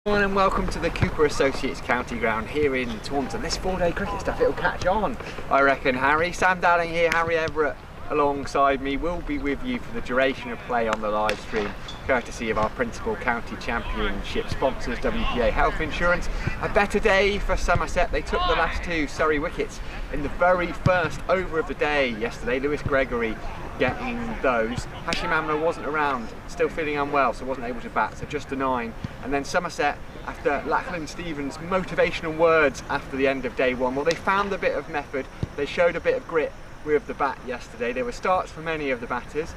And welcome to the Cooper Associates County Ground here in Taunton. This 4-day cricket stuff, it'll catch on, I reckon, Harry. Sam Dowling here, Harry Everett alongside me. We'll be with you for the duration of play on the live stream, courtesy of our principal county championship sponsors, WPA Health Insurance. A better day for Somerset. They took the last two Surrey wickets in the very first over of the day yesterday. Lewis Gregory getting those. Hashim Amla wasn't around, still feeling unwell, so wasn't able to bat, so just a 9. And then Somerset, after Lachlan Stevens' motivational words after the end of day 1, well, they found a bit of method, they showed a bit of grit with the bat yesterday. There were starts for many of the batters.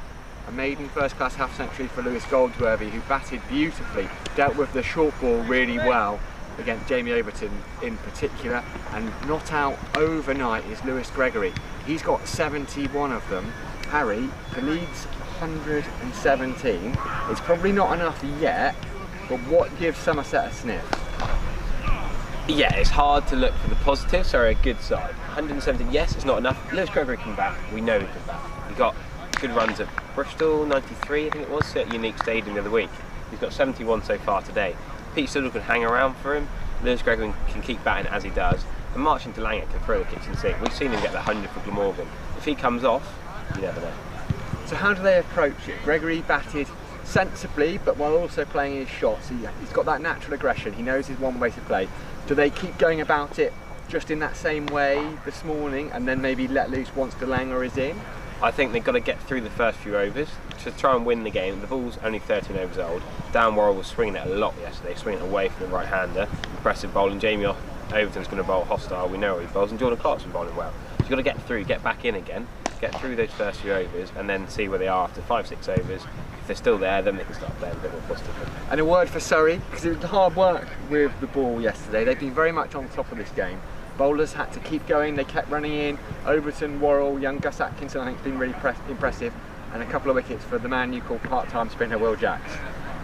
A maiden first-class half-century for Lewis Goldsworthy, who batted beautifully, dealt with the short ball really well against Jamie Overton in particular, and not out overnight is Lewis Gregory. He's got 71 of them. Harry, the lead's 117. It's probably not enough yet, but what gives Somerset a sniff? Yeah, it's hard to look for the positives, so a good side. 117, yes, it's not enough. Lewis Gregory can bat, we know he can bat. He got good runs at Bristol, 93 I think it was, at Unique Stadium the other week. He's got 71 so far today. Pete Siddle can hang around for him, Lewis Gregory can keep batting as he does, and Martin Delangert can throw the kitchen sink. We've seen him get the 100 for Glamorgan. If he comes off, you never know. So how do they approach it? Gregory batted sensibly, but while also playing his shots. He's got that natural aggression. He knows his one way to play. Do they keep going about it just in that same way this morning, and then maybe let loose once Delangert is in? I think they've got to get through the first few overs to try and win the game. The ball's only 13 overs old. Dan Worrell was swinging it a lot yesterday, swinging it away from the right-hander. Impressive bowling. Jamie Overton's going to bowl hostile. We know he bowls, and Jordan Clark's been bowling well. So you've got to get through, get back in again, get through those first few overs, and then see where they are after 5-6 overs. If they're still there, then they can start playing a bit more positively. And a word for Surrey, because it was hard work with the ball yesterday. They've been very much on top of this game. Bowlers had to keep going, they kept running in. Overton, Worrell, young Gus Atkinson I think has been really impressive, and a couple of wickets for the man you call part-time spinner Will Jacks.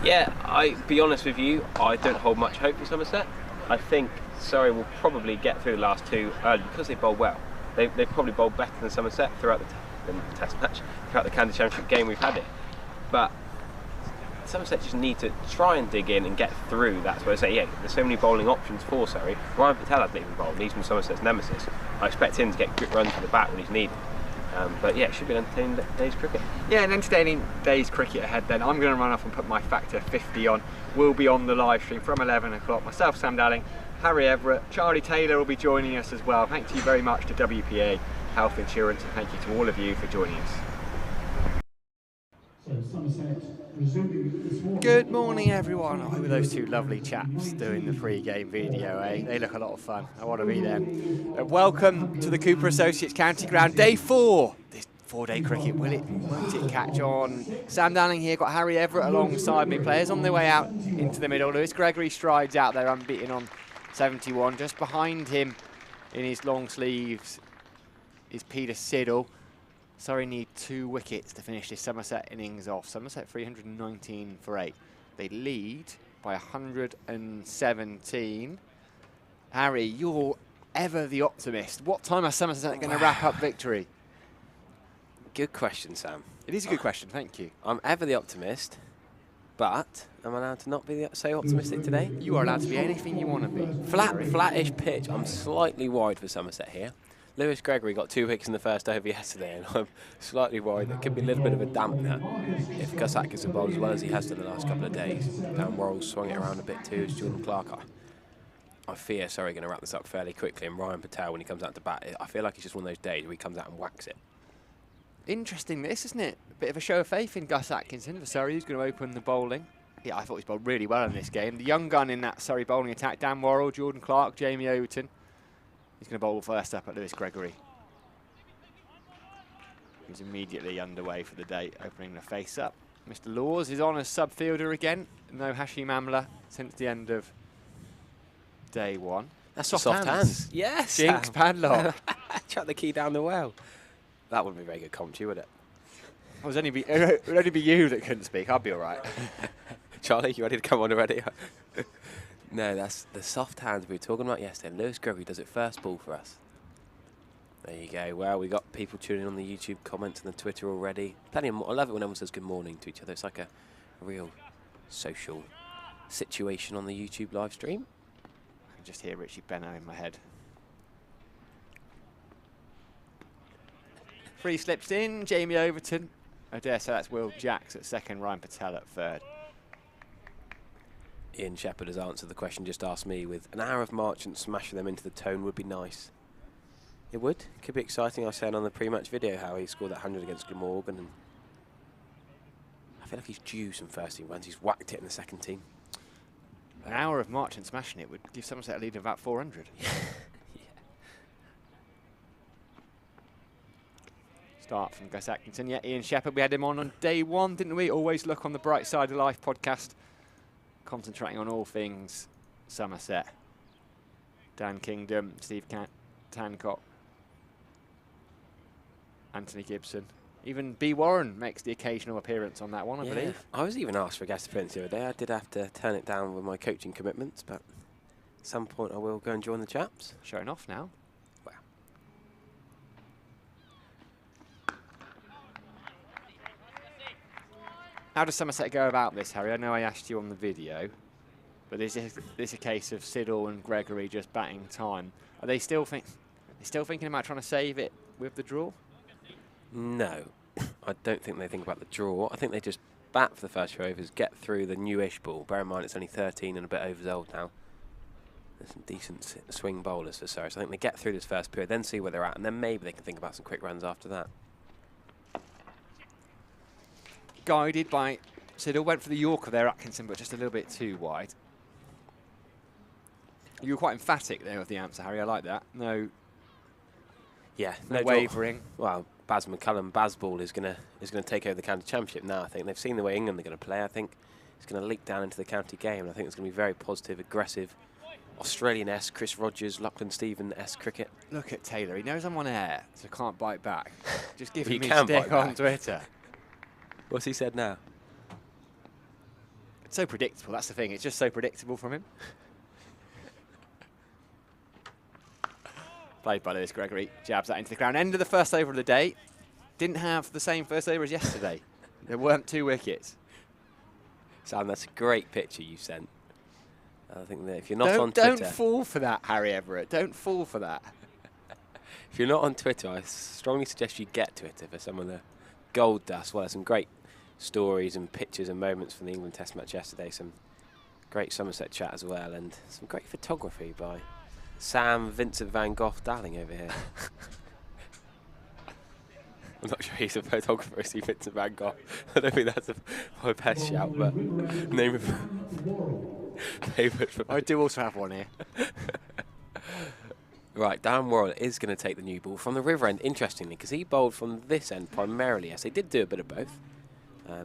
Yeah, I'll be honest with you, I don't hold much hope for Somerset. I think Surrey will probably get through the last two early because they bowled well. They probably bowled better than Somerset throughout the test match, throughout the county championship game we've had it. But Somerset just need to try and dig in and get through. That's what I say, yeah, there's so many bowling options for Surrey. Ryan Patel hasn't even bowled, and he's been Somerset's nemesis. I expect him to get good runs to the bat when he's needed. But yeah, it should be an entertaining day's cricket. Yeah, an entertaining day's cricket ahead then. I'm going to run off and put my factor 50 on. We'll be on the live stream from 11 o'clock. Myself, Sam Dowling, Harry Everett, Charlie Taylor will be joining us as well. Thank you very much to WPA Health Insurance, and thank you to all of you for joining us. Good morning everyone. I hope those two lovely chaps doing the pre-game video, eh? They look a lot of fun. I want to be them. Welcome to the Cooper Associates County Ground, day 4. This 4-day cricket, won't it catch on? Sam Dowling here, got Harry Everett alongside me. Players on their way out into the middle. Lewis Gregory strides out there unbeaten on 71. Just behind him in his long sleeves is Peter Siddle. Surrey need 2 wickets to finish this Somerset innings off. Somerset 319 for 8. They lead by 117. Harry, you're ever the optimist. What time are Somerset going to wrap up victory? Good question, Sam. It is a good question, thank you. I'm ever the optimist, but am I allowed to not be so optimistic today? You are allowed to be anything you want to be. Flattish pitch. I'm slightly worried for Somerset here. Lewis Gregory got 2 wickets in the first over yesterday, and I'm slightly worried there could be a little bit of a dampener if Gus Atkinson bowled as well as he has done the last couple of days. Dan Worrell swung it around a bit too as Jordan Clark. I fear Surrey are going to wrap this up fairly quickly, and Ryan Patel, when he comes out to bat, I feel like it's just one of those days where he comes out and whacks it. Interesting this, isn't it? A bit of a show of faith in Gus Atkinson for Surrey, who's going to open the bowling. Yeah, I thought he's bowled really well in this game. The young gun in that Surrey bowling attack, Dan Worrell, Jordan Clark, Jamie Overton. He's going to bowl first up at Lewis Gregory. He's immediately underway for the day, opening the face-up. Mr. Laws is on as sub-fielder again. No Hashim Amla since the end of day 1. That's soft hands. Yes. Jinx padlock. Chuck the key down the well. That wouldn't be a very good commentary, would it? It would only be you that couldn't speak. I'll be all right. Charlie, you ready to come on already? No, that's the soft hands we were talking about yesterday. Lewis Gregory does it first ball for us. There you go. Well, we got people tuning in on the YouTube comments and the Twitter already. Plenty of. I love it when everyone says good morning to each other. It's like a real social situation on the YouTube live stream. I can just hear Richie Benno in my head. Free slips in, Jamie Overton. I dare say that's Will Jacks at second, Ryan Patel at third. Ian Shepherd has answered the question just asked me with an hour of march and smashing them into the tone would be nice. It would. Could be exciting. I was saying on the pre-match video how he scored that 100 against Glamorgan, and I feel like he's due some first team runs. He's whacked it in the second team. An hour of march and smashing it would give Somerset a lead of about 400. Yeah. Start from Gus Atkinson. Yeah, Ian Shepherd, we had him on day one, didn't we? Always look on the bright side of life podcast, concentrating on all things Somerset. Dan Kingdom, Steve Tancock, Anthony Gibson. Even B. Warren makes the occasional appearance on that one, I believe. I was even asked for a guest appearance the other day. I did have to turn it down with my coaching commitments, but at some point I will go and join the chaps. Showing off now. Wow. How does Somerset go about this, Harry? I know I asked you on the video, but is this a case of Siddle and Gregory just batting time? Are they still thinking about trying to save it with the draw? No, I don't think they think about the draw. I think they just bat for the first few overs, get through the newish ball. Bear in mind it's only 13 and a bit overs old now. There's some decent swing bowlers for Surrey, so I think they get through this first period, then see where they're at, and then maybe they can think about some quick runs after that. Guided by Siddle, went for the Yorker there, Atkinson, but just a little bit too wide. You were quite emphatic there with the answer, Harry. I like that. No. Yeah, no wavering. Well, Baz McCullum, Bazball is gonna take over the county championship now. I think they've seen the way England are going to play. I think it's going to leak down into the county game. And I think it's going to be very positive, aggressive, Australian-esque, Chris Rogers, Lachlan Stephen-esque cricket. Look at Taylor. He knows I'm on air, so can't bite back. Just give me can stick on Twitter. What's he said now? It's so predictable. That's the thing. It's just so predictable from him. Played by Lewis Gregory, jabs that into the ground. End of the first over of the day. Didn't have the same first over as yesterday. There weren't 2 wickets. Sam, that's a great picture you sent. I think that if you're not on Twitter... Don't fall for that, Harry Everett. Don't fall for that. If you're not on Twitter, I strongly suggest you get Twitter for some of the gold dust. Well, there's some great stories and pictures and moments from the England Test match yesterday. Some great Somerset chat as well, and some great photography by Sam Vincent Van Gogh Darling over here. I'm not sure he's a photographer, is he, Vincent Van Gogh? I don't think that's my best shout, but name of favourite. I do also have one here. Right, Dan Worrell is going to take the new ball from the river end, interestingly, because he bowled from this end primarily. Yes, he did do a bit of both.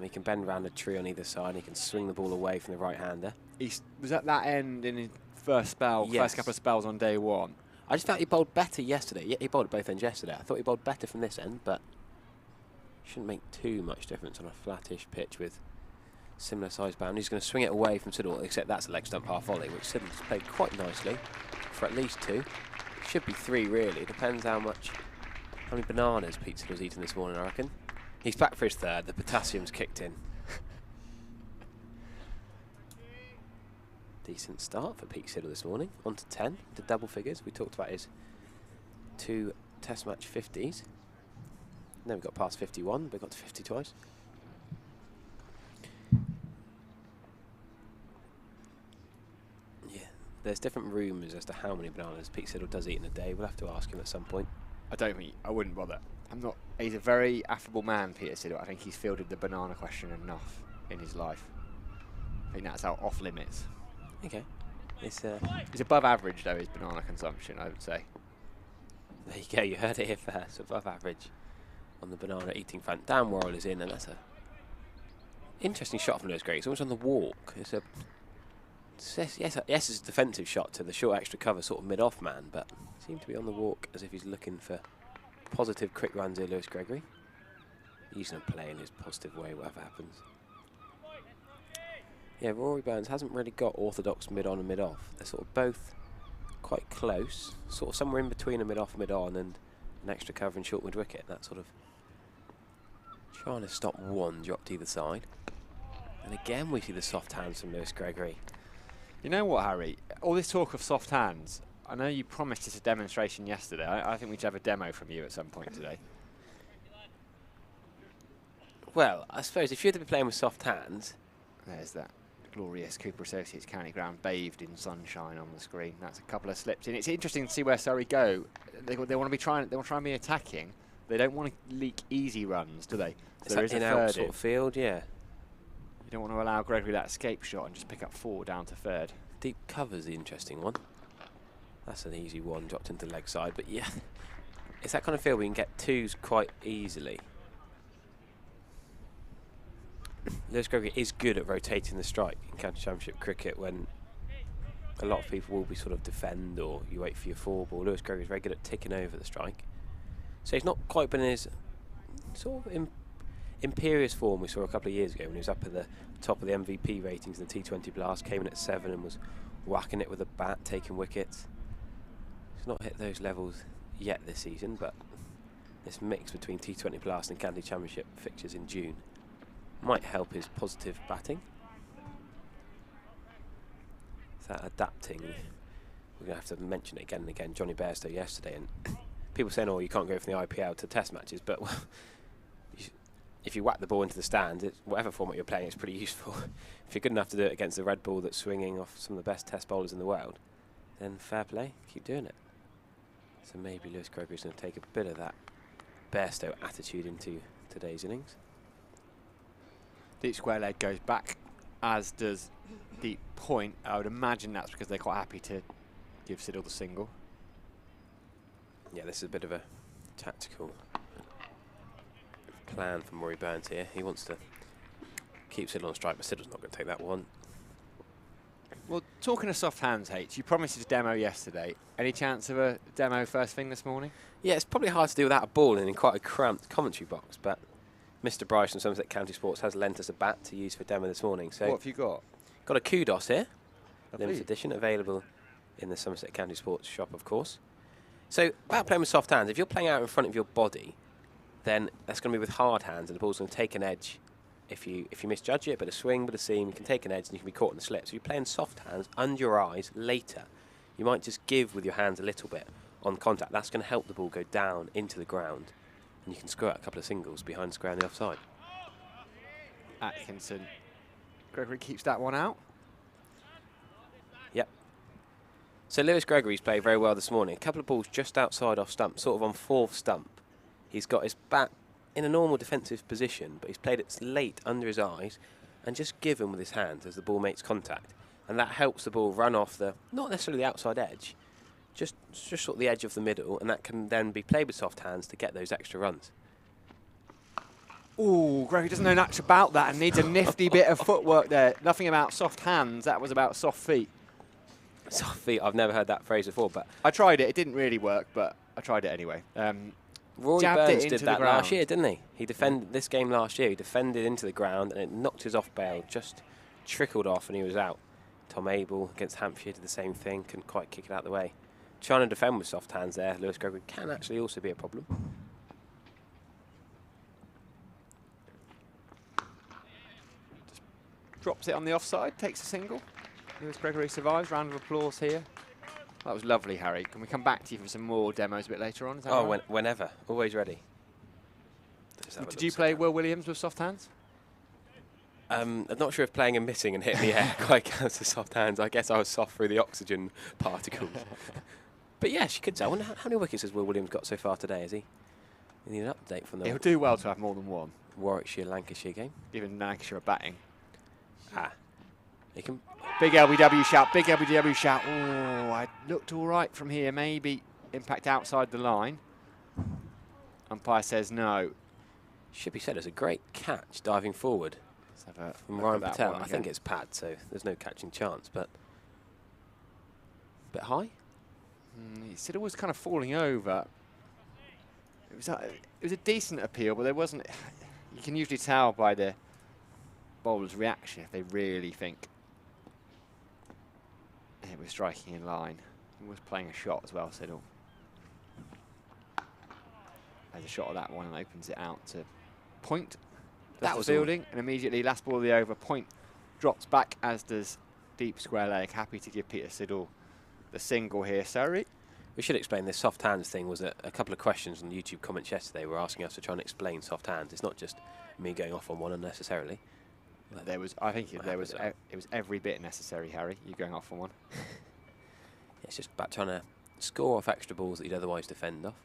He can bend around a tree on either side. He can swing the ball away from the right-hander. He was at that end in his first spell, first couple of spells on day one. I just thought he bowled better yesterday. Yeah, he bowled at both ends yesterday. I thought he bowled better from this end, but shouldn't make too much difference on a flattish pitch with similar size boundaries. He's going to swing it away from Siddle, except that's a leg stump half volley, which Siddle's played quite nicely for at least 2. Should be 3 really. Depends how many bananas Pete Siddle's eaten this morning, I reckon. He's back for his 3rd. The potassium's kicked in. Decent start for Pete Siddle this morning. On to 10, to double figures. We talked about his 2 Test match 50s. Never got past 51, but got to 50 twice. Yeah, there's different rumours as to how many bananas Pete Siddle does eat in a day. We'll have to ask him at some point. I wouldn't bother. He's a very affable man, Peter Siddle. I think he's fielded the banana question enough in his life. I think that's out off limits. Okay. It's above average, though, his banana consumption, I would say. There you go, you heard it here first. Above average on the banana eating front. Dan Worrell is in, and that's a interesting shot from Lewis Gray. It's almost on the walk. Yes, it's a defensive shot to the short extra cover sort of mid-off man, but seemed to be on the walk as if he's looking for positive quick runs here, Lewis Gregory. He's going to play in his positive way, whatever happens. Yeah, Rory Burns hasn't really got orthodox mid-on and mid-off. They're sort of both quite close, sort of somewhere in between a mid-off, mid-on and an extra cover and short mid-wicket. That sort of trying to stop one dropped either side. And again, we see the soft hands from Lewis Gregory. You know what, Harry? All this talk of soft hands, I know you promised us a demonstration yesterday. I think we should have a demo from you at some point today. Well, I suppose if you had to be playing with soft hands... There's that glorious Cooper Associates County Ground bathed in sunshine on the screen. That's a couple of slips in. It's interesting to see where Surrey go. They want to be trying. They want to try and be attacking. They don't want to leak easy runs, do they? So there is a third sort of field, yeah. You don't want to allow Gregory that escape shot and just pick up 4 down to third. Deep cover's the interesting one. That's an easy one, dropped into leg side. But yeah, it's that kind of field where you can get 2s quite easily. Lewis Gregory is good at rotating the strike in county championship cricket when a lot of people will be sort of defend or you wait for your 4 ball. Lewis Gregory is very good at ticking over the strike. So he's not quite been in his sort of imperious form we saw a couple of years ago when he was up at the top of the MVP ratings in the T20 Blast, came in at 7 and was whacking it with a bat, taking wickets. He's not hit those levels yet this season, but this mix between T20 Blast and County Championship fixtures in June might help his positive batting. Is that adapting? We're going to have to mention it again and again. Johnny Bairstow yesterday, and people saying, oh, you can't go from the IPL to test matches, but well, if you whack the ball into the stand, whatever format you're playing, it's pretty useful. If you're good enough to do it against a red ball that's swinging off some of the best test bowlers in the world, then fair play, keep doing it. So maybe Lewis Gregory's going to take a bit of that Bairstow attitude into today's innings. Deep square leg goes back, as does deep point. I would imagine that's because they're quite happy to give Siddle the single. Yeah, this is a bit of a tactical plan from Murray Burns here. He wants to keep Siddle on strike, but Siddle's not going to take that one. Well, talking of soft hands, H, you promised us a demo yesterday. Any chance of a demo first thing this morning? Yeah, it's probably hard to do without a ball and in quite a cramped commentary box, but Mr. Bryce from Somerset County Sports has lent us a bat to use for demo this morning. So what have you got? Got a kudos here, Lovely. limited edition, available in the Somerset County Sports shop, of course. So about playing with soft hands, if you're playing out in front of your body, then that's going to be with hard hands, and the ball's going to take an edge. If you misjudge it, but a swing, but a seam, you can take an edge and you can be caught in the slip. So you're playing soft hands under your eyes later. You might just give with your hands a little bit on contact. That's going to help the ball go down into the ground, and you can score out a couple of singles behind square on the offside. Atkinson. Gregory keeps that one out. Yep. So Lewis Gregory's played very well this morning. A couple of balls just outside off stump, sort of on 4th stump. He's got his bat in a normal defensive position, but he's played it late under his eyes and just given with his hands as the ball makes contact. And that helps the ball run off the, not necessarily the outside edge, just sort of the edge of the middle, and that can then be played with soft hands to get those extra runs. Ooh, Gregory doesn't know much about that and needs a nifty bit of footwork there. Nothing about soft hands, that was about soft feet. Soft feet, I've never heard that phrase before, but I tried it, it didn't really work, but I tried it anyway. Rory Jabbed Burns it did into that the ground. last year, didn't he? He defended this game last year. He defended into the ground and it knocked his off bail, just trickled off and he was out. Tom Abel against Hampshire did the same thing, couldn't quite kick it out of the way. Trying to defend with soft hands there, Lewis Gregory can actually also be a problem. Just drops it on the offside, takes a single. Lewis Gregory survives, round of applause here. That was lovely, Harry. Can we come back to you for some more demos a bit later on? Is that right? Whenever. Always ready. Did you play Will Williams with soft hands? I'm not sure if playing and missing and hitting the air quite counts as soft hands. I guess I was soft through the oxygen particles. But yeah, she could say. I wonder how many wickets has Will Williams got so far today, has he? We need an update from the He'll do well to have more than one. Warwickshire-Lancashire game. Given Lancashire a batting. He can. Big LBW shout, big LBW shout. Oh, I looked all right from here. Maybe impact outside the line. Umpire says no. Should be said as a great catch diving forward from Ryan Patel. I think it's pad, so there's no catching chance, but a bit high. Siddle was kind of falling over. It was a decent appeal, but there wasn't. You can usually tell by the bowler's reaction if they really think it was striking in line. He was playing a shot as well, Siddle. There's a shot of that one and opens it out to point. That was fielding, and immediately last ball of the over, point drops back, as does deep square leg. Happy to give Peter Siddle the single here, Surrey. We should explain this soft hands thing. Was a couple of questions on the YouTube comments yesterday were asking us to try and explain soft hands. It's not just me going off on one unnecessarily. There was, I think it was every bit necessary, Harry, you going off on one. It's just about trying to score off extra balls that you'd otherwise defend off.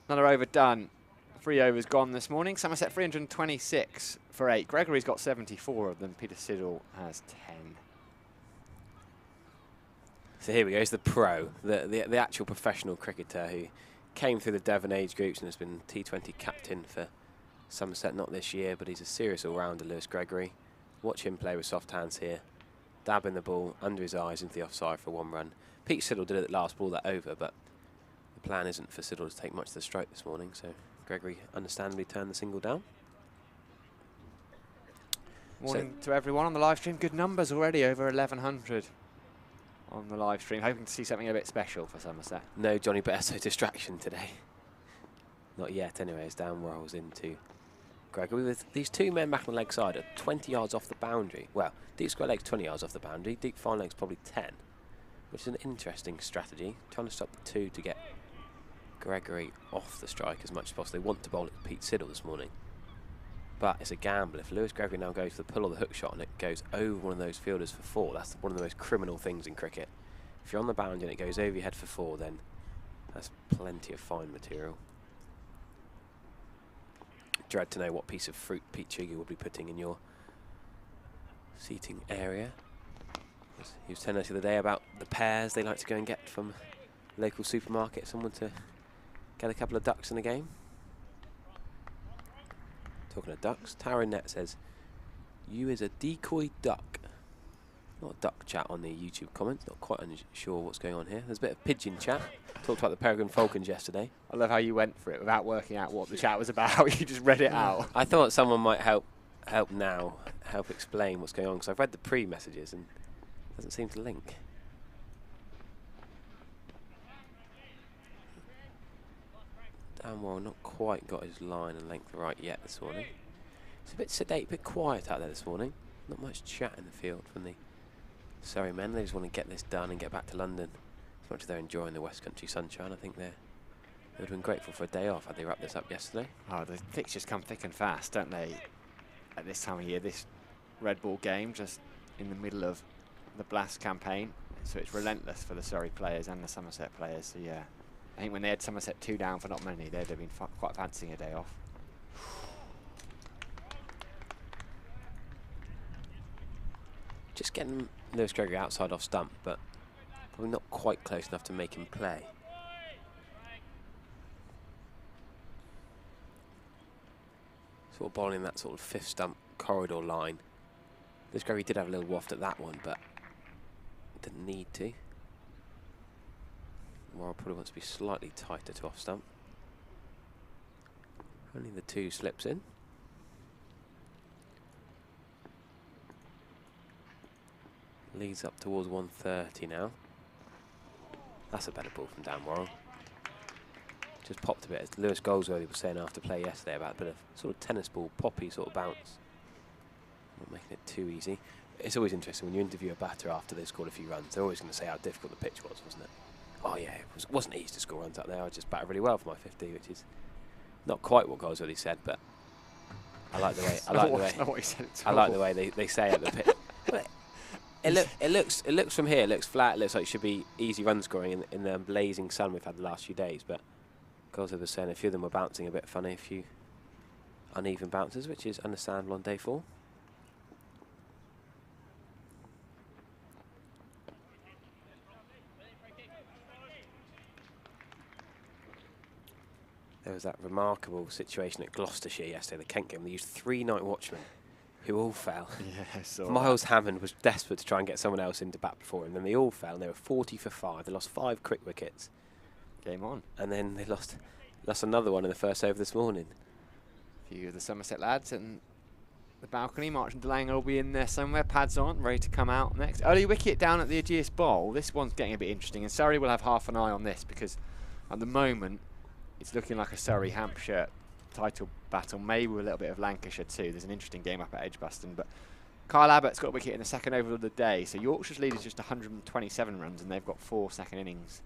Another over done. 3 overs gone this morning. Somerset 326 for 8. Gregory's got 74 of them. Peter Siddle has 10. So here we go. It's the pro, the actual professional cricketer who came through the Devon age groups and has been T20 captain for Somerset, not this year, but he's a serious all-rounder, Lewis Gregory. Watch him play with soft hands here. Dabbing the ball under his eyes into the offside for 1 run. Pete Siddle did it at last ball that over, but the plan isn't for Siddle to take much of the strike this morning, so Gregory understandably turned the single down. Morning to everyone on the live stream. Good numbers already, over 1,100 on the live stream. Hoping to see something a bit special for Somerset. No Johnny Besso distraction today. Not yet, anyway, as down rolls into Gregory with these 2 men back on the leg side at 20 yards off the boundary. Well, deep square leg's 20 yards off the boundary, deep fine leg's probably 10, which is an interesting strategy. Trying to stop the 2 to get Gregory off the strike as much as possible. They want to bowl at Pete Siddle this morning, but it's a gamble. If Lewis Gregory now goes for the pull or the hook shot and it goes over one of those fielders for 4, that's one of the most criminal things in cricket. If you're on the boundary and it goes over your head for 4, then that's plenty of fine material. Dread to know what piece of fruit Pete Chiggy will be putting in your seating area. He was telling us the other day about the pears they like to go and get from local supermarket. Someone to get a couple of ducks in the game. Talking of ducks, Tara Net says, "You is a decoy duck." Not a duck chat on the YouTube comments. Not quite sure what's going on here. There's a bit of pigeon chat. Talked about the peregrine falcons yesterday. I love how you went for it without working out what the chat was about. You just read it out. I thought someone might help explain what's going on, because I've read the pre-messages and it doesn't seem to link. Dan Warren not quite got his line and length right yet this morning. It's a bit sedate, a bit quiet out there this morning. Not much chat in the field from the Surrey men. They just want to get this done and get back to London. As much as they're enjoying the West Country sunshine, I think they would have been grateful for a day off had they wrapped this up yesterday. Oh, the fixtures come thick and fast, don't they? At this time of year, this red ball game, just in the middle of the Blast campaign, so it's relentless for the Surrey players and the Somerset players. So yeah, I think when they had Somerset 2 down for not many, they'd have been quite fancying a day off. Just getting Lewis Gregory outside off stump, but probably not quite close enough to make him play. Sort of bowling that sort of 5th stump corridor line. Lewis Gregory did have a little waft at that one, but didn't need to. Morrow probably wants to be slightly tighter to off stump. Only the 2 slips in. Leads up towards 130 now. That's a better ball from Dan Worrell. Just popped a bit, as Lewis Goldsworthy was saying after play yesterday, about a bit of sort of tennis ball, poppy sort of bounce. Not making it too easy. It's always interesting when you interview a batter after they've scored a few runs. They're always going to say how difficult the pitch was, wasn't it? Oh yeah, it wasn't easy to score runs out there. I just batted really well for my 50, which is not quite what Goldsworthy said, but I like the way. I like the way they say at the pitch. It looks from here. It looks flat. It looks like it should be easy run scoring in the blazing sun we've had the last few days. But Goldsworthy was saying a few of them were bouncing a bit funny, a few uneven bounces, which is understandable on day 4. There was that remarkable situation at Gloucestershire yesterday, the Kent game. They used 3 night watchmen who all fell. Yeah, Miles Hammond was desperate to try and get someone else into bat before him. Then they all fell, and they were 40 for 5. They lost 5 quick wickets. Game on. And then they lost another one in the first over this morning. A few of the Somerset lads and the balcony. Martin Delanger will be in there somewhere. Pads on, ready to come out next. Early wicket down at the Aegeus Bowl. This one's getting a bit interesting, and Surrey will have half an eye on this because at the moment it's looking like a Surrey-Hampshire title battle, maybe with a little bit of Lancashire too. There's an interesting game up at Edgbaston, but Kyle Abbott's got a wicket in the second over of the day, so Yorkshire's lead is just 127 runs, and they've got 4 second innings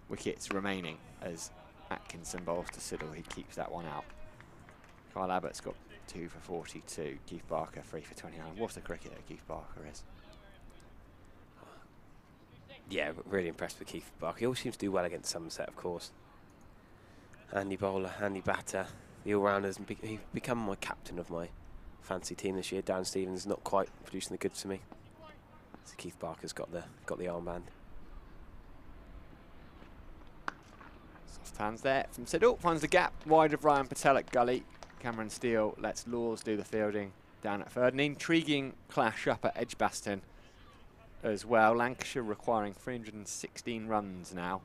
wickets remaining as Atkinson bowls to Siddle. He keeps that one out. Kyle Abbott's got 2 for 42. Keith Barker 3 for 29. What a cricketer Keith Barker is. Yeah, really impressed with Keith Barker. He always seems to do well against Somerset, of course. Handy bowler, handy batter. The all-rounders. He's become my captain of my fancy team this year. Dan Stevens not quite producing the goods for me. So Keith Barker's got the armband. Soft hands there from Siddle. Finds the gap wide of Ryan Patel at gully. Cameron Steele lets Laws do the fielding down at third. An intriguing clash up at Edgbaston as well. Lancashire requiring 316 runs now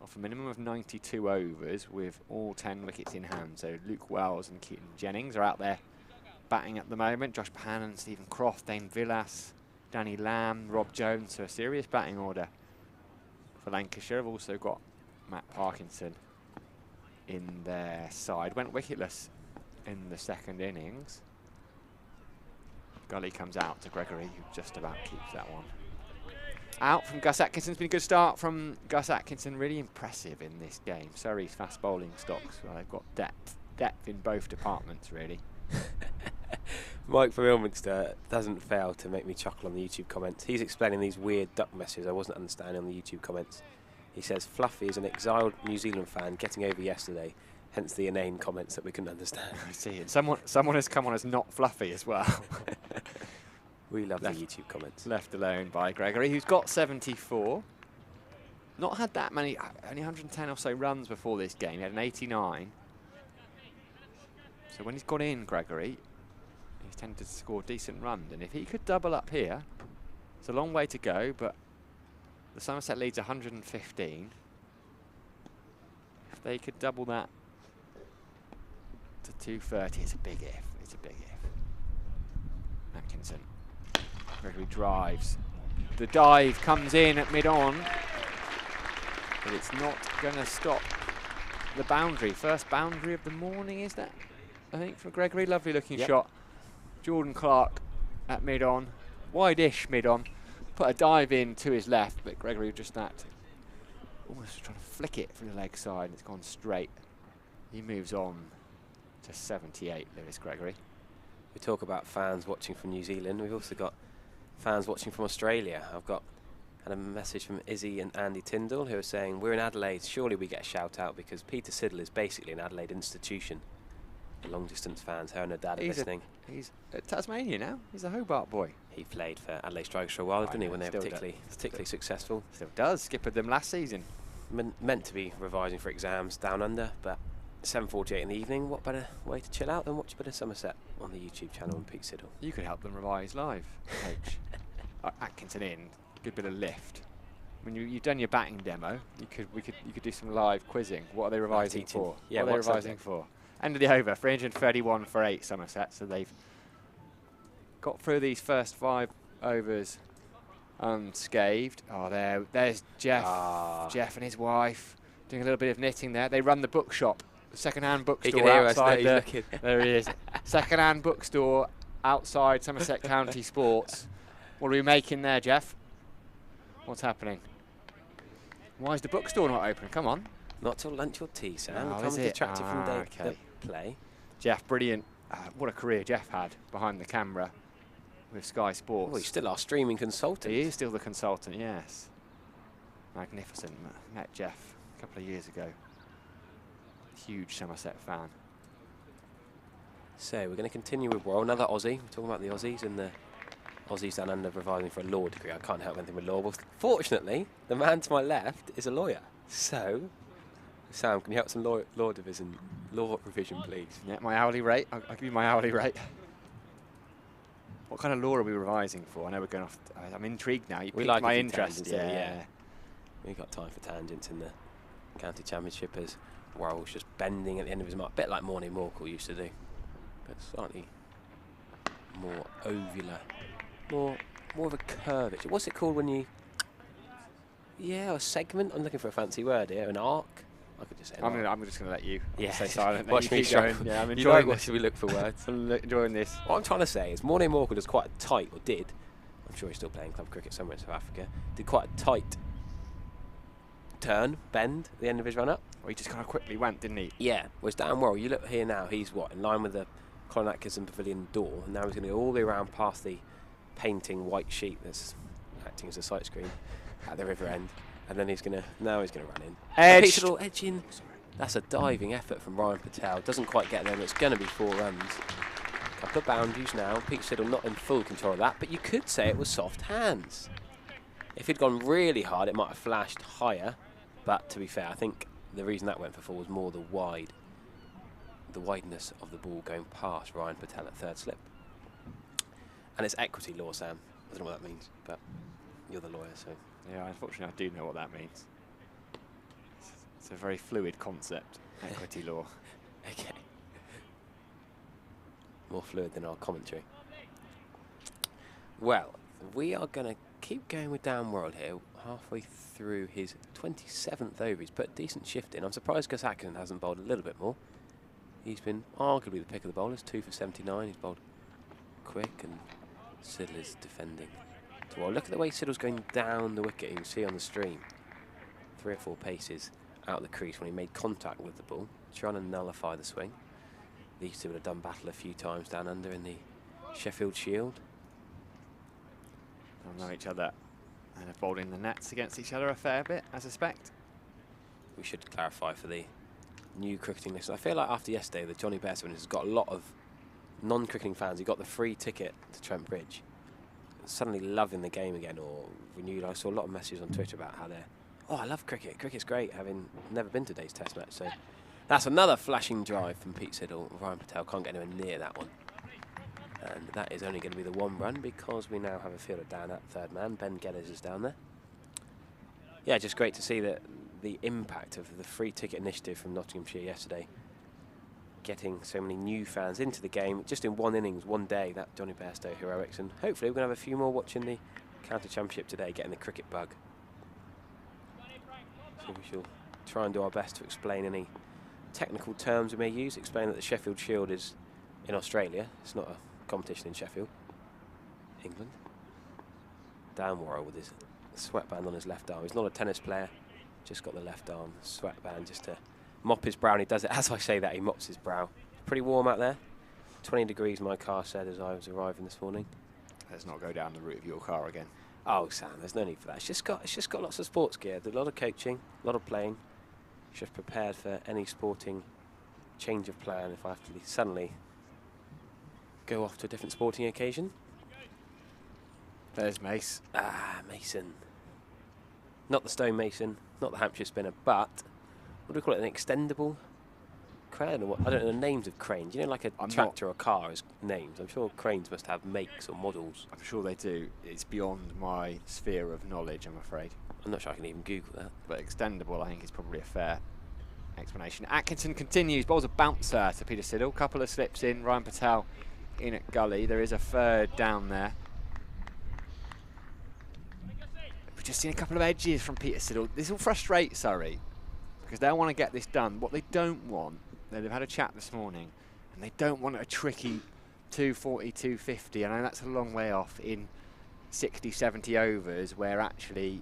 off a minimum of 92 overs with all 10 wickets in hand. So Luke Wells and Keaton Jennings are out there batting at the moment. Josh Pannon, Stephen Croft, Dane Villas, Danny Lamb, Rob Jones. So a serious batting order for Lancashire. Have also got Matt Parkinson in their side. Went wicketless in the second innings. Gully comes out to Gregory, who just about keeps that one. Out from Gus Atkinson. It's been a good start from Gus Atkinson. Really impressive in this game. Surrey's fast bowling stocks. Well, they've got depth in both departments, really. Mike from Ilminster doesn't fail to make me chuckle on the YouTube comments. He's explaining these weird duck messages I wasn't understanding on the YouTube comments. He says Fluffy is an exiled New Zealand fan getting over yesterday, hence the inane comments that we couldn't understand. I see it. Someone has come on as not Fluffy as well. We love the YouTube comments. Left alone by Gregory, who's got 74. Not had that many, only 110 or so runs before this game. He had an 89. So when he's got in, Gregory, he's tended to score decent runs. And if he could double up here, it's a long way to go, but the Somerset leads 115. If they could double that to 230, it's a big if. It's a big if. Atkinson. Gregory drives. The dive comes in at mid-on, but it's not going to stop the boundary. First boundary of the morning, is that? I think for Gregory. Lovely looking shot. Jordan Clark at mid-on. Wide-ish mid-on. Put a dive in to his left, but Gregory just almost trying to flick it from the leg side, and it's gone straight. He moves on to 78, Lewis Gregory. We talk about fans watching from New Zealand. We've also got fans watching from Australia. I've had a message from Izzy and Andy Tyndall who are saying, we're in Adelaide, surely we get a shout out because Peter Siddle is basically an Adelaide institution. The long distance fans, her and her dad are listening. He's at Tasmania now. He's a Hobart boy. He played for Adelaide Strikers for a while, didn't he, when they were particularly successful. Still does. Skippered them last season. Meant to be revising for exams down under, but 7:48 in the evening, what better way to chill out than watch a bit of Somerset on the YouTube channel and Pete Siddle. You could help them revise live, Coach. Atkinson in, good bit of lift. When you've done your batting demo, you could do some live quizzing. What are they revising for? Yeah, what are they revising for? End of the over, 331 for 8 Somerset, so they've got through these first 5 overs unscathed. Oh, there's Jeff. Jeff and his wife doing a little bit of knitting there. They run the bookshop, the second-hand bookstore outside. There he is. Second-hand bookstore outside Somerset County Sports. What are we making there, Jeff? What's happening? Why is the bookstore not open? Come on. Not till lunch or tea, Sam. Oh, Come distracted from the play. Jeff, brilliant. What a career Jeff had behind the camera with Sky Sports. Well, he's still our streaming consultant. He is still the consultant, yes. Magnificent. Met Jeff a couple of years ago. Huge Somerset fan. So we're going to continue with another Aussie. We're talking about the Aussies and the Aussies down under revising for a law degree. I can't help anything with law. Well, fortunately, the man to my left is a lawyer. So, Sam, can you help some law revision, please? Yeah, my hourly rate. I'll give you my hourly rate. What kind of law are we revising for? I know we're going off. I'm intrigued now. You piqued like my interest. Yeah. We've got time for tangents in the county championship as Worrell's just bending at the end of his mark. A bit like Morning Morkel used to do, but slightly more ovular. More of a curvature. What's it called when you... Yeah, a segment. I'm looking for a fancy word here. An arc. I could just say I'm just going to let you say yeah. silent. Watch me going. struggle. Yeah, I'm You enjoying know, this. we look for words. I'm enjoying this. What I'm trying to say is Morne Morgan does quite a tight, or did, I'm sure he's still playing club cricket somewhere in South Africa, did quite a tight bend at the end of his run-up. Well, he just kind of quickly went, didn't he? Yeah, whereas Dan Worrell, you look here now, he's what, in line with the Colin Atkinson Pavilion door, and now he's going to go all the way around past the painting white sheet that's acting as a sight screen at the river end, and then he's going to run in. Edge. Edge in. That's a diving effort from Ryan Patel. Doesn't quite get there, but it's going to be 4 runs. Couple of boundaries now. Pete Siddle not in full control of that, but you could say it was soft hands. If he'd gone really hard, it might have flashed higher, but to be fair, I think the reason that went for 4 was more the wideness of the ball going past Ryan Patel at third slip. And it's equity law, Sam. I don't know what that means, but you're the lawyer, so. Yeah, unfortunately, I do know what that means. It's a very fluid concept, equity law. Okay. More fluid than our commentary. Well, we are going to keep going with Dan Worrell here, halfway through his 27th over. He's put a decent shift in. I'm surprised Gus Atkinson hasn't bowled a little bit more. He's been arguably the pick of the bowlers, 2 for 79. He's bowled quick, and Siddle is defending. Well, look at the way Siddle's going down the wicket. You can see on the stream 3 or 4 paces out of the crease when he made contact with the ball, trying to nullify the swing. These two would have done battle a few times down under in the Sheffield Shield. They'll know each other and have bowled in the nets against each other a fair bit, I suspect. We should clarify for the new cricketing listeners. I feel like after yesterday, the Johnny Bairstow has got a lot of non-cricketing fans who got the free ticket to Trent Bridge, suddenly loving the game again, or renewed. I saw a lot of messages on Twitter about how they're, oh, I love cricket. Cricket's great, having never been to today's Test match. So that's another flashing drive from Pete Siddle. Ryan Patel can't get anywhere near that one. And that is only going to be the 1 run because we now have a fielder down at third man. Ben Geddes is down there. Yeah, just great to see that the impact of the free ticket initiative from Nottinghamshire yesterday, getting so many new fans into the game just in 1 innings, 1 day, that Johnny Bairstow heroics. And hopefully we're going to have a few more watching the County Championship today, getting the cricket bug. So we shall try and do our best to explain any technical terms we may use. Explain that the Sheffield Shield is in Australia. It's not a competition in Sheffield, England. Dan Worrell with his sweatband on his left arm. He's not a tennis player, just got the left arm sweatband just to mop his brow, and he does it as I say that, he mops his brow. Pretty warm out there. 20 degrees my car said as I was arriving this morning. Let's not go down the route of your car again. Oh, Sam, there's no need for that. It's just got lots of sports gear, a lot of coaching, a lot of playing. Just prepared for any sporting change of plan if I have to suddenly go off to a different sporting occasion. There's Mace. Ah, Mason. Not the stone mason, not the Hampshire spinner, but what do we call it? An extendable crane, or what? I don't know the names of cranes. You know, like a tractor or a car has names. I'm sure cranes must have makes or models. I'm sure they do. It's beyond my sphere of knowledge, I'm afraid. I'm not sure I can even Google that. But extendable, I think, is probably a fair explanation. Atkinson continues, bowls a bouncer to Peter Siddle. Couple of slips in, Ryan Patel in at gully. There is a third down there. We've just seen a couple of edges from Peter Siddle. This will frustrate Surrey because they'll want to get this done. What they don't want, they've had a chat this morning, and they don't want a tricky 240, 250. I know that's a long way off in 60, 70 overs where actually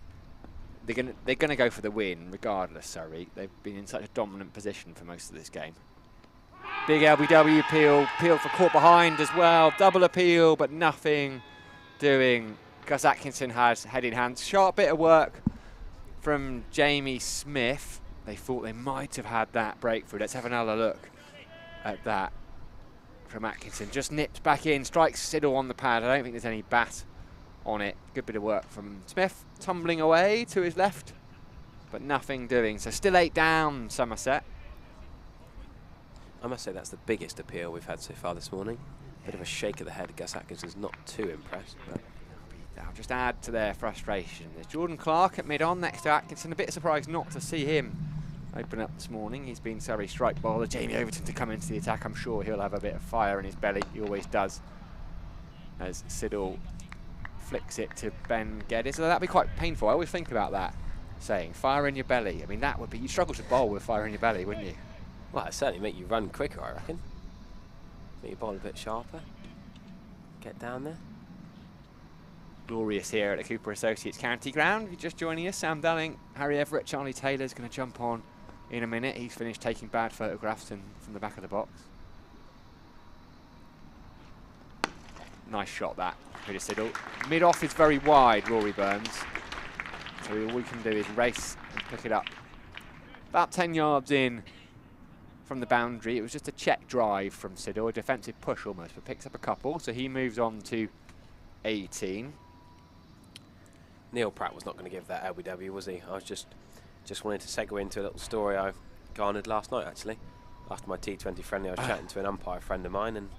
they're gonna go for the win regardless. Surrey, they've been in such a dominant position for most of this game. Big LBW appeal for caught behind as well. Double appeal, but nothing doing. Gus Atkinson has head in hand. Sharp bit of work from Jamie Smith. They thought they might have had that breakthrough. Let's have another look at that from Atkinson. Just nips back in, strikes Siddle on the pad. I don't think there's any bat on it. Good bit of work from Smith. Tumbling away to his left, but nothing doing. So still 8 down, Somerset. I must say that's the biggest appeal we've had so far this morning. Bit of a shake of the head. Gus Atkinson's not too impressed, but that'll just add to their frustration. There's Jordan Clark at mid-on next to Atkinson. A bit surprised not to see him open up this morning. He's been Surrey strike bowler. Jamie Overton to come into the attack. I'm sure he'll have a bit of fire in his belly. He always does. As Siddle flicks it to Ben Geddes. So that'd be quite painful. I always think about that. saying, fire in your belly. I mean, that would be, you'd struggle to bowl with fire in your belly, wouldn't you? Well, it'd certainly make you run quicker, I reckon. Make your bowl a bit sharper. Get down there. Glorious here at the Cooper Associates County Ground. If you're just joining us, Sam Dalling, Harry Everett, Charlie Taylor's going to jump on in a minute. He's finished taking bad photographs from the back of the box. Nice shot that, Peter Siddle. Mid-off is very wide, Rory Burns. So all we can do is race and pick it up. About 10 yards in from the boundary. It was just a check drive from Siddle, a defensive push almost, but picks up a couple. So he moves on to 18. Neil Pratt was not going to give that LBW, was he? I was just wanted to segue into a little story I garnered last night, actually. After my T20 friendly, I was chatting to an umpire friend of mine and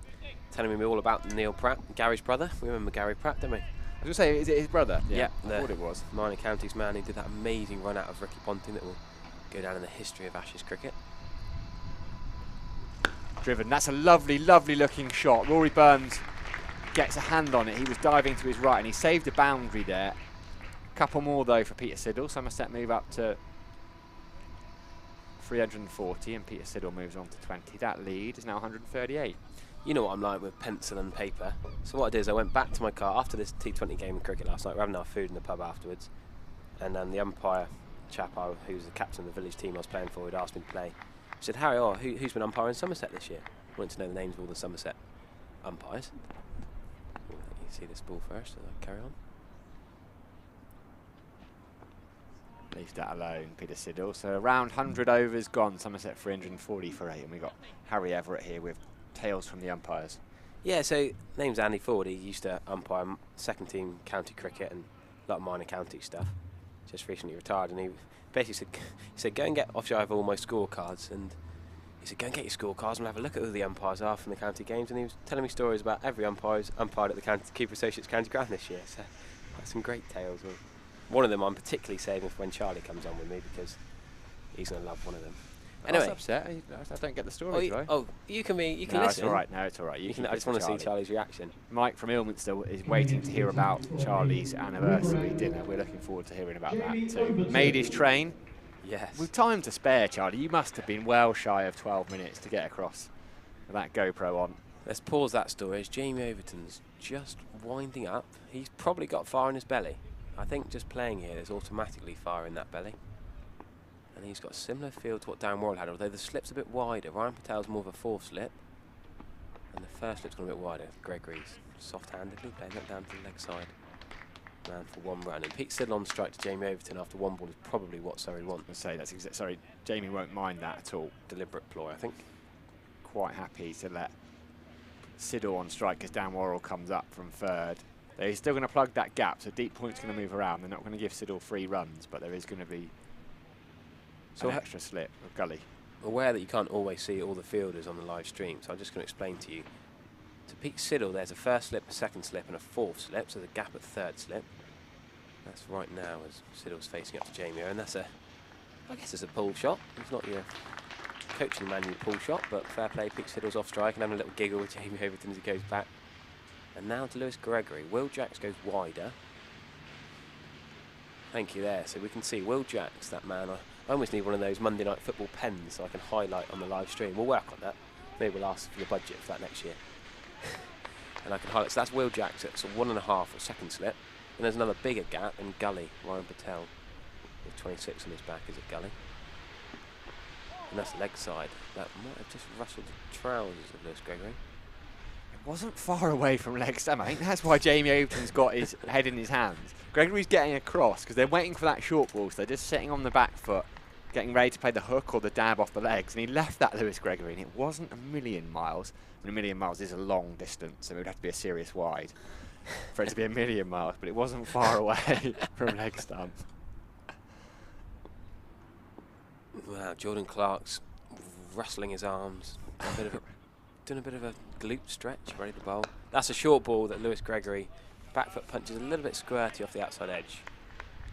telling me all about Neil Pratt, Gary's brother. We remember Gary Pratt, don't we? I was going to say, is it his brother? Yeah, I thought it was. Minor counties man who did that amazing run out of Ricky Ponting that will go down in the history of Ashes cricket. Driven. That's a lovely, lovely looking shot. Rory Burns gets a hand on it. He was diving to his right and he saved a boundary there. Couple more though for Peter Siddle. Somerset move up to 340 and Peter Siddle moves on to 20. That lead is now 138. You know what I'm like with pencil and paper. So what I did is I went back to my car after this T20 game of cricket last night. We're having our food in the pub afterwards. And then the umpire chap, who's the captain of the village team I was playing for, had asked me to play. He said, Harry, who's been umpiring Somerset this year? I wanted to know the names of all the Somerset umpires. I'll let you see this ball first, and I'll carry on. Leaves that alone, Peter Siddle. So around 100 overs gone, Somerset 340 for 8. And we've got Harry Everett here with tales from the umpires. Yeah, so name's Andy Ford. He used to umpire second team county cricket and a lot of minor county stuff. Just recently retired, and he basically said, go and get, obviously I have all my scorecards, and he said, go and get your scorecards and we'll have a look at who the umpires are from the county games. And he was telling me stories about every umpire who's umpired at the Cooper Associates County Ground this year. So some great tales. One of them I'm particularly saving for when Charlie comes on with me, because he's going to love one of them. Anyway, I was upset. I don't get the story, do I? Oh, you can listen. It's all right. No, it's all right. I just want to see Charlie's reaction. Mike from Ilminster is waiting to hear about Charlie's anniversary dinner. We're looking forward to hearing about that too. Made his train. Yes. With time to spare, Charlie, you must have been well shy of 12 minutes to get across with that GoPro on. Let's pause that story as Jamie Overton's just winding up. He's probably got fire in his belly. I think just playing here, there's automatically fire in that belly. And he's got a similar feel to what Darren Worrell had, although the slip's a bit wider. Ryan Patel's more of a fourth slip, and the first slip's gone a bit wider. Gregory's soft-handedly playing that down to the leg side. Man for one run. And Pete Siddle on strike to Jamie Overton after one ball is probably what Surrey want. I say that's sorry, Jamie won't mind that at all. Deliberate ploy, I think. Quite happy to let Siddle on strike as Dan Worrell comes up from third. They're still going to plug that gap, so deep point's going to move around. They're not going to give Siddle 3 runs, but there is going to be an extra slip of gully. Aware that you can't always see all the fielders on the live stream, so I'm just going to explain to you. To Pete Siddle, there's a first slip, a second slip, and a fourth slip, so there's a gap at third slip. That's right now as Siddle's facing up to Jamie, and that's I guess it's a pull shot. It's not your coaching manual pull shot, but fair play, Pete Siddle's off strike and having a little giggle with Jamie Overton as he goes back. And now to Lewis Gregory. Will Jacks goes wider. Thank you there. So we can see Will Jacks, that man. I almost need one of those Monday Night Football pens so I can highlight on the live stream. We'll work on that. Maybe we'll ask for the budget for that next year. And I can highlight. So that's Will Jacks at sort of 1.5 or second slip. And there's another bigger gap in gully. Ryan Patel with 26 on his back is at gully. And that's leg side. That might have just rustled the trousers of Lewis Gregory. Wasn't far away from leg stump. I think that's why Jamie Overton's got his head in his hands. Gregory's getting across because they're waiting for that short ball, so they're just sitting on the back foot, getting ready to play the hook or the dab off the legs, and he left that Lewis Gregory, and it wasn't a million miles. I mean, a million miles is a long distance, and it would have to be a serious wide for it to be a million miles, but it wasn't far away from leg stump. Wow, Jordan Clark's rustling his arms, doing a bit of a glute stretch, ready to bowl. That's a short ball that Lewis Gregory, back foot punches a little bit squirty off the outside edge.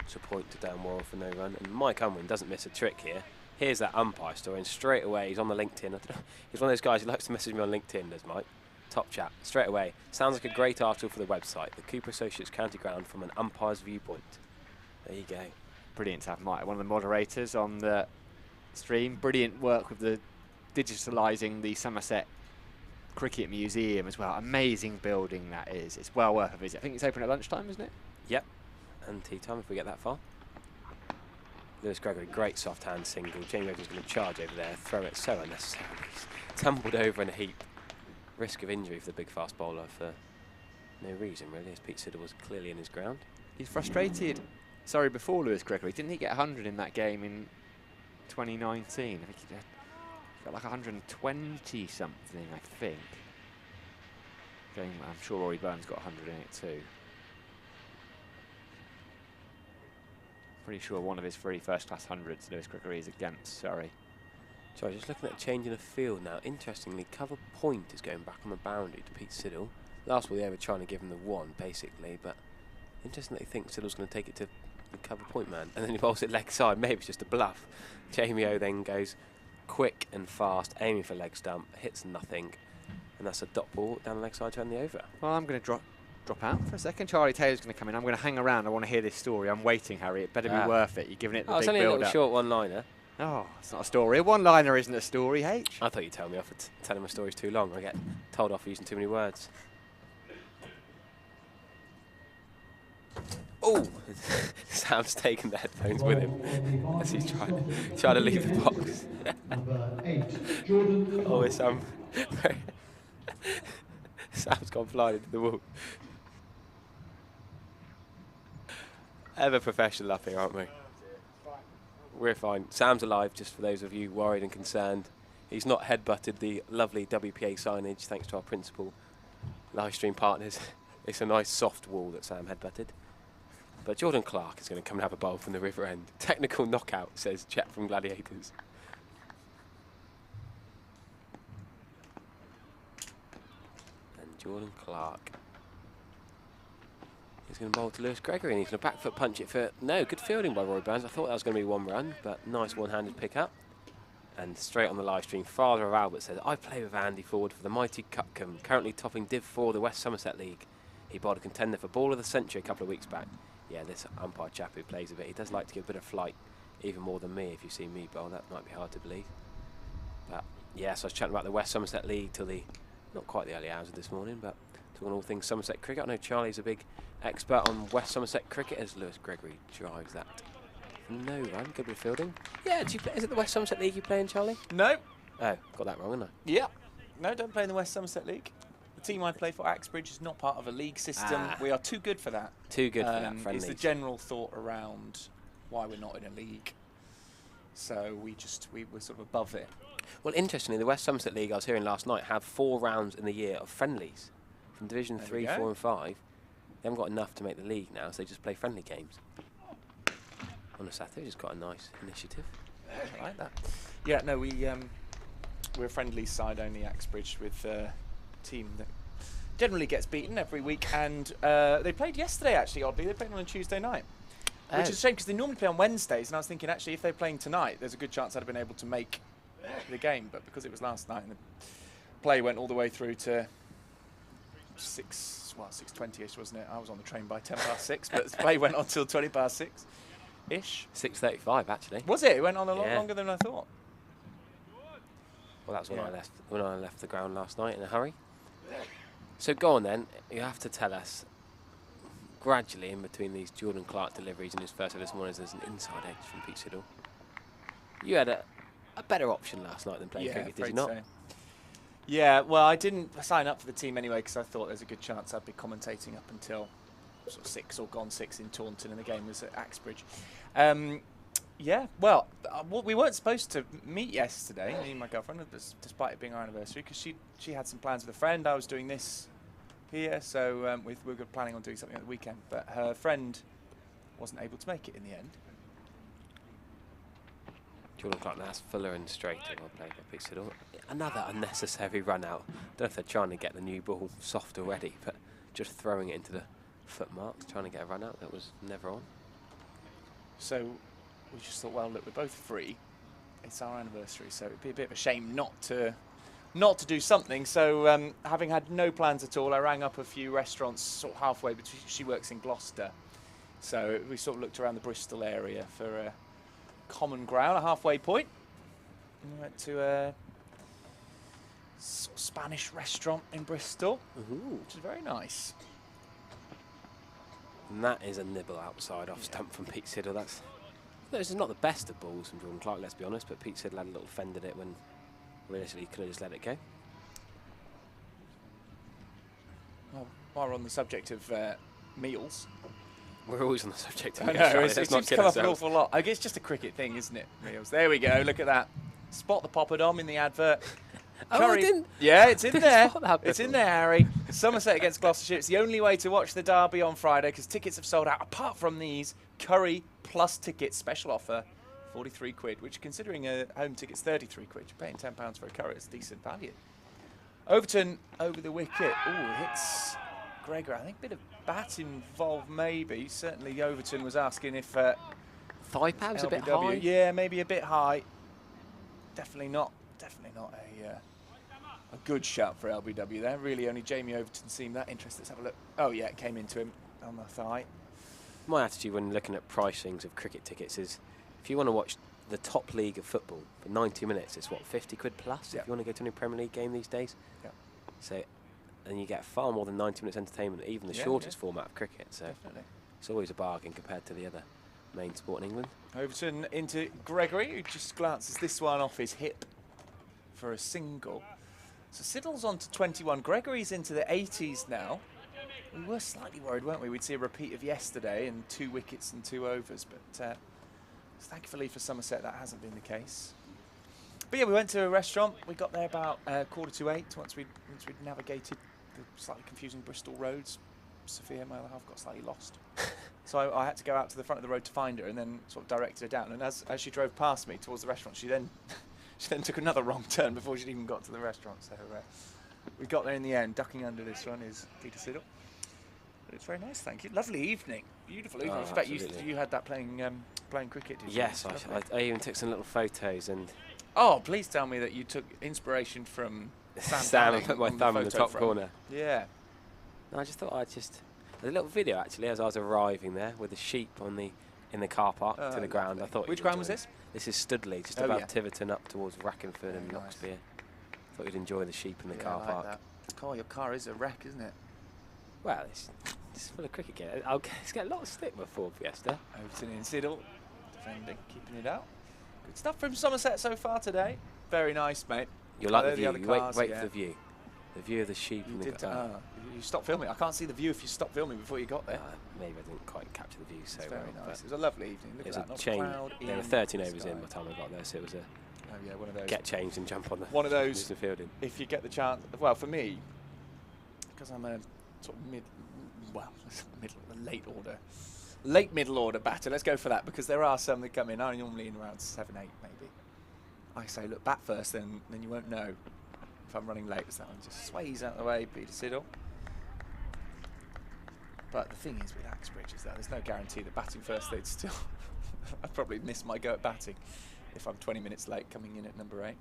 It's a point to Dan Worrell for no run. And Mike Unwin doesn't miss a trick here. Here's that umpire story, and straight away he's on the LinkedIn. I don't know, he's one of those guys who likes to message me on LinkedIn, does Mike. Top chat. Straight away. Sounds like a great article for the website. The Cooper Associates County Ground from an umpire's viewpoint. There you go. brilliant to have Mike, one of the moderators on the stream. Brilliant work with the digitalising the Somerset Cricket Museum as well. Amazing building that is. It's well worth a visit. I think it's open at lunchtime, isn't it? Yep, and tea time if we get that far. Lewis Gregory, great soft hand single. Jamie Reggie's going to charge over there, throw it so unnecessarily. Tumbled over in a heap. Risk of injury for the big fast bowler for no reason really, as Pete Siddle was clearly in his ground. He's frustrated. Sorry, before Lewis Gregory, didn't he get 100 in that game in 2019? I think he got like 120 something, I think. I'm sure Rory Burns got 100 in it too. Pretty sure one of his three first-class hundreds, Lewis Gregory, is against Surrey. Sorry, just looking at a change in the field now. Interestingly, cover point is going back on the boundary to Pete Siddle. Last ball they were trying to give him the one, basically, but interestingly, I think Siddle's going to take it to the cover point man, and then he bowls it leg side. Maybe it's just a bluff. Jamie O then goes quick and fast, aiming for leg stump, hits nothing, and that's a dot ball down the leg side to end the over. Well, I'm going to drop out for a second. Charlie Taylor's going to come in. I'm going to hang around. I want to hear this story. I'm waiting, Harry. It better be worth it. You're giving it the big it's only a build-up. little short one-liner. Oh, it's not a story. A one-liner isn't a story, H. I thought you'd tell me off for telling my stories too long. I get told off for using too many words. Oh! Sam's taken the headphones with him as he's trying to leave the box. Oh, it's Sam's gone flying into the wall. Ever professional up here, aren't we? We're fine. Sam's alive, just for those of you worried and concerned. He's not headbutted the lovely WPA signage, thanks to our principal live stream partners. It's a nice soft wall that Sam headbutted. But Jordan Clark is going to come and have a bowl from the river end. Technical knockout, says Chet from Gladiators. And Jordan Clark is going to bowl to Lewis Gregory, and he's going to back foot punch it for... No, good fielding by Roy Burns. I thought that was going to be one run, but nice one-handed pick up. And straight on the live stream, Father of Albert says, I play with Andy Ford for the mighty Cupcombe, currently topping Div 4 the West Somerset League. He bowled a contender for Ball of the Century a couple of weeks back. Yeah, this umpire chap who plays a bit, he does like to give a bit of flight, even more than me. If you see me bowl, that might be hard to believe. But yeah, so I was chatting about the West Somerset League till the, not quite the early hours of this morning, but talking all things Somerset cricket. I know Charlie's a big expert on West Somerset cricket, as Lewis Gregory drives that. No run, good bit of fielding. Yeah, do you play, is it the West Somerset League you play in, Charlie? No. Oh, got that wrong, didn't I? Yeah. No, don't play in the West Somerset League. The team I play for, Axbridge, is not part of a league system. We are too good for that. Too good for that, friendlies. It's the general thought around why we're not in a league. So we're sort of above it. Well, interestingly, the West Somerset League I was hearing last night have 4 rounds in the year of friendlies from Division 3, 4 and 5. They haven't got enough to make the league now, so they just play friendly games. On a Saturday, just got a nice initiative. I like that. Yeah, no, we're a friendly side only, Axbridge, with a team that generally gets beaten every week. And they played yesterday, actually, oddly. They played on a Tuesday night. Which is a shame, because they normally play on Wednesdays. And I was thinking, actually, if they're playing tonight, there's a good chance I'd have been able to make the game. But because it was last night, and the play went all the way through to 6:20ish, wasn't it? I was on the train by 6:10, but the play went on till 6:20-ish. 6:35, actually. Was it? It went on a lot longer than I thought. Well, that's when I left the ground last night in a hurry. So go on then. You have to tell us, gradually in between these Jordan Clark deliveries in his first over this morning, there's an inside edge from Pete Siddle. You had a better option last night than playing cricket, did you not? So. Yeah, well, I didn't sign up for the team anyway because I thought there's a good chance I'd be commentating up until sort of 6 or gone 6 in Taunton, and the game was at Axbridge. Yeah, well, we weren't supposed to meet yesterday, me and my girlfriend, despite it being our anniversary, because she had some plans with a friend. I was doing this here, so we were planning on doing something at the weekend, but her friend wasn't able to make it in the end. Jordan Clark, that's Fuller and straight. Well played by Pete Siddle. Another unnecessary run out. Don't know if they're trying to get the new ball soft already, but just throwing it into the foot marks, trying to get a run out that was never on. So we just thought, well, look, we're both free. It's our anniversary, so it'd be a bit of a shame not to do something. So having had no plans at all, I rang up a few restaurants sort of halfway between. She works in Gloucester, So we sort of looked around the Bristol area for a common ground, a halfway point. And we went to a Spanish restaurant in Bristol, which is very nice. And that is a nibble outside off stump from Pete Siddle. This is not the best of balls from Jordan Clark, let's be honest, but Pete Siddle had a little fend at it when realistically he could have just let it go. Well, while we're on the subject of meals. We're always on the subject of I meals. know, Let's it not seems to kid come up an ourselves. awful lot. I guess it's just a cricket thing, isn't it? Meals. There we go, look at that. Spot the poppadom in the advert. Oh, I didn't. Yeah, it's in Didn't there. spot that It's in before. there, Harry. Somerset against Gloucestershire. It's the only way to watch the derby on Friday because tickets have sold out. Apart from these, curry plus tickets special offer, 43 quid, which considering a home ticket's 33 quid, you're paying £10 for a curry. It's decent value. Overton over the wicket. Oh, hits Gregor. I think a bit of bat involved, maybe. Certainly, Overton was asking if Thigh pads a bit LBW. high. Yeah, maybe a bit high. Definitely not a good shout for LBW there. Really, only Jamie Overton seemed that interested. Let's have a look. Oh yeah, it came into him on the thigh. My attitude when looking at pricings of cricket tickets is, if you want to watch the top league of football for 90 minutes, it's what, 50 quid plus if you want to go to a new Premier League game these days. Yeah. So, and you get far more than 90 minutes entertainment, even the shortest format of cricket. So Definitely. it's always a bargain compared to the other main sport in England. Overton into Gregory, who just glances this one off his hip for a single. So Siddle's on to 21. Gregory's into the 80s now. We were slightly worried, weren't we? We'd see a repeat of yesterday and 2 wickets and 2 overs, but thankfully for Somerset that hasn't been the case. But yeah, we went to a restaurant. We got there about 7:45 once we'd navigated the slightly confusing Bristol roads. Sophia, my other half, got slightly lost. So I had to go out to the front of the road to find her and then sort of directed her down. And as she drove past me towards the restaurant, she then took another wrong turn before she'd even got to the restaurant. So we got there in the end. Ducking under this one is Peter Siddle. But it's very nice, thank you. Lovely evening. Beautiful evening. Oh, I expect absolutely. you had that playing cricket, did you? Yes, I even took some little photos and Oh, please tell me that you took inspiration from Sam and Downing put my on thumb in the photo top frame. corner. Yeah. No, I just thought there's a little video actually as I was arriving there with the sheep in the car park to the ground. I thought Which you'd ground enjoy was it. this? This is Studley, just Oh, above yeah. Tiverton up towards Rackenford and Very nice. Knoxbere. Thought you'd enjoy the sheep in the Yeah, car I like park. that. Oh, your car is a wreck, isn't it? Well, it's full of cricket gear. It's got a lot of stick with Ford Fiesta. Overton in Siddle, defending, keeping it out. Good stuff from Somerset so far today. Very nice, mate. You'll like There the are view. the other cars, Wait yeah. for the view. The view of the sheep You and did. the car. You stopped filming. I can't see the view if you stopped filming before you got there. Maybe I didn't quite capture the view so It's well. very but nice. It was a lovely evening. Look It was at a that. Not chain. cloud There were in 13 the overs in sky. by the time I got there, so it was a Oh yeah, one of those. get changed and jump on the One of those. the fielding. If you get the chance, well, for me, because I'm a sort of late middle order batter. Let's go for that because there are some that come in. I'm normally in around 7, 8 maybe. I say, look, bat first, then you won't know if I'm running late. So that one just sways out of the way, Peter Siddle. But the thing is with Axbridge is that there's no guarantee that batting first, they'd still. I'd probably miss my go at batting if I'm 20 minutes late coming in at number 8.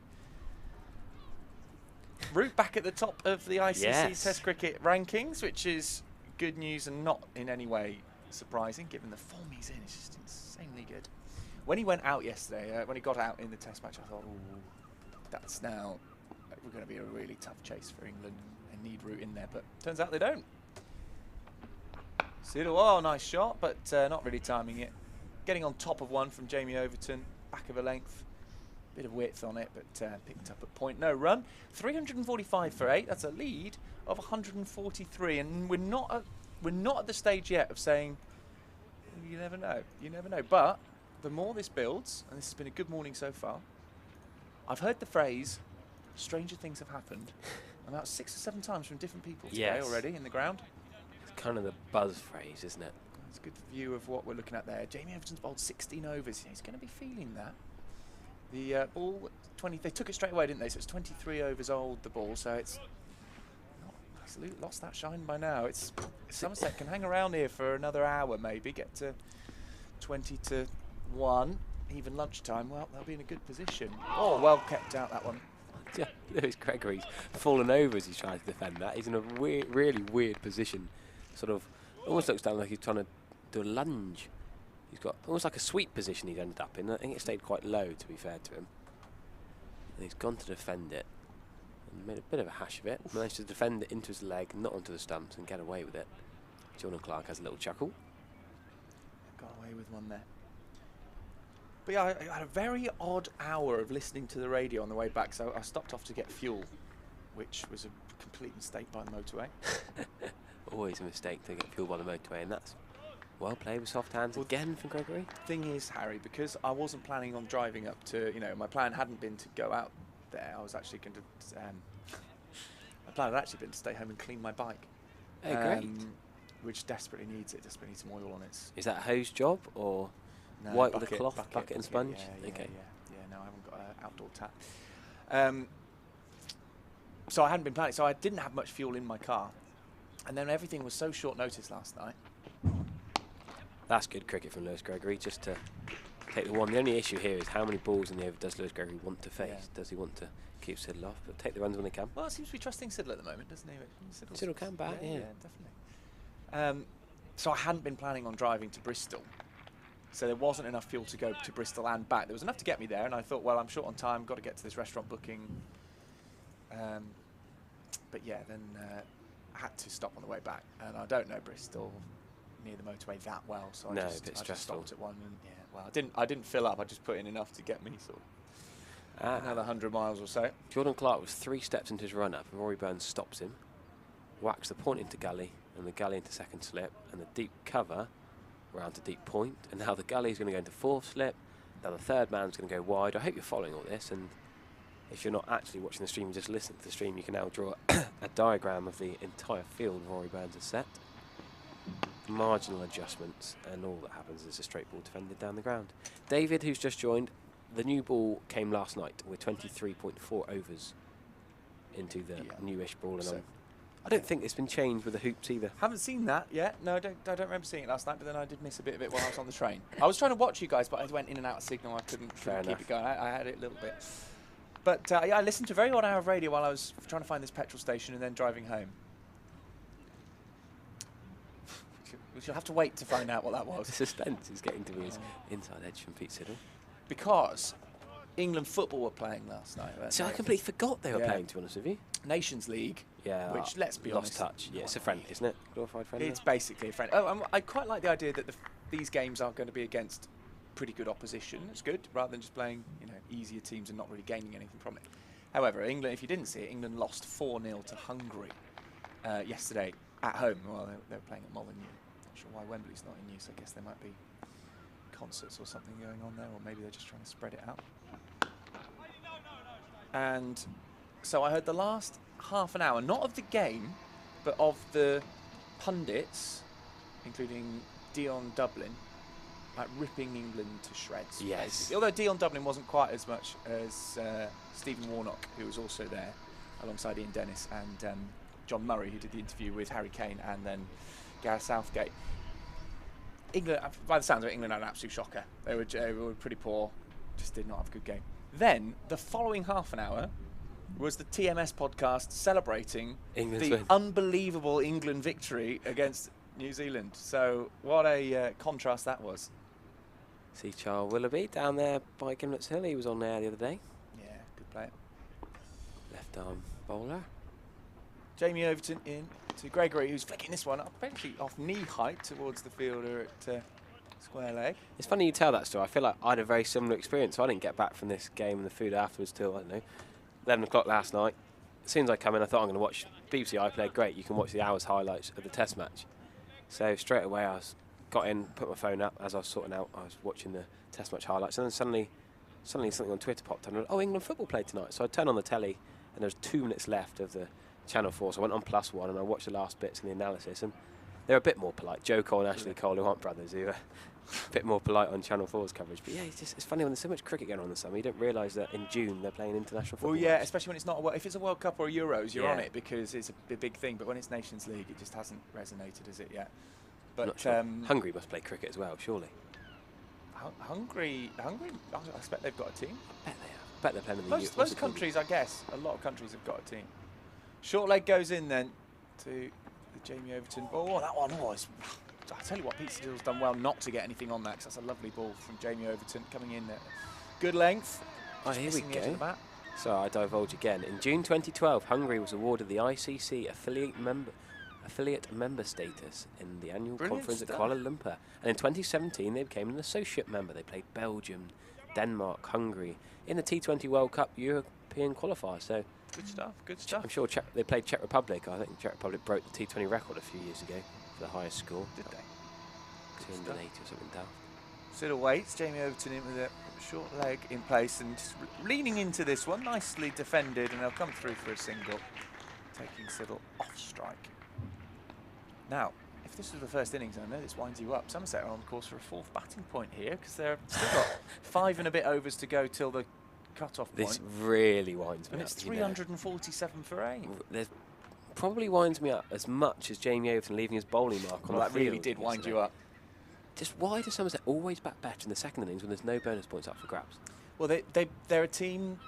Root back at the top of the ICC Yes. Test cricket rankings, which is good news and not in any way surprising, given the form he's in. It's just insanely good. When he went out yesterday, when he got out in the Test match, I thought, ooh, that's now we're going to be a really tough chase for England. They need Root in there, but turns out they don't. Siddle, oh, nice shot, but not really timing it. Getting on top of one from Jamie Overton, back of a length. Bit of width on it, but picked up at point. No run. 345 for 8. That's a lead of 143, and we're not at the stage yet of saying you never know. You never know. But the more this builds, and this has been a good morning so far, I've heard the phrase "stranger things have happened" about 6 or 7 times from different people today Yes. already in the ground. It's kind of the buzz phrase, isn't it? It's a good view of what we're looking at there. Jamie Overton's bowled 16 overs. He's going to be feeling that. The ball, 20. They took it straight away, didn't they? So it's 23 overs old, the ball. So it's not lost that shine by now. It's Somerset can hang around here for another hour, maybe get to 20 to 1, even lunchtime. Well, they'll be in a good position. Oh, well kept out that one. Yeah, Lewis Gregory's fallen over as he's trying to defend that. He's in a really weird position. Sort of almost looks down like he's trying to do a lunge. He's got almost like a sweep position he'd ended up in. I think it stayed quite low, to be fair to him. And he's gone to defend it and made a bit of a hash of it. Managed to defend it into his leg, not onto the stumps, and get away with it. Jordan Clark has a little chuckle. Got away with one there. But yeah, I had a very odd hour of listening to the radio on the way back, so I stopped off to get fuel, which was a complete mistake by the motorway. Always a mistake to get fuel by the motorway, and that's well played with soft hands again from Gregory. Thing is, Harry, because I wasn't planning on driving up to, my plan hadn't been to go out there. I was actually going to, my plan had actually been to stay home and clean my bike. Oh, great. Which desperately needs some oil on it. Is that a hose job or No, white with a cloth, bucket and sponge? Yeah, okay. No, I haven't got an outdoor tap. So I hadn't been planning, so I didn't have much fuel in my car. And then everything was so short notice last night. That's good cricket from Lewis Gregory, just to take the one. The only issue here is how many balls in the over does Lewis Gregory want to face? Yeah. Does he want to keep Siddle off, but take the runs when he can? Well, it seems to be trusting Siddle at the moment, doesn't he? Siddle can bat, yeah. Definitely. So I hadn't been planning on driving to Bristol. So there wasn't enough fuel to go to Bristol and back. There was enough to get me there, and I thought, well, I'm short on time, got to get to this restaurant booking. But yeah, then I had to stop on the way back, and I don't know Bristol near the motorway that well, so I just stopped at one. And yeah, well, I didn't fill up. I just put in enough to get me sort of another 100 miles or so. Jordan Clark was 3 steps into his run up, and Rory Burns stops him, whacks the point into gully, and the gully into second slip, and the deep cover round to deep point, and now the gully is going to go into fourth slip. Now the third man's going to go wide. I hope you're following all this, and if you're not actually watching the stream, you just listen to the stream, you can now draw a diagram of the entire field Rory Burns has set. Marginal adjustments, and all that happens is a straight ball defended down the ground. David, who's just joined, the new ball came last night with 23.4 overs into the newish ball, and so I don't think it's been changed with the hoops either. Haven't seen that yet. No, I don't remember seeing it last night, but then I did miss a bit of it while I was on the train. I was trying to watch you guys, but I went in and out of signal. I couldn't keep it going. I had it a little bit. But yeah, I listened to a very odd hour of radio while I was trying to find this petrol station and then driving home. We shall have to wait to find out what that was. The suspense is getting to be his inside edge from Pete Siddle. Because England football were playing last night. So I completely forgot they were playing, to be honest with you. Nations League. Yeah. Which, let's be honest, lost touch. Yeah, it's a friendly, isn't it? Glorified friendly. It's basically a friendly. Oh, I quite like the idea that these games are going to be against pretty good opposition. It's good, rather than just playing, easier teams and not really gaining anything from it. However, England, if you didn't see it, England lost 4-0 to Hungary yesterday at home. Well, they were playing at Molineux. Not sure why Wembley's not in use. I guess there might be concerts or something going on there, or maybe they're just trying to spread it out. And so I heard the last half an hour, not of the game, but of the pundits, including Dion Dublin, like ripping England to shreds. Yes. Although Dion Dublin wasn't quite as much as Stephen Warnock, who was also there, alongside Ian Dennis and John Murray, who did the interview with Harry Kane and then Gareth Southgate. England, by the sounds of it, England had an absolute shocker. They were pretty poor, just did not have a good game. Then, the following half an hour was the TMS podcast celebrating the unbelievable England victory against New Zealand. So, what a contrast that was. See Charles Willoughby down there by Gimlet's Hill. He was on there the other day. Yeah, good player. Left arm bowler. Jamie Overton in to Gregory, who's flicking this one up, basically off knee height towards the fielder at square leg. It's funny you tell that story. I feel like I had a very similar experience. So I didn't get back from this game and the food afterwards till, I don't know, 11 o'clock last night. As soon as I come in, I thought I'm going to watch BBC iPlayer. Great, you can watch the hour's highlights of the Test match. So straight away I got in, put my phone up as I was sorting out. I was watching the Test match highlights, and then suddenly something on Twitter popped up. And I went, oh, England football played tonight. So I turned on the telly, and there was 2 minutes left of the Channel 4. So I went on +1 and I watched the last bits and the analysis. And they're a bit more polite. Joe Cole and Ashley Cole, who aren't brothers, who are a bit more polite on Channel 4's coverage. But yeah, it's funny when there's so much cricket going on in the summer. You don't realise that in June they're playing international football. Well, yeah, especially when it's not if it's a World Cup or a Euros, you're on it because it's a big thing. But when it's Nations League, it just hasn't resonated, has it yet? But sure. Hungary must play cricket as well, surely. Hungary, I expect they've got a team. I bet they have. I bet they're playing in the most countries, I guess, a lot of countries have got a team. Short leg goes in then to the Jamie Overton ball. Oh, that one was I tell you what, Pete Still's done well not to get anything on that, because that's a lovely ball from Jamie Overton coming in at good length. Oh, here we The go. bat. So I divulge again. In June 2012, Hungary was awarded the ICC affiliate member status in the annual Brilliant conference stuff. at Kuala Lumpur. And in 2017, they became an associate member. They played Belgium, Denmark, Hungary in the T20 World Cup European qualifier. So Good stuff, good stuff. I'm sure they played Czech Republic. I think the Czech Republic broke the T20 record a few years ago for the highest score. Did they? 280 or something down. Siddle waits, Jamie Overton in with a short leg in place and just leaning into this one, nicely defended, and they'll come through for a single, taking Siddle off strike. Now, if this was the first innings, and I know this winds you up, Somerset are on course for a 4th batting point here, because they've still got 5 and a bit overs to go till the cut-off point. This really winds me And up. it's 347 for 8. There's probably winds me up as much as Jamie Overton leaving his bowling mark on Well, the that really field did wind yesterday. you up. Just why does Somerset always bat better in the second innings when there's no bonus points up for grabs? Well, they're a team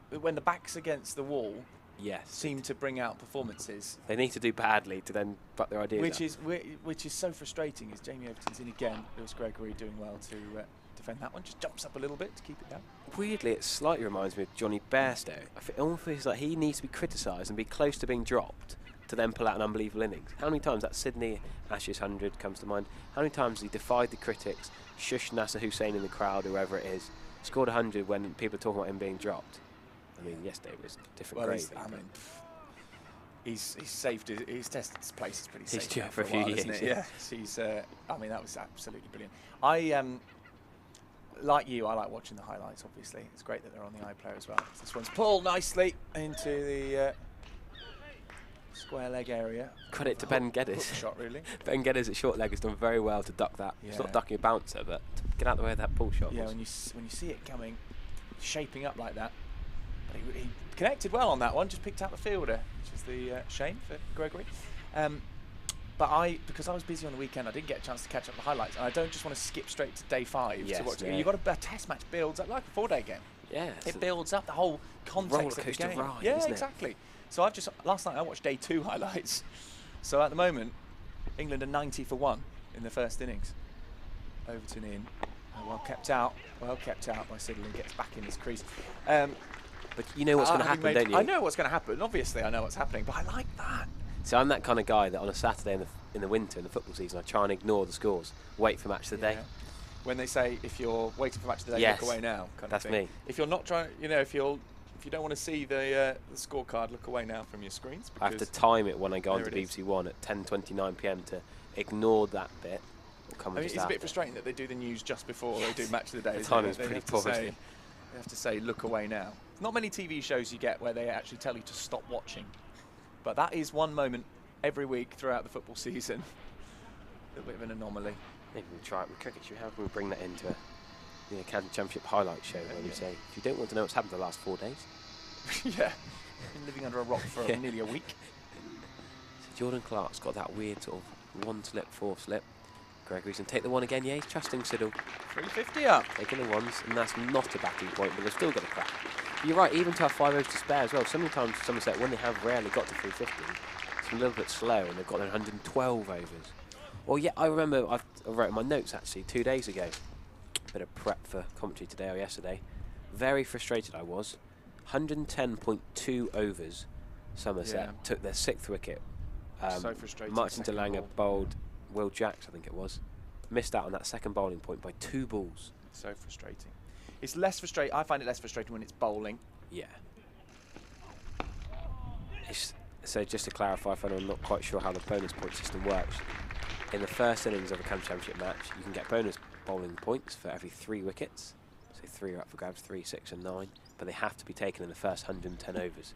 that when the back's against the wall, Yes. seem to bring out performances. They need to do badly to then butt their ideas up. Which is so frustrating. Is Jamie Overton's in again? Lewis Gregory doing well to defend that one. Just jumps up a little bit to keep it down. Weirdly, it slightly reminds me of Johnny Bairstow. It almost feels like he needs to be criticised and be close to being dropped to then pull out an unbelievable innings. How many times that Sydney Ashes 100 comes to mind? How many times he defied the critics, shushed Nasser Hussain in the crowd, whoever it is, scored 100 when people are talking about him being dropped? I mean, yesterday was a different gravy. He's saved his test place is pretty He's safe due now for a a few while, years, isn't it? yeah. He's I mean, that was absolutely brilliant. I like you, I like watching the highlights. Obviously, it's great that they're on the iPlayer as well. This one's pulled nicely into the square leg area. Credit to Ben Geddes. Shot really. Ben Geddes at short leg has done very well to duck that. It's Yeah. not ducking a bouncer, but to get out of the way of that pull shot. Yeah, was. when you see it coming, shaping up like that. But he connected well on that one. Just picked out the fielder, which is the shame for Gregory. But because I was busy on the weekend, I didn't get a chance to catch up the highlights, and I don't just want to skip straight to day 5 Yes, to watch. yeah. You've got a test match builds up like a 4-day game. Yeah. It builds up the whole context of the rollercoaster game. ride, Yeah, isn't it? exactly. So last night I watched day 2 highlights. So at the moment, England are 90 for 1 in the first innings. Overton in, well kept out by Siddle, and gets back in his crease. But you know what's going to happen, don't you? I know what's going to happen. Obviously, I know what's happening, but I like that. So I'm that kind of guy that on a Saturday in the winter in the football season, I try and ignore the scores, wait for match of the day. Yeah. When they say if you're waiting for match of the day, Yes. look away now. Kind That's of thing. me. If you're not trying, if you don't want to see the scorecard, look away now from your screens. I have to time it when I go there onto it is. BBC One at 10:29 PM to ignore that bit. Or come I mean, just it's a bit after. frustrating that they do the news just before they do match of the day. The isn't it? timing's They pretty have to poor, say- isn't it? They have to say, look away now. Not many TV shows you get where they actually tell you to stop watching. But that is one moment every week throughout the football season. A little bit of an anomaly. Maybe we'll try it with cricket. How can we bring that into a County Championship highlight show where we say, if you don't want to know what's happened the last 4 days? Yeah. Been living under a rock for Yeah. nearly a week. So Jordan Clark's got that weird sort of 1 slip, 4 slip. Gregory's going to take the one again. Yeah, he's trusting Siddle. 350 up. Taking the ones, and that's not a batting point, but they've still got a crack. You're right, even to have 5 overs to spare as well. Sometimes Somerset, when they have rarely got to 350, it's a little bit slow, and they've got their 112 overs. Well, yeah, I remember I wrote in my notes actually 2 days ago. Bit of prep for commentary today or yesterday. Very frustrated I was. 110.2 overs. Somerset Yeah. took their 6th wicket. So frustrating. Martin second DeLange ball. bowled Will Jacks, I think it was. Missed out on that second bowling point by 2 balls. So frustrating. It's less frustrating. I find it less frustrating when it's bowling. Yeah. So just to clarify, for anyone not quite sure how the bonus point system works, in the first innings of a county championship match, you can get bonus bowling points for every 3 wickets. So 3 are up for grabs, 3, 6 and 9, but they have to be taken in the first 110 overs.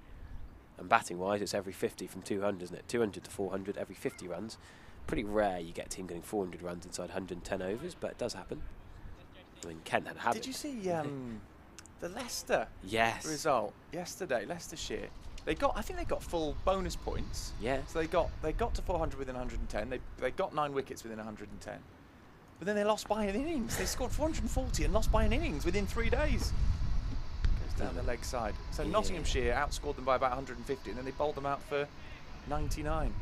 And batting wise, it's every 50 from 200, isn't it? 200 to 400 every 50 runs. Pretty rare you get a team getting 400 runs inside 110 overs, but it does happen. I mean, Kent had a habit. Did you see the Leicester Yes. result yesterday? Leicestershire. I think they got full bonus points. Yeah. So they got to 400 within 110. They got 9 wickets within 110. But then they lost by an innings. They scored 440 and lost by an innings within 3 days. Goes down the leg side. So Yeah. Nottinghamshire outscored them by about 150, and then they bowled them out for 99.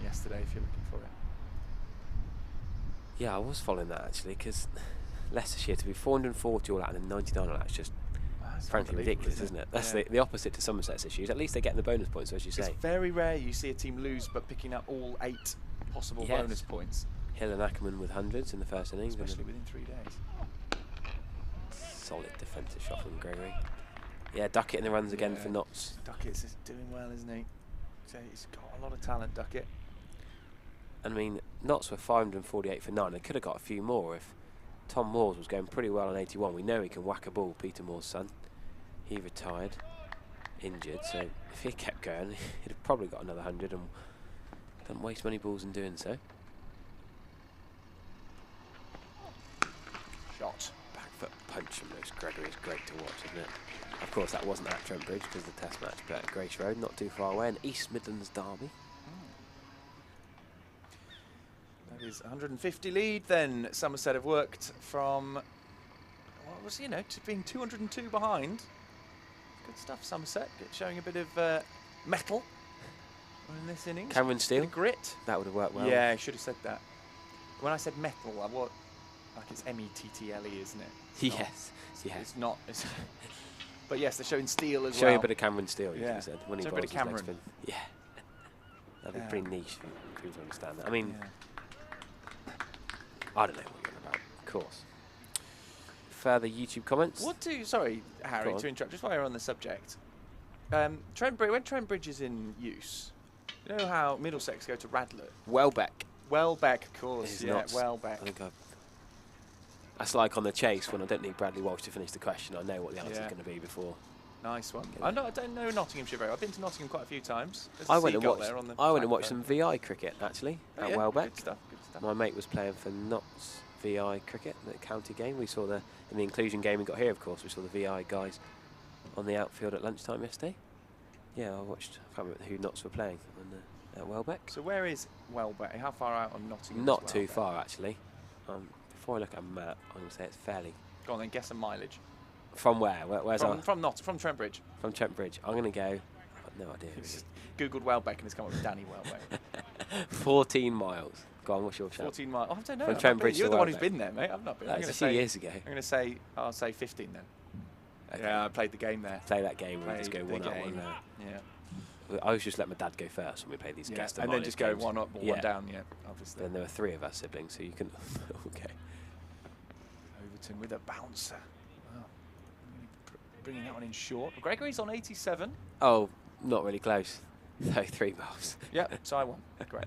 Yesterday, if you're looking for it. Yeah, I was following that actually, because Leicestershire to be 440 all out and then 99 all out is just frankly ridiculous, isn't it? That's the opposite to Somerset's issues. At least they're getting the bonus points, as you say. It's very rare you see a team lose but picking up all 8 possible bonus points. Hill and Ackerman with hundreds in the first innings. Especially within 3 days. Solid defensive shot from Gregory. Yeah, Duckett in the runs again for Notts. Duckett's doing well, isn't he? So he's got a lot of talent, Duckett. I mean, Notts were 548 for 9. They could have got a few more if Tom Moores was going pretty well on 81. We know he can whack a ball, Peter Moore's son. He retired, injured, so if he kept going, he'd have probably got another 100 and don't waste many balls in doing so. Shot. Back foot punch from Lewis Gregory is great to watch, isn't it? Of course, that wasn't at Trent Bridge because the test match, but at Grace Road, not too far away, an East Midlands derby. That is 150 lead then. Somerset have worked from, what was, to being 202 behind. Good stuff, Somerset, showing a bit of mettle in this innings. Cameron Steele. Grit. That would have worked well. Yeah, I should have said that. When I said metal, I was like it's M-E-T-T-L-E, isn't it? Yes. It's not. But yes, they're showing Steele as well. Showing a bit of Cameron Steele, you Yeah. said. When he So a bowls bit of his leg Cameron. spin. Yeah. That'd be pretty niche for you to understand that. I mean, I don't know what you're on about, of course. Further YouTube comments? Sorry, Harry, to interrupt, just while you're on the subject. when Trent Bridge is in use, you know how Middlesex go to Radlett? Welbeck. Welbeck, of course, Not, Welbeck. I think that's like on the chase when I don't need Bradley Walsh to finish the question. I know what the answer is going to be before. Nice one. I don't know Nottinghamshire very well. I've been to Nottingham quite a few times. I went and watched some VI cricket actually at Welbeck. Good stuff. My mate was playing for Notts VI cricket, the county game. We saw in the inclusion game we got here, of course, we saw the VI guys on the outfield at lunchtime yesterday. Yeah, I can't remember who Notts were playing at Welbeck. So where is Welbeck? How far out on Nottingham? Not too far actually. Before I look at a map, I'm going to say it's fairly. Go on then, guess a mileage. From where? Where's from Trent Bridge. From Trent Bridge. I'm going to go. I've got no idea. Googled Welbeck and it's come up with Danny Welbeck. 14 miles. Go on, what's your shout? 14 miles. Oh, I don't know. From Trent Bridge You're to the one who's Welbeck. been there, mate. I've not been. That's a few years ago. I'm going to say, I'll say 15 then. Okay. Yeah, I played the game there. Play that game where we just go one up, one down. Yeah. I always just let my dad go first when we play these guest and then just go one up or one down, obviously. Then there were 3 of us siblings, so you couldn't. Okay. Overton with a bouncer. Wow. Bringing that one in short. Gregory's on 87. Oh, not really close. 33 miles. Yep, so I won. Great.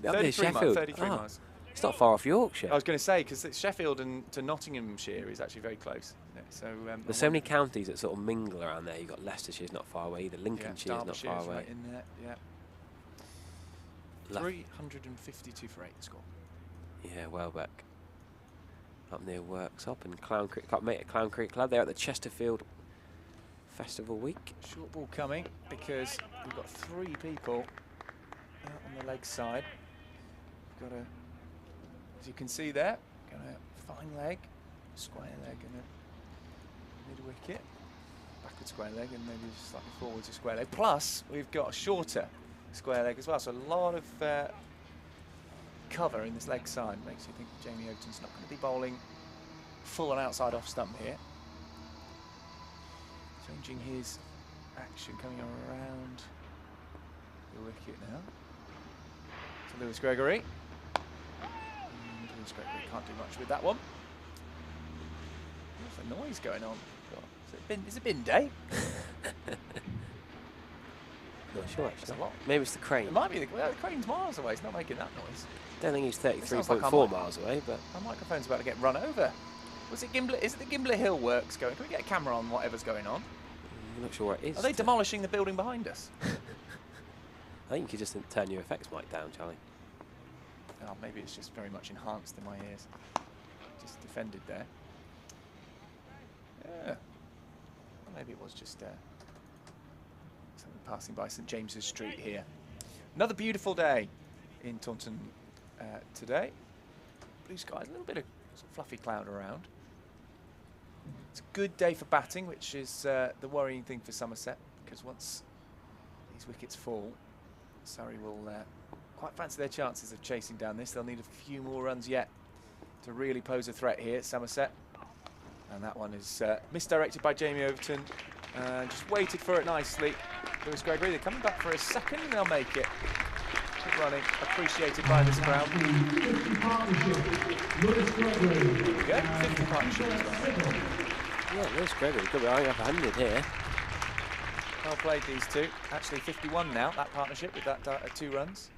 33 miles. 33 miles. It's not far off Yorkshire. I was going to say, because Sheffield and to Nottinghamshire is actually very close. So there's so many counties that sort of mingle around there. You've got Leicestershire's not far away either. Lincolnshire's not far away. Right in there, yeah. 352 for 8 score. Yeah, Welbeck. Up near Worksop and Clown Creek Club, mate, at Clown Creek Club. They're at the Chesterfield Festival Week. Short ball coming because we've got 3 people out on the leg side. Got a, as you can see there, got a fine leg, square leg and a mid wicket, backward square leg and maybe slightly forwards a square leg. Plus we've got a shorter square leg as well, so a lot of cover in this leg side. Makes you think Jamie Oaten's not going to be bowling full and outside off stump here. Changing his action, coming around the wicket now. To Lewis Gregory. And Lewis Gregory can't do much with that one. What's the noise going on? Is it bin day? Not sure actually. A lot. Maybe it's the crane. It might be the crane's miles away. It's not making that noise. Don't think he's 33.4 miles away, but our microphone's about to get run over. Was it Gimblett? Is it the Gimblett Hill works going? Can we get a camera on whatever's going on? I'm not sure where it is. Are they demolishing the building behind us? I think you could just turn your effects mic down, Charlie. Oh, maybe it's just very much enhanced in my ears. Just defended there. Yeah. Well, maybe it was just something passing by St James's Street here. Another beautiful day in Taunton today. Blue skies, a little bit of sort of fluffy cloud around. It's a good day for batting, which is the worrying thing for Somerset, because once these wickets fall, Surrey will quite fancy their chances of chasing down this. They'll need a few more runs yet to really pose a threat here, Somerset. And that one is misdirected by Jamie Overton. Just waited for it nicely. Lewis Gregory, they're coming back for a second and they'll make it. Good running, appreciated by this crowd. 50 partnership, Lewis Gregory. There we go, 50 partnership as well. Yeah, Lewis Gregory could be eyeing up 100 here. Well played, these two. Actually 51 now, that partnership with that 2 runs.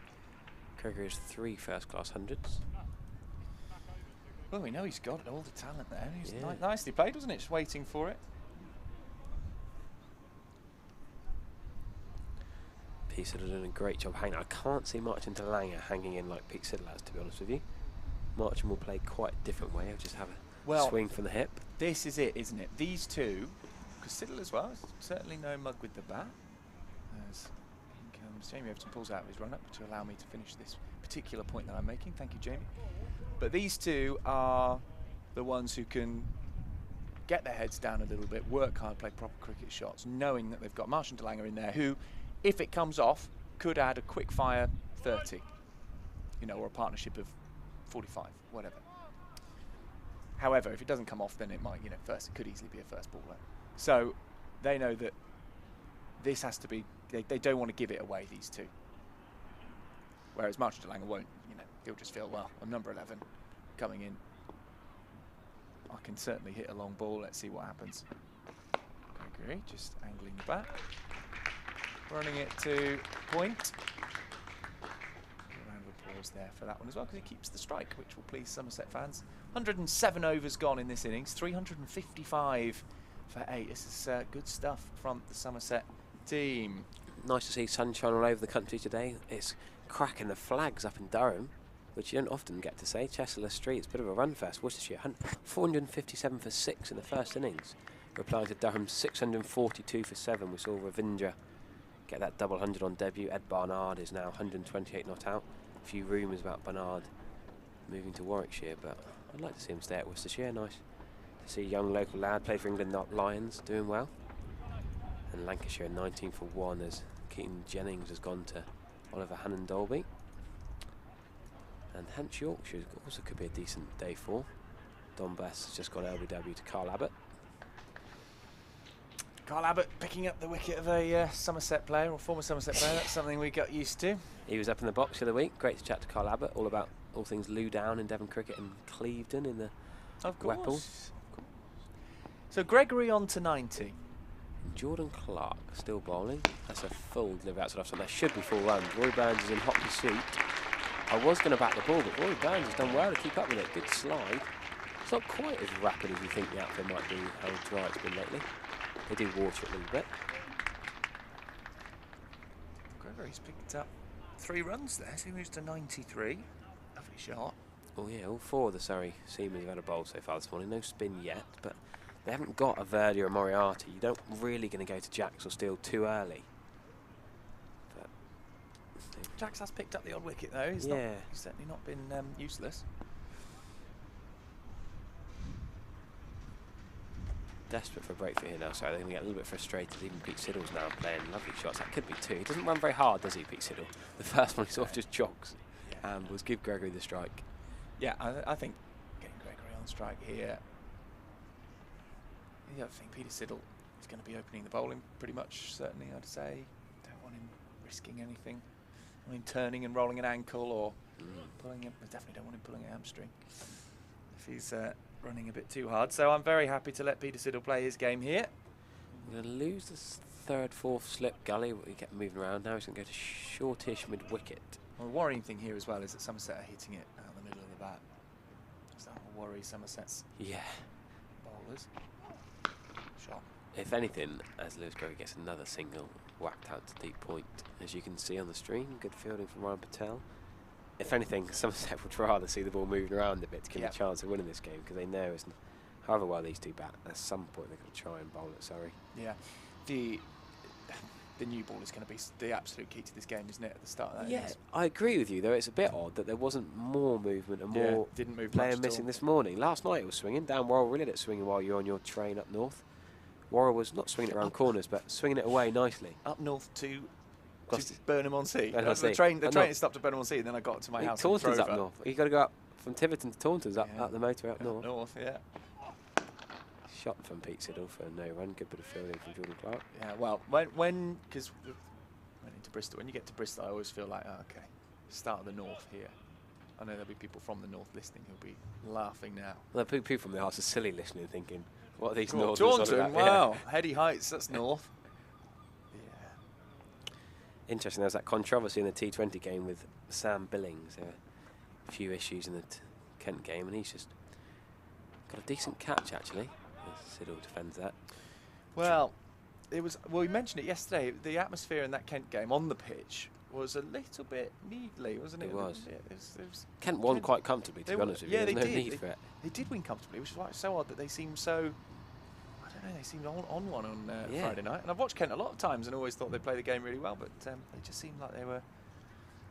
Gregory has 3 first-class hundreds. Well, we know he's got all the talent there. He's Yeah. nicely played, wasn't it? Just waiting for it. Pete Siddle doing a great job hanging. I can't see Marchant de Lange hanging in like Pete Siddle has, to be honest with you. Marchant will play quite a different way. He'll just have a swing from the hip. This is it, isn't it? These two, because Siddle as well, is certainly no mug with the bat. As Jamie Overton pulls out of his run-up to allow me to finish this particular point that I'm making. Thank you, Jamie. But these two are the ones who can get their heads down a little bit, work hard, play proper cricket shots, knowing that they've got Marchant de Lange in there, who, if it comes off, could add a quick fire 30, you know, or a partnership of 45, whatever. However, if it doesn't come off, then it might, you know, it could easily be a first baller. So they know that this has to be, they don't want to give it away, these two. Whereas Marchant de Lange won't, you know, he'll just feel, well, I'm number 11 coming in. I can certainly hit a long ball, let's see what happens. Gregory just angling the bat. Running it to point. A round of applause there for that one as well, because he keeps the strike, which will please Somerset fans. 107 overs gone in this innings, 355 for 8. This is good stuff from the Somerset team. Nice to see sunshine all over the country today. It's cracking the flags up in Durham, which you don't often get to say. Chester Street, it's a bit of a run fest. Worcestershire, 457 for 6 in the first innings. Replying to Durham, 642 for 7. We saw Ravindra get that double 100 on debut. Ed Barnard is now 128 not out. A few rumours about Barnard moving to Warwickshire, but I'd like to see him stay at Worcestershire. Nice to see a young local lad play for England Lions doing well. And Lancashire 19 for 1 as Keaton Jennings has gone to Oliver Hannon Dolby. And Hants Yorkshire also could be a decent day for. Don Bess has just got LBW to Carl Abbott. Carl Abbott picking up the wicket of a Somerset player, or former Somerset player. That's something we got used to. He was up in the box the other week. Great to chat to Carl Abbott, all about all things Lou Down in Devon cricket and Clevedon in the Weppel. So Gregory on to 90. Jordan Clark still bowling. That's a full delivery outside off, so there should be full runs. Roy Burns is in hot pursuit. I was going to back the ball, but Roy Burns has done well to keep up with it. Good slide. It's not quite as rapid as you think the outfit might be, how dry it's been lately. They do water it a little bit. Gregory's picked up 3 runs there, so he moves to 93. Lovely shot. Oh yeah, all 4 of the Surrey seamers have had a bowl so far this morning. No spin yet, but they haven't got a Verdi or a Moriarty. You don't really going to go to Jacks or Steele too early. But Jacks has picked up the odd wicket though. He's certainly not been useless. Desperate for a breakthrough here now, so they're going to get a little bit frustrated. Even Pete Siddle's now playing lovely shots. That could be 2. He doesn't run very hard, does he, Pete Siddle? The first one he sort of just jogs and will give Gregory the strike. Yeah, I think getting Gregory on strike here. The other thing, Peter Siddle is going to be opening the bowling pretty much, certainly, I'd say. Don't want him risking anything. I mean, turning and rolling an ankle or pulling him. I definitely don't want him pulling a hamstring if he's running a bit too hard. So I'm very happy to let Peter Siddle play his game here. We're going to lose this 3rd, 4th slip gully. We get moving around now. He's going to go to shortish mid-wicket. Well, the worrying thing here as well is that Somerset are hitting it out the middle of the bat. So that will worry Somerset's bowlers. Shot. If anything, as Lewis Gregory gets another single whacked out to deep point, as you can see on the screen, good fielding from Ryan Patel. If anything, Somerset would rather see the ball moving around a bit to give them a chance of winning this game, because they know, however well these two bat, at some point they're going to try and bowl at Surrey. Yeah, the new ball is going to be the absolute key to this game, isn't it, at the start of that? Yeah, I agree with you, though it's a bit odd that there wasn't more movement and more player missing this morning. Last night it was swinging. Dan Worrell really let it swinging while you were on your train up north. Worrell was not swinging it around corners, but swinging it away nicely. Up north to Burnham-on-Sea. The train had stopped at Burnham-on-Sea, and then I got to my house. Taunton's up north. You've got to go up from Tiverton to Taunton's up the motorway up north. North, yeah. Shot from Pete Siddle for no run. Good bit of fielding from Jordan Clark. Yeah, well, because we went into Bristol, when you get to Bristol, I always feel like, oh, okay, start of the north here. I know there'll be people from the north listening who'll be laughing now. Well, people from the house are silly listening, thinking, what are these northerners Taunton, on about? wow, Heady Heights, that's north. Yeah. Interesting, there was that controversy in the T20 game with Sam Billings. There were a few issues in the Kent game, and he's just got a decent catch, actually. Siddle defends that. Well, we mentioned it yesterday. The atmosphere in that Kent game on the pitch was a little bit needly, wasn't it? It was. It was Kent won quite comfortably, to be honest with you. Yeah, There's they no did. need for it. They did win comfortably, which is why it's so odd that they seemed so, I don't know, they seemed on one on Friday night. And I've watched Kent a lot of times and always thought they played the game really well, but they just seemed like they were a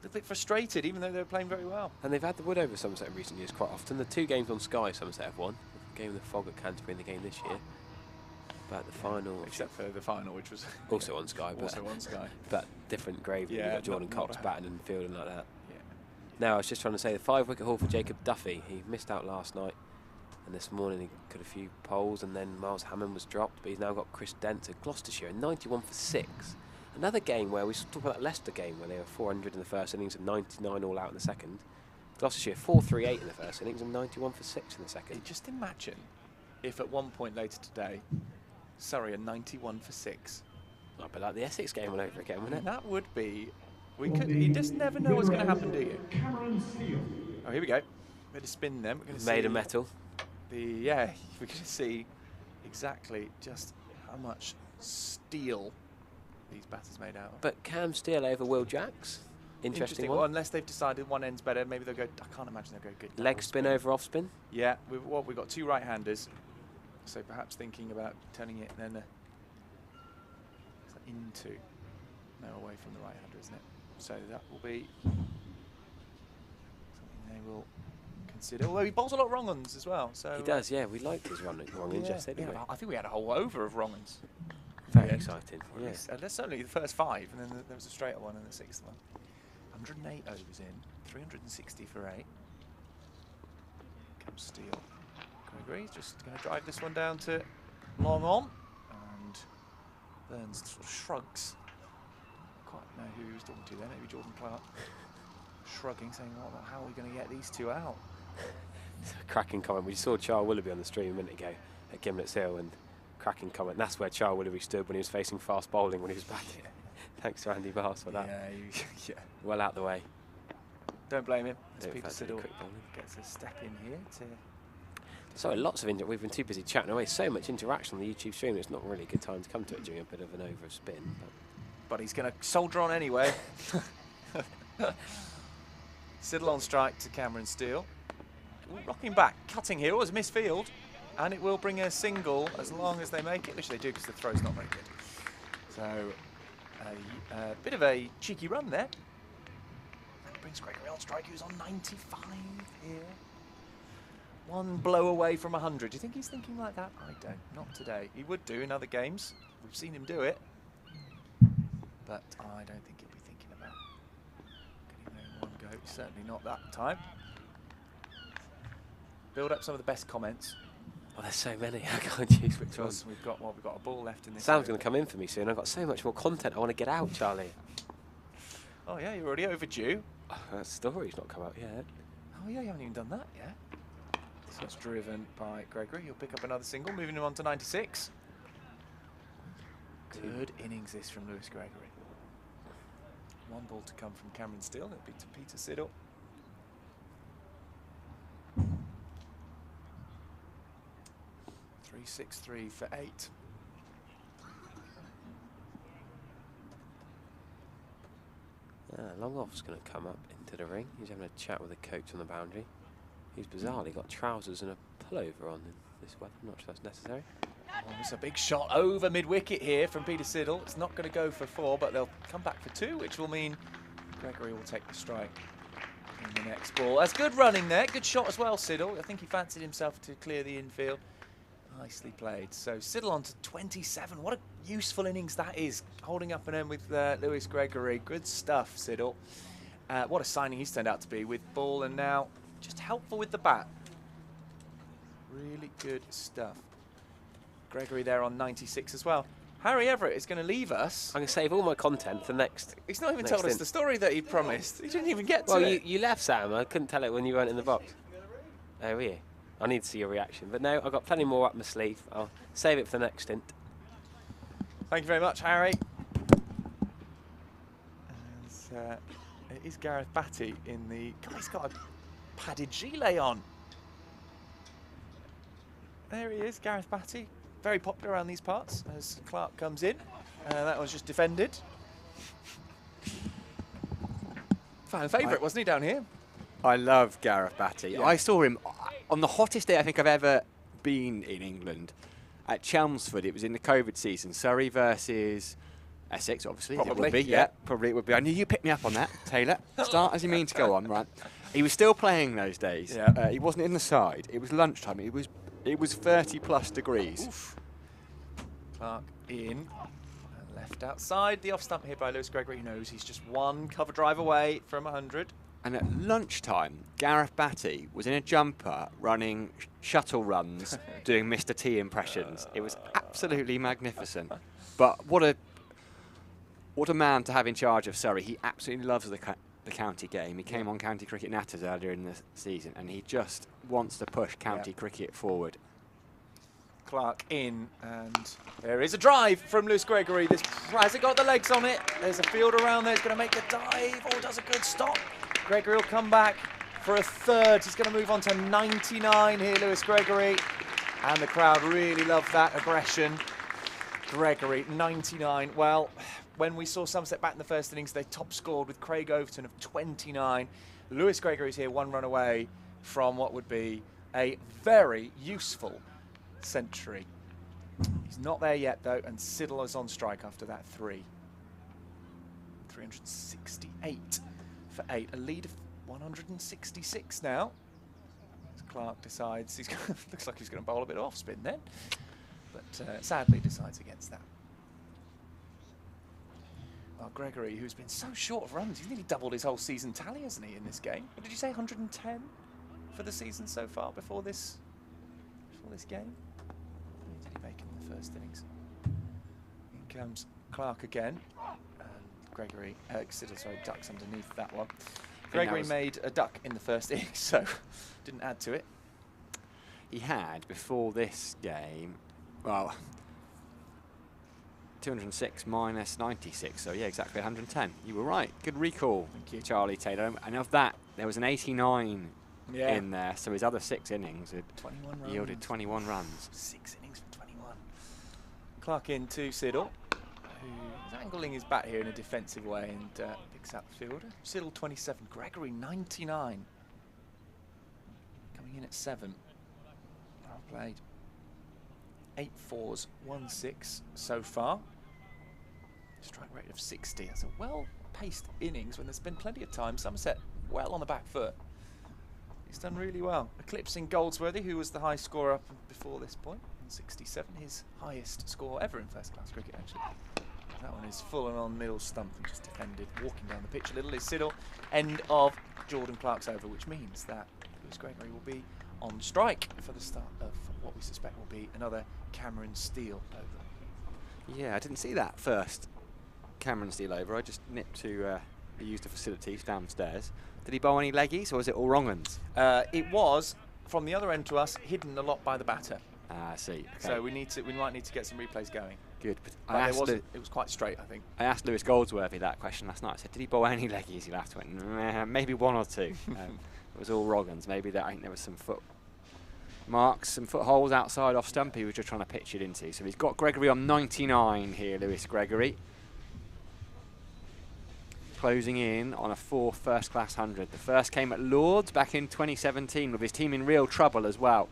little bit frustrated, even though they were playing very well. And they've had the wood over Somerset in recent years quite often. The 2 games on Sky Somerset have won. The game in the fog at Canterbury and the game this year. But the final... Except for the final, which was... also on Sky. Also on Sky. But different gravy. Yeah, You've got Jordan not Cox a- batting and fielding like that. Yeah. Now, I was just trying to say, the 5-wicket haul for Jacob Duffy. He missed out last night. And this morning he cut a few poles, and then Miles Hammond was dropped. But he's now got Chris Dent at Gloucestershire, 91 for 6. Another game where we talked about that Leicester game where they were 400 in the first innings and 99 all out in the second. Gloucestershire 438 in the first innings and 91 for 6 in the second. Just imagine if at one point later today, Surrey are 91 for 6. I'd be like the Essex game all over again, wouldn't it? That would be... You just never know what's going to happen, do you? Cameron Steele. Oh, here we go. Bit of spin then. We're going to see... Made of metal. We're going to see exactly just how much steel these batters made out of. But Cam Steele over Will Jacks. Interesting one. Well, unless they've decided one end's better, maybe they'll go... I can't imagine they'll go good. Leg spin over off spin. Yeah, we've got 2 right-handers. So perhaps thinking about turning it and then into, no, away from the right-hander, isn't it? So that will be something they will consider. Although he bowls a lot of wrong-uns as well. So He does, yeah. We liked his wrong yesterday, didn't we? I think we had a whole over of wrong-uns. Very exciting. Or at Yeah. least, that's only the first 5, and then there was a straighter one in the 6th one. 108 overs in, 360 for 8. Cam Steele. Gregory's just going to drive this one down to long on, and Burns sort of shrugs. Quite know who he was talking to there, maybe Jordan Clark. Shrugging, saying, well, how are we going to get these 2 out? It's a cracking comment. We saw Charles Willoughby on the stream a minute ago at Gimlet's Hill, and cracking comment. That's where Charles Willoughby stood when he was facing fast bowling when he was back. Thanks to Andy Bass for that. Yeah. Well out the way. Don't blame him. As Don't Peter fancy Siddle quick bowling. gets a step in here to... So lots of we've been too busy chatting away. So much interaction on the YouTube stream. It's not really a good time to come to it during a bit of an over spin. But he's going to soldier on anyway. Siddle on strike to Cameron Steele. Ooh, rocking back, cutting here. It was a misfield, and it will bring a single as long as they make it, which they do because the throw's not very good. So a bit of a cheeky run there. That brings Gregory on strike, who's on 95 here. 1 blow away from 100. Do you think he's thinking like that? I don't. Not today. He would do in other games. We've seen him do it. But I don't think he'll be thinking about getting there in one go. Certainly not that time. Build up some of the best comments. Oh, there's so many. I can't choose which one. Because we've got a ball left in this. Sam's going to come in for me soon. I've got so much more content I want to get out, Charlie. Oh yeah, you're already overdue. Oh, that story's not come out yet. Oh yeah, you haven't even done that yet. So it's driven by Gregory. He'll pick up another single, moving him on to 96. Good innings this from Lewis Gregory. 1 ball to come from Cameron Steele. It'll be to Peter Siddle. .363 for 8. Long off's going to come up into the ring. He's having a chat with the coach on the boundary. He's bizarrely got trousers and a pullover on in this weather. I'm not sure that's necessary. Oh, it's a big shot over mid-wicket here from Peter Siddle. It's not going to go for 4, but they'll come back for 2, which will mean Gregory will take the strike in the next ball. That's good running there. Good shot as well, Siddle. I think he fancied himself to clear the infield. Nicely played. So Siddle on to 27. What a useful innings that is, holding up an end with Lewis Gregory. Good stuff, Siddle. What a signing he's turned out to be with ball and now just helpful with the bat. Really good stuff. Gregory there on 96 as well. Harry Everett is going to leave us. I'm going to save all my content for next. He's not even told us the story that he promised. He didn't even get to it. Well, you left, Sam. I couldn't tell it when you weren't in the box. Oh, yeah. I need to see your reaction. But no, I've got plenty more up my sleeve. I'll save it for the next stint. Thank you very much, Harry. It is Gareth Batty in the... God, he's got a padded gilet on. There he is, Gareth Batty. Very popular around these parts as Clark comes in. That was just defended. Fan favourite, wasn't he, down here? I love Gareth Batty. Yeah. I saw him on the hottest day I think I've ever been in England at Chelmsford. It was in the COVID season. Surrey versus Essex, obviously. Probably, it would be. yeah. Probably it would be. I knew you picked me up on that, Taylor. Start as you mean to go on, right? He was still playing those days. Yeah. He wasn't in the side. It was lunchtime. It was 30+ degrees. Oof. Clark in. And left outside. The off stump here by Lewis Gregory, who knows he's just one cover drive away from 100. And at lunchtime, Gareth Batty was in a jumper running shuttle runs, doing Mr. T impressions. It was absolutely magnificent. But what a man to have in charge of Surrey. He absolutely loves the county game. He came on County Cricket Natters earlier in the season, and he just wants to push county cricket forward. Clark in, and there is a drive from Lewis Gregory. This hasn't got the legs on it. There's a field around there. He's going to make a dive. Oh, does a good stop. Gregory will come back for a third. He's going to move on to 99 here, Lewis Gregory. And the crowd really love that aggression. Gregory, 99. Well, when we saw Somerset bat in the first innings, they top scored with Craig Overton of 29. Lewis Gregory's here, one run away from what would be a very useful century. He's not there yet, though, and Siddle is on strike after that 3. 368 for 8. A lead of 166 now. As Clark decides, looks like he's going to bowl a bit of off spin then, but sadly decides against that. Well, Gregory, who's been so short of runs, he's nearly doubled his whole season tally, hasn't he, in this game? What did you say, 110 for the season so far before this game? What did he make in the first innings? In comes Clark again, and Gregory, Siddle, sorry, ducks underneath that one. Gregory made a duck in the first innings, so didn't add to it. He had, before this game, well, 206 minus 96, so yeah, exactly 110. You were right. Good recall, Thank you, Charlie Taylor. And of that, there was an 89 Yeah. in there, so his other 6 innings had 21 runs. yielded 21 runs. 6 innings for 21. Clark in to Siddle, who's angling his bat here in a defensive way and picks out the fielder. Siddle 27, Gregory 99. Coming in at 7. Well played. 8 fours, 1 6 so far. Strike rate of 60. That's a well-paced innings when there's been plenty of time. Somerset well on the back foot. He's done really well. Eclipsing Goldsworthy, who was the high scorer up before this point, in 67, his highest score ever in first-class cricket, actually. That one is full and on middle stump and just defended. Walking down the pitch a little is Siddle. End of Jordan Clark's over, which means that Lewis Gregory will be on strike for the start of what we suspect will be another Cameron Steele over. Yeah, I didn't see that first Cameron Steele over. I just nipped to use the facilities downstairs. Did he bowl any leggies, or was it all wrong uns? It was, from the other end to us, hidden a lot by the batter. Ah, I see. Okay. So we might need to get some replays going. Good. But it was quite straight, I think. I asked Lewis Goldsworthy that question last night. I said, did he bowl any leggies? He laughed and went, maybe 1 or 2. It was all wrong uns. Maybe I think there was some foot marks, some footholes outside off stump he was just trying to pitch it into. So he's got Gregory on 99 here, Lewis Gregory. Closing in on a 4 first-class 100. The first came at Lord's back in 2017 with his team in real trouble as well.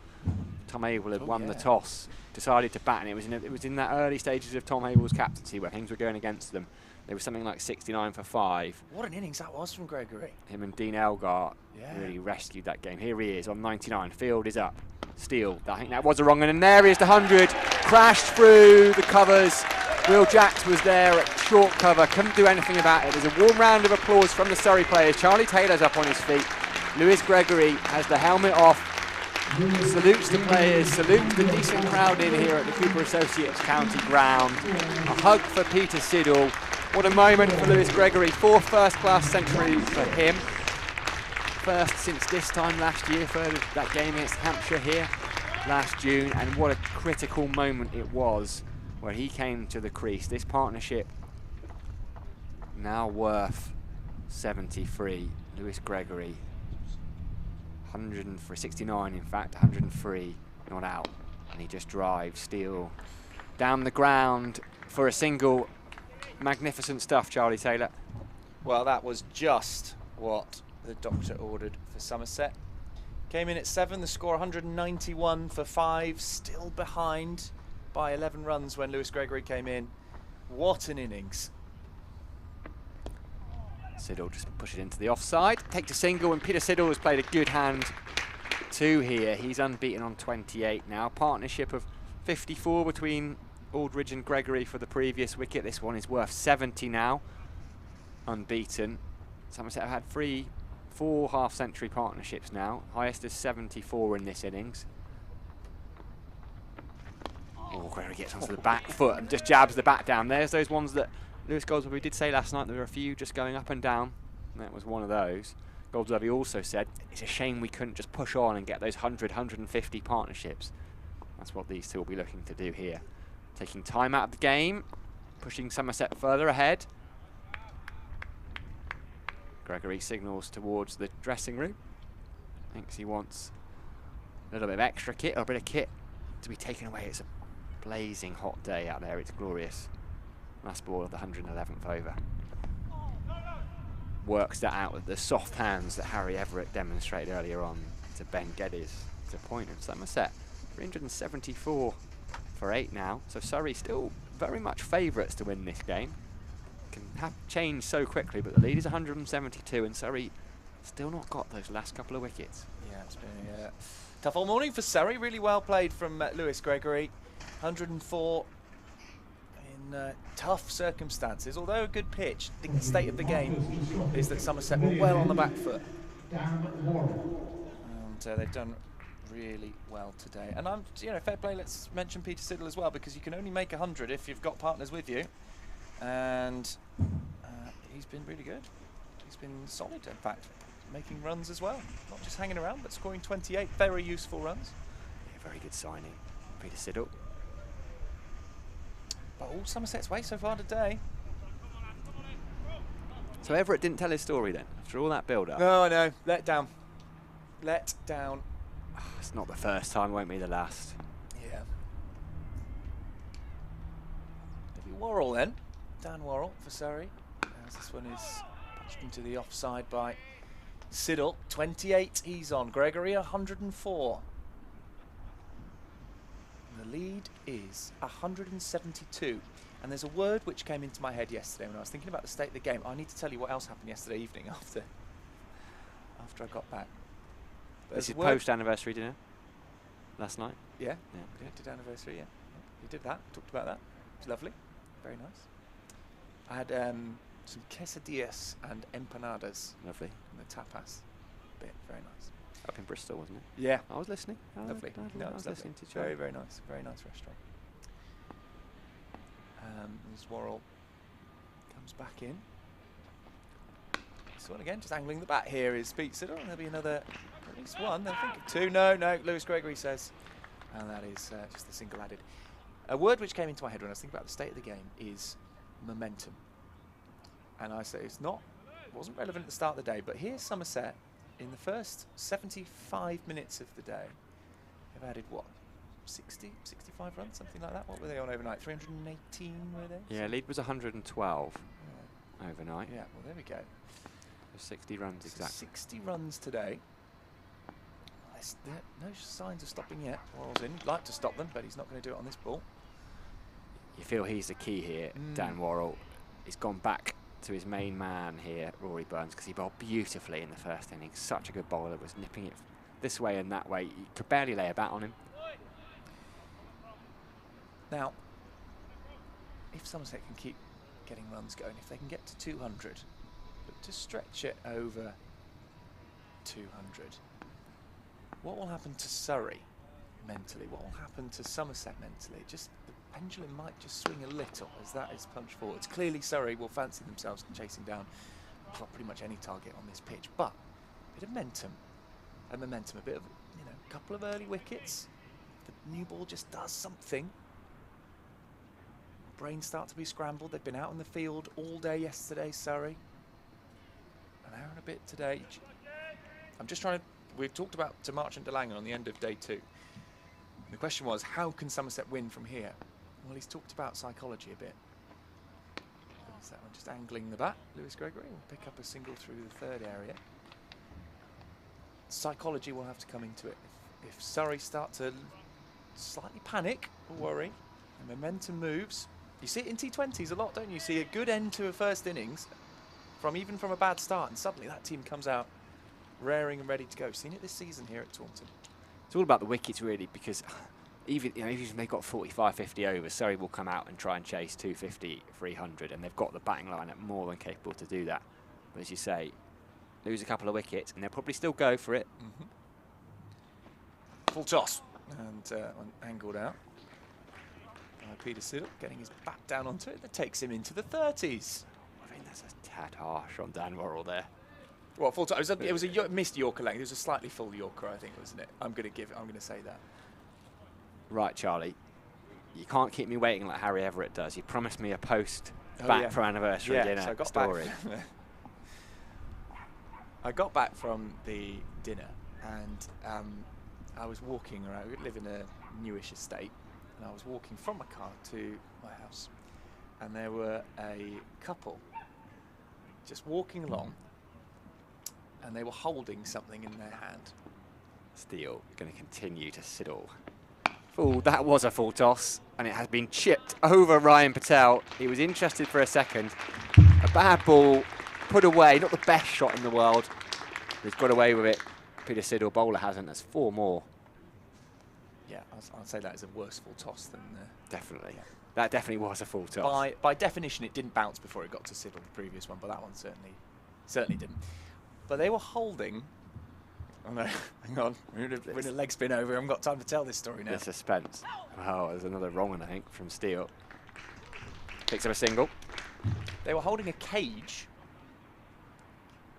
Tom Abel had won the toss, decided to bat, and it was in that early stages of Tom Abel's captaincy where things were going against them. There was something like 69 for 5. What an innings that was from Gregory. Him and Dean Elgar really rescued that game. Here he is on 99. Field is up. Steele, I think that was a wrong one, and there is the 100. Crashed through the covers. Will Jacks was there at short cover, couldn't do anything about it. There's a warm round of applause from the Surrey players. Charlie Taylor's up on his feet. Lewis Gregory has the helmet off, salutes the players, salutes the decent crowd in here at the Cooper Associates County Ground. A hug for Peter Siddle. What a moment for Lewis Gregory. 4th first-class century for him. First since this time last year for that game against Hampshire here last June, and what a critical moment it was where he came to the crease. This partnership now worth 73. Lewis Gregory 100 for 69, in fact, 103 not out, and he just drives steel down the ground for a single. Magnificent stuff, Charlie Taylor. Well, that was just what the doctor ordered for Somerset. Came in at 7, the score 191 for 5, still behind by 11 runs when Lewis Gregory came in. What an innings. Siddle just push it into the offside, takes a single, and Peter Siddle has played a good hand too here. He's unbeaten on 28 now. Partnership of 54 between Aldridge and Gregory for the previous wicket. This one is worth 70 now, unbeaten. Somerset have had 4 half-century partnerships now. Highest is 74 in this innings. Oh, Gregory gets onto the back foot and just jabs the bat down. There's those ones that Lewis Goldsworthy did say last night there were a few just going up and down, and that was one of those. Goldsworthy also said it's a shame we couldn't just push on and get those 100, 150 partnerships. That's what these two will be looking to do here. Taking time out of the game, pushing Somerset further ahead. Gregory signals towards the dressing room. Thinks he wants a little bit of extra kit, or a bit of kit to be taken away. It's a blazing hot day out there, it's glorious. Last ball of the 111th over. Works that out with the soft hands that Harry Everett demonstrated earlier on to Ben Geddes. It's a point of Somerset. 374 for 8 now. So Surrey still very much favourites to win this game. Can have changed so quickly, but the lead is 172, and Surrey still not got those last couple of wickets. Yeah, it's been a tough all morning for Surrey. Really well played from Lewis Gregory. 104 in tough circumstances, although a good pitch. I think the state of the game is that Somerset were well on the back foot. And they've done really well today. And I'm, fair play, let's mention Peter Siddle as well, because you can only make 100 if you've got partners with you. And he's been really good. He's been solid, in fact, making runs as well. Not just hanging around, but scoring 28 very useful runs. Yeah, very good signing, Peter Siddle. But all Somerset's way so far today. So Everett didn't tell his story then, after all that build-up? No, I know. Let down. Let down. It's not the first time, won't be the last. Yeah. Maybe Worrell then. Dan Worrell for Surrey. As this one is punched into the offside by Siddle. 28 he's on. Gregory 104. The lead is 172. And there's a word which came into my head yesterday when I was thinking about the state of the game. I need to tell you what else happened yesterday evening after I got back. This is post-anniversary dinner last night? Yeah, did anniversary, yeah. You did that, talked about that. It was lovely, very nice. I had some quesadillas and empanadas. Lovely. And the tapas bit, very nice. Up in Bristol, wasn't it? Yeah. I was listening. Lovely. I was listening to Charlie. Very nice restaurant. As Worrell comes back in. This one again, just angling the bat here is Pete Siddle, and there'll be another, at least one, I think of two. No, Lewis Gregory says. And that is just the single added. A word which came into my head when I was thinking about the state of the game is momentum. And I say it wasn't relevant at the start of the day, but here's Somerset in the first 75 minutes of the day. They've added what? 60, 65 runs, something like that. What were they on overnight? 318 were they? Yeah, lead was 112 overnight. Yeah, well there we go. 60 runs exactly. 60 runs today. No signs of stopping yet. Worrell's in. He'd like to stop them, but he's not going to do it on this ball. You feel he's the key here, Dan Worrell. He's gone back to his main man here, Rory Burns, because he bowled beautifully in the first inning. Such a good bowler, was nipping it this way and that way. You could barely lay a bat on him. Now, if Somerset can keep getting runs going, if they can get to 200, but to stretch it over 200. What will happen to Surrey mentally? What will happen to Somerset mentally? Just the pendulum might just swing a little as that is punched forwards. Clearly Surrey will fancy themselves chasing down pretty much any target on this pitch, but a bit of momentum, a bit of, you know, a couple of early wickets. The new ball just does something. Brains start to be scrambled. They've been out in the field all day yesterday, Surrey. An hour and a bit today. I'm just trying to... We've talked about to Marchant de Langen on the end of day 2. The question was, how can Somerset win from here? Well, he's talked about psychology a bit. There's that one just angling the bat. Lewis Gregory will pick up a single through the third area. Psychology will have to come into it. If Surrey start to slightly panic or worry, and momentum moves, you see it in T20s a lot, don't you? See a good end to a first innings, even from a bad start, and suddenly that team comes out raring and ready to go. Seen it this season here at Taunton. It's all about the wickets really, because even if they've got 45, 50 overs, Surrey will come out and try and chase 250, 300, and they've got the batting lineup more than capable to do that. But as you say, lose a couple of wickets, and they'll probably still go for it. Full toss, and angled out by Peter Siddle, getting his bat down onto it. That takes him into the 30s. I think that's a tad harsh on Dan Worrell there. Well, full toss. It was a missed Yorker length. It was a slightly full Yorker, I think, wasn't it? I'm going to say that. Right, Charlie. You can't keep me waiting like Harry Everett does. You promised me a post back for anniversary dinner so I got story. I got back from the dinner, and I was walking around. We live in a newish estate, and I was walking from my car to my house, and there were a couple just walking along, and they were holding something in their hand. Steele going to continue to Siddle. Oh, that was a full toss, and it has been chipped over Ryan Patel. He was interested for a second. A bad ball put away, not the best shot in the world. He's got away with it. Peter Siddle, bowler hasn't. There's 4 more. Yeah, I'd say that is a worse full toss than... Definitely. Yeah. That definitely was a full toss. By definition, it didn't bounce before it got to Siddle, the previous one, but that one certainly didn't. But they were holding... Oh no, hang on. We're in a leg spin over. I haven't got time to tell this story now. The suspense. Oh, there's another wrong one, I think, from Steele. Picks up a single. They were holding a cage.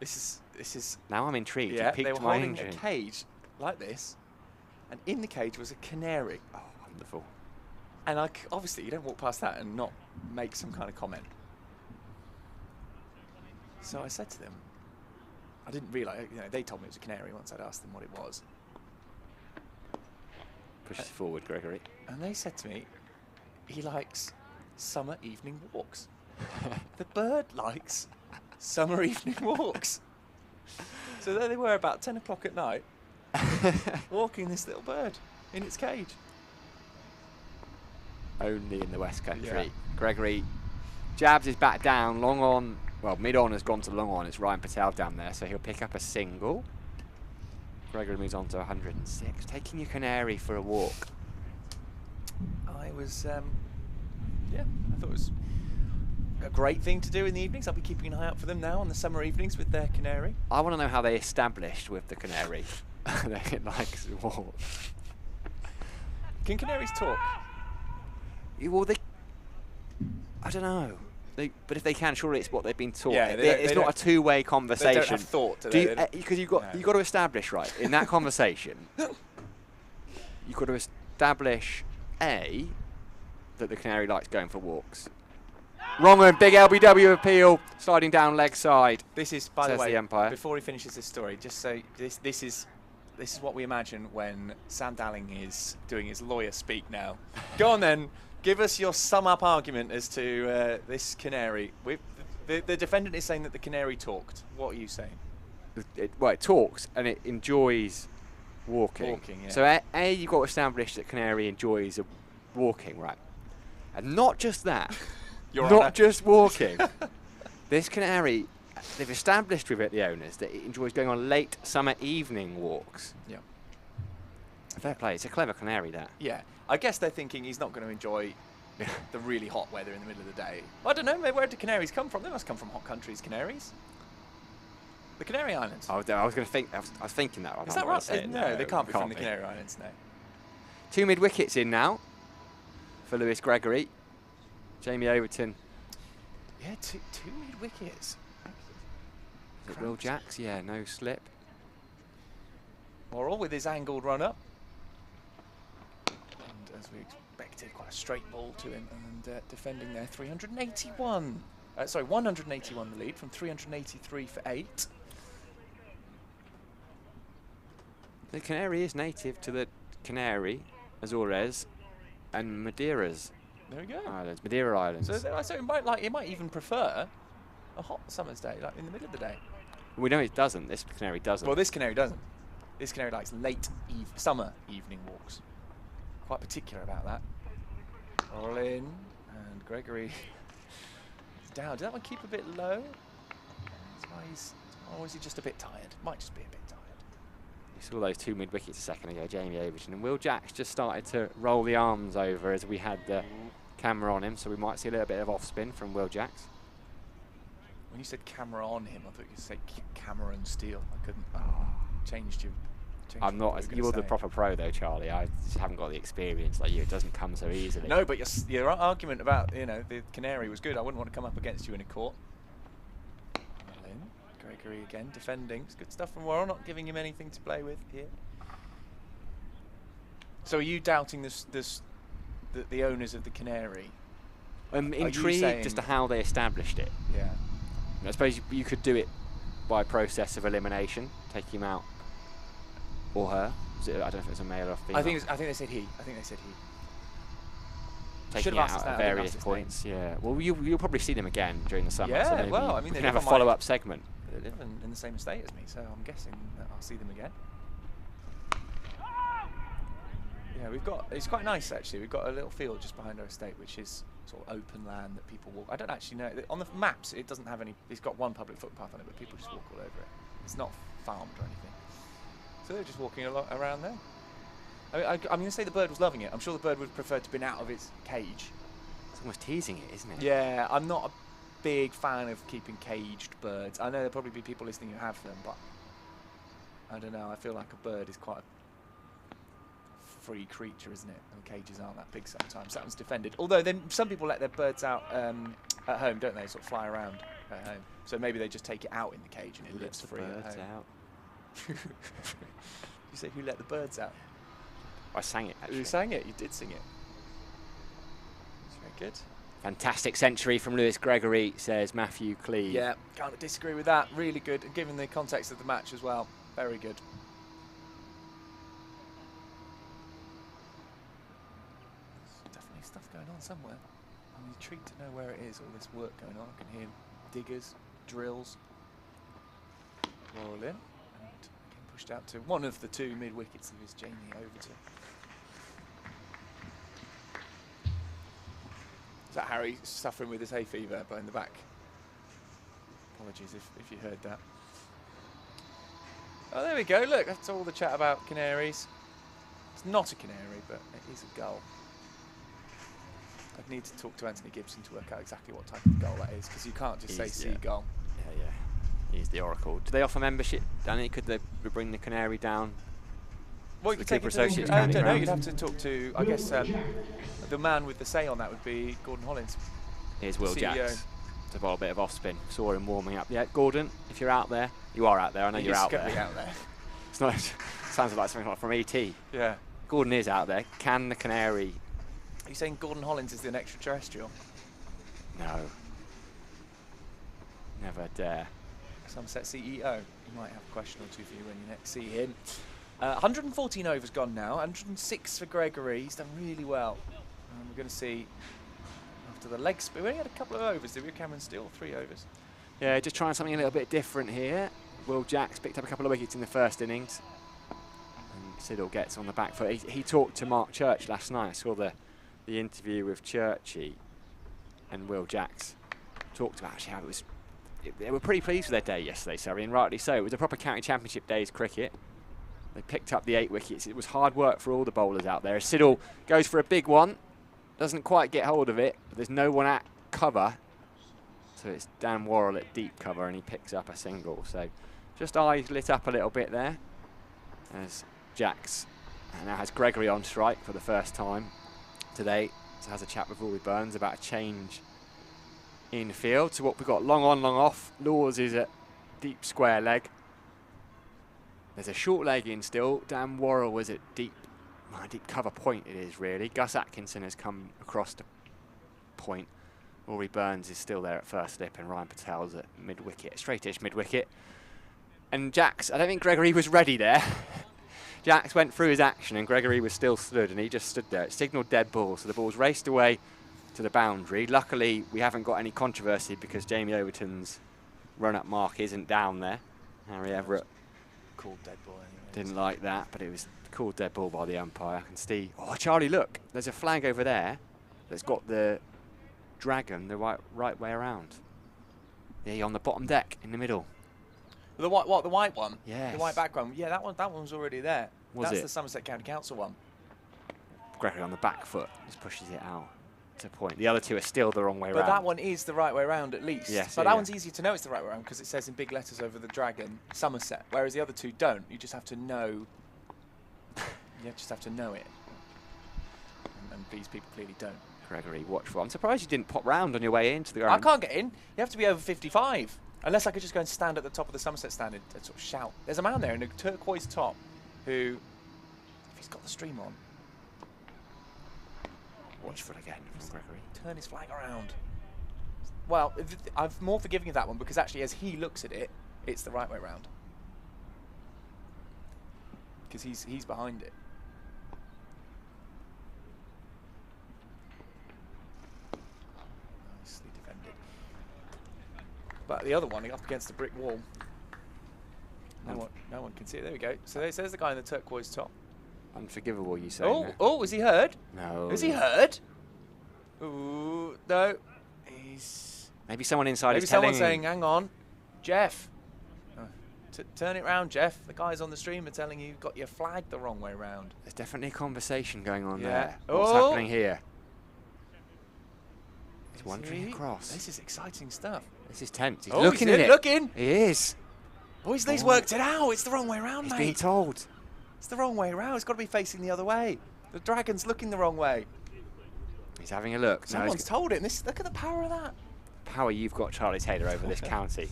This is. Now I'm intrigued. Yeah, they were holding a cage like this, and in the cage was a canary. Oh, wonderful. And obviously, you don't walk past that and not make some kind of comment. So I said to them, I didn't realise, they told me it was a canary once I'd asked them what it was. Pushes forward, Gregory. And they said to me, he likes summer evening walks. The bird likes summer evening walks. So there they were about 10 o'clock at night, walking this little bird in its cage. Only in the West Country. Yeah. Gregory jabs his bat down, long on. Well, mid-on has gone to long on. It's Ryan Patel down there, so he'll pick up a single. Gregory moves on to 106. Taking your canary for a walk. I was, I thought it was a great thing to do in the evenings. I'll be keeping an eye out for them now on the summer evenings with their canary. I want to know how they established with the canary that it likes to walk. Can canaries talk? Well, I don't know. But if they can, surely it's what they've been taught. Yeah, it's not a two-way conversation. They don't have thought, do they? Because you've got to establish, right, in that conversation, you've got to establish, A, that the canary likes going for walks. Wrong one, big LBW appeal, sliding down leg side. This is, by the way, umpire. Before he finishes this story, just say this is what we imagine when Sam Dalling is doing his lawyer speak now. Go on then. Give us your sum-up argument as to this canary. The defendant is saying that the canary talked. What are you saying? It talks and it enjoys walking. Yeah. So A, you've got to establish that canary enjoys walking, right? And not just that. Not just walking. This canary, they've established with it, the owners, that it enjoys going on late summer evening walks. Yeah. Fair play. It's a clever canary, that. Yeah. I guess they're thinking he's not going to enjoy the really hot weather in the middle of the day. I don't know. Where do canaries come from? They must come from hot countries, canaries. The Canary Islands. I was going to think. I was thinking that. Is that right? No, they can't be from the Canary Islands. No. 2 mid wickets in now for Lewis Gregory. Jamie Overton. Yeah, two mid wickets. Is it Will Jacks? Yeah, no slip. Morrell with his angled run up. And as we expected, quite a straight ball to him. And defending there, 381. Sorry, 181 the lead from 383 for 8. The Canary is native to the Canary, Azores, and Madeiras There we go. Islands, Madeira Islands. So it might even prefer a hot summer's day, like in the middle of the day. We know it doesn't. This Canary doesn't. Well, this Canary doesn't. This Canary likes late summer evening walks. Quite particular about that. All in, and Gregory is down. Did that one keep a bit low? That's why he's, or is he just a bit tired? Might just be a bit tired. You saw those 2 mid wickets a second ago, Jamie Overton, and Will Jacks just started to roll the arms over as we had the camera on him, so we might see a little bit of off spin from Will Jacks. When you said camera on him, I thought you said Cameron Steele. I couldn't. Changed you. I'm not. You're the proper pro though, Charlie. I just haven't got the experience like you. It doesn't come so easily. No, but your argument about the Canary was good. I wouldn't want to come up against you in a court. Well in. Gregory again defending. It's good stuff from Worrell. Not giving him anything to play with here. So are you doubting the owners of the Canary? I'm intrigued as to how they established it. Yeah. I suppose you could do it by process of elimination, take him out, or her. I don't know if it's a male or female. I think they said he. Taking it out at various points. Yeah. Well, you'll probably see them again during the summer. Yeah. So Well, I mean, we they can have a follow-up segment. They live in the same estate as me, so I'm guessing that I'll see them again. Yeah, it's quite nice actually. We've got a little field just behind our estate, which is sort of open land that people walk. I don't actually know. On the maps, it doesn't have any. It's got one public footpath on it, but people just walk all over it. It's not farmed or anything. So they're just walking a lot around there. I'm going to say the bird was loving it. I'm sure the bird would prefer to have been out of its cage. It's almost teasing it, isn't it? Yeah, I'm not a big fan of keeping caged birds. I know there'll probably be people listening who have them, but I don't know. I feel like a bird is quite a free creature, isn't it? And cages aren't that big sometimes. That one's defended. Although then some people let their birds out at home, don't they? Sort of fly around at home. So maybe they just take it out in the cage and it lives free at home. Out. You say who let the birds out? I sang it actually. You sang it. You did sing it. That's very good. Fantastic century from Lewis Gregory, says Matthew Cleve. Yeah, can't disagree with that. Really good, given the context of the match as well. Very good. There's definitely stuff going on somewhere. I'm intrigued to know where it is, all this work going on. I can hear diggers, drills. Roll in. And again pushed out to one of the 2 mid-wickets of his Jamie Overton. Is that Harry suffering with his hay fever behind the back? Apologies if you heard that. Oh, there we go. Look, that's all the chat about canaries. It's not a canary, but it is a gull. I'd need to talk to Anthony Gibson to work out exactly what type of gull that is, because you can't just say seagull. Yeah. He's the oracle. Do they offer membership, Danny? Could they bring the Canary down? Well, you could take it to I don't know. You'd have to talk to, I guess, the man with the say on that would be Gordon Hollins. Here's Will Jacks to bowl a bit of off spin. Saw him warming up. Yeah, Gordon, if you're out there, you are out there. I know you're out there. Out there. It's not. Sounds like something like from ET. Yeah. Gordon is out there. Can the Canary? Are you saying Gordon Hollins is an extraterrestrial? No. Never dare. Somerset CEO. You might have a question or two for you when you next see him. 114 overs gone now. 106 for Gregory. He's done really well. We're going to see after the leg spin. We only had a couple of overs. Did we? Cameron Steele, 3 overs. Yeah, just trying something a little bit different here. Will Jacks picked up a couple of wickets in the first innings. And Siddle gets on the back foot. He talked to Mark Church last night. I saw the interview with Churchy, and Will Jacks talked about actually how it was. They were pretty pleased with their day yesterday, Surrey, and rightly so. It was a proper county championship day's cricket. They picked up the 8 wickets. It was hard work for all the bowlers out there. Siddle goes for a big one, doesn't quite get hold of it, but there's no one at cover. So it's Dan Worrell at deep cover, and he picks up a single. So Just eyes lit up a little bit there as Jax now has Gregory on strike for the first time today. So has a chat with Rory Burns about a change in field to what we've got long on, long off. Laws is at deep square leg. There's a short leg in still. Dan Worrell was at deep cover point it is really. Gus Atkinson has come across the point. Rory Burns is still there at first slip and Ryan Patel's at mid-wicket, straightish mid-wicket. And Jax, I don't think Gregory was ready there. Jax went through his action and Gregory was still stood and he just stood there. It signalled dead ball, so the ball's raced away to the boundary. Luckily, we haven't got any controversy because Jamie Overton's run-up mark isn't down there. Harry Everett Called dead ball anyway. didn't like that, but it was called dead ball by the umpire. I can see. Oh, Charlie, look, there's a flag over there that's got the dragon the right way around. Yeah, on the bottom deck in the middle. The white, the white one? Yes. The white background. Yeah, that one's already there. Was That's it? the Somerset County Council one. Gregory on the back foot just pushes it out to point. The other two are still the wrong way But around. that one is the right way around at least. Yes, but yeah, that one's easy to know it's the right way around because it says in big letters over the dragon, Somerset, whereas the other two don't. You just have to know. You just have to know it. And these people clearly don't. Gregory, watchful. I'm surprised you didn't pop round on your way into the ground. I can't get in. You have to be over 55. Unless I could just go and stand at the top of the Somerset stand and sort of shout. There's a man there in a turquoise top who, if he's got the stream on, Watchful again from Gregory. turn his flag around. Well, I'm more forgiving of that one because actually as he looks at it, it's the right way round. Because he's behind it. Nicely defended. But the other one, up against the brick wall. No one can see it. There we go. So there's the guy in the turquoise top. Unforgivable, you say. Oh, is he heard? No. Is he heard? Ooh, no. He's... Maybe someone inside Maybe is telling someone's saying, hang on, Jeff. Turn it round, Jeff. The guys on the stream are telling you you've got your flag the wrong way round. There's definitely a conversation going on Yeah. there. What's Oh. happening here? He's wandering See? across. This is exciting stuff. This is tense. He's Oh, looking he's at it. looking. He is. Oh, he's worked it out. It's the wrong way round, He's mate. being told. It's the wrong way round. It's got to be facing the other way. The dragon's looking the wrong way. He's having a look. No, Someone's told it. Look at the power of that. power you've got, Charlie Taylor, over this county.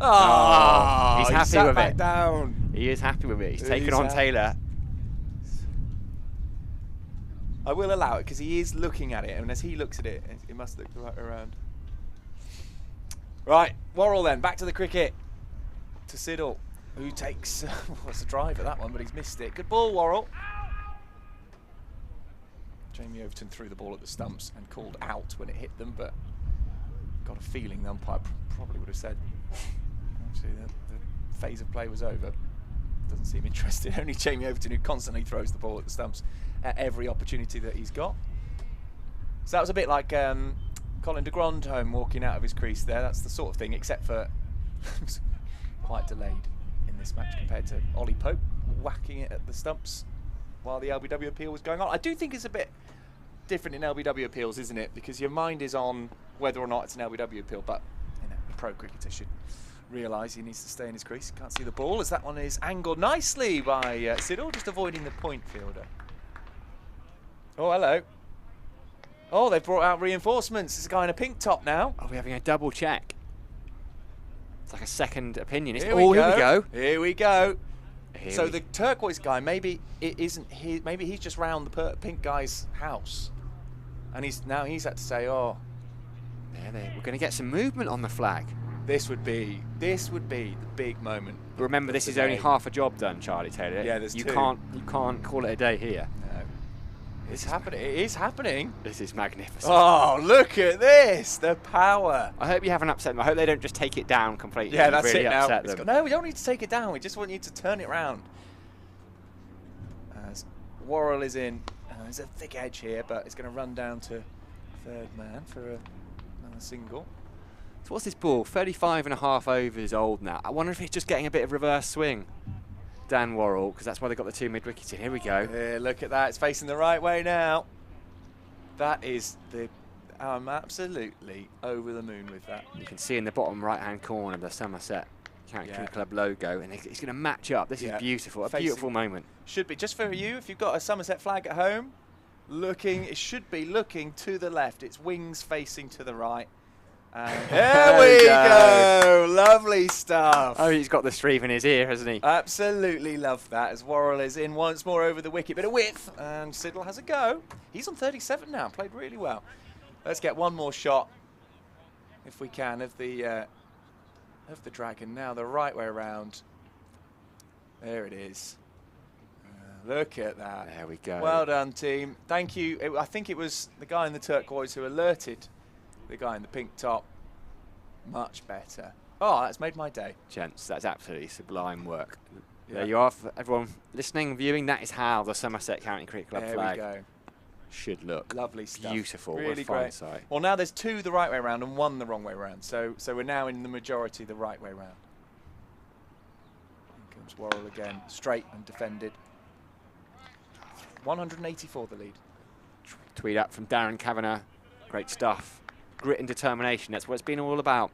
Oh, he's happy sat with back it. down. He is happy with it. He's He's taken on happy. Taylor. I will allow it because he is looking at it, and as he looks at it, it must look the right way around. Right, Worrell then, back to the cricket. To Siddle, who takes, what's the drive at that one, but he's missed it. Good ball, Worrell. Jamie Overton threw the ball at the stumps and called out when it hit them, but got a feeling the umpire probably would have said, actually, the phase of play was over. Doesn't seem interested. Only Jamie Overton, who constantly throws the ball at the stumps at every opportunity that he's got. So that was a bit like Colin de Grandhomme walking out of his crease there. That's the sort of thing, except for it was quite delayed in this match compared to Ollie Pope whacking it at the stumps while the LBW appeal was going on. I do think it's a bit different in LBW appeals, isn't it? Because your mind is on whether or not it's an LBW appeal, but you know, the pro cricketer should realise he needs to stay in his crease. Can't see the ball as that one is angled nicely by Siddle, just avoiding the point fielder. Oh, hello. Oh, they've brought out reinforcements. There's a guy in a pink top now. Oh, we're having a double check. It's like a second opinion. Here we go. Here we go. Here So we- the turquoise guy, maybe it isn't his. Maybe he's just round the pink guy's house, and he's had to say, "Oh, There. We're going to get some movement on the flag. this would be the big moment." But remember, this is only half a job done, Charlie Taylor. Yeah, there's you two. You can't call it a day here. No, it's happening. It is happening. This is magnificent. Oh, look at this! The power. I hope you haven't upset them. I hope they don't just take it down completely. Yeah, and that's really it now. upset It's them. no, we don't need to take it down. We just want you to turn it round. As Worrell is in, there's a thick edge here, but it's going to run down to third man for another single. So what's this ball? 35 and a half overs old now. I wonder if it's just getting a bit of reverse swing. Dan Worrell, because that's why they got the two mid wickets in. Here we go. Yeah, look at that. It's facing the right way now. That is I'm absolutely over the moon with that. You can see in the bottom right hand corner the Somerset County Cricket Club logo, and it's going to match up. This is beautiful, a beautiful moment. Should be, just for you, if you've got a Somerset flag at home, it should be looking to the left. Its wings facing to the right. There we go. Lovely stuff. Oh, he's got the stream in his ear, hasn't he? Absolutely love that, as Worrell is in once more over the wicket. Bit of width, and Siddle has a go. He's on 37 now, played really well. Let's get one more shot, if we can, of the dragon. Now the right way around. There it is. Look at that. There we go. Well done, team. Thank you. I think it was the guy in the turquoise who alerted the guy in the pink top. Much better. Oh, that's made my day. Gents, that's absolutely sublime work. Yeah. There you are, for everyone listening, viewing. That is how the Somerset County Cricket Club flag There we go. should look. Lovely stuff. Beautiful. Really what a fine great. sight. Well, now there's 2 the right way around and 1 the wrong way around. So we're now in the majority the right way round. Here comes Worrell again, straight and defended. 184 the lead. Tweet up from Darren Kavanagh. Great stuff. Grit and determination. That's what it's been all about.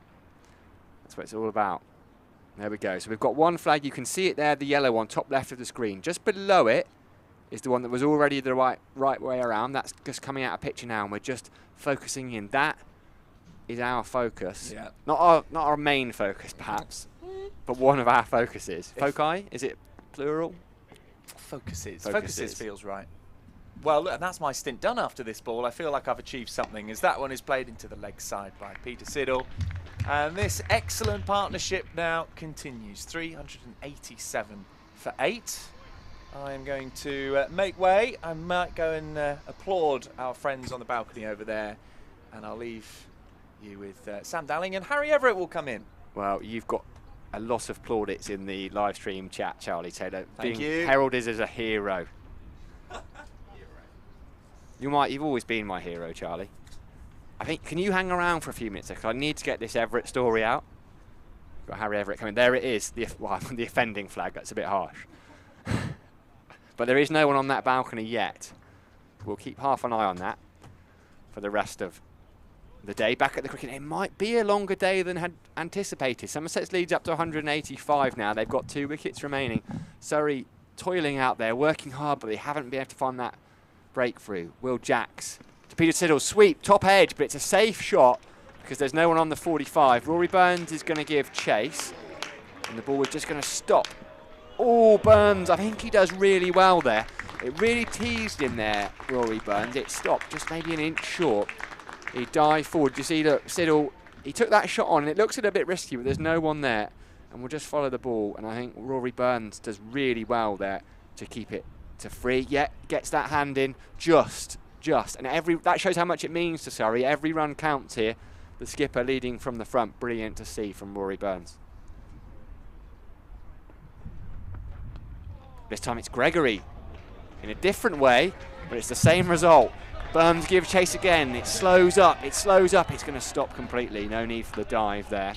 That's what it's all about. There we go. So we've got one flag. You can see it there, the yellow one, top left of the screen. Just below it is the one that was already the right way around. That's just coming out of picture now, and we're just focusing in. That is our focus. Yeah. Not our main focus, perhaps, but one of our focuses. Foci? Is it plural? Focuses feels right. Well, look, and that's my stint done after this ball. I feel like I've achieved something, as that one is played into the leg side by Peter Siddle. And this excellent partnership now continues. 387 for 8. I'm going to make way. I might go and applaud our friends on the balcony over there. And I'll leave you with Sam Dowling, and Harry Everett will come in. Well, you've got a lot of plaudits in the live stream chat, Charlie Taylor. Thank you. Heralded as a hero. You've always been my hero, Charlie. I think, can you hang around for a few minutes? Because I need to get this Everett story out. Got Harry Everett coming. There it is, the offending flag. That's a bit harsh. But there is no one on that balcony yet. We'll keep half an eye on that for the rest of the day. Back at the cricket, it might be a longer day than had anticipated. Somerset's leads up to 185 now. They've got 2 wickets remaining. Surrey toiling out there, working hard, but they haven't been able to find that breakthrough. Will Jacks to Peter Siddle, sweep, top edge, but it's a safe shot because there's no one on the 45. Rory Burns is going to give chase, and the ball is just going to stop. Oh, Burns, I think he does really well there. It really teased him there, Rory Burns. It stopped just maybe an inch short. He dived forward. You see, look, Siddle, he took that shot on, and it looks a little bit risky, but there's no one there. And we'll just follow the ball, and I think Rory Burns does really well there to keep it to free. Yeah, gets that hand in just. And that shows how much it means to Surrey. Every run counts here. The skipper leading from the front. Brilliant to see from Rory Burns. This time it's Gregory in a different way, but it's the same result. Burns gives chase again. It slows up. It's going to stop completely. No need for the dive there.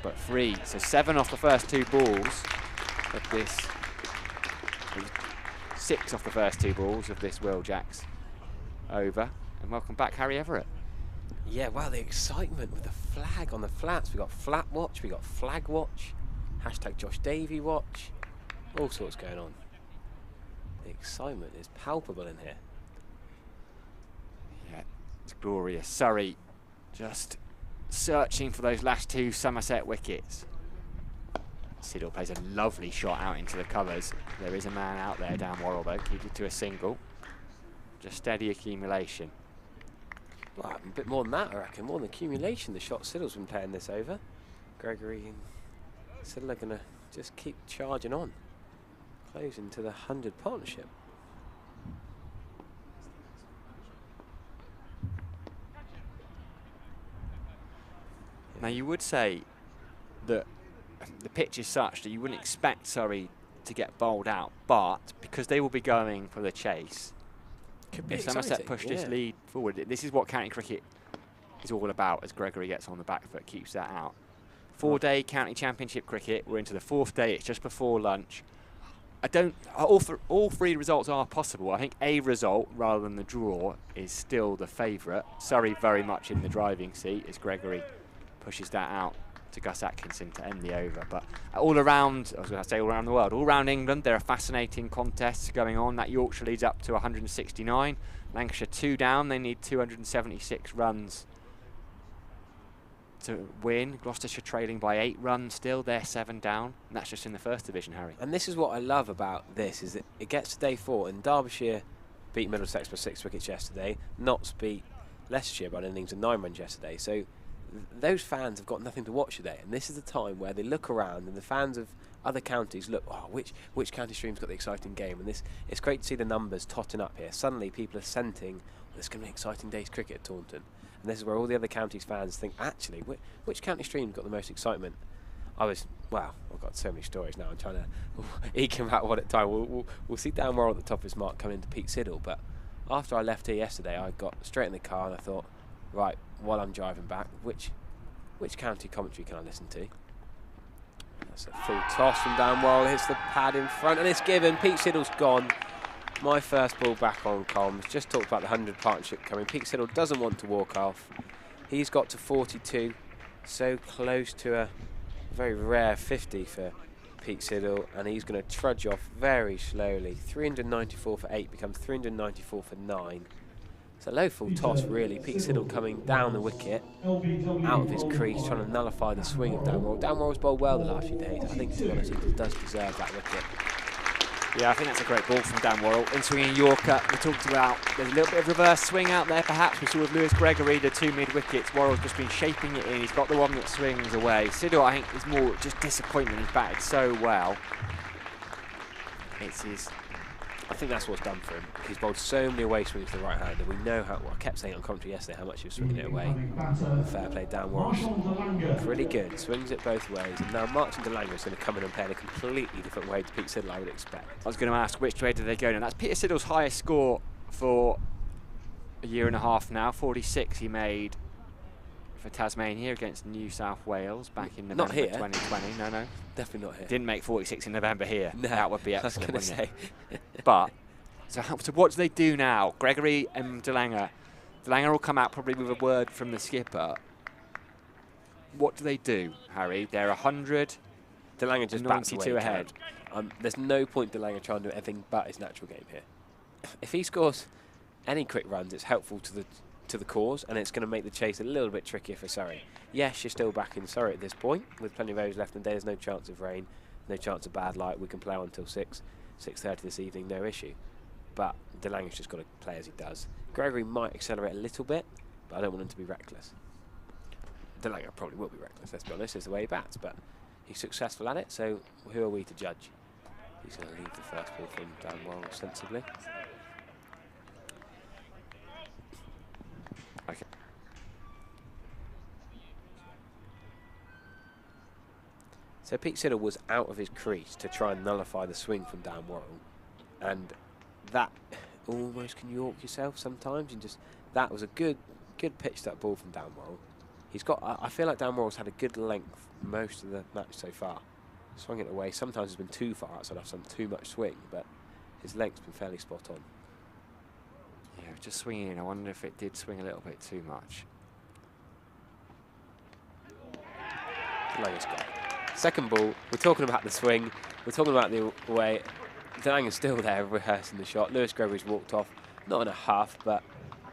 But free. So 7 off the first 2 balls of this. 6 off the first 2 balls of this Will Jacks over. And welcome back, Harry Everett. Yeah, wow, the excitement with the flag on the flats. We got flat watch, we got flag watch, hashtag Josh Davey watch, all sorts going on. The excitement is palpable in here. Yeah, it's glorious. Surrey just searching for those last 2 Somerset wickets. Siddle plays a lovely shot out into the covers. There is a man out there down Worrell though, keep it to a single. Just steady accumulation. Well, a bit more than that, I reckon. More than accumulation, the shot Siddle's been playing this over. Gregory and Siddle are going to just keep charging on. Closing to the 100 partnership. Now you would say that the pitch is such that you wouldn't expect Surrey to get bowled out, but because they will be going for the chase, if Somerset push this lead forward, this is what county cricket is all about as Gregory gets on the back foot, keeps that out. 4-day county championship cricket, we're into the 4th day, it's just before lunch. All 3 results are possible. I think a result rather than the draw is still the favourite. Surrey very much in the driving seat as Gregory pushes that out to Gus Atkinson to end the over. But all around, I was going to say all around the world, all around England, there are fascinating contests going on. That Yorkshire leads up to 169. Lancashire 2 down. They need 276 runs to win. Gloucestershire trailing by 8 runs still. They're 7 down. And that's just in the first division, Harry. And this is what I love about this, is that it gets to day 4, and Derbyshire beat Middlesex by 6 wickets yesterday. Notts beat Leicestershire by an innings of 9 runs yesterday. So those fans have got nothing to watch today, and this is the time where they look around and the fans of other counties look, oh, which county stream's got the exciting game, and it's great to see the numbers totting up here. Suddenly people are scenting, well, there's going to be an exciting day's cricket at Taunton, and this is where all the other counties fans think, actually, which county stream's got the most excitement? I've got so many stories now. I'm trying to eke them out one at a time. We'll see Dan Worrell at the top of his mark come into Pete Siddle, but after I left here yesterday, I got straight in the car and I thought, right, while I'm driving back, which county commentary can I listen to? That's a full toss from Dan Worrell, hits the pad in front, and it's given. Pete Siddle's gone. My first ball back on comms. Just talked about the 100 partnership coming. Pete Siddle doesn't want to walk off. He's got to 42, so close to a very rare 50 for Pete Siddle, and he's going to trudge off very slowly. 394 for 8 becomes 394 for 9. It's a low full toss, really. Pete Siddle coming down the wicket, out of his crease, trying to nullify the swing of Dan Worrell. Dan Worrell's bowled well the last few days. I think, to be honest, he does deserve that wicket. Yeah, I think that's a great ball from Dan Worrell. In swinging Yorker, we talked about there's a little bit of reverse swing out there, perhaps. We saw with Lewis Gregory, the 2 mid-wickets. Worrell's just been shaping it in. He's got the one that swings away. Siddle, I think, is more just disappointment. He's batted so well. It's his... I think that's what's done for him. He's bowled so many away swings to the right hander. We know how, well, I kept saying on commentary yesterday how much he was swinging it away. Fair play, Dan Worrell. Pretty good. Swings it both ways. And now Martin DeLanger is going to come in and play in a completely different way to Pete Siddle, I would expect. I was going to ask, which way do they go now? That's Peter Siddle's highest score for a year and a half now. 46 he made for Tasmania against New South Wales back in November 2020. No. Definitely not here. Didn't make 46 in November here. No, that would be excellent, I was wouldn't it? But, so what do they do now? Gregory and DeLanger. DeLanger will come out probably with a word from the skipper. What do they do, Harry? They're 100. DeLanger just bats 92 ahead. There's no point DeLanger trying to do anything but his natural game here. If he scores any quick runs, it's helpful to the cause, and it's going to make the chase a little bit trickier for Surrey. Yes, you're still back in Surrey at this point, with plenty of overs left in the day. There's no chance of rain, no chance of bad light. We can play on until 6:30 this evening, no issue. But DeLanger's just got to play as he does. Gregory might accelerate a little bit, but I don't want him to be reckless. DeLanger probably will be reckless, let's be honest, is the way he bats, but he's successful at it, so who are we to judge? He's going to leave the first ball from Dan Worrell sensibly. Okay. So Pete Siddle was out of his crease to try and nullify the swing from Dan Worrell, and that almost can York yourself sometimes. And just that was a good pitched up ball from Dan Worrell. He's got. I feel like Dan Worrell's had a good length most of the match so far. Swung it away. Sometimes it's been too far outside of some too much swing, but his length's been fairly spot on. Yeah, just swinging in. I wonder if it did swing a little bit too much. DeLanger's got it. Second ball, we're talking about the swing, we're talking about the way. DeLanger's still there rehearsing the shot. Lewis Gregory's walked off, not in a huff, but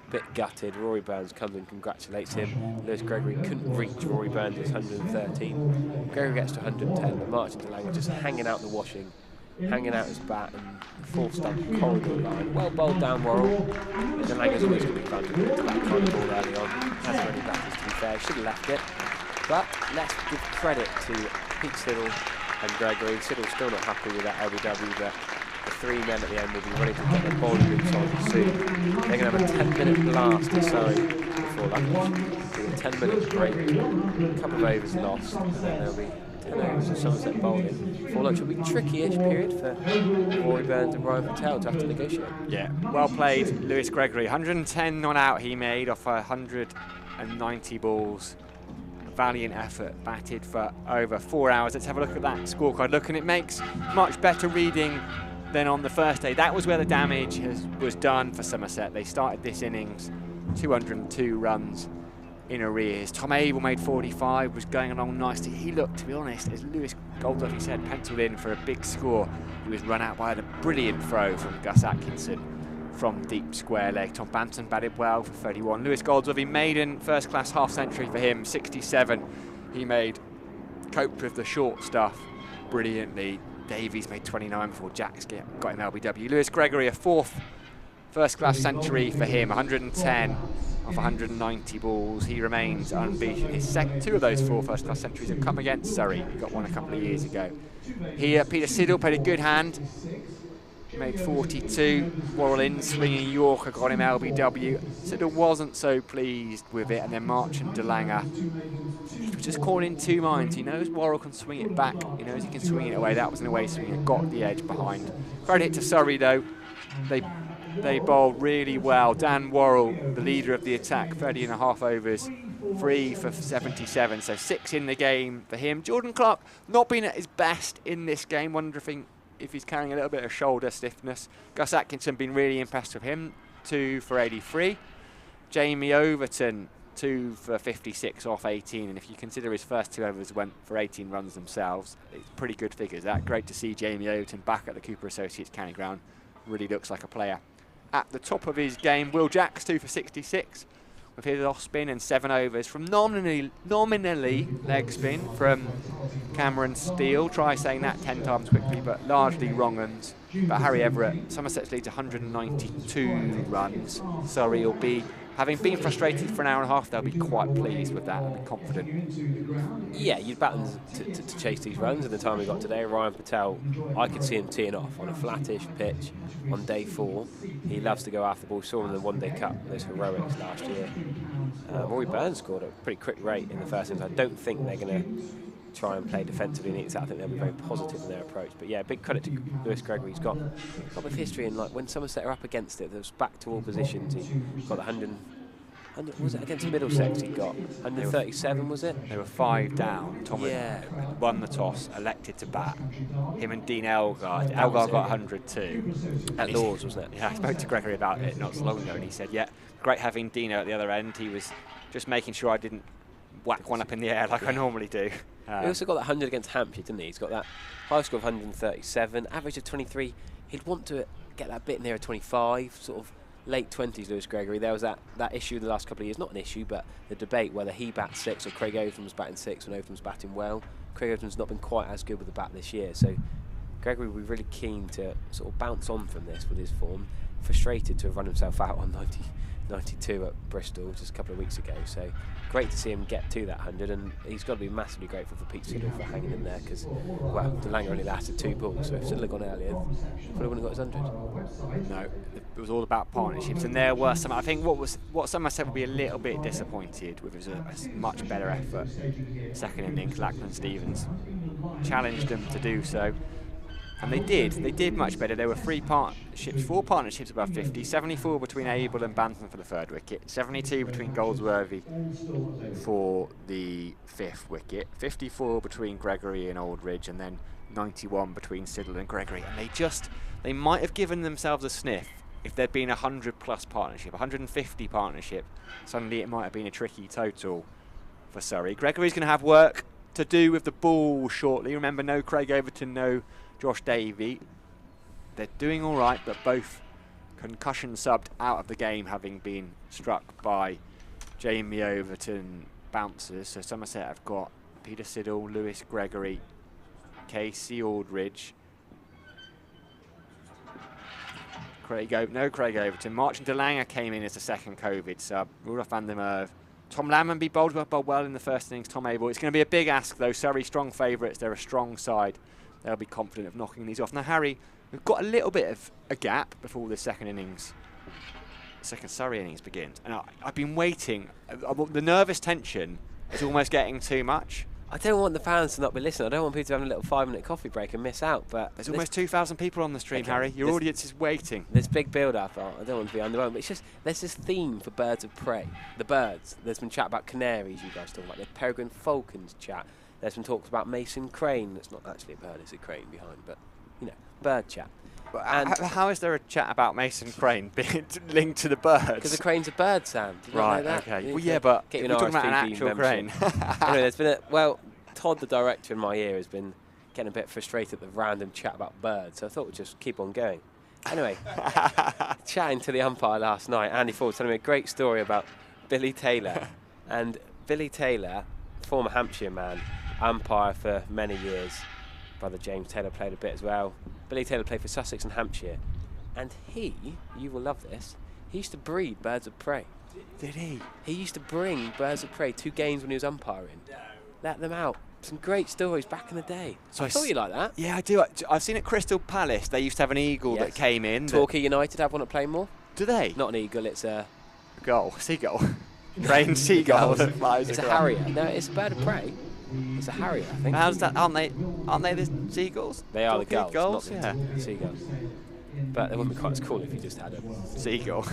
a bit gutted. Rory Burns comes and congratulates him. Lewis Gregory couldn't reach Rory Burns' 113. Gregory gets to 110, but Martin DeLanger just hanging out the washing, hanging out his bat and full stump corridor line. Well bowled down Worrell. DeLanger's always going to be vulnerable to that kind of ball early on. Hasn't any batters, to be fair. Should have left it. But let's give credit to Pete Siddle and Gregory. Siddle's still not happy with that LBW, but the 3 men at the end will be ready to get their bowling boots on soon. They're going to have a 10-minute blast at Surrey before lunch. With a 10-minute break, a couple of overs lost, and then there'll be 10 overs of Somerset bowling. Before lunch will be a tricky-ish period for Rory Burns and Ryan Patel to have to negotiate. Yeah, well played, Lewis Gregory. 110 not out he made off 190 balls. Valiant effort, batted for over 4 hours. Let's have a look at that scorecard. Look, and it makes much better reading than on the first day. That was where the damage was done for Somerset. They started this innings 202 runs in arrears. Tom Abel made 45, was going along nicely. He looked, to be honest, as Lewis Goldsworthy said, penciled in for a big score. He was run out by a brilliant throw from Gus Atkinson from deep square leg. Tom Banton batted well for 31. Lewis Goldsworthy, maiden first class half century for him, 67. He coped with the short stuff brilliantly. Davies made 29 before Jacks got him LBW. Lewis Gregory, a fourth first class century for him, 110 off 190 balls. He remains unbeaten. His second, 2 of those 4 first class centuries have come against Surrey. He got one a couple of years ago. Peter Siddle played a good hand, made 42. Worrell in swinging Yorker got him LBW. Siddle wasn't so pleased with it, and then Marchant DeLanger, he was just caught in 2 minds. He knows Worrell can swing it back, he knows he can swing it away. That was an away swing and got the edge behind. Credit to Surrey though, they bowled really well. Dan Worrell, the leader of the attack, 30.5 overs, 3 for 77, so 6 in the game for him. Jordan Clark not been at his best in this game, wondering if he's carrying a little bit of shoulder stiffness. Gus Atkinson been really impressed with him, 2 for 83. Jamie Overton, 2 for 56 off 18, and if you consider his first 2 overs went for 18 runs themselves, it's pretty good figures. That great to see Jamie Overton back at the Cooper Associates County Ground. Really looks like a player at the top of his game. Will Jacks, 2 for 66 with his off spin and 7 overs from nominally leg spin from Cameron Steele. Try saying that 10 times quickly, but largely wrong uns. But Harry Everett, Somerset leads 192 runs. Surrey will be, having been frustrated for an hour and a half, they'll be quite pleased with that and be confident. Yeah, you'd bat them to chase these runs. At the time we got today, Ryan Patel, I could see him teeing off on a flattish pitch on day 4. He loves to go after the ball. Saw him in the One Day Cup, those heroics last year. Rory Burns scored at a pretty quick rate in the first innings. I don't think they're going to try and play defensively in it. I think they'll be very positive in their approach. But yeah, big credit to Lewis Gregory. He's got with history, and like when Somerset are up against it, there's back to all positions. He got 100 was it against Middlesex? He got 137, was it? They were 5 down. Thomas won the toss, elected to bat. Him and Dean Elgar. Elgar got 102 at Lord's, wasn't it? Yeah, I spoke to Gregory about it not so long ago, and he said, "Yeah, great having Dino at the other end. He was just making sure I didn't whack one up in the air like I normally do." He also got that 100 against Hampshire, didn't he? He's got that high score of 137, average of 23. He'd want to get that bit near a 25, sort of late 20s, Lewis Gregory. There was that issue the last couple of years, not an issue, but the debate whether he bats 6 or Craig Overton was batting 6 when Overton was batting well. Craig Overton's not been quite as good with the bat this year, so Gregory will be really keen to sort of bounce on from this with his form. Frustrated to have run himself out on 92 at Bristol just a couple of weeks ago, so great to see him get to that 100, and he's got to be massively grateful for Pete Siddle for hanging in there, because, well, DeLanger only lasted 2 balls, so if Siddle had gone earlier, he probably wouldn't have got his 100. No, it was all about partnerships, and there were some. I think what Somerset would be a little bit disappointed with was a much better effort. Second innings, Lachlan Stevens challenged them to do so. And they did much better. There were 4 partnerships above 50, 74 between Abel and Banton for the 3rd wicket, 72 between Goldsworthy for the 5th wicket, 54 between Gregory and Aldridge, and then 91 between Siddle and Gregory. And they might have given themselves a sniff if there'd been 100+ partnership, 150 partnership. Suddenly it might have been a tricky total for Surrey. Gregory's going to have work to do with the ball shortly. Remember, no Craig Overton, no Josh Davey. They're doing all right, but both concussion subbed out of the game, having been struck by Jamie Overton bouncers. So Somerset have got Peter Siddle, Lewis Gregory, Casey Aldridge, no Craig Overton. Marchant DeLanger came in as the second COVID sub. Rudolph van der Merwe. Tom Lammonby bowled well in the first innings. Tom Abel. It's going to be a big ask though. Surrey strong favourites. They're a strong side. They'll be confident of knocking these off. Now, Harry, we've got a little bit of a gap before the second Surrey innings begins. And I've been waiting. The nervous tension is almost getting too much. I don't want the fans to not be listening. I don't want people to have a little 5-minute coffee break and miss out. But there's almost 2,000 people on the stream, okay, Harry. Your audience is waiting. There's big build-up. I don't want to be underwhelmed. But it's just, there's this theme for birds of prey. The birds. There's been chat about canaries, you guys talk about. There's peregrine falcons chat. There's been talks about Mason Crane. That's not actually a bird, it's a crane behind, but, you know, bird chat. And How is there a chat about Mason Crane being linked to the birds? because the crane's a bird, Sam. Did you not know that? Okay. You Well, need yeah, to but get we're you talking about an RSPB actual membership. crane. Anyway, there's been Todd, the director in my ear, has been getting a bit frustrated at the random chat about birds, so I thought we'd just keep on going. Anyway, chatting to the umpire last night, Andy Ford telling me a great story about Billy Taylor. And Billy Taylor, former Hampshire man, umpire for many years. Brother James Taylor played a bit as well. Billy Taylor played for Sussex and Hampshire. And you will love this, he used to breed birds of prey. Did he? He used to bring birds of prey to games when he was umpiring. Let them out. Some great stories back in the day. So I thought you like that. Yeah, I do. I've seen at Crystal Palace, they used to have an eagle that came in. Torquay United have one at Plainmoor. Do they? Not an eagle, it's a... Gull. Seagull. Trained seagull that flies It's a across. harrier. No, it's a bird of prey. It's a harrier, I think. How's that? Aren't they the seagulls? They are the Torquay gulls, gulls, not the seagulls. But they wouldn't be quite as cool if you just had a... Seagull.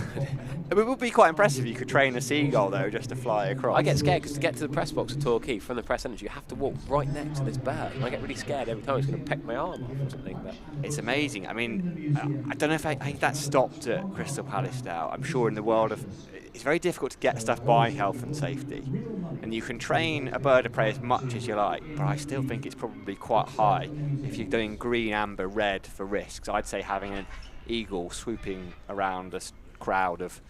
It would be quite impressive if you could train a seagull, though, just to fly across. I get scared because to get to the press box at Torquay from the press centre, you have to walk right next to this bird. And I get really scared every time it's going to peck my arm off or something. But It's amazing. I mean, I don't know if I think that stopped at Crystal Palace now. I'm sure in the world of... It's very difficult to get stuff by health and safety. And you can train a bird of prey as much as you like, but I still think it's probably quite high if you're doing green, amber, red for risks. I'd say having an eagle swooping around a crowd of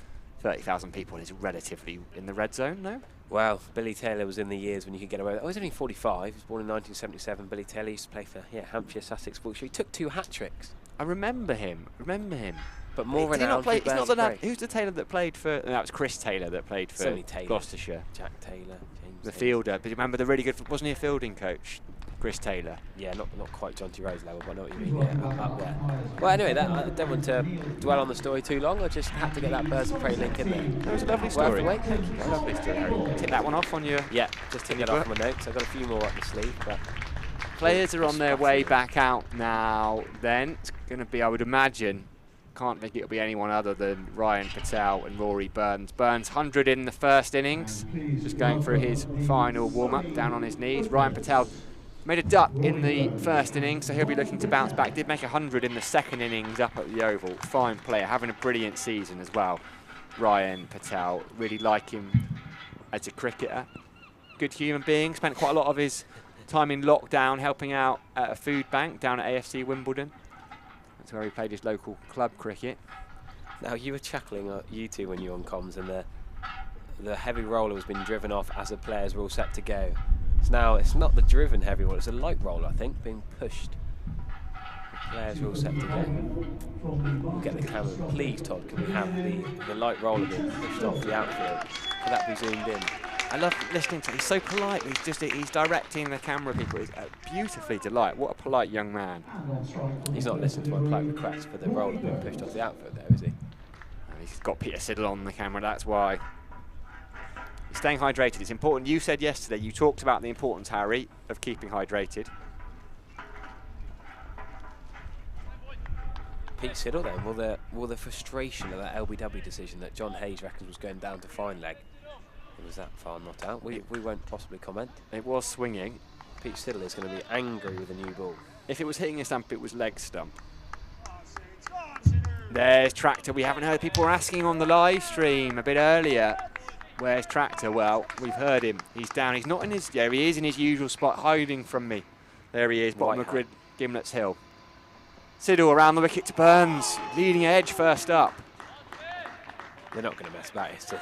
30,000 people is relatively in the red zone, no? well, Billy Taylor was in the years when you could get away with it. Oh, he's only 45. He was born in 1977. Billy Taylor used to play for Hampshire, Sussex, Wiltshire. He took 2 hat-tricks. I remember him. But more Did he not renowned play? for It's not birds of the prey. who's the Taylor that played for? No, that was Chris Taylor that played for Certainly Taylor. Gloucestershire. Jack Taylor, James The Taylor. fielder. But you remember the really good? Wasn't he a fielding coach? Chris Taylor. Yeah, not quite John T. Rose level, but I know what you mean. Yeah, up there. Well, anyway, I don't want to dwell on the story too long. I just had to get that birds of prey link in there. That was a lovely Worth story. the wait, thank you. A lovely story, Harry. Tick that one off on your. Yeah, just tick your that off book. my notes. I've got a few more up the sleeve, but Players are on their way back out now. Then it's going to be, I would imagine. Can't think it'll be anyone other than Ryan Patel and Rory Burns. Burns 100 in the first innings, just going through his final warm-up down on his knees. Ryan Patel made a duck in the first innings, so he'll be looking to bounce back. Did make 100 in the second innings up at the Oval. Fine player, having a brilliant season as well. Ryan Patel, really like him as a cricketer. Good human being, spent quite a lot of his time in lockdown helping out at a food bank down at AFC Wimbledon. That's where he played his local club cricket. now you were chuckling, you two, when you were on comms, and the heavy roller was being driven off as the players were all set to go. So now it's not the driven heavy roller, it's a light roller, I think, being pushed. The players are all set to go. We'll get the camera. Please, Todd, can we have the light roller being pushed off the outfield? Could that be zoomed in? I love listening to him. He's so polite. He's directing the camera people. He's beautifully delight. What a polite young man. He's not listening to my polite request for the roller being pushed off the outfield there, is he? And he's got Peter Siddle on the camera. That's why. He's staying hydrated. It's important. You said yesterday, you talked about the importance, Harry, of keeping hydrated. Pete Siddle then, will the frustration of that LBW decision that John Hayes reckons was going down to fine leg, was that far not out? We won't possibly comment. It was swinging. Pete Siddle is going to be angry with a new ball. If it was hitting a stump, it was leg stump. There's Tractor. We haven't heard. People were asking on the live stream a bit earlier. Where's Tractor? Well, we've heard him. He's down. He's not in his... Yeah, he is in his usual spot, hiding from me. There he is, bottom of grid, Gimlet's Hill. Siddle around the wicket to Burns. Leading edge first up. They're not going to mess about it.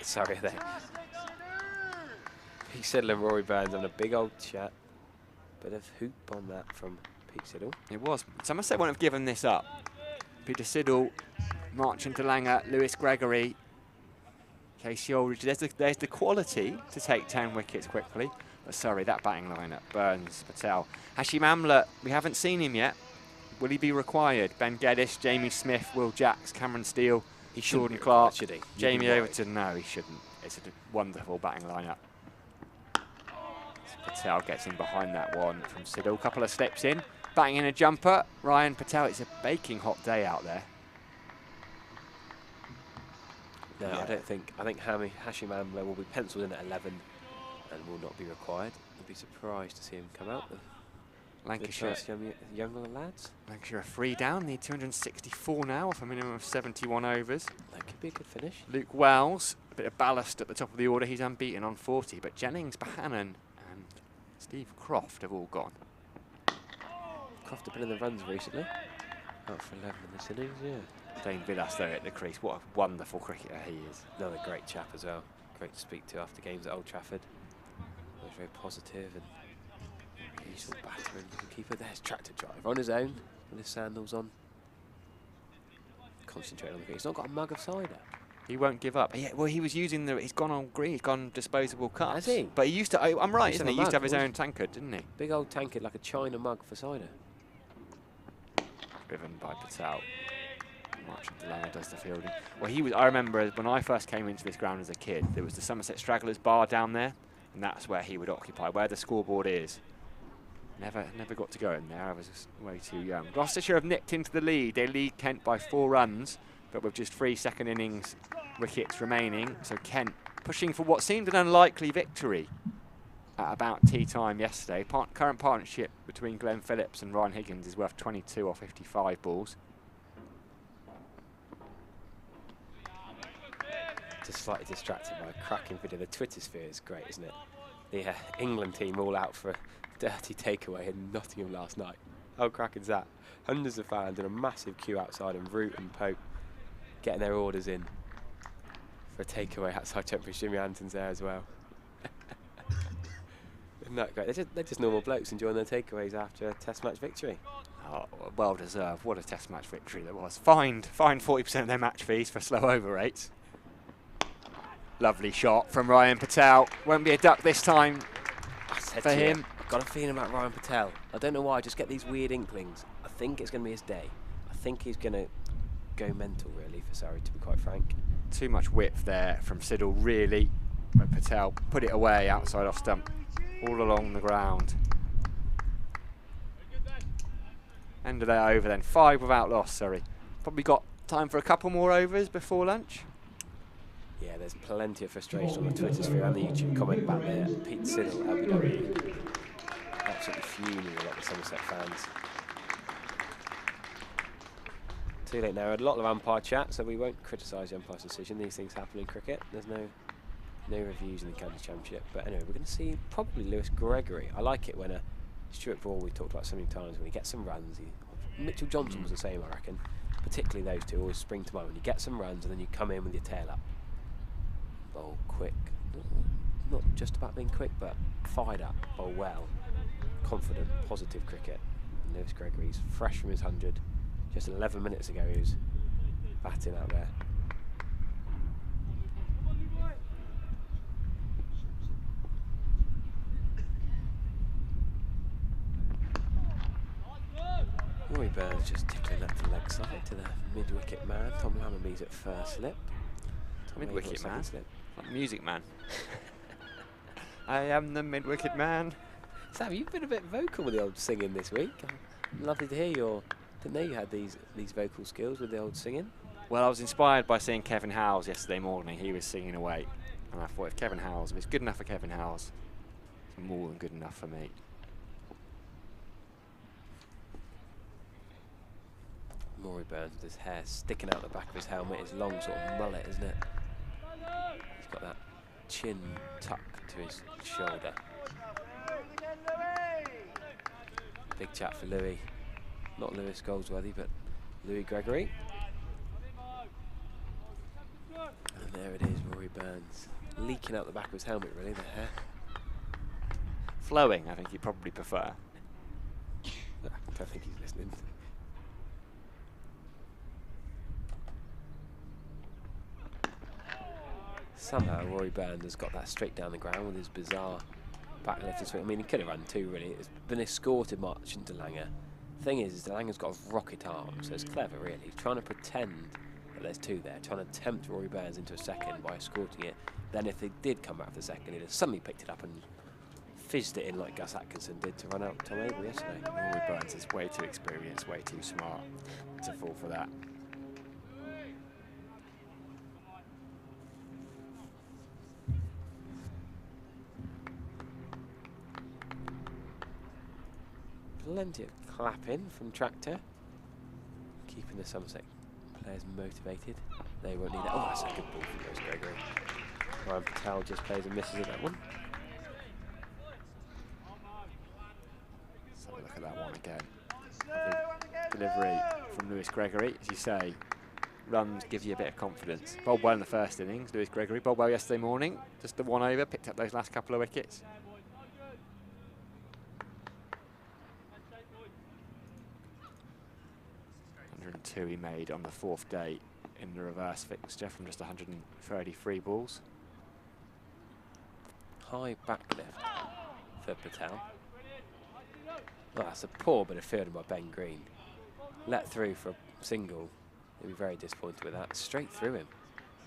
Sorry, they. Pete Siddle and Rory Burns having a big old chat. Bit of hoop on that from Pete Siddle. It was. Somerset won't have given this up. Peter Siddle marching to Langer, Lewis Gregory, Casey Aldridge. There's the quality to take 10 wickets quickly. But sorry, that batting lineup. Burns, Patel. Hashim Amla, we haven't seen him yet. Will he be required? Ben Geddes, Jamie Smith, Will Jacks, Cameron Steele, Jordan Clark, should he? Jamie Overton. No, he shouldn't. It's a wonderful batting lineup. Patel gets in behind that one from Siddle. Couple of steps in, batting in a jumper. Ryan Patel. It's a baking hot day out there. No, Yeah. I don't think. I think Hashim Amla will be penciled in at 11 and will not be required. I'd be surprised to see him come out with Lancashire, Younger lads. Lancashire are 3 down, need 264 now off a minimum of 71 overs. That could be a good finish. Luke Wells, a bit of ballast at the top of the order, he's unbeaten on 40, but Jennings, Bohannon and Steve Croft have all gone. Croft have been in the runs recently. Out for 11 in this innings, yeah. Dane Villas though at the crease, what a wonderful cricketer he is. Another great chap as well. Great to speak to after games at Old Trafford. Always very positive and usual batter and keeper. There's tractor driver on his own with his sandals on. Concentrate on the cricket. He's not got a mug of cider. He won't give up. Yeah, well, he was using he's gone on green, he's gone disposable cups. Has he? But he used to, I'm right, isn't he? He used to have his mug, own tankard, didn't he? Big old tankard like a china mug for cider. Driven by Patel. Much of Delano does the fielding. Well, I remember when I first came into this ground as a kid, there was the Somerset Stragglers bar down there, and that's where he would occupy, where the scoreboard is. Never got to go in there, I was just way too young. Gloucestershire have nicked into the lead. They lead Kent by 4 runs, but with just 3 second innings wickets remaining. So Kent pushing for what seemed an unlikely victory at about tea time yesterday. Current partnership between Glenn Phillips and Ryan Higgins is worth 22 or 55 balls. Just slightly distracted by a cracking video. The Twitter sphere is great, isn't it? The England team all out for a dirty takeaway in Nottingham last night. How cracking is that? Hundreds of fans in a massive queue outside, and Root and Pope getting their orders in for a takeaway outside Championship. Jimmy Anton's there as well. Isn't that great? They're just normal blokes enjoying their takeaways after a Test match victory. Oh, well deserved. What a Test match victory that was. Fined 40% of their match fees for slow over rates. Lovely shot from Ryan Patel. Won't be a duck this time for him. I've got a feeling about Ryan Patel. I don't know why, I just get these weird inklings. I think it's going to be his day. I think he's going to go mental, really, for Surrey, to be quite frank. Too much width there from Siddle, really. But Patel put it away outside off stump, all along the ground. End of that over then. 5 without loss, Surrey. Probably got time for a couple more overs before lunch. Yeah, there's plenty of frustration on the Twitter sphere and the YouTube comment back there. Pete Siddle, LBW. Absolutely fuming with a lot of Somerset fans. Too late now. A lot of umpire chat, so we won't criticise the umpire's decision. These things happen in cricket. There's no reviews in the county championship. But anyway, we're going to see probably Lewis Gregory. I like it when Stuart Broad, we've talked about so many times, when he gets some runs. Mitchell Johnson was the same, I reckon. Particularly those two always spring to mind. When you get some runs and then you come in with your tail up. Bowl quick, not just about being quick, but fired up, bowl well, confident, positive cricket. And Lewis Gregory's fresh from his 100. Just 11 minutes ago he was batting out there. Rory Burns just tickling up the leg side to the mid-wicket man. Tom Lammerby's at first slip. Mid-wicket man? Like Music Man. I am the mid-wicket man. Sam, you've been a bit vocal with the old singing this week. Lovely to hear your... Didn't know you had these vocal skills with the old singing. Well, I was inspired by seeing Kevin Howes yesterday morning. He was singing away. And I thought, if it's good enough for Kevin Howes, it's more than good enough for me. Rory Burns with his hair sticking out the back of his helmet, his long sort of mullet, isn't it? He's got that chin tucked to his shoulder. Big chat for Louis. Not Lewis Goldsworthy, but Louis Gregory. And there it is, Rory Burns. Leaking out the back of his helmet, really, the hair. Flowing, I think he'd probably prefer. I don't think he's listening. Somehow Rory Burns has got that straight down the ground with his bizarre back lifted swing. I mean, he could have run 2 really. It's been escorted much into Langer. The thing is Langer's got a rocket arm, so it's clever really. He's trying to pretend that there's 2 there, trying to tempt Rory Burns into a second by escorting it. Then if they did come back for the second, he'd have suddenly picked it up and fizzed it in like Gus Atkinson did to run out Tom Abel yesterday. Rory Burns is way too experienced, way too smart to fall for that. plenty of clapping from Tractor. Keeping the Somerset players motivated. They won't need that. Oh, that's a good ball from Lewis Gregory. Ryan Patel just plays and misses at that one. Let's have a look at that one again. Delivery from Lewis Gregory, as you say. Runs give you a bit of confidence. Bowled well in the first innings, Lewis Gregory. Bowled well yesterday morning. Just the one over, picked up those last couple of wickets. He made on the 4th day in the reverse fixture from just 133 balls. High back lift for Patel. Oh, that's a poor bit of fielding by Ben Green. Let through for a single. He'll be very disappointed with that. Straight through him.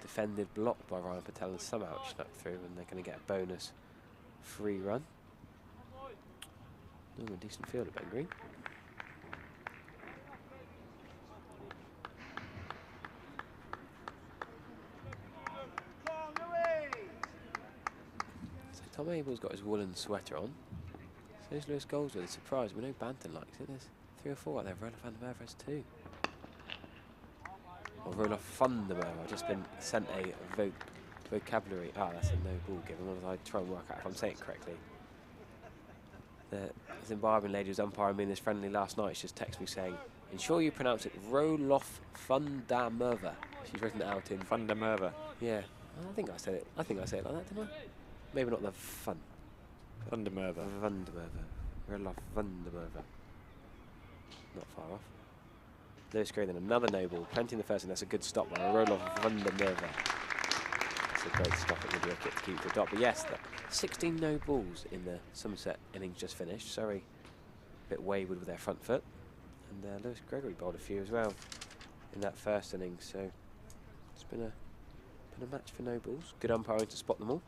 Defended, blocked by Ryan Patel, and somehow it snuck through, and they're going to get a bonus free run. Oh, a decent fielder, Ben Green. Tom Abel's got his woolen sweater on. So is Lewis Goldsworthy. Surprised. We know Banton likes it. There's 3 or 4 out there. Roelof van der Merwe has 2. Or Roelof van der Merwe. I've just been sent a vocabulary. Ah, that's a no ball given. As I try and work out if I'm saying it correctly. The Zimbabwean lady who's umpiring me in this friendly last night. She just texted me saying, ensure you pronounce it Roelof van der Merwe. She's written it out in Van der Merwe. Yeah. I think I said it like that, didn't I? Maybe not the fun. Van der Merwe. Van der Merwe. Roelof van der Merwe. Not far off. Lewis Gray then another no ball. Plenty in the first, and that's a good stop by Roelof van der Merwe. It's a great stop at mid-wicket to keep the dot. But yes, 16 no balls in the Somerset innings just finished. Surrey a bit wayward with their front foot. And Lewis Gregory bowled a few as well in that first innings. So it's been a match for no balls. Good umpiring to spot them all.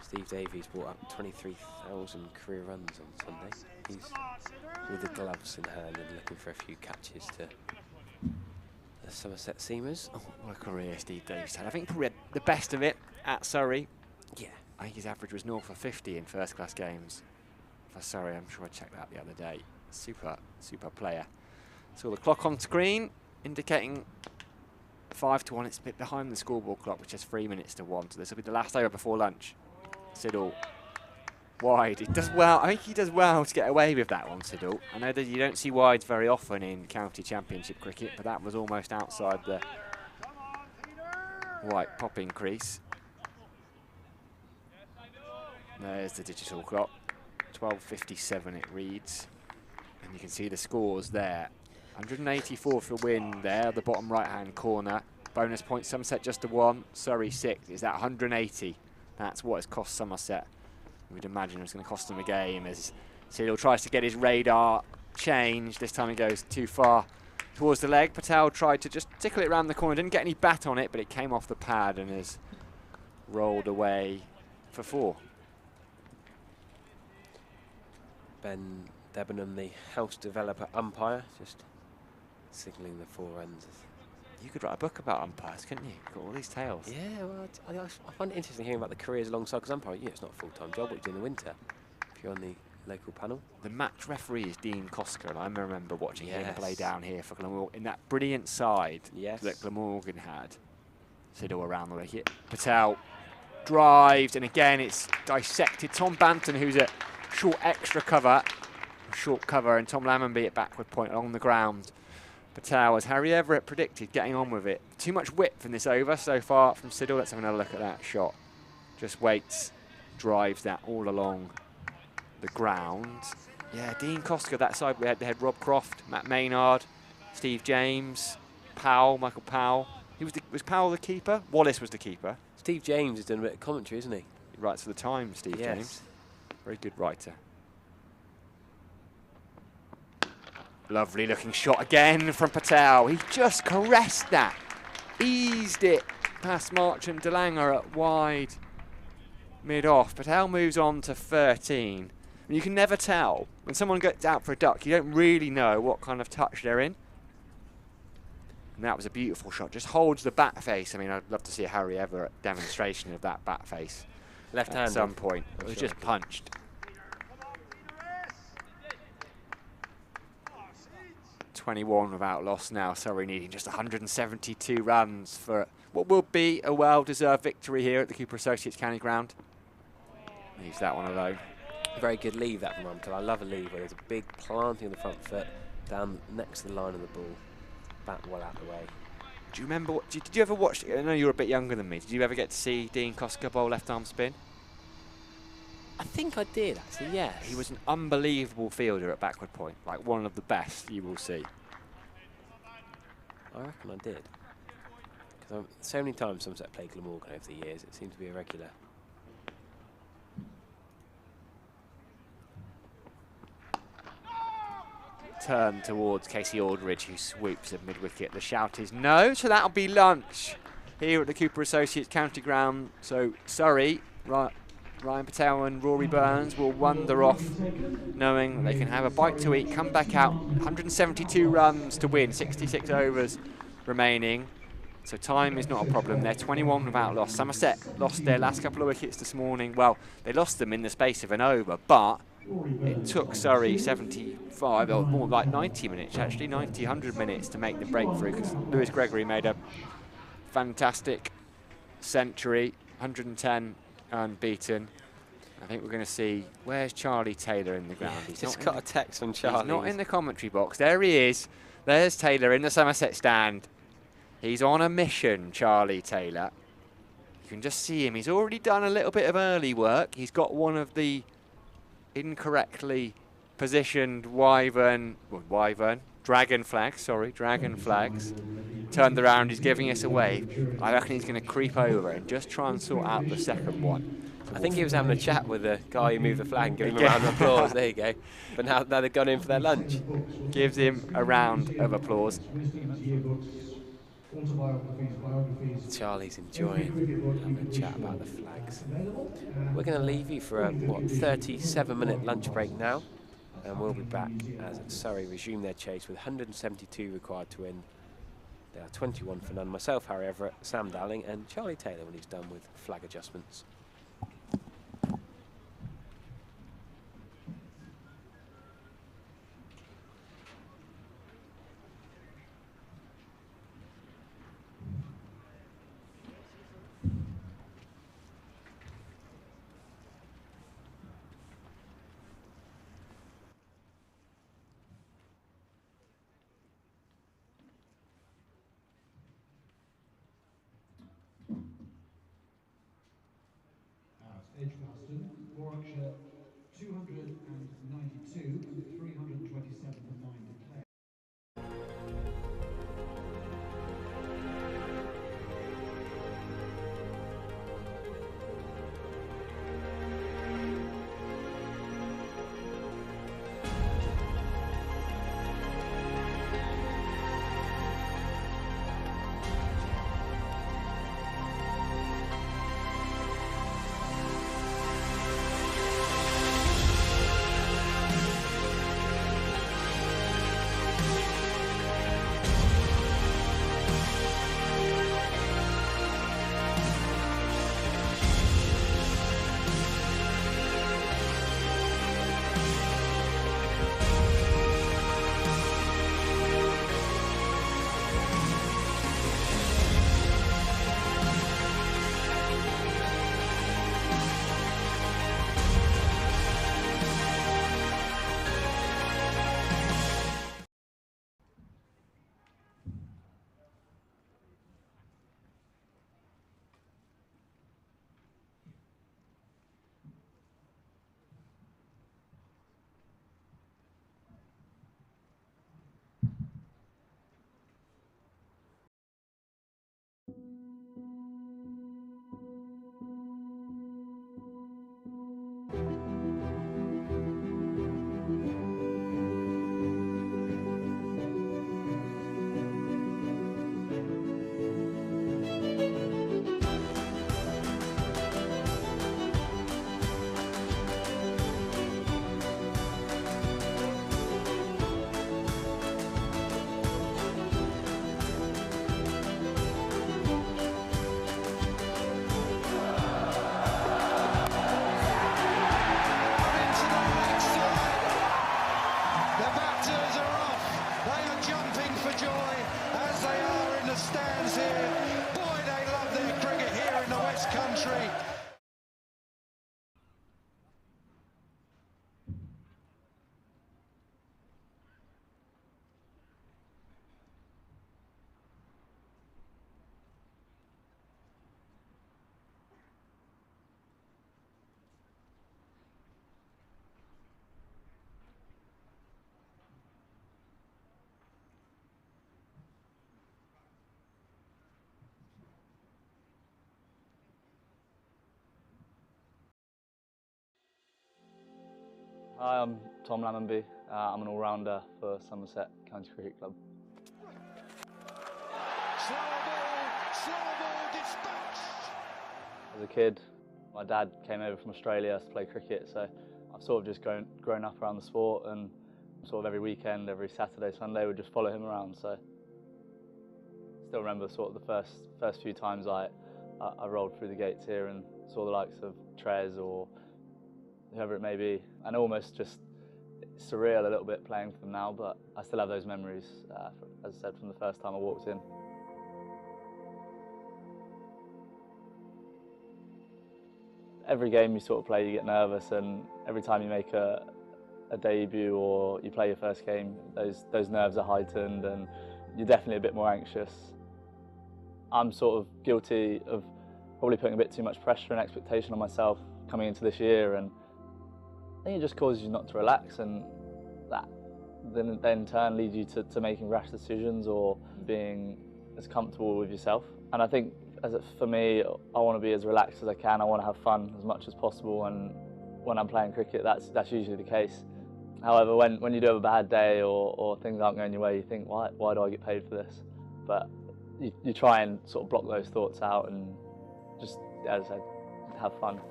Steve Davies brought up 23,000 career runs on Sunday. He's with the gloves in hand and looking for a few catches to the Somerset Seamers. Oh, what a career Steve Davies had. I think probably had the best of it at Surrey. Yeah. I think his average was north of 50 in first-class games for Surrey. I'm sure I checked that the other day. Super player. So the clock on screen indicating 5-1. It's a bit behind the scoreboard clock, which has 3 minutes to 1. So this will be the last over before lunch. Siddle wide. He does well. I think he does well to get away with that one, Siddle. I know that you don't see wides very often in county championship cricket, but that was almost outside the white popping crease. There's the digital clock. 12:57 it reads. And you can see the scores there. 184 for win there, the bottom right-hand corner. Bonus point, Somerset just a 1. Surrey 6. Is that 180? That's what it's cost Somerset. We'd imagine it's going to cost them a game as Siddle tries to get his radar changed. This time he goes too far towards the leg. Patel tried to just tickle it around the corner. Didn't get any bat on it, but it came off the pad and has rolled away for 4. Ben Debenham, the house developer umpire, just signalling the 4 runs. You could write a book about umpires, couldn't you? Got all these tales. Yeah, well, I find it interesting hearing about the careers alongside, because umpiring, it's not a full-time job, what you do in the winter if you're on the local panel. The match referee is Dean Cosker, and I remember watching him play down here for Glamorgan in that brilliant side that Glamorgan had. Siddle around the wicket. Patel drives, and again it's dissected. Tom Banton, who's a short cover, and Tom Lammonby at backward point along the ground. Patel, as Harry Everett predicted, getting on with it. Too much width in this over so far from Siddle. Let's have another look at that shot. Just waits, drives that all along the ground. Yeah, Dean Cosker, that side we had Rob Croft, Matt Maynard, Steve James, Powell, Michael Powell. Was Powell the keeper? Wallace was the keeper. Steve James is doing a bit of commentary, isn't he? He writes for the Times, Steve James. Very good writer. Lovely looking shot again from Patel. He just caressed that. Eased it past Marchant de Lange at wide mid-off. Patel moves on to 13. And you can never tell. When someone gets out for a duck, you don't really know what kind of touch they're in. And that was a beautiful shot. Just holds the bat face. I mean, I'd love to see a Harry Everett demonstration of that bat face. Left-handed. At some point. It was just punched. 21 without loss now. Surrey needing just 172 runs for what will be a well-deserved victory here at the Cooper Associates County Ground. Leaves that one alone. Very good leave that from Rumtel. I love a leave where there's a big planting of the front foot down next to the line of the ball. Bat well out of the way. Do you remember, did you ever watch, I know you were a bit younger than me, did you ever get to see Dean Koska bowl left arm spin? I think I did, actually, yes. He was an unbelievable fielder at backward point, like one of the best you will see. I reckon I did. Because so many times Somerset played Glamorgan over the years, it seemed to be a regular. Turn towards Casey Aldridge, who swoops at mid-wicket. The shout is no, so that'll be lunch here at the Cooper Associates County Ground. So Surrey, Ryan Patel and Rory Burns will wander off, knowing they can have a bite to eat, come back out. 172 runs to win, 66 overs remaining. So time is not a problem. They're 21 without loss. Somerset lost their last couple of wickets this morning. Well, they lost them in the space of an over, but it took Surrey 75, or more like 90 minutes, actually, 90, 100 minutes to make the breakthrough, because Lewis Gregory made a fantastic century, 110 unbeaten. I think we're going to see, where's Charlie Taylor in the ground? He's just got a text from Charlie. He's not in the commentary box. There he is. There's Taylor in the Somerset stand. He's on a mission, Charlie Taylor. You can just see him. He's already done a little bit of early work. He's got one of the incorrectly positioned dragon flags, turned around, he's giving us a wave. I reckon he's going to creep over and just try and sort out the second one. I think he was having a chat with the guy who moved the flag and giving him a round of applause. There you go. But now they've gone in for their lunch. Gives him a round of applause. Charlie's enjoying having a chat about the flags. We're going to leave you for a 37-minute lunch break now, and we'll be back as Surrey resume their chase with 172 required to win. There are 21 for none. Myself, Harry Everett, Sam Dowling, and Charlie Taylor when he's done with flag adjustments. Hi, I'm Tom Lammonby. I'm an all-rounder for Somerset County Cricket Club. Slow ball dispatched. As a kid, my dad came over from Australia to play cricket, so I've sort of just grown up around the sport, and sort of every weekend, every Saturday, Sunday, would just follow him around. So still remember sort of the first few times I rolled through the gates here and saw the likes of Trez or whoever it may be, and almost just surreal a little bit playing for them now, but I still have those memories, as I said, from the first time I walked in. Every game you sort of play, you get nervous, and every time you make a debut or you play your first game, those nerves are heightened and you're definitely a bit more anxious. I'm sort of guilty of probably putting a bit too much pressure and expectation on myself coming into this year, and I think it just causes you not to relax, and that then in turn leads you to making rash decisions or being as comfortable with yourself. And I think for me, I want to be as relaxed as I can. I want to have fun as much as possible, and when I'm playing cricket, that's usually the case. However, when you do have a bad day or things aren't going your way, you think, why do I get paid for this? But you try and sort of block those thoughts out and just, as I said, have fun.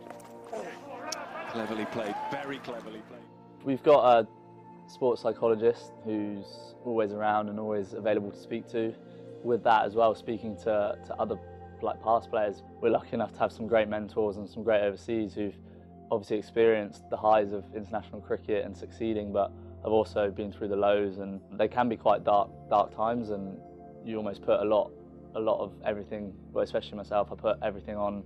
Cleverly played, very cleverly played. We've got a sports psychologist who's always around and always available to speak to. With that as well, speaking to other past players, we're lucky enough to have some great mentors and some great overseas who've obviously experienced the highs of international cricket and succeeding, but have also been through the lows, and they can be quite dark times, and you almost put a lot of everything, well, especially myself, I put everything on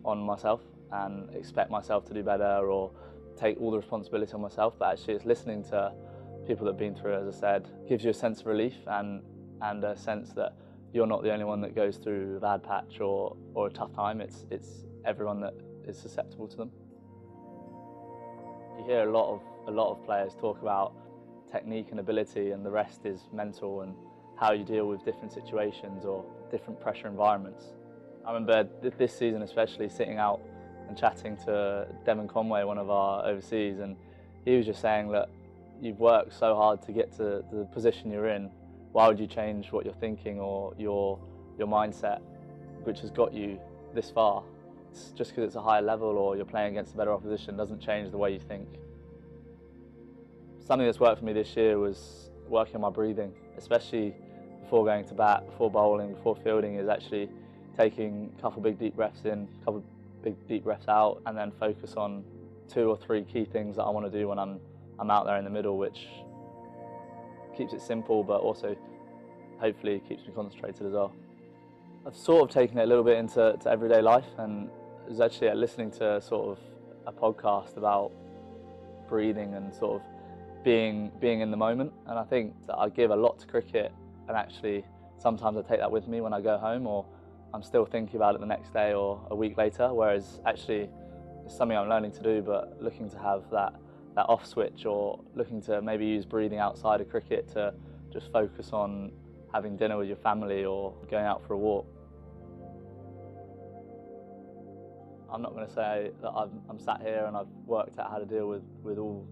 myself and expect myself to do better or take all the responsibility on myself. But actually it's listening to people that have been through it, as I said, gives you a sense of relief and a sense that you're not the only one that goes through a bad patch or a tough time. It's everyone that is susceptible to them. You hear a lot of players talk about technique and ability, and the rest is mental and how you deal with different situations or different pressure environments. I remember this season especially sitting out and chatting to Devon Conway, one of our overseas, and he was just saying, look, you've worked so hard to get to the position you're in. Why would you change what you're thinking or your mindset, which has got you this far? It's just because it's a higher level or you're playing against a better opposition doesn't change the way you think. Something that's worked for me this year was working on my breathing, especially before going to bat, before bowling, before fielding, is actually taking a couple big deep breaths in, a couple big deep breaths out, and then focus on 2 or 3 key things that I want to do when I'm out there in the middle, which keeps it simple but also hopefully keeps me concentrated as well. I've sort of taken it a little bit into everyday life, and it was actually listening to sort of a podcast about breathing and sort of being in the moment, and I think that I give a lot to cricket, and actually sometimes I take that with me when I go home, or I'm still thinking about it the next day or a week later, whereas actually it's something I'm learning to do, but looking to have that off switch, or looking to maybe use breathing outside of cricket to just focus on having dinner with your family or going out for a walk. I'm not going to say that I'm sat here and I've worked out how to deal with all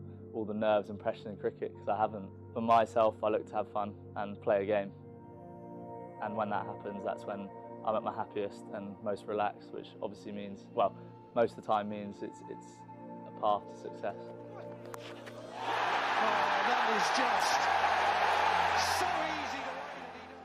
the nerves and pressure in cricket, because I haven't. For myself, I look to have fun and play a game, and when that happens, that's when I'm at my happiest and most relaxed, which obviously means, well, most of the time means it's a path to success. Oh, that was just so easy the way that he does.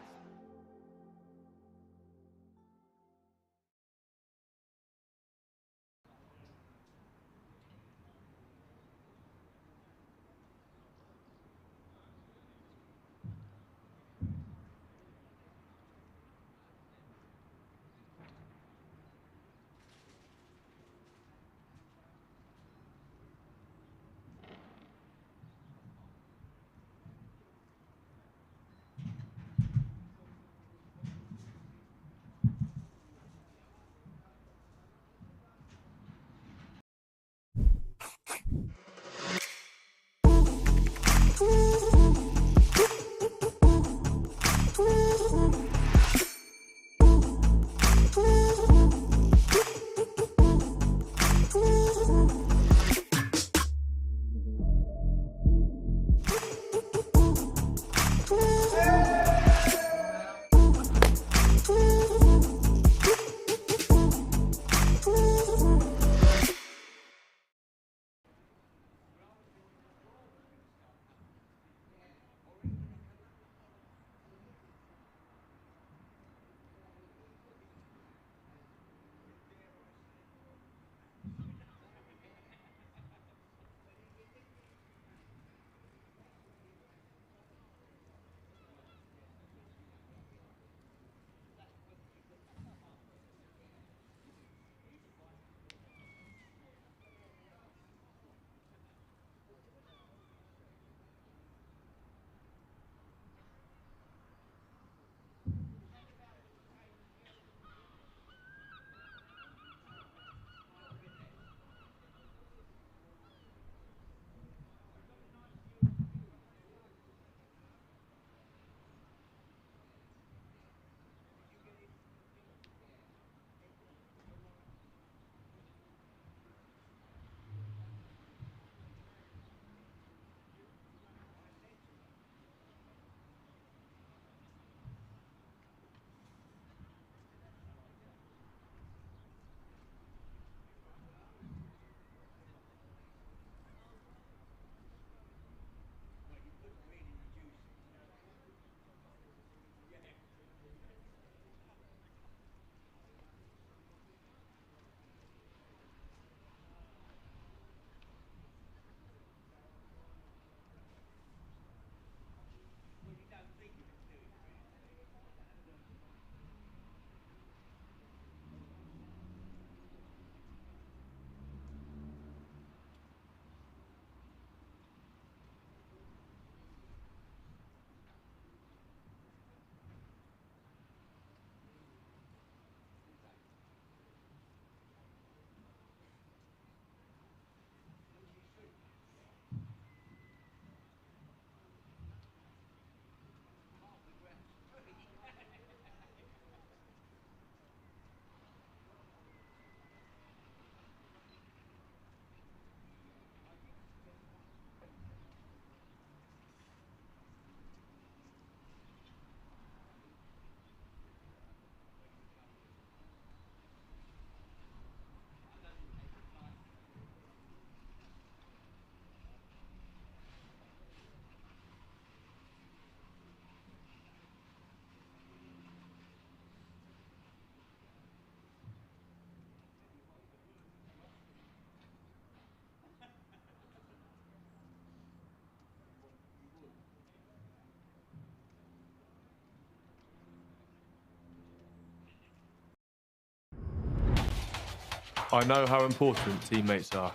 I know how important teammates are.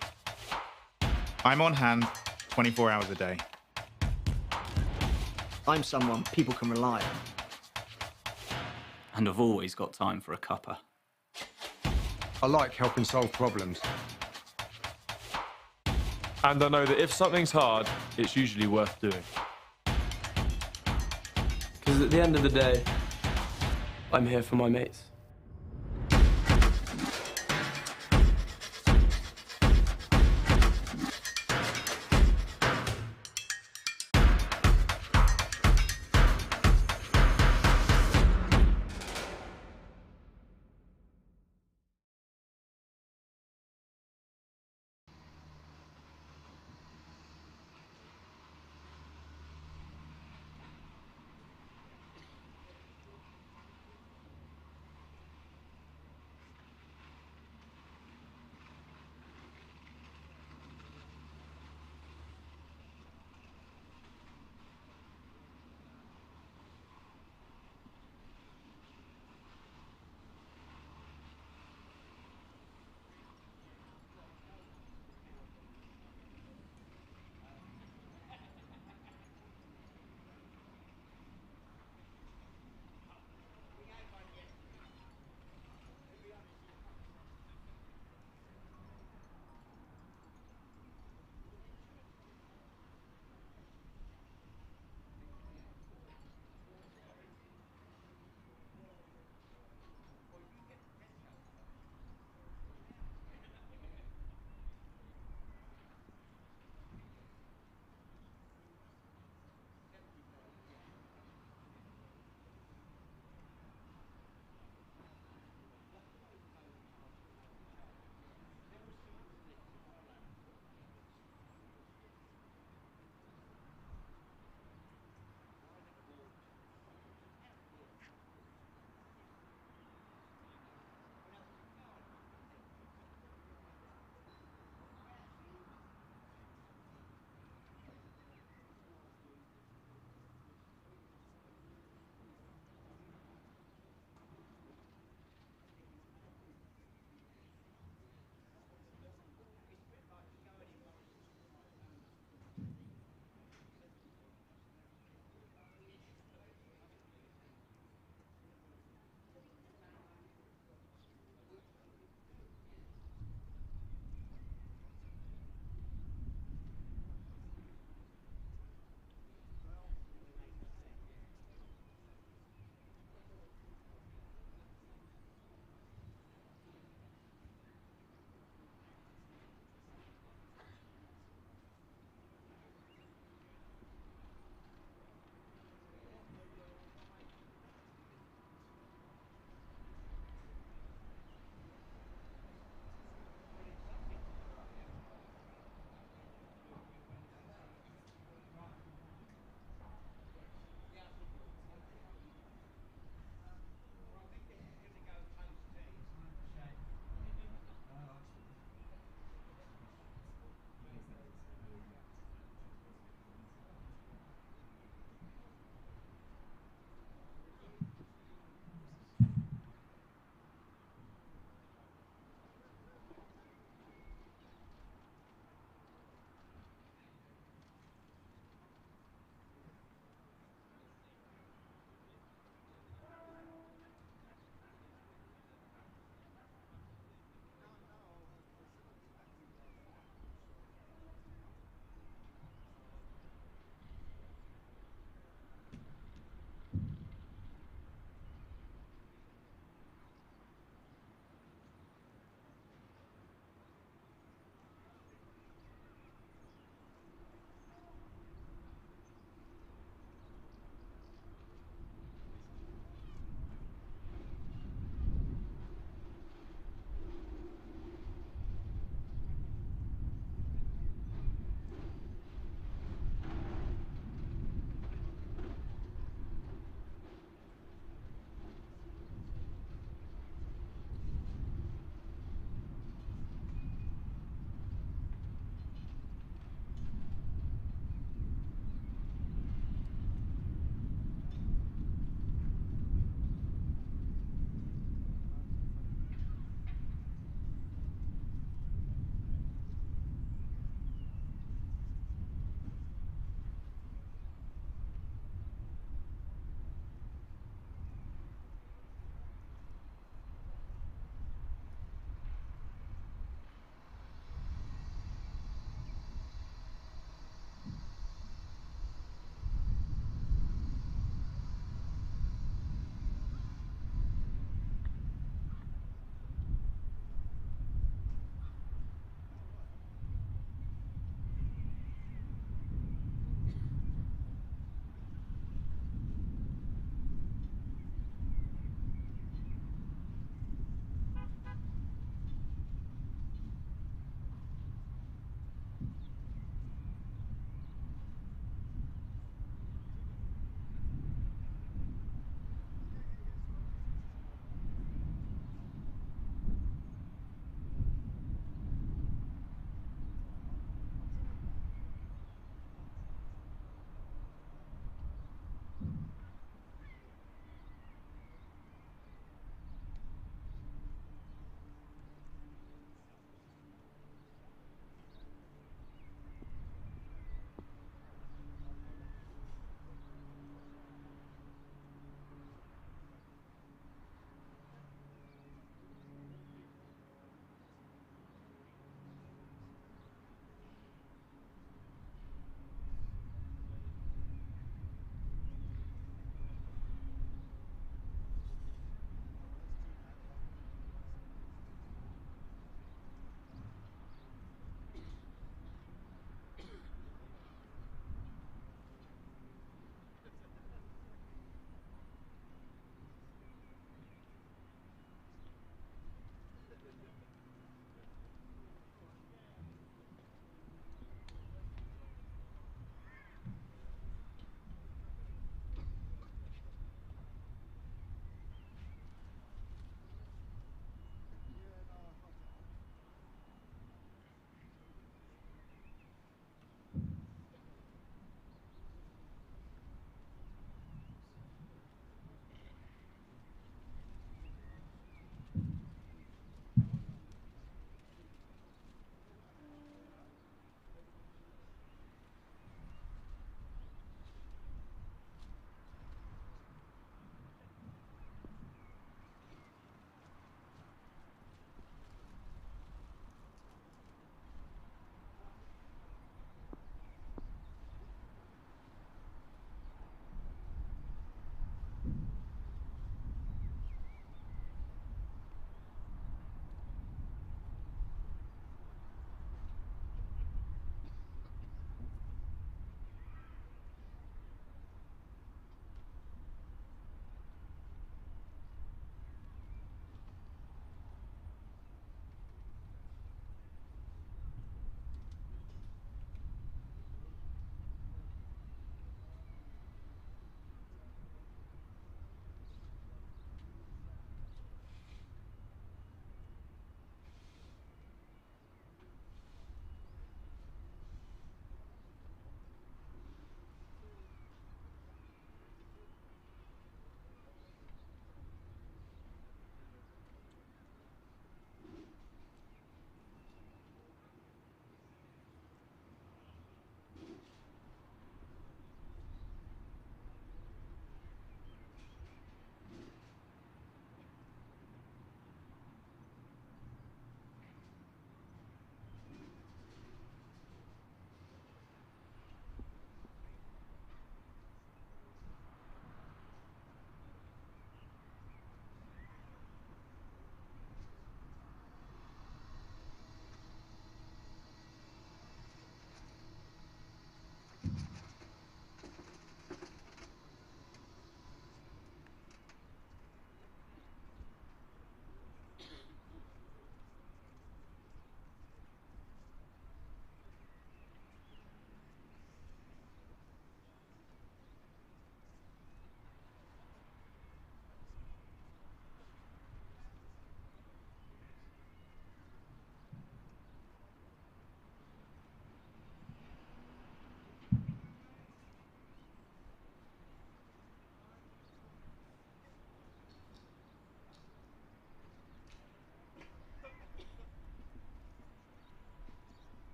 I'm on hand 24 hours a day. I'm someone people can rely on. And I've always got time for a cuppa. I like helping solve problems. And I know that if something's hard, it's usually worth doing. Because at the end of the day, I'm here for my mates.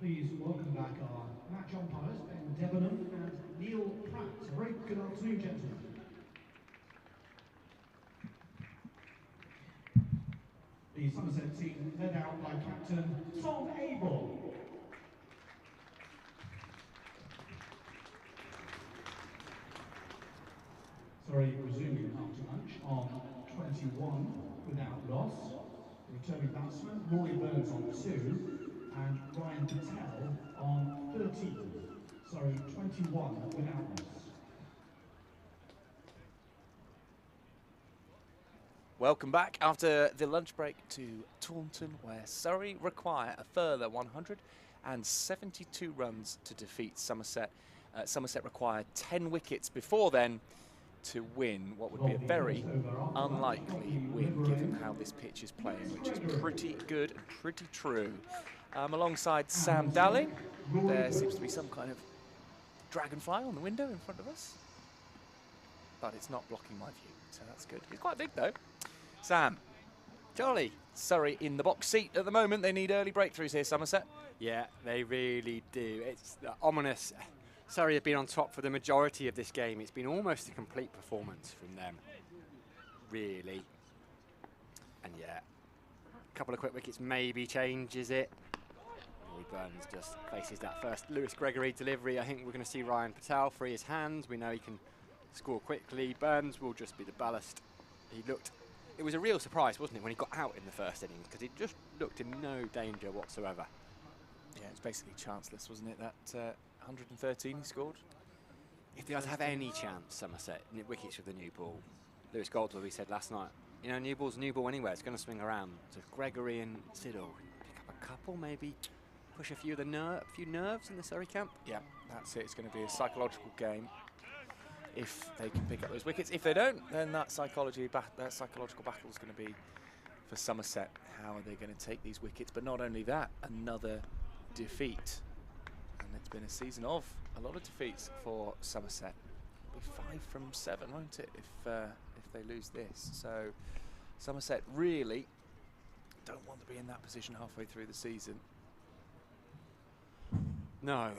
Please welcome back our match umpires, Ben Debenham and Neil Pratt. A very good afternoon, gentlemen. The Somerset team led out by captain Tom Abel. Surrey resuming after lunch on 21 without loss. The returning batsman Roy Burns on 2 and Ryan Patel on 13. Surrey 21 without loss. Welcome back after the lunch break to Taunton, where Surrey require a further 172 runs to defeat Somerset. Somerset require 10 wickets before then to win what would be a very unlikely win, given how this pitch is playing, which is pretty good and pretty true. Alongside Sam Dalling, there seems to be some kind of dragonfly on the window in front of us, but it's not blocking my view, so that's good. It's quite big though. Sam, Charlie. Surrey in the box seat at the moment. They need early breakthroughs here, Somerset. Yeah, they really do. It's ominous. Surrey have been on top for the majority of this game. It's been almost a complete performance from them, really. And yeah, a couple of quick wickets maybe changes it. Roy Burns just faces that first Lewis Gregory delivery. I think we're going to see Ryan Patel free his hands. We know he can score quickly. Burns will just be the ballast. It was a real surprise, wasn't it, when he got out in the first innings, because he just looked in no danger whatsoever. Yeah, it's basically chanceless, wasn't it, that 113 he scored? If they have any chance, Somerset, wickets with the new ball. Lewis Goldsworthy said last night, you know, new ball's new ball anywhere, it's going to swing around. So if Gregory and Siddle pick up a couple, maybe push a few nerves in the Surrey camp. Yeah, that's it. It's going to be a psychological game if they can pick up those wickets. If they don't, then that psychological battle is going to be for Somerset. How are they going to take these wickets? But not only that, another defeat. And it's been a season of a lot of defeats for Somerset. It'll be 5 from 7, won't it, if they lose this? So Somerset really don't want to be in that position halfway through the season. No,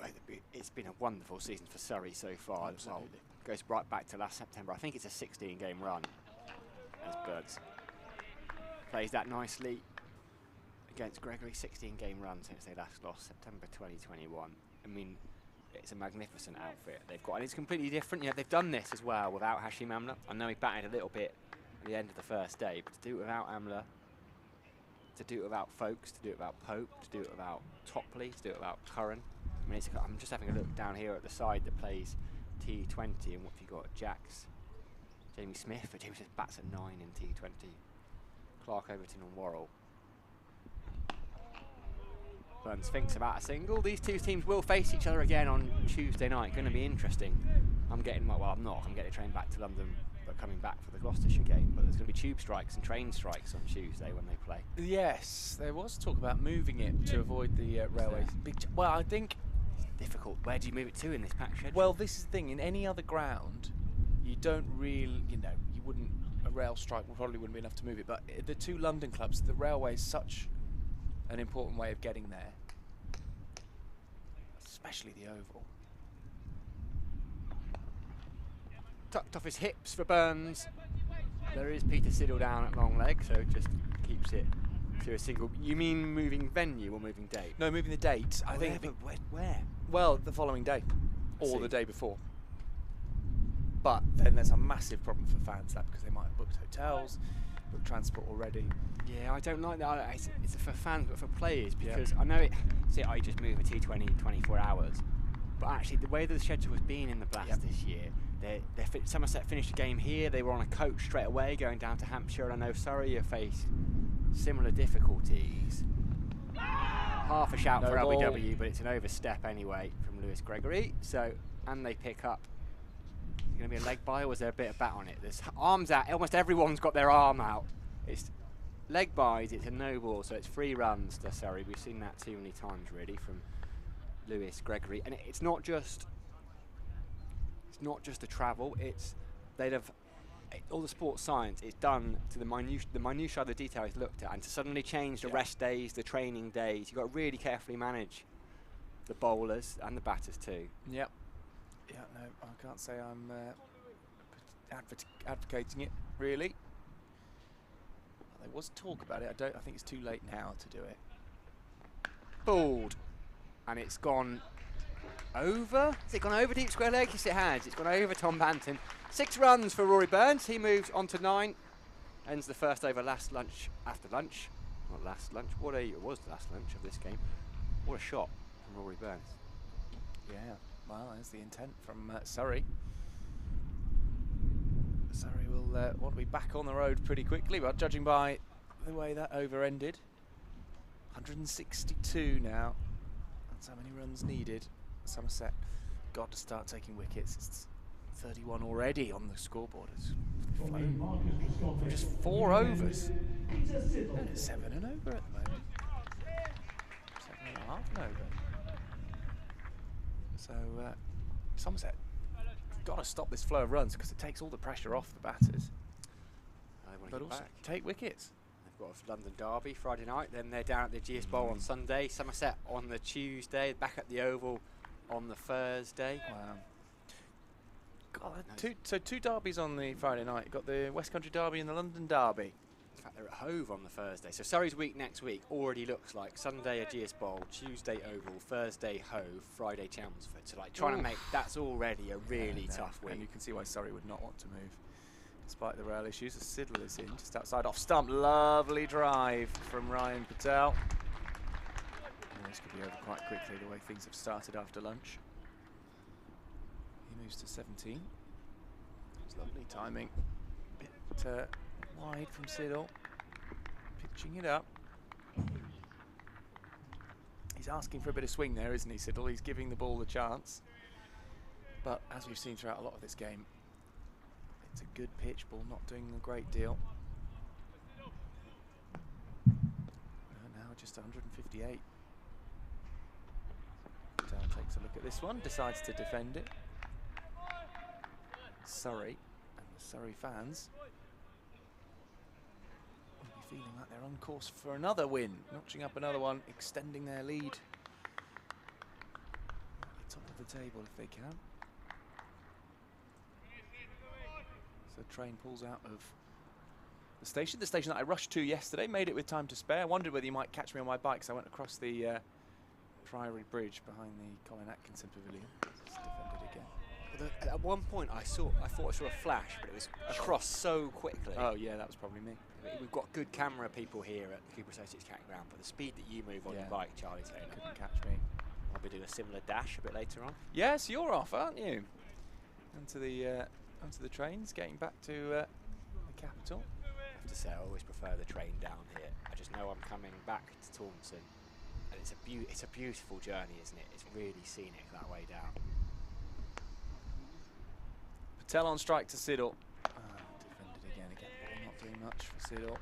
it's been a wonderful season for Surrey so far. Absolutely. Well, goes right back to last September. I think it's a 16-game run as Birds plays that nicely against Gregory. 16-game run since they last lost, September 2021. I mean, it's a magnificent outfit they've got, and it's completely different. You know, they've done this as well without Hashim Amla. I know he batted a little bit at the end of the first day, but to do it without Amla, to do it without Folkes, to do it without Pope, to do it without Topley, to do it without Curran. I mean, I'm just having a look down here at the side that plays T20, and what have you got? Jacks, Jamie Smith, but Jamie Smith bats at 9 in T20. Clark, Overton and Worrell. Burns thinks about a single. These two teams will face each other again on Tuesday night. Going to be interesting. I'm getting a train back to London, but coming back for the Gloucestershire game. But there's going to be tube strikes and train strikes on Tuesday when they play. Yes, there was talk about moving it to avoid the railways. Well, I think it's difficult. Where do you move it to in this pack schedule? Well, this is the thing. In any other ground, you don't really, you wouldn't. A rail strike probably wouldn't be enough to move it. But the two London clubs, the railway is such an important way of getting there, especially the Oval. Tucked off his hips for Burns. There is Peter Siddle down at long leg, so it just keeps it to a single. You mean moving venue or moving date? No, moving the date. I think. But where? Well, the following day, or the day before. But then there's a massive problem for fans because they might have booked hotels, booked transport already. Yeah, I don't like that. It's for fans, but for players, because I know I just move a T20 24 hours. But actually, the way that the schedule has been in the Blast this year, Somerset finished a game here. They were on a coach straight away going down to Hampshire. And I know Surrey have faced similar difficulties. Half a shout for LBW, but it's an overstep anyway from Lewis Gregory. So, and they pick up. Is it going to be a leg bye, or was there a bit of bat on it? There's arms out. Almost everyone's got their arm out. It's leg byes. It's a no ball, so it's 3 runs to Surrey. We've seen that too many times, really, from Lewis Gregory. And it's not just the travel. All the sports science is done to the minutiae of the detail is looked at, and to suddenly change the rest days, the training days, you've got to really carefully manage the bowlers and the batters too. Yep. Yeah, no, I can't say I'm advocating it, really. Well, there was talk about it. I think it's too late now to do it. Balled. And it's gone over. Has it gone over deep square leg? Yes, it has. It's gone over Tom Banton. 6 runs for Rory Burns. He moves on to 9. Ends the first over after lunch. Not last lunch. It was the last lunch of this game. What a shot from Rory Burns. Yeah, well, there's the intent from Surrey. Surrey will want to be back on the road pretty quickly, but judging by the way that over ended, 162 now. That's how many runs needed. Somerset got to start taking wickets. It's 31 already on the scoreboard. It's flown for just 4 overs. And it's 7 and over at the moment. 7.5 and over. So Somerset got to stop this flow of runs because it takes all the pressure off the batters. But also take wickets. They've got a London derby Friday night, then they're down at the GS Bowl on Sunday, Somerset on the Tuesday, back at the Oval on the Thursday. Wow. God, two derbies on the Friday night. You've got the West Country derby and the London derby. In fact, they're at Hove on the Thursday. So Surrey's week next week already looks like Sunday a GS Bowl, Tuesday Oval, Thursday Hove, Friday Chelmsford. So like trying to make, that's already a really tough week. And you can see why Surrey would not want to move. Despite the rail issues, the Siddle is in just outside off stump. Lovely drive from Ryan Patel. And this could be over quite quickly the way things have started after lunch. He moves to 17. It's lovely timing. Bit wide from Siddle. Pitching it up. He's asking for a bit of swing there, isn't he, Siddle? He's giving the ball the chance. But as we've seen throughout a lot of this game, it's a good pitch ball, not doing a great deal. Now just 158. Patel takes a look at this one, decides to defend it. Surrey and the Surrey fans will be feeling like they're on course for another win, notching up another one, extending their lead at the top of the table if they can. So the train pulls out of the station that I rushed to yesterday, made it with time to spare. I wondered whether you might catch me on my bike, so I went across the Priory Bridge behind the Colin Atkinson Pavilion. It's defended again. Well, at one point I thought I saw a flash, but it was across so quickly. Oh yeah, that was probably me. We've got good camera people here at the Cooper Associates County Ground, but the speed that you move on your bike, Charlie Taylor, couldn't catch me. I'll be doing a similar dash a bit later on. Yes, you're off, aren't you? Onto the trains, getting back to the capital. I have to say, I always prefer the train down here. I just know I'm coming back to Taunton, and it's a beautiful journey, isn't it? It's really scenic that way down. Patel on strike to Siddle. Defended again. Ball not doing much for Siddle.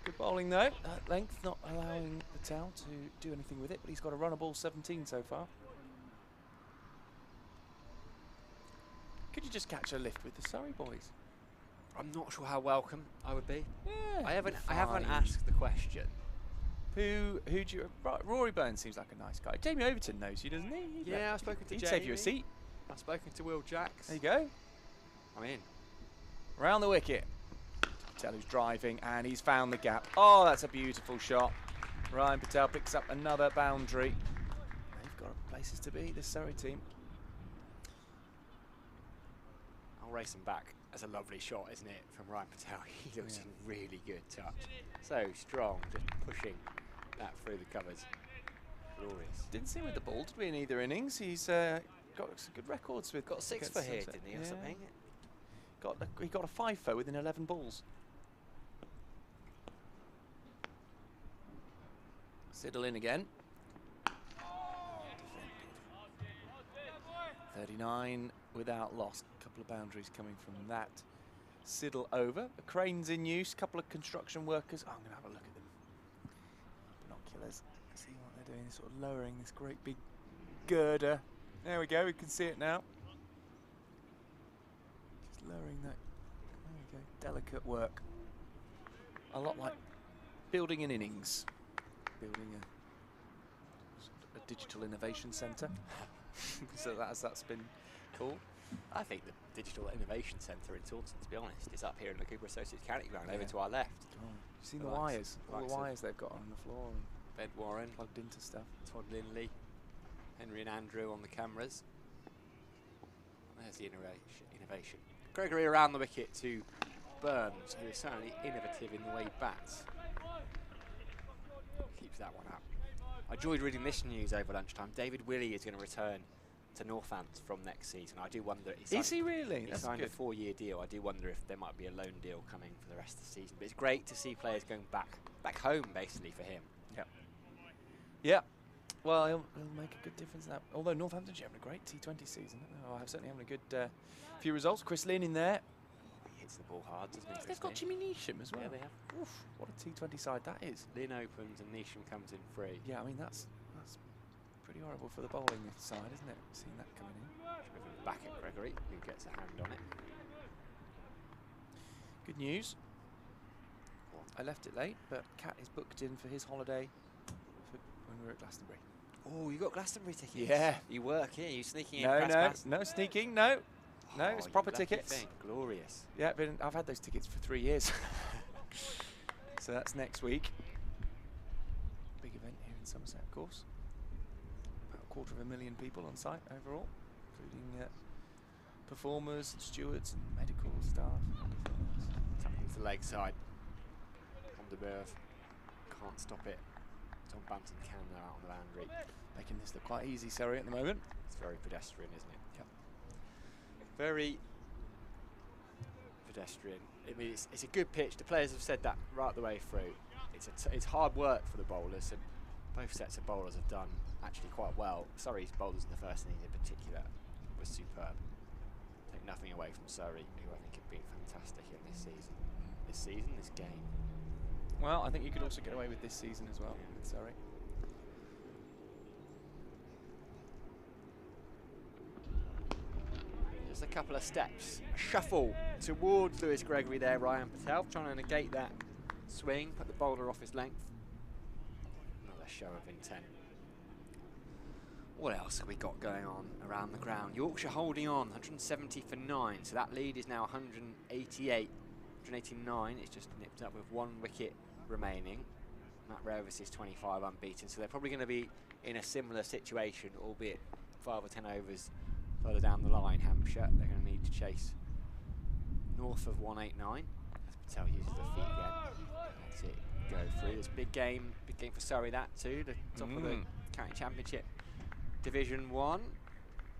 Good bowling though. At length, not allowing Patel to do anything with it, but he's got a run of ball 17 so far. Could you just catch a lift with the Surrey boys? I'm not sure how welcome I would be. Yeah, I haven't asked the question. Who do you? Right, Rory Burns seems like a nice guy. Jamie Overton knows you, doesn't he? Yeah, I've spoken to Jamie. He'd save you a seat. I've spoken to Will Jacks. There you go. I'm in. Round the wicket. Patel who's driving, and he's found the gap. Oh, that's a beautiful shot. Ryan Patel picks up another boundary. They've got places to be, this Surrey team. I'll race him back. That's a lovely shot, isn't it, from Ryan Patel? He looks in really good touch. So strong, just pushing that through the covers. Glorious. Didn't see him with the ball, did we, in either innings? He's got some good records with. Got 6 for here, didn't he, or something? He got a 5 for within 11 balls. Siddle in again. 39 without loss. A couple of boundaries coming from that. Siddle over. The crane's in use. A couple of construction workers. Oh, I'm going to have a look at them. Binoculars. See what they're doing. They're sort of lowering this great big girder. There we go. We can see it now. Just lowering that. There we go. Delicate work. A lot like building an innings. Building a Digital Innovation Centre. So that's been cool. I think the Digital Innovation Centre in Taunton, to be honest, is up here in the Cooper Associates County Ground, over to our left. Oh, you've seen the wires, all the wires they've got on the floor, and Ben Warren, plugged into stuff. Todd Linley, Henry and Andrew on the cameras. There's the innovation. Gregory around the wicket to Burns, who is certainly innovative in the way he bats. Keeps that one up. I enjoyed reading this news over lunchtime. David Willey is going to return to Northants from next season. I do wonder. Is he really? He signed a 4-year deal. I do wonder if there might be a loan deal coming for the rest of the season. But it's great to see players going back home, basically, for him. Yep. Yeah. Well, he'll make a good difference in that. Although Northamptonshire having a great T20 season. I've certainly having a good few results. Chris Lynn in there. He hits the ball hard, doesn't he? They've got Jimmy Neesham as well. Yeah, they have. Oof, what a T20 side that is. Lynn opens and Neesham comes in free. Yeah, I mean that's pretty horrible for the bowling side, isn't it? Seeing that coming in. Back at Gregory, who gets a hand on it. Good news. I left it late, but Cat is booked in for his holiday when we were at Glastonbury. Oh, you got Glastonbury tickets? Yeah. You work here? You sneaking in? No sneaking. No, it's proper tickets. Thing. Glorious. Yeah, I've had those tickets for 3 years. So that's next week. Big event here in Somerset, of course. About 250,000 people on site overall, including performers, and stewards, and medical staff. Tapping to the leg side. On the berth. Can't stop it. Tom Banton can now out on the boundary. Making this look quite easy, Surrey, at the moment. It's very pedestrian, isn't it? Yep. Very pedestrian. I mean, it's a good pitch. The players have said that right the way through. It's hard work for the bowlers, and both sets of bowlers have done actually quite well. Surrey's bowlers in the first innings in particular were superb. Take nothing away from Surrey, who I think have been fantastic in this season. This game. Well, I think you could also get away with this season as well with Surrey. Just a couple of steps. A shuffle towards Lewis Gregory there, Ryan Patel, trying to negate that swing, put the bowler off his length. Another show of intent. What else have we got going on around the ground? Yorkshire holding on, 170 for 9, so that lead is now 188. 189, it's just nipped up with 1 wicket remaining. Matt Revis is 25 unbeaten, so they're probably going to be in a similar situation, albeit 5 or 10 overs further down the line. Hampshire, they're going to need to chase north of 189. As Patel uses the feet again. That's it, go through. It's a big game for Surrey, that too. The top of the county championship, Division 1.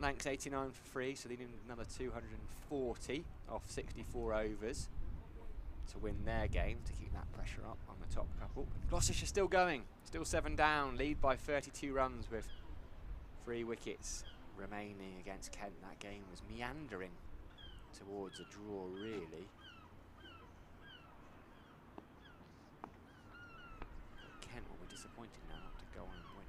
Lancs 89 for 3, so they need another 240 off 64 overs to win their game, to keep that pressure up on the top couple. Gloucestershire still going, still 7 down, lead by 32 runs with 3 wickets remaining against Kent. That game was meandering towards a draw, really. Kent will be disappointed now not to go on and win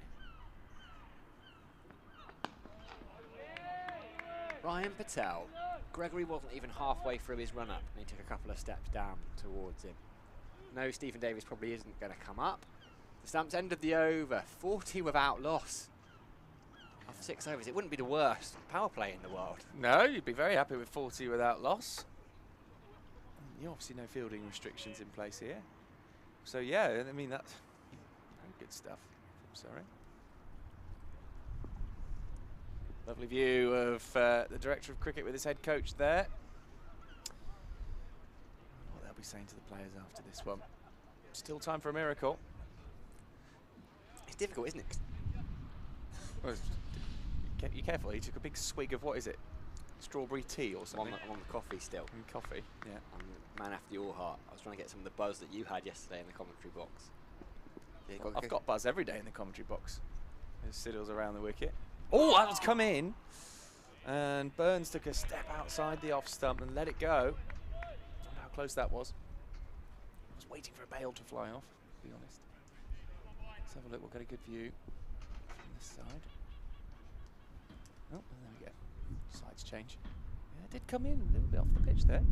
it. Ryan Patel. Gregory wasn't even halfway through his run-up, and he took a couple of steps down towards him. No, Stephen Davis probably isn't going to come up. The Stumps ended the over, 40 without loss. After 6 overs, it wouldn't be the worst power play in the world. No, you'd be very happy with 40 without loss. You obviously no fielding restrictions in place here. So yeah, I mean, that's good stuff from Surrey. Lovely view of the director of cricket with his head coach there. What they'll be saying to the players after this one. Still time for a miracle. It's difficult, isn't it? Well, be careful, he took a big swig of, what is it? Strawberry tea or something? I'm on the coffee still. Coffee, yeah. I'm the man after your heart. I was trying to get some of the buzz that you had yesterday in the commentary box. Well, I've got buzz every day in the commentary box. There's Siddles around the wicket. Oh, that was come in. And Burns took a step outside the off stump and let it go. I wonder how close that was. I was waiting for a bail to fly off, to be honest. Let's have a look. We'll get a good view from this side. Oh, there we go. Sides change. Yeah, it did come in a little bit off the pitch there.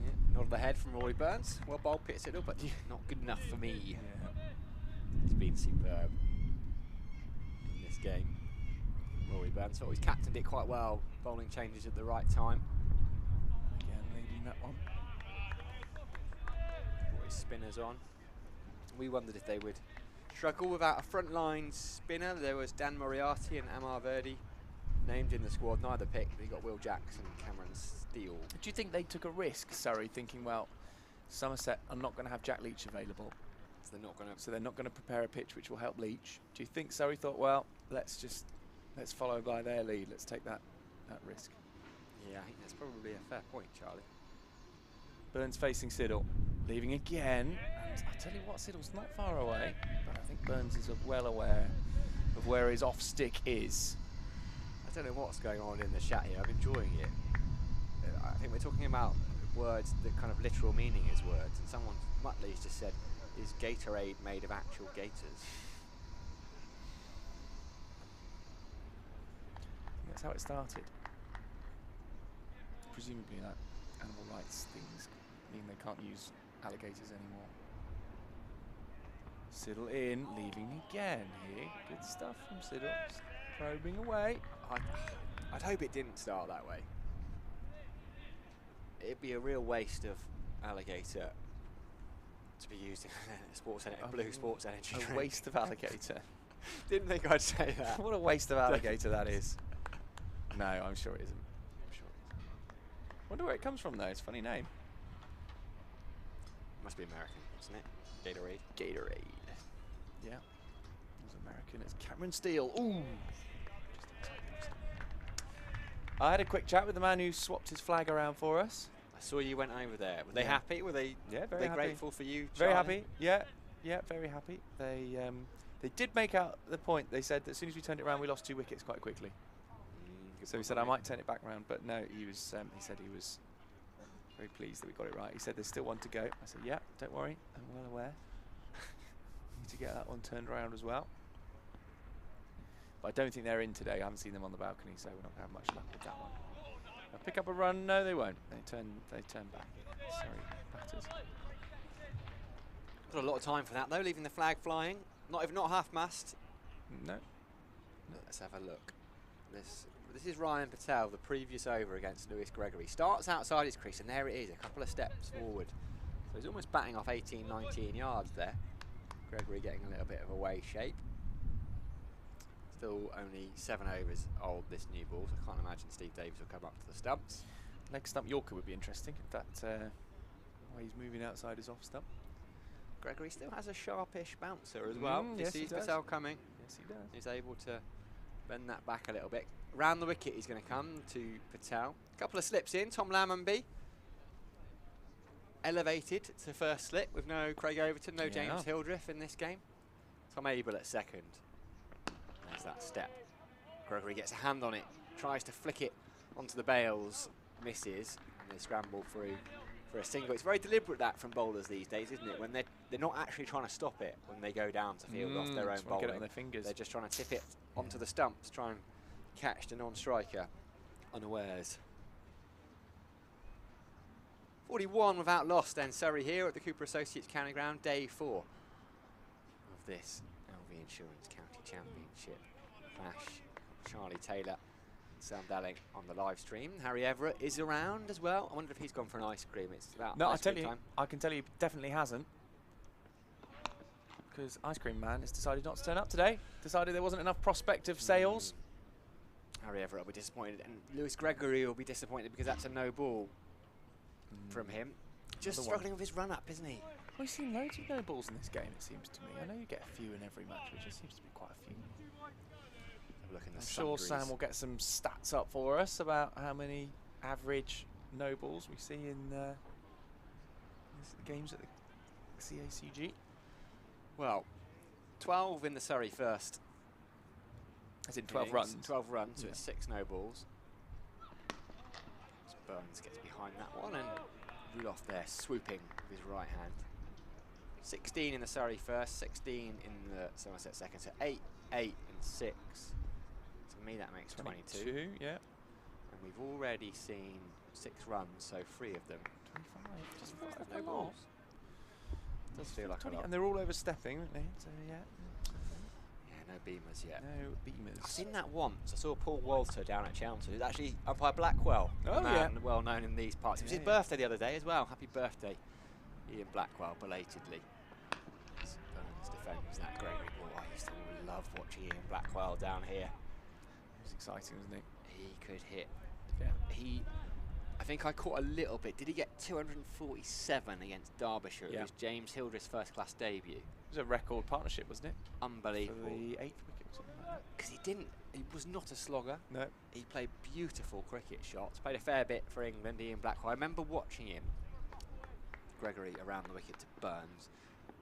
Yeah, nod of the head from Roy Burns. Well bowled, Peter Siddle, but not good enough for me. Yeah. It's been superb in this game. Rory Burns thought he's captained it quite well, bowling changes at the right time. Again, leading that one. Brought his spinners on. We wondered if they would struggle without a frontline spinner. There was Dan Moriarty and Amar Verdi named in the squad, neither picked. We got Will Jackson and Cameron Steele. Do you think they took a risk, Surrey, thinking, well, Somerset are not going to have Jack Leach available, so they're not going to prepare a pitch which will help Leach? Do you think Surrey thought, well, let's follow by their lead, let's take that risk? Yeah, I think that's probably a fair point, Charlie. Burns facing Siddle, leaving again. And I tell you what, Siddle's not far away, but I think Burns is well aware of where his off stick is. I don't know what's going on in the chat here. I'm enjoying it. I think we're talking about words, the kind of literal meaning is words, and someone, Muttley's just said, is Gatorade made of actual gators? That's how it started. Presumably that animal rights things mean they can't use alligators anymore. Siddle in, leaving again here. Good stuff from Siddle. Probing away. I'd hope it didn't start that way. It'd be a real waste of alligator to be used in a blue sports energy drink. A waste of alligator. Didn't think I'd say that. What a waste of alligator that is. No, I'm sure it isn't. I'm sure it isn't. Wonder where it comes from though. It's a funny name. Must be American, isn't it? Gatorade. Gatorade. Yeah. It was American. It's Cameron Steele. Ooh. I had a quick chat with the man who swapped his flag around for us. I saw you went over there. Were they happy? Were they? Yeah, very happy. Grateful for you, Charlie? Very happy. Yeah, very happy. They did make out the point. They said that as soon as we turned it around, we lost 2 wickets quite quickly. So he said I might turn it back round, but no, he was. He said he was very pleased that we got it right. He said there's still one to go. I said, yeah, don't worry, I'm well aware. Need to get that one turned around as well. But I don't think they're in today. I haven't seen them on the balcony, so we're not going to have much luck with that one. They'll pick up a run. No, they won't. They turn back. Sorry, batters. Got a lot of time for that though. Leaving the flag flying. Not half mast. No. Let's have a look. This is Ryan Patel, the previous over against Lewis Gregory. Starts outside his crease, and there it is, a couple of steps forward. So he's almost batting off 18, 19 yards there. Gregory getting a little bit of away shape. Still only 7 overs old, this new ball, so I can't imagine Steve Davis will come up to the stumps. Leg stump Yorker would be interesting, if that way he's moving outside his off stump. Gregory still has a sharpish bouncer as well. He sees Patel coming. Yes, he does. He's able to bend that back a little bit. Round the wicket he's going to come to Patel. A couple of slips in. Tom Lammonby elevated to first slip with no Craig Overton, no James Hildreth in this game. Tom Abel at second. There's that step. Gregory gets a hand on it, tries to flick it onto the bails, misses, and they scramble through for a single. It's very deliberate that from bowlers these days, isn't it? When they're not actually trying to stop it when they go down to field off their own bowling. Get it on their fingers. They're just trying to tip it onto the stumps, try and catch the non-striker unawares. 41 without loss then, Surrey here at the Cooper Associates County Ground, day 4 of this LV Insurance County Championship. Flash, Charlie Taylor, Sam Dalling on the live stream. Harry Everett is around as well. I wonder if he's gone for an ice cream. It's about no, I can tell you, definitely hasn't. Because Ice Cream Man has decided not to turn up today. Decided there wasn't enough prospective sales. Harry Everett will be disappointed, and Lewis Gregory will be disappointed because that's a no ball from him. Just struggling with his run-up, isn't he? We've seen loads of no balls in this game, it seems to me. I know you get a few in every match, but it just seems to be quite a few. I'm sure Sam will get some stats up for us about how many average no balls we see in the games at the CACG. Well, 12 in the Surrey first. As in 12 runs. 12 runs, so it's 6 no balls. So Burns gets behind that one, and Rudolph there swooping with his right hand. 16 in the Surrey first, 16 in the Somerset second, so 8, 8 and 6. To me that makes 22. Yeah. And we've already seen 6 runs, so 3 of them. 25. Just 5 no balls. Does feel like a lot. And they're all overstepping, aren't they? So yeah. Yeah, no beamers yet. No beamers. I've seen that once. I saw Paul Walter down at Chelmsford. It was actually umpire Blackwell, Oh, a man yeah. well known in these parts. It was his birthday the other day as well. Happy birthday, Ian Blackwell, belatedly. Burns defends that Gregory ball. I used to love watching Ian Blackwell down here. It was exciting, wasn't it? He could hit. Yeah. I think I caught a little bit. Did he get 247 against Derbyshire? It was James Hildreth's first-class debut. It was a record partnership, wasn't it? Unbelievable. For the 8th wicket or something like that. Because he was not a slogger. No. He played beautiful cricket shots. Played a fair bit for England, Ian Blackwell. I remember watching him, Gregory, around the wicket to Burns,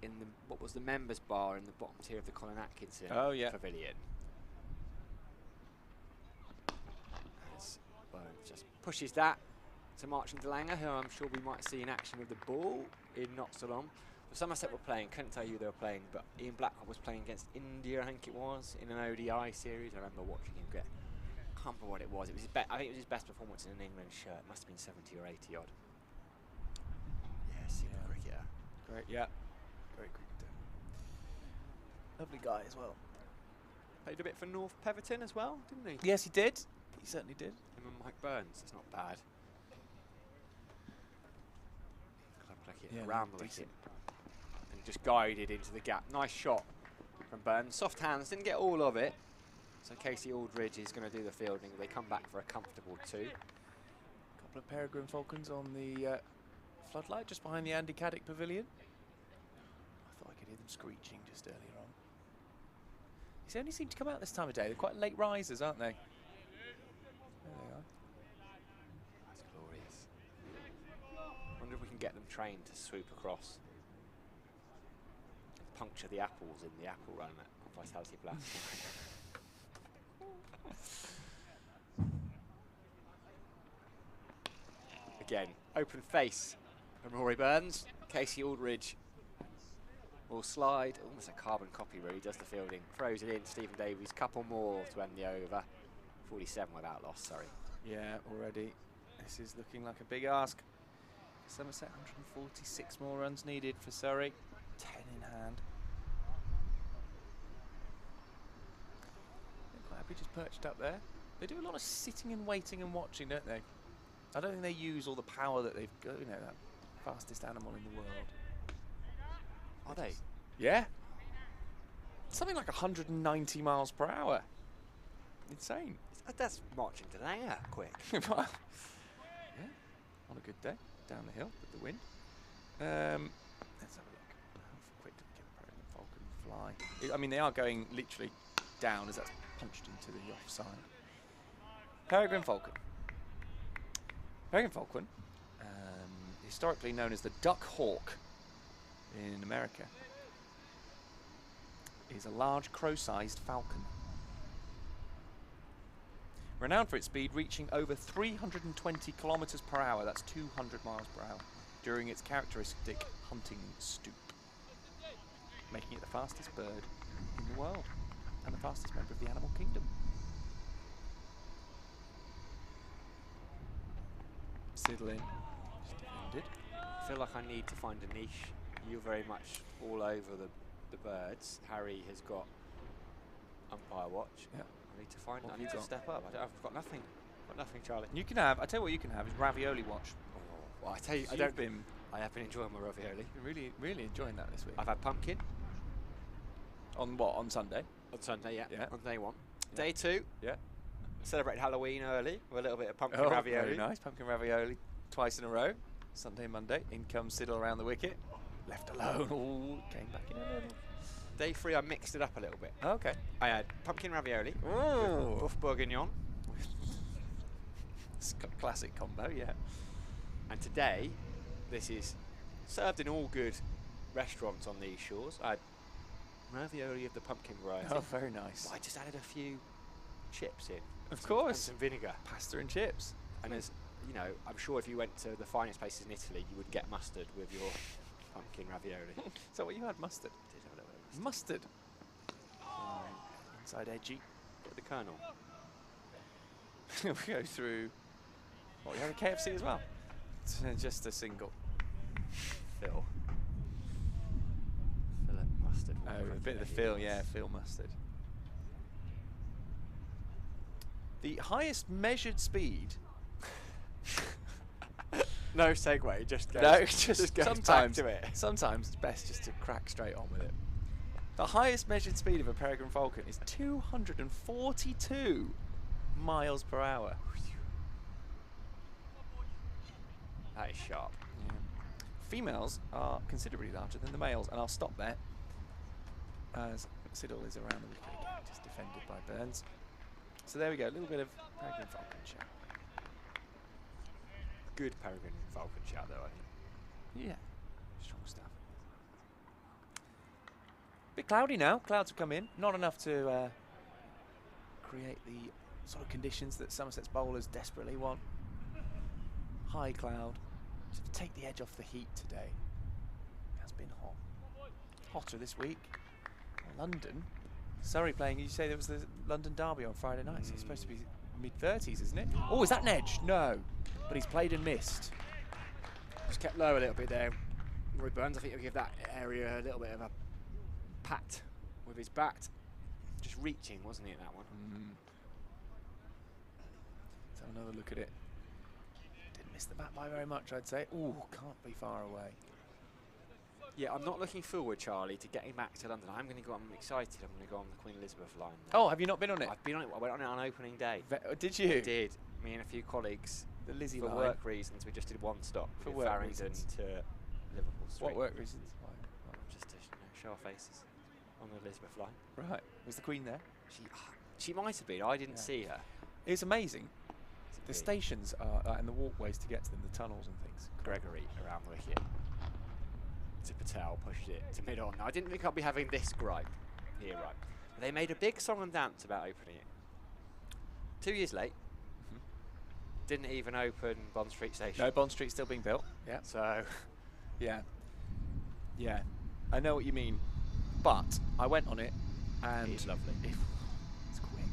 in what was the members' bar in the bottom tier of the Colin Atkinson pavilion. As Burns just pushes that to Marchant de Lange, who I'm sure we might see in action with the ball in not so long. But Somerset were playing, couldn't tell you who they were playing, but Ian Blackwell was playing against India, I think it was, in an ODI series. I remember watching him get, I can't remember what it was. It was his I think it was his best performance in an England shirt. It must have been 70 or 80 odd. Yeah, super cricketer. Great, yeah. Great cricketer. Lovely guy as well. Played a bit for North Peverton as well, didn't he? Yes, he did. He certainly did. Him and Mike Burns, that's not bad. Club cricket around the wicket. And just guided into the gap. Nice shot from Burns. Soft hands, didn't get all of it. So Casey Aldridge is going to do the fielding. They come back for a comfortable 2. Couple of peregrine falcons on the floodlight just behind the Andy Caddick pavilion. I thought I could hear them screeching just earlier on. These only seem to come out this time of day. They're quite late risers, aren't they? There they are. That's glorious. I wonder if we can get them trained to swoop across. Puncture the apples in the apple run at Vitality Black. Again, open face from Rory Burns. Casey Aldridge will slide, almost a carbon copy really, does the fielding. Throws it in, Stephen Davies, couple more to end the over. 47 without loss, sorry. Yeah, already. This is looking like a big ask. Somerset, 146 more runs needed for Surrey. 10 in hand. They're quite happy just perched up there. They do a lot of sitting and waiting and watching, don't they? I don't think they use all the power that they've got, you know, that fastest animal in the world. Are they? Yeah. Something like 190 miles per hour. Insane. That's marching to Lange quick. Yeah. On a good day. Down the hill with the wind. Let's have a look. How quick did we get Peregrine Falcon fly? I mean, they are going literally down as that's punched into the offside. Peregrine Falcon. Peregrine Falcon, historically known as the duck hawk in America, is a large crow-sized falcon. Renowned for its speed reaching over 320 kilometers per hour, that's 200 miles per hour, during its characteristic hunting stoop, making it the fastest bird in the world and the fastest member of the animal kingdom. Siddle in, just defended. I feel like I need to find a niche. You're very much all over the birds. Harry has got umpire watch. Yeah. I need to find. I need to step up. I've got nothing. Got nothing, Charlie. You can have. I tell you what you can have is ravioli watch. Oh, well, I tell you, I have been enjoying my ravioli. Really, really enjoying that this week. I've had pumpkin. On what? On Sunday. On Sunday, yeah. On day 1. Yeah. Day 2. Yeah. Celebrate Halloween early with a little bit of pumpkin Oh, ravioli. very nice. Pumpkin ravioli twice in a row. Sunday and Monday. In comes Siddle around the wicket. Left alone. Ooh, came back in a little. Day 3, I mixed it up a little bit. Oh, okay. I had pumpkin ravioli. Ooh. Buff bourguignon. It's a classic combo, yeah. And today, this is served in all good restaurants on these shores. I had ravioli of the pumpkin variety. Oh, very nice. But I just added a few chips in. Of course. And some vinegar. Pasta and chips. And as you know, I'm sure if you went to the finest places in Italy, you would get mustard with your pumpkin ravioli. So what you had? Mustard? I did have a little bit of mustard. Inside edgy. Get the kernel. We go through. What, you have a KFC as well? Just a single. Phil. Philip mustard. Oh, a bit of the Phil, yeah, Phil mustard. The highest measured speed. No segue, just goes, no, just goes sometimes back to it. Sometimes it's best just to crack straight on with it. The highest measured speed of a peregrine falcon is 242 miles per hour. That is sharp. Yeah. Females are considerably larger than the males, and I'll stop there as Siddle is around the wicket again, just defended by Burns. So there we go, a little bit of peregrine falcon chat. Good peregrine falcon chat, though, I think. Yeah, strong stuff. Bit cloudy now. Clouds have come in. Not enough to create the sort of conditions that Somerset's bowlers desperately want. High cloud. Just to take the edge off the heat today. It has been hot. Hotter this week. London. Surrey playing. You say there was the London derby on Friday night. So it's supposed to be mid-30s, isn't it? Oh, is that an edge? No. But he's played and missed. Just kept low a little bit there. Roy Burns, I think he'll give that area a little bit of a pat with his bat. Just reaching, wasn't he, at that one? Let's have another look at it. Didn't miss the bat by very much, I'd say. Ooh, can't be far away. Yeah, I'm not looking forward, Charlie, to getting back to London. I'm excited. I'm going to go on the Queen Elizabeth line now. Oh, have you not been on it? I've been on it. I went on it on opening day. Did you? I did. Me and a few colleagues. The Lizzie for line. work reasons, we just did one stop for from work Farringdon reasons. to Liverpool Street. What work reasons? Why? Just to show our faces on the Elizabeth line. Right. Was the Queen there? She might have been. I didn't see her. It's amazing. The stations are and the walkways to get to them, the tunnels and things. Gregory around the wicket. To Patel, pushed it to mid-on. Now, I didn't think I'd be having this gripe here, right? But they made a big song and dance about opening it. 2 years late. Didn't even open Bond Street Station. No, Bond Street's still being built. Yeah. So, yeah. Yeah. I know what you mean. But I went on it and it's lovely. It's quick.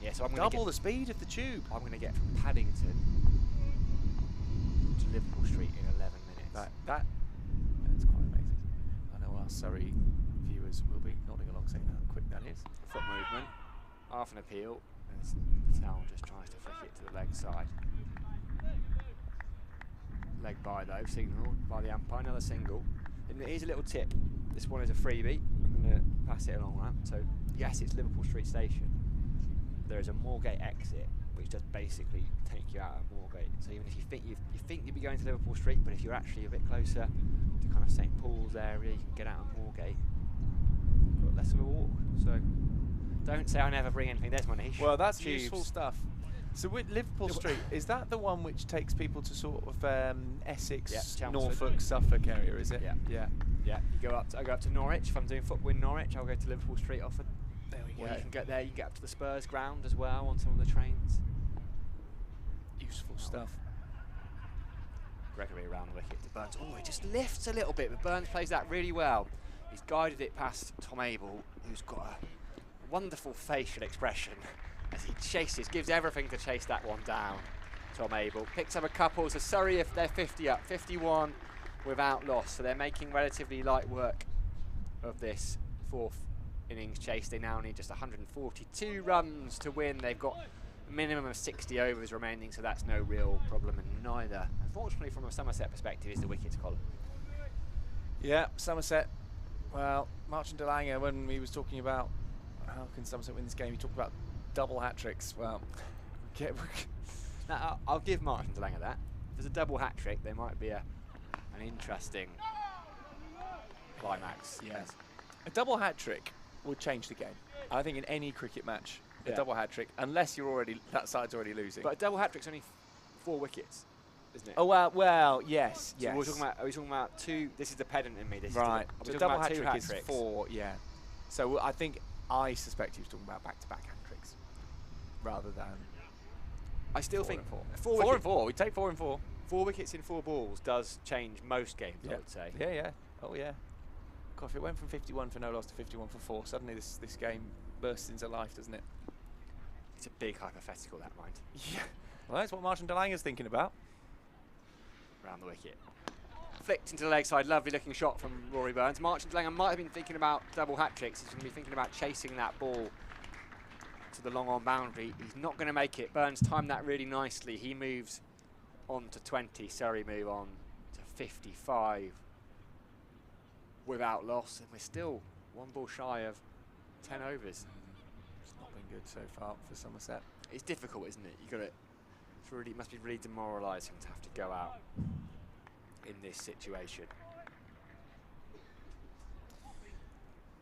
Yeah, so I'm going to double the speed of the tube. I'm going to get from Paddington to Liverpool Street in 11 minutes. That's quite amazing. I know our Surrey viewers will be nodding along saying how quick that is. Foot movement, half an appeal, and Patel just tries to flick it to the leg side. Leg by though, signal by the umpire, another single. And here's a little tip. This one is a freebie. I'm going to pass it along that. So yes, it's Liverpool Street Station. There is a Moorgate exit, which does basically take you out of Moorgate. So even if you think you'd be going to Liverpool Street, but if you're actually a bit closer to kind of St Paul's area, you can get out of Moorgate. Got less of a walk. So don't say I never bring anything. There's my niche. Well, that's Tubes. useful stuff. So with Liverpool Street, is that the one which takes people to sort of Essex, Norfolk, Suffolk area? Is it? Yeah. You go up. I go up to Norwich. If I'm doing football in Norwich, I'll go to Liverpool Street often. There we go. You can get there. You can get up to the Spurs ground as well on some of the trains. Useful stuff. Gregory around the wicket to Burns. Oh, he just lifts a little bit, but Burns plays that really well. He's guided it past Tom Abel, who's got a wonderful facial expression as he chases, gives everything to chase that one down. Tom Abel picks up a couple, so Surrey, if they're 50 up, 51 without loss, so they're making relatively light work of this fourth innings chase. They now need just 142 runs to win. They've got a minimum of 60 overs remaining, so that's no real problem, and neither, unfortunately from a Somerset perspective, is the wickets column. Yeah, Somerset. Well, Martin de Lange, when he was talking about how can Somerset win this game, he talked about double hat-tricks. Well, now, I'll give Martin de Lange that. If there's a double hat-trick, there might be an interesting climax. Yes. A double hat-trick would change the game. I think in any cricket match, a double hat-trick, unless that side's already losing. But a double hat-trick's only 4 wickets, isn't it? Oh, well, yes. So are we talking about 2? This is the pedant in me. This right. Is so double hat-trick is 4, yeah. So I suspect he was talking about back-to-back hat-tricks rather than. I still think 4 and 4. We take 4 and 4. 4 wickets in 4 balls does change most games, yeah. I would say. Yeah. Oh, yeah. God, if it went from 51 for no loss to 51 for 4, suddenly this game bursts into life, doesn't it? It's a big hypothetical, that, mind. Yeah. Well, that's what Martin de Lange is thinking about. Round the wicket. Flicked into the leg side, lovely looking shot from Rory Burns. Martin de Lange might have been thinking about double hat-tricks. He's going to be thinking about chasing that ball to the long-on boundary. He's not going to make it. Burns timed that really nicely. He moves on to 20. Surrey move on to 55 without loss. And we're still one ball shy of 10 overs. It's not been good so far for Somerset. It's difficult, isn't it? You got it. It must be really demoralising to have to go out in this situation.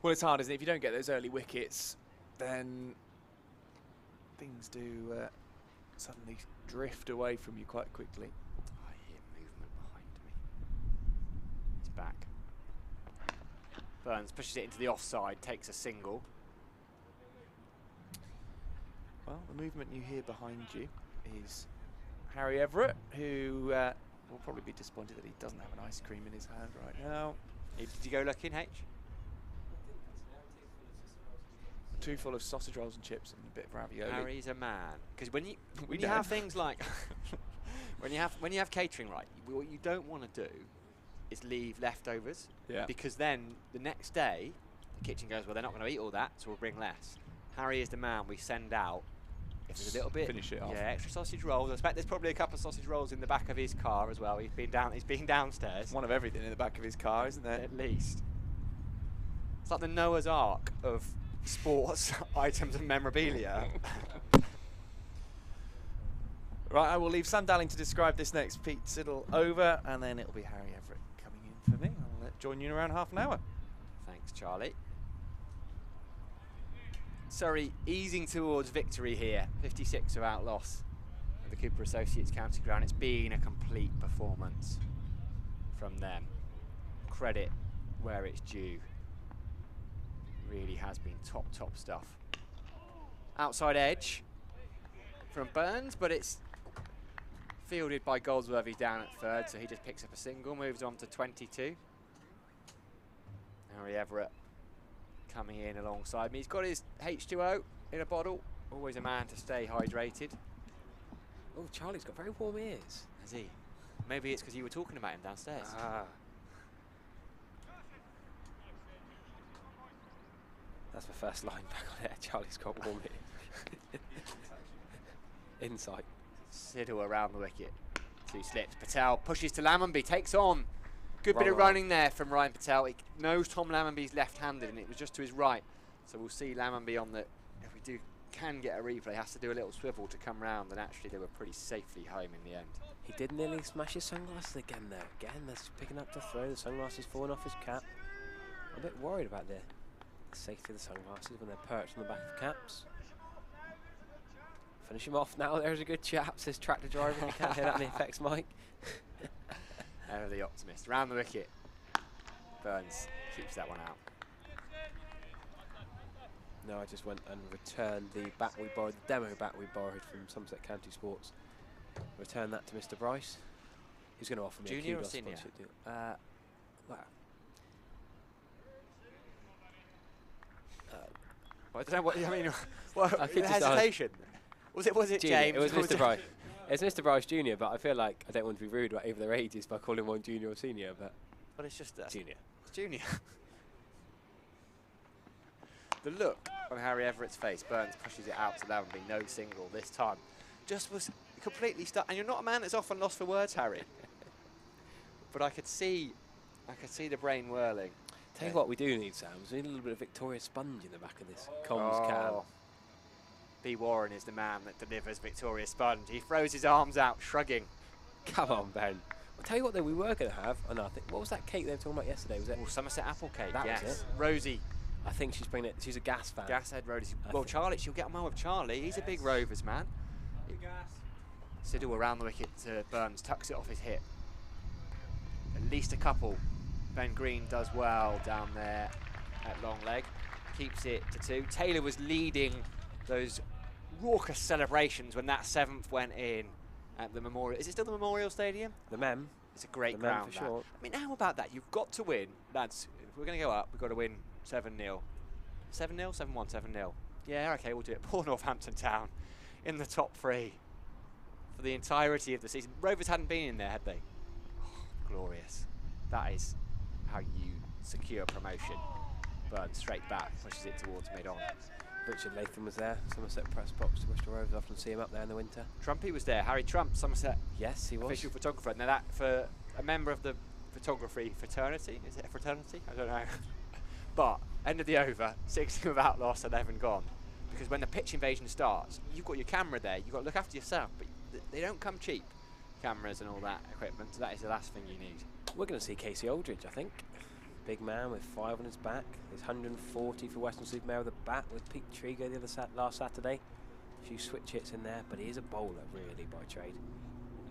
Well, it's hard, isn't it? If you don't get those early wickets, then things do suddenly drift away from you quite quickly. I hear movement behind me. He's back. Burns pushes it into the offside, takes a single. Well, the movement you hear behind you is Harry Everett, who will probably be disappointed that he doesn't have an ice cream in his hand right now. Did you go looking, H? Too full of sausage rolls and chips and a bit of ravioli. Harry's a man. Because when you have things like when you have catering, right, what you don't want to do is leave leftovers. Yeah. Because then the next day the kitchen goes, well, they're not going to eat all that, so we'll bring less. Harry is the man we send out. If there's a little bit, finish it off. Yeah, extra sausage rolls. I expect there's probably a couple of sausage rolls in the back of his car as well. He's been downstairs. One of everything in the back of his car, isn't there? At least. It's like the Noah's Ark of sports items and memorabilia. Right, I will leave Sam Dalling to describe this next Pete Siddle over, and then it'll be Harry Everett coming in for me. I'll join you in around half an hour. Thanks, Charlie. Surrey easing towards victory here. 56 without loss at the Cooper Associates County Ground. It's been a complete performance from them. Credit where it's due. Really has been top stuff. Outside edge from Burns, but it's fielded by Goldsworthy down at third, so he just picks up a single, moves on to 22. Harry Everett coming in alongside me. He's got his H2O in a bottle. Always a man to stay hydrated. Oh, Charlie's got very warm ears. Has he? Maybe it's because you were talking about him downstairs. Ah. That's my first line back on it. Charlie's got warm ears. Insight. Siddle around the wicket. 2 slips. Patel pushes to Lammonby, takes on. Good bit of running there from Ryan Patel. He knows Tom Lammonby's left-handed, and it was just to his right. So we'll see Lammonby on the. If we can get a replay, has to do a little swivel to come round, and actually they were pretty safely home in the end. He did nearly smash his sunglasses again, though. Again, that's picking up to throw. The sunglasses falling off his cap. I'm a bit worried about the safety of the sunglasses when they're perched on the back of caps. Finish him off now. There's a good chap, says tractor driver. You can't hear that in the effects mic. Ever the optimist. Round the wicket. Burns keeps that one out. No, I just went and returned the bat we borrowed, the demo bat we borrowed from Somerset County Sports. Return that to Mr. Bryce. Who's going to offer me junior a or kudos senior? deal. Well. I don't know what I mean. What, I think hesitation. Was it Junior. James? It was Mr. Bryce. It's Mr. Bryce Junior, but I feel like I don't want to be rude about either their ages by calling one junior or senior, but it's just junior. It's junior. The look on Harry Everett's face. Burns pushes it out to Lammonby. No single this time. Just was completely stuck. And you're not a man that's often lost for words, Harry. But I could see the brain whirling. Tell you what we do need, Sam, is we need a little bit of Victoria Sponge in the back of this comms can. B. Warren is the man that delivers Victoria Sponge. He throws his arms out, shrugging. Come on, Ben. I'll tell you what, though, we were going to have. Oh, no, I think, what was that cake they were talking about yesterday? Was it Somerset apple cake? That yes. was it. Rosie. I think she's bringing it. She's a Gas fan. Gas head Rosie. Well, Charlie, she'll get on well with Charlie. He's a big Rovers man. Siddle around the wicket to Burns, tucks it off his hip. At least a couple. Ben Green does well down there at long leg. Keeps it to 2. Taylor was leading those raucous celebrations when that 7th went in at the Memorial. Is it still the Memorial Stadium? The Mem. It's a great the Mem ground. for sure. I mean, how about that? You've got to win. Lads, if we're going to go up, we've got to win 7-0. 7-0? 7-1, 7-0. Yeah, okay, we'll do it. Poor Northampton Town in the top 3 for the entirety of the season. Rovers hadn't been in there, had they? Oh, glorious. That is how you secure promotion. Burns straight back, pushes it towards mid-on. Richard Latham was there, Somerset press box. Worcester Rovers often see him up there in the winter. Trumpy was there. Harry Trump, Somerset. Yes, he was. Official photographer. Now that for a member of the photography fraternity, is it a fraternity? I don't know. But end of the over, 16 without loss, 11 gone. Because when the pitch invasion starts, you've got your camera there. You've got to look after yourself, but they don't come cheap. Cameras and all that equipment. So that is the last thing you need. We're going to see Casey Aldridge, I think. Big man with 5 on his back. There's 140 for Western-on-Supermare with a bat with Pete Trigo the other last Saturday. A few switch hits in there, but he is a bowler really by trade.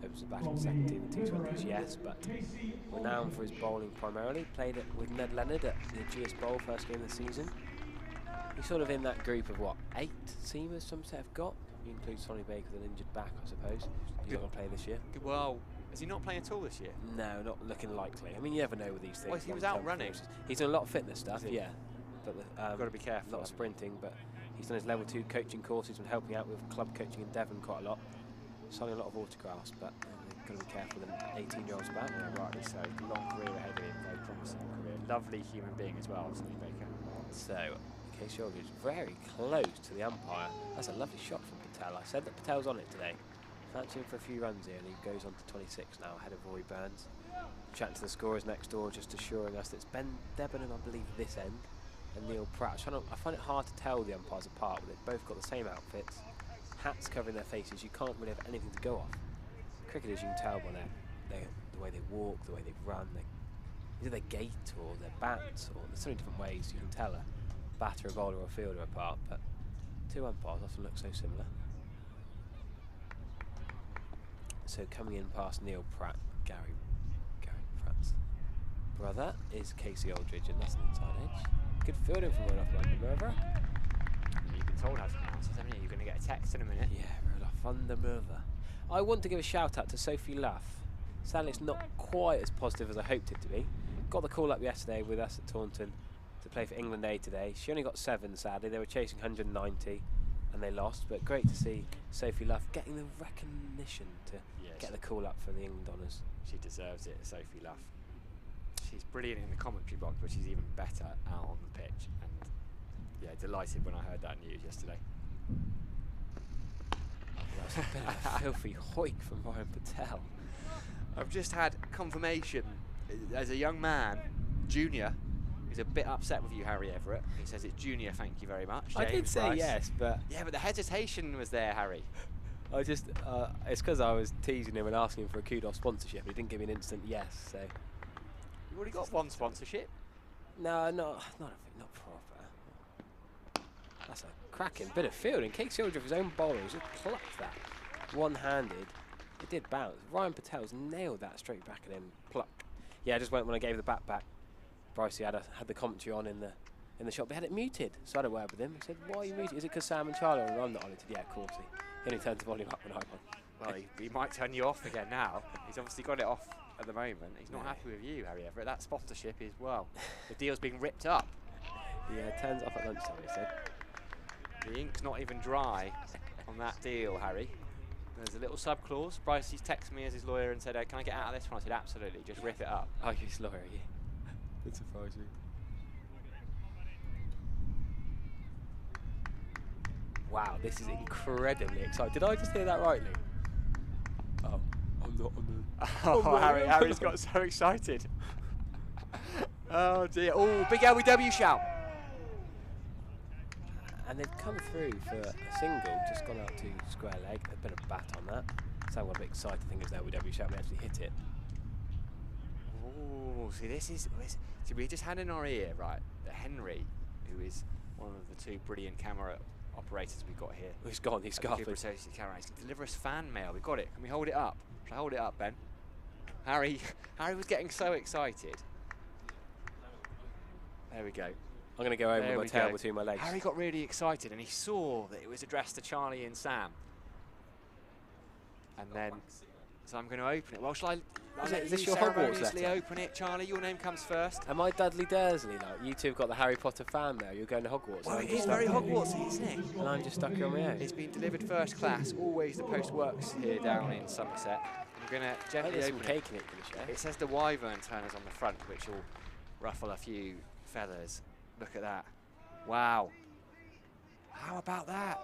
Opens the batting second team in 220s, yes, but renowned for his bowling primarily. Played it with Ned Leonard at the GS Bowl first game of the season. He's sort of in that group of what, 8 seamers Somerset have got. You include Sonny Baker with an injured back, I suppose. He's not going to play this year. Well, is he not playing at all this year? No, not looking likely. I mean, you never know with these things. Well, he was out running. He's done a lot of fitness stuff, yeah. But you've got to be careful. A lot of sprinting, but he's done his level 2 coaching courses and helping out with club coaching in Devon quite a lot. Signing a lot of autographs, but they've got to be careful with an 18-year-old's back. Yeah, rightly so. Long career ahead of him, very promising career. Lovely human being as well, Sonny Baker. So, Casey Aldridge very close to the umpire. That's a lovely shot from Patel. I said that Patel's on it today. Fancy him for a few runs here, and he goes on to 26 now, ahead of Rory Burns. Chatting to the scorers next door, just assuring us that it's Ben Debenham, I believe, this end, and Neil Pratt. I find it hard to tell the umpires apart. They've both got the same outfits, hats covering their faces. You can't really have anything to go off. Cricketers, you can tell by the way they walk, the way they run, either their gait or their bats, or there's so many different ways you can tell a batter, a bowler, or a fielder apart. But two umpires often look so similar. So coming in past Neil Pratt, Gary Pratt's brother is Casey Aldridge, and that's an inside edge. Good fielding from right off London River. You've been told how to pronounce it, haven't you? You're going to get a text in a minute. Yeah, Van der Merwe. I want to give a shout out to Sophie Luff. Sadly, it's not quite as positive as I hoped it to be. Got the call up yesterday with us at Taunton to play for England A today. She only got 7, sadly. They were chasing 190 and they lost, but great to see Sophie Luff getting the recognition to get the call up for the England honours. She deserves it, Sophie Luff. She's brilliant in the commentary box, but she's even better out on the pitch. And yeah, delighted when I heard that news yesterday. That's a bit of a filthy hoik from Ryan Patel. I've just had confirmation as a young man, Junior, is a bit upset with you, Harry Everett. He says it's Junior, thank you very much. I did say yes, but... Yeah, but the hesitation was there, Harry. I just... it's because I was teasing him and asking him for a kudos sponsorship. He didn't give me an instant yes, so... You've already got one sponsorship? No, not proper. That's a cracking bit of fielding. Casey Aldridge, his own bowler, he's just plucked that one-handed. It did bounce. Ryan Patel's nailed that straight back at him. Pluck. Yeah, I just went when I gave the bat back. Brycey had the commentary on in the shop. They had it muted, so I had a word with him. He said, "Why are you muted? Is it because Sam and Charlie are on?" I'm not on it. Yeah, of course. He only turns the volume up when I'm on. Well, he might turn you off again now. He's obviously got it off at the moment. He's not happy with you, Harry Everett. That sponsorship is, well, the deal's being ripped up. Yeah, turns off at lunchtime, he said. The ink's not even dry on that deal, Harry. There's a little sub-clause. Brycey's texted me as his lawyer and said, "Can I get out of this one?" I said, "Absolutely, just rip it up." Oh, you're his lawyer, yeah. That surprised me. Wow, this is incredibly exciting. Did I just hear that rightly? Oh, I'm not on the... Oh, Harry's got so excited. Oh, dear. Oh, big LBW shout. And they've come through for a single, just gone out to square leg. A bit of bat on that. So I got a bit excited to think it was the LBW shout. We actually hit it. Oh, see, this is... See, we just had in our ear, right, that Henry, who is one of the 2 brilliant camera operators we've got here. He's gone, he's scarfed. He's going to deliver us fan mail. We've got it. Can we hold it up? Shall I hold it up, Ben? Harry was getting so excited. There we go. I'm going to go home with my tail between my legs. Harry got really excited and he saw that it was addressed to Charlie and Sam. And then... So I'm going to open it. Well, shall I... Is this your Hogwarts letter? Open it, Charlie. Your name comes first. Am I Dudley Dursley? Like, you two have got the Harry Potter fan mail. You're going to Hogwarts. Well, it is very Hogwartsy, isn't it? And I'm just stuck here on my own. It's been delivered first class. Always the post works here down in Somerset. I'm going to gently open cake in it. Gonna share. It says the Wyvern turners on the front, which will ruffle a few feathers. Look at that. Wow. How about that?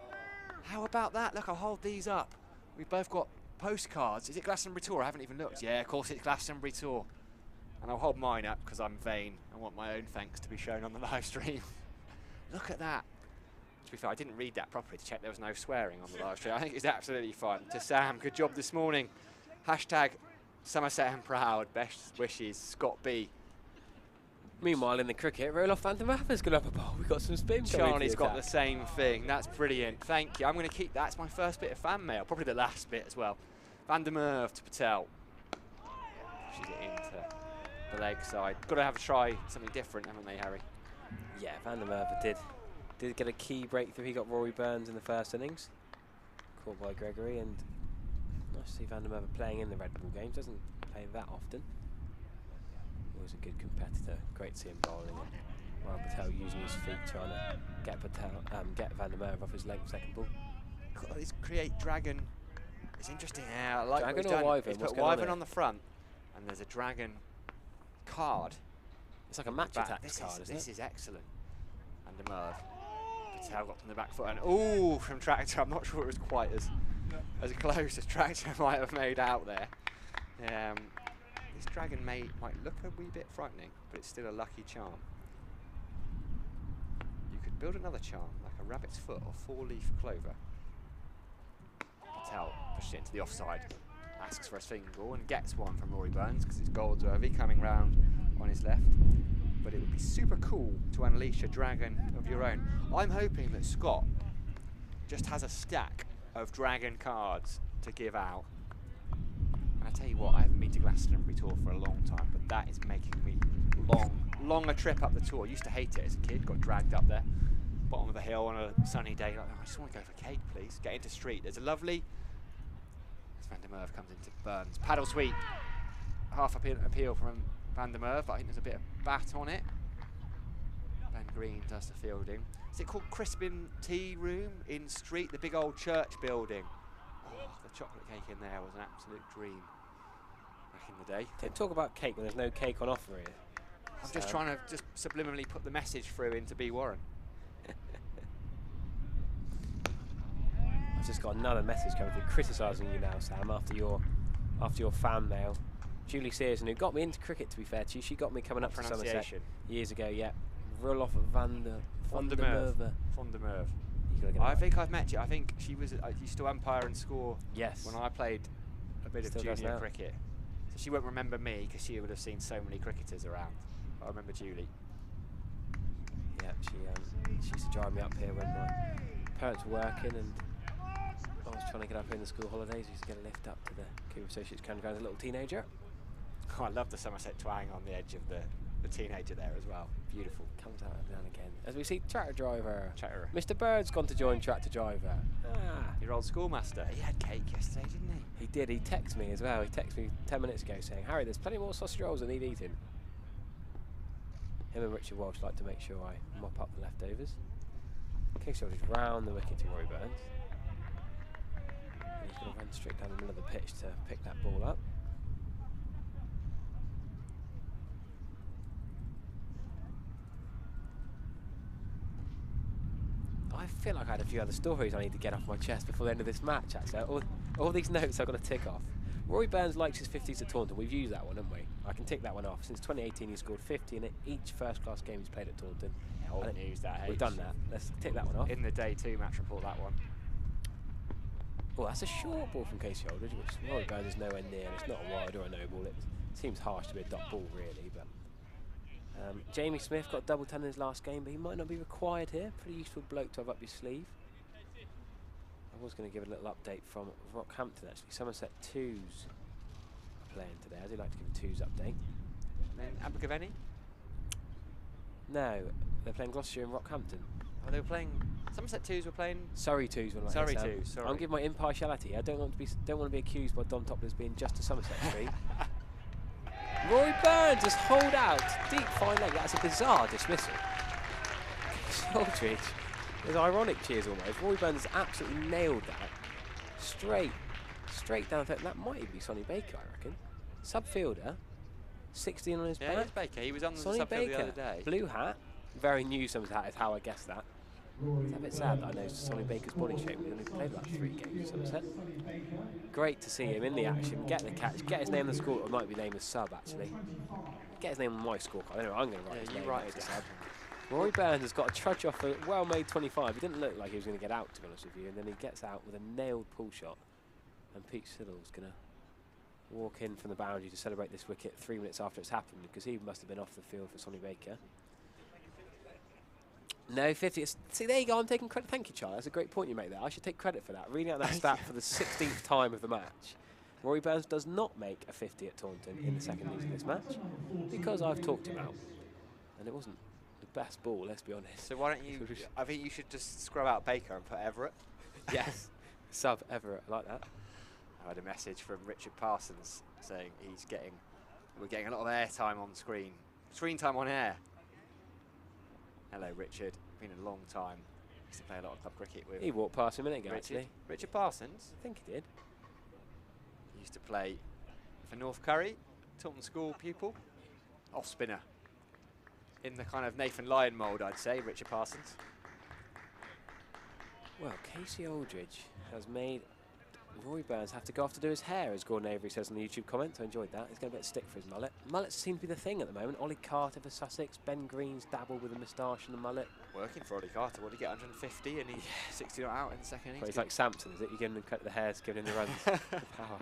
How about that? Look, I'll hold these up. We've both got postcards. Is it Glastonbury Tour? I haven't even looked. Yeah, of course it's Glastonbury Tour. And I'll hold mine up because I'm vain. I want my own thanks to be shown on the live stream. Look at that. To be fair, I didn't read that properly to check there was no swearing on the live stream. I think it's absolutely fine. To Sam, good job this morning. Hashtag Somerset and proud. Best wishes, Scott B. Meanwhile, in the cricket, Roloff van der Merwe's got up a ball. We've got some spin. Charlie's got the same thing. That's brilliant. Thank you. I'm going to keep that. That's my first bit of fan mail. Probably the last bit as well. Van der Merwe to Patel. Pushes it into the leg side. Got to have a try something different, haven't they, Harry? Yeah, Van der Merwe did get a key breakthrough. He got Rory Burns in the first innings, caught by Gregory, and nice to see Van der Merwe playing in the Red Bull games. Doesn't play that often. Always a good competitor. Great to see him bowling. While Patel using his feet trying to get get Van der Merwe off his leg second ball. This create dragon. It's interesting. Yeah, I like dragon what he's or done. wyvern? He's put wyvern on the front, and there's a dragon card. It's like a match attack card, isn't it? This is excellent. Van der Merwe. Patel got from the back foot, and ooh, from Tractor. I'm not sure it was quite as close as Tractor might have made out there. This dragon might look a wee bit frightening, but it's still a lucky charm. You could build another charm, like a rabbit's foot or four-leaf clover. Patel pushes it into the offside, asks for a single and gets one from Rory Burns because it's Goldsworthy coming round on his left. But it would be super cool to unleash a dragon of your own. I'm hoping that Scott just has a stack of dragon cards to give out. And I tell you what, I haven't been to Glastonbury Tour for a long time, but that is making me long a trip up the tour. I used to hate it as a kid, got dragged up there, bottom of the hill on a sunny day. Like, oh, I just want to go for cake, please. Get into street. There's a lovely. As Van der Merwe comes into Burns. Paddle sweep. Half appeal from Van der Merwe, but I think there's a bit of bat on it. Ben Green does the fielding. Is it called Crispin Tea Room in Street, the big old church building? Oh, the chocolate cake in there was an absolute dream back in the day. Don't talk about cake when there's no cake on offer here. I'm just trying to subliminally put the message through into B. Warren. I've just got another message coming through criticising you now, Sam, after your fan mail. Julie Searson, who got me into cricket, to be fair to you, she got me coming up to Somerset years ago, yeah. Roloff van der Merwe. I think I've met you. I think she used to umpire and score when I played a bit of junior cricket. So she won't remember me because she would have seen so many cricketers around. But I remember Julie. Yeah, she used to drive me up here when my parents were working and I was trying to get up here in the school holidays. I used to get a lift up to the Cooper Associates County Ground as a little teenager. Oh, I love the Somerset twang on the edge of the teenager there as well. Beautiful. Comes out every now and again. As we see Tractor Driver. Mr. Bird's gone to join Tractor Driver. Your old schoolmaster. He had cake yesterday, didn't he? He did. He texted me as well. He texted me 10 minutes ago saying, Harry, there's plenty more sausage rolls that need eating. Him and Richard Walsh like to make sure I mop up the leftovers. Case Shoulders round the wicket to Rory Burns. And he's going to run straight down the middle of the pitch to pick that ball up. I feel like I had a few other stories I need to get off my chest before the end of this match, actually. All these notes I've got to tick off. Rory Burns likes his 50s at Taunton. We've used that one, haven't we? I can tick that one off. Since 2018, he's scored 50 in each first-class game he's played at Taunton. Old news, that. We've done that. Let's tick that one off. In the Day 2 match report, that one. Oh, that's a short ball from Casey Aldridge, which Rory Burns is nowhere near. It's not a wide or a no ball. It seems harsh to be a dot ball, really, but... Jamie Smith got double 10 in his last game, but he might not be required here. Pretty useful bloke to have up your sleeve. I was going to give a little update from Rockhampton, actually. Somerset 2s are playing today. I do like to give a 2s update. And then Abergavenny? No, they're playing Gloucestershire and Rockhampton. Oh, they were playing... Somerset 2s were playing... Surrey 2s. Surrey 2s, sorry. I'm giving my impartiality. I don't want to be accused by Dom Topless being just a Somerset Street. Rory Burns just hold out, deep fine leg. That's a bizarre dismissal. Aldridge, there's ironic cheers almost. Rory Burns absolutely nailed that. Straight down the that might even be Sonny Baker, I reckon. Subfielder, 16 on his back. Yeah, it's Baker. He was on the Sonny subfield Baker, the other day. Blue hat, very new Somerset hat is how I guessed that. It's a bit sad that I know Sonny Baker's body shape. We've only played about 3 games at Somerset. Great to see him in the action, get the catch, get his name on the score, or might be named as sub actually. Get his name on my scorecard. I don't know, I'm going to write his name next to sub. Rory Burns has got a trudge off a well-made 25. He didn't look like he was going to get out, to be honest with you, and then he gets out with a nailed pull shot. And Pete Siddle's going to walk in from the boundary to celebrate this wicket 3 minutes after it's happened, because he must have been off the field for Sonny Baker. No, 50. See, there you go. I'm taking credit. Thank you, Charlie. That's a great point you make there. I should take credit for that. Reading out that stat for the 16th time of the match. Rory Burns does not make a 50 at Taunton in the second innings of this match, because I've talked him out. And it wasn't the best ball, let's be honest. So why don't you, I think you should just scrub out Baker and put Everett. Yes, sub Everett, I like that. I had a message from Richard Parsons saying we're getting a lot of airtime on screen. Screen time on air. Hello, Richard. Been a long time. Used to play a lot of club cricket with. He walked past him a minute ago, actually. Richard Parsons? I think he did. He used to play for North Curry, Taunton School pupil. Off spinner. In the kind of Nathan Lyon mould, I'd say, Richard Parsons. Well, Casey Aldridge has made Rory Burns have to go off to do his hair, as Gordon Avery says in the YouTube comments. I enjoyed that. He's going to get a stick for his mullet. Mullets seem to be the thing at the moment. Ollie Carter for Sussex. Ben Green's dabbled with a moustache and the mullet. Working for Ollie Carter. What did he get, 150? And he's 60 not out in the second innings. Well, he's like Samson, is it? You give him the hairs, giving him the runs. Power.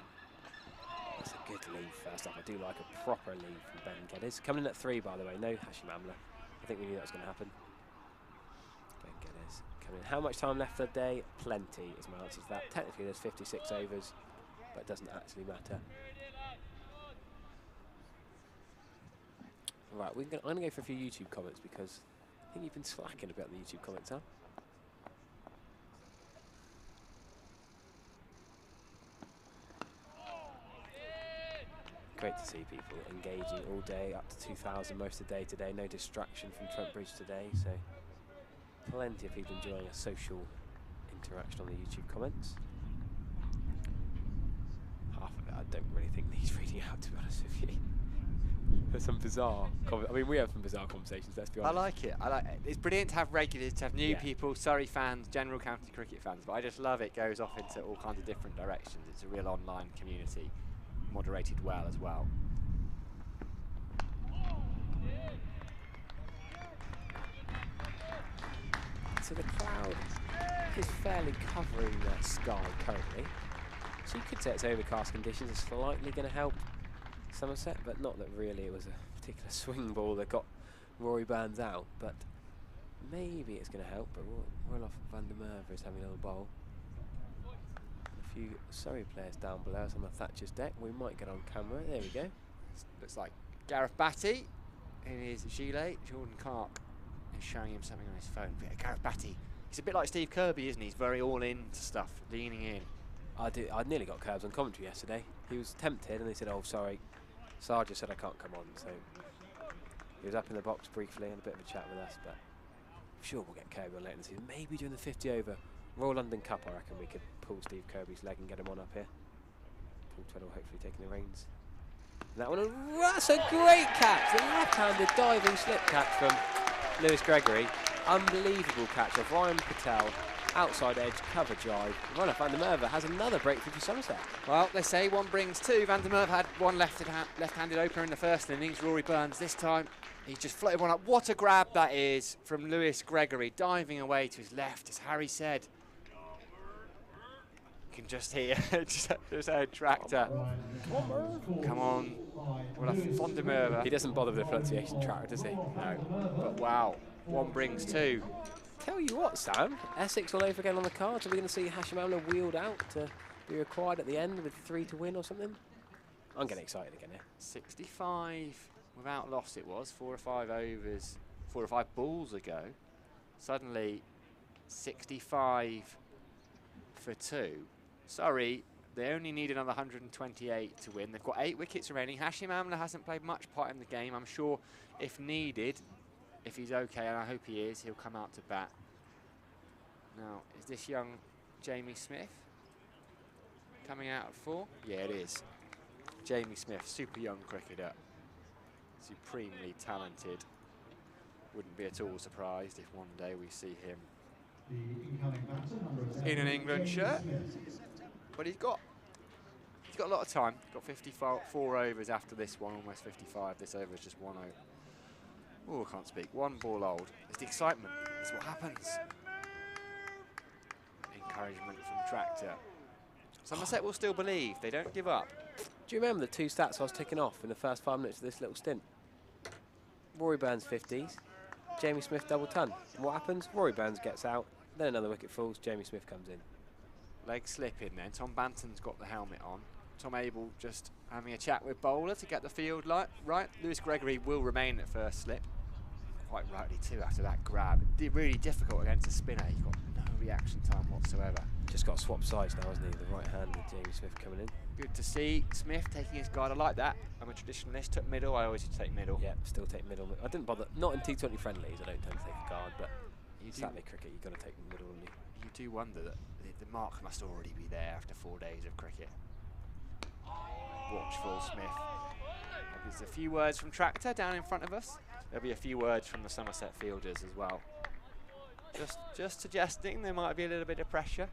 That's a good lead first up. I do like a proper lead from Ben Geddes. Coming in at 3, by the way. No Hashim Amla. I think we knew that was going to happen. Ben Geddes coming in. How much time left for the day? Plenty is my answer to that. Technically, there's 56 overs, but it doesn't actually matter. Right, I'm going to go for a few YouTube comments, because I think you've been slacking a bit on the YouTube comments, huh? Great to see people engaging all day, up to 2,000 most of the day today. No distraction from Trent Bridge today, so plenty of people enjoying a social interaction on the YouTube comments. Half of it I don't really think needs reading out, to be honest with you. There's some bizarre we have some bizarre conversations, let's be honest. I like it. It's brilliant to have regulars, to have new people, Surrey fans, general county cricket fans, but I just love it goes off into all kinds of different directions. It's a real online community, moderated well as well. So the cloud is fairly covering the sky currently. So you could say it's overcast conditions are slightly going to help Somerset, but not that really it was a particular swing ball that got Rory Burns out, but maybe it's going to help. But Roloff van der Merwe is having a little bowl. A few Surrey players down below us on the Thatcher's deck. We might get on camera. There we go. Looks like Gareth Batty in his gilet. Jordan Clark is showing him something on his phone. But Gareth Batty, he's a bit like Steve Kirby, isn't he? He's very all in to stuff, leaning in. I nearly got curbs on commentary yesterday. He was tempted and they said, oh, sorry. Sarja said I can't come on, so he was up in the box briefly and a bit of a chat with us, but I'm sure we'll get Kirby on later in the season. Maybe during the 50 over Royal London Cup, I reckon we could pull Steve Kirby's leg and get him on up here. Paul Tweddle hopefully taking the reins. And that one, that's a great catch! The left-handed diving slip catch from Lewis Gregory. Unbelievable catch of Ryan Patel. Outside edge, cover drive. Roloff van der Merwe has another breakthrough for Somerset. Well, they say one brings two. Van der Merwe had one left-handed opener in the first innings. Rory Burns this time, he's just floated one up. What a grab that is from Lewis Gregory, diving away to his left, as Harry said. You can just hear just a tractor. Come on. Roloff van der Merwe. He doesn't bother with the pronunciation tractor, does he? No. But wow, one brings two. Tell you what, Sam, Essex all over again on the cards. Are we going to see Hashim Amla wheeled out to be required at the end with 3 to win or something? I'm getting excited again here. 65 without loss it was, 4 or 5 overs, 4 or 5 balls ago. Suddenly 65 for 2. Sorry, they only need another 128 to win. They've got 8 wickets remaining. Hashim Amla hasn't played much part in the game. I'm sure if needed, if he's okay, and I hope he is, he'll come out to bat. Now, is this young Jamie Smith coming out at 4? Yeah, it is. Jamie Smith, super young cricketer, supremely talented. Wouldn't be at all surprised if one day we see him The incoming batter, number 11, In an England Jamie shirt. Smith. But he's got a lot of time. Got 54 overs after this one, almost 55. This over is just 1 over. Oh, I can't speak. 1 ball old. It's the excitement. It's what happens. Encouragement from Tractor. Somerset will still believe. They don't give up. Do you remember the 2 stats I was ticking off in the first 5 minutes of this little stint? Rory Burns 50s, Jamie Smith double ton. And what happens? Rory Burns gets out, then another wicket falls, Jamie Smith comes in. Leg slipping then. Tom Banton's got the helmet on. Tom Abel just having a chat with bowler to get the field right. Lewis Gregory will remain at first slip. Quite rightly too after that grab. Really difficult against a spinner. He's got no reaction time whatsoever. Just got to swap sides now, hasn't he? The right hand with Jamie Smith coming in. Good to see Smith taking his guard. I like that. I'm a traditionalist. Took middle. I always take middle. Yeah, still take middle. I didn't bother. Not in T20 friendlies. I don't tend to take a guard, but Saturday cricket, you've got to take middle. You do wonder that the mark must already be there after 4 days of cricket. Watchful Smith. There's a few words from Tractor down in front of us. There'll be a few words from the Somerset fielders as well. Just suggesting there might be a little bit of pressure.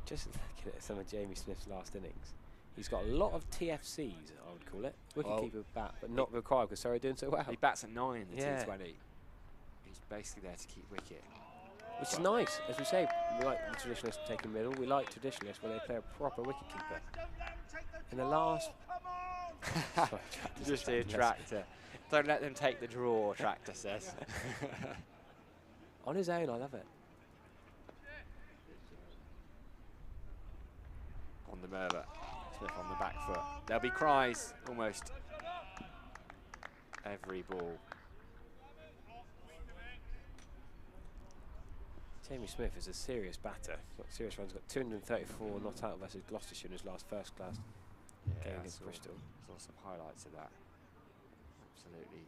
Just looking at some of Jamie Smith's last innings. He's got a lot of TFCs, I would call it. Wicketkeeper bat, but not required because Surrey are doing so well. He bats at 9 in the T20. He's basically there to keep wicket. Which is nice. As we say, we like the traditionalists taking middle. We like traditionalists where they play a proper wicketkeeper. In the last... Sorry, just hear Tractor. Don't let them take the draw, Tractor says. On his own, I love it. On the Merva. Smith on the back foot. There'll be cries almost every ball. Jamie Smith is a serious batter. Got serious runs. Got 234 not out versus Gloucestershire in his last first class game against Bristol. Saw some highlights of that. Absolutely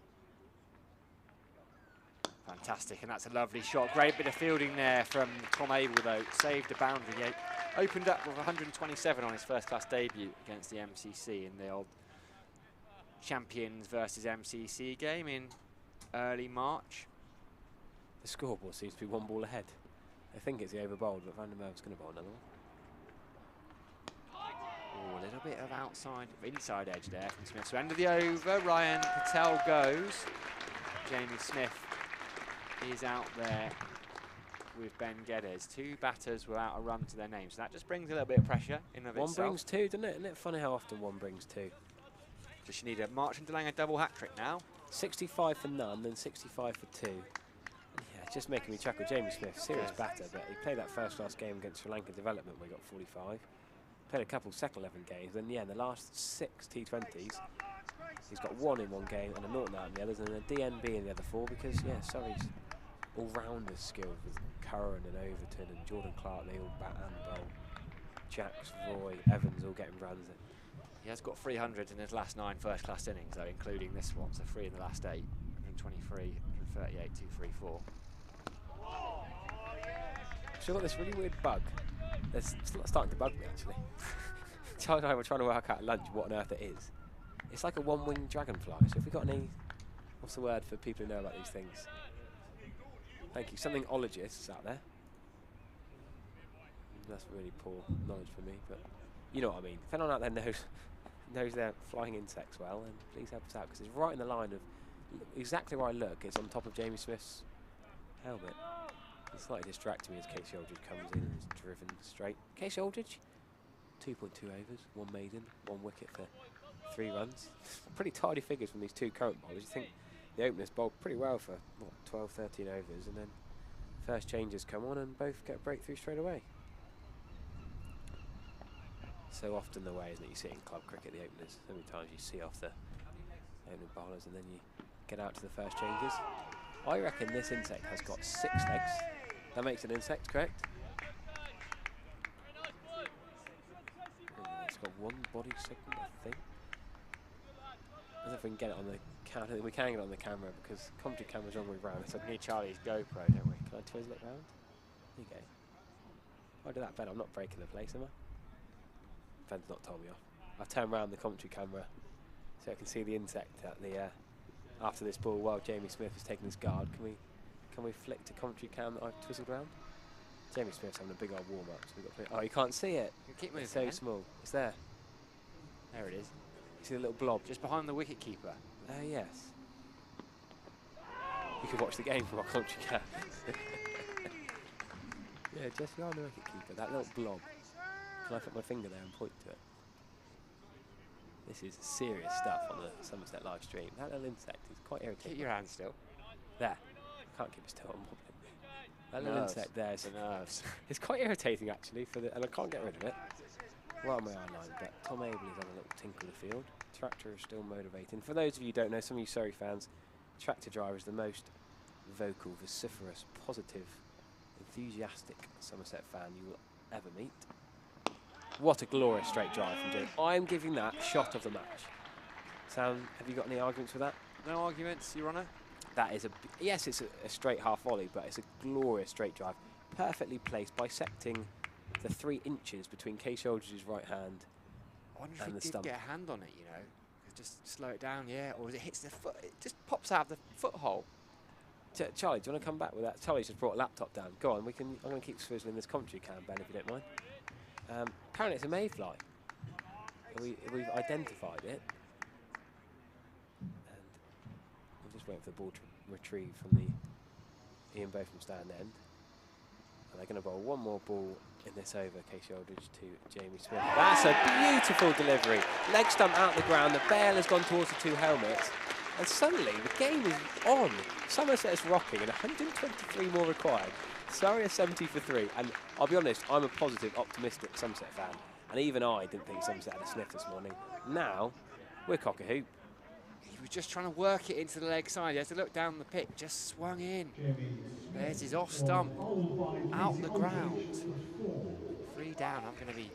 fantastic, and that's a lovely shot. Great bit of fielding there from Tom Abel though. Saved a boundary. He opened up with 127 on his first class debut against the MCC in the old Champions versus MCC game in early March. The scoreboard seems to be 1 ball ahead. I think it's the over bowled, but Van der Merwe's going to bowl another one. Oh, a little bit of inside edge there from Smith. So end of the over, Ryan Patel goes. Jamie Smith is out there with Ben Geddes. 2 batters without a run to their name, so that just brings a little bit of pressure in of itself. 1 brings 2, doesn't it? Isn't it funny how often 1 brings 2? Just need a March and Delang a double hat-trick now. 65 for none, then 65 for 2. Yeah, it's just making me chuckle. Jamie Smith, serious batter, but he played that first class game against Sri Lanka Development where he got 45. Played a couple second 11 games, then yeah, in the last 6 T20s, he's got 1 in 1 game and a Norton out in the others, and a DNB in the other 4 because yeah, Surrey's all-rounder skills with Curran and Overton and Jordan Clark, they all bat and bowl. Jacks, Roy, Evans all getting runs. He has got 300 in his last 9 first class innings though, including this one, so 3 in the last 8. 123, 138, 234. So I've got this really weird bug. It's starting to bug me actually. Charlie and I were trying to work out at lunch what on earth it is. It's like a 1-winged dragonfly. So if we've got any, what's the word for people who know about these things? Thank you. Something ologists out there. That's really poor knowledge for me, but you know what I mean. If anyone out there knows their flying insects well, then please help us out because it's right in the line of exactly where I look. It's on top of Jamie Smith's helmet. It's slightly distracting me as Casey Aldridge comes in and is driven straight. Casey Aldridge, 2.2 overs, 1 maiden, 1 wicket for 3 runs. Pretty tidy figures from these 2 current bowlers. You think the openers bowled pretty well for, what, 12, 13 overs, and then first changes come on and both get a breakthrough straight away. So often the way, isn't it? You see it in club cricket, the openers. So many times you see off the opening bowlers and then you get out to the first changes. I reckon this insect has got 6 legs. That makes an insect, correct? It's got 1 body segment, I think. I don't know if we can get it on the camera. We can get it on the camera because commentary camera's all the way round. So we need Charlie's GoPro, don't we? Can I twizzle it round? There you go. If I do that, Ben, I'm not breaking the place, am I? Ben's not told me off. I've turned around the commentary camera so I can see the insect at the after this ball while Jamie Smith is taking his guard. Can we flick to commentary cam that I've twizzled around? Jamie Smith's having a big old warm-up. So we've got to play. Oh, you can't see it. Keep moving. It's so small. It's there. There it is. You see the little blob? Just behind the wicket keeper. Yes. You can watch the game from our country cat. Yeah, just behind the wicket keeper. That little blob. Can I put my finger there and point to it? This is serious stuff on the Somerset live stream. That little insect is quite irritating. Keep your hand still. There. I can't keep it still. I'm wobbling. That little Nerves. insect there is The nerves. It's quite irritating actually, and I can't get rid of it. Right on my eye line, but Tom Abel is having a little tinkle the field. Tractor is still motivating. For those of you who don't know, some of you Surrey fans, Tractor driver is the most vocal, vociferous, positive, enthusiastic Somerset fan you will ever meet. What a glorious straight drive from Jim. I'm giving that shot of the match. Sam, have you got any arguments with that? No arguments, Your Honour? That is yes, it's a straight half volley, but it's a glorious straight drive. Perfectly placed, bisecting the 3 inches between Case Aldridge's right hand I wonder if and he the did stump. get a hand on it, you know. Just slow it down, yeah. Or as it hits the foot, it just pops out of the foothold. Charlie, do you want to come back with that? Charlie's just brought a laptop down. Go on, I'm going to keep swizzling this commentary cam, Ben, if you don't mind. Apparently it's a mayfly. We've identified it. And I'm just waiting for the ball to retrieve from the Ian Botham stand end. And they're going to bowl one more ball in this over, Casey Aldridge to Jamie Smith. That's a beautiful delivery. Leg stump out the ground. The bail has gone towards the 2 helmets. And suddenly the game is on. Somerset is rocking and 123 more required. Surrey are 70 for 3. And I'll be honest, I'm a positive, optimistic Somerset fan. And even I didn't think Somerset had a sniff this morning. Now, we're cock-a-hoop. He was just trying to work it into the leg side. He has to look down the pitch, just swung in. There's his off stump, out the ground. 3 down, I'm going to be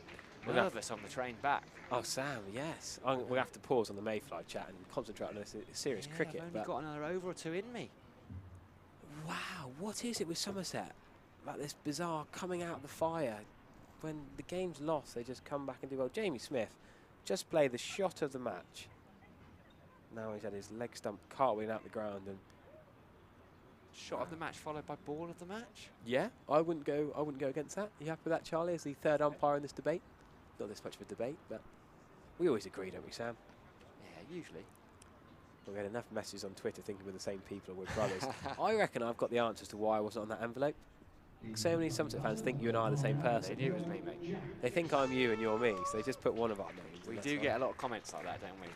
nervous on the train back. Oh, Sam, yes. We'll have to pause on the Mayfly chat and concentrate on this serious cricket. I've only got another over or 2 in me. Wow, what is it with Somerset? Like this bizarre coming out of the fire. When the game's lost, they just come back and do well. Jamie Smith just played the shot of the match. Now he's had his leg stump cartwheeling out the ground and shot of the match followed by ball of the match. Yeah, I wouldn't go against that. You happy with that, Charlie, as the third umpire in this debate? Not this much of a debate, but we always agree, don't we, Sam? Yeah, usually. Well, we had enough messages on Twitter thinking we're the same people or we're brothers. I reckon I've got the answers to why I wasn't on that envelope. So many Somerset fans think you and I are the same person. They knew it was me, mate. They think I'm you and you're me, so they just put one of our names. We do get a lot of comments like that, don't we?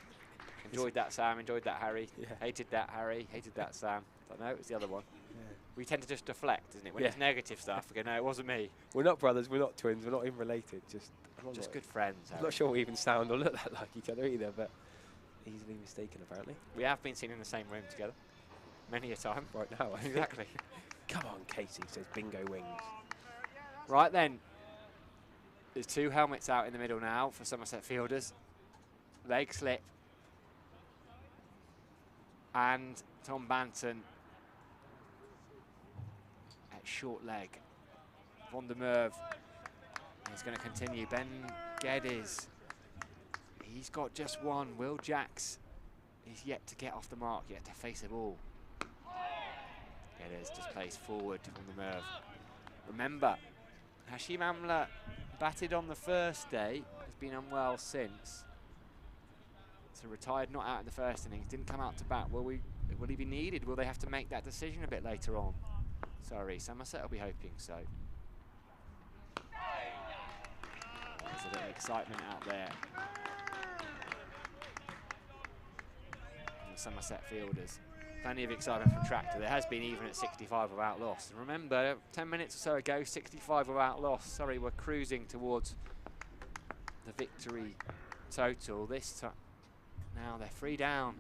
Enjoyed that, Sam. Enjoyed that, Harry. Yeah. Hated that, Harry. Hated that, Sam. Don't know. It was the other one. Yeah. We tend to just deflect, isn't it? When it's negative stuff, we go, no, it wasn't me. We're not brothers. We're not twins. We're not even related. Just good friends. I'm not sure we even sound or look that like each other either, but easily mistaken apparently. We have been seen in the same room together many a time. Right now, exactly. Come on, Casey, says Bingo Wings. Right then. There's 2 helmets out in the middle now for Somerset fielders. Leg slip. And Tom Banton at short leg. Von der Merwe is going to continue. Ben Geddes, he's got just 1. Will Jacks is yet to get off the mark, yet to face a ball. Geddes just plays forward to Von der Merwe. Remember, Hashim Amla batted on the first day, has been unwell since. So retired, not out in the first innings, didn't come out to bat. Will he be needed? Will they have to make that decision a bit later on? Sorry, Somerset will be hoping so. There's a little excitement out there. And Somerset fielders. Plenty of excitement from Tractor. There has been even at 65 without loss. And remember, 10 minutes or so ago, 65 without loss. Sorry, we're cruising towards the victory total. This time. Now they're 3 down.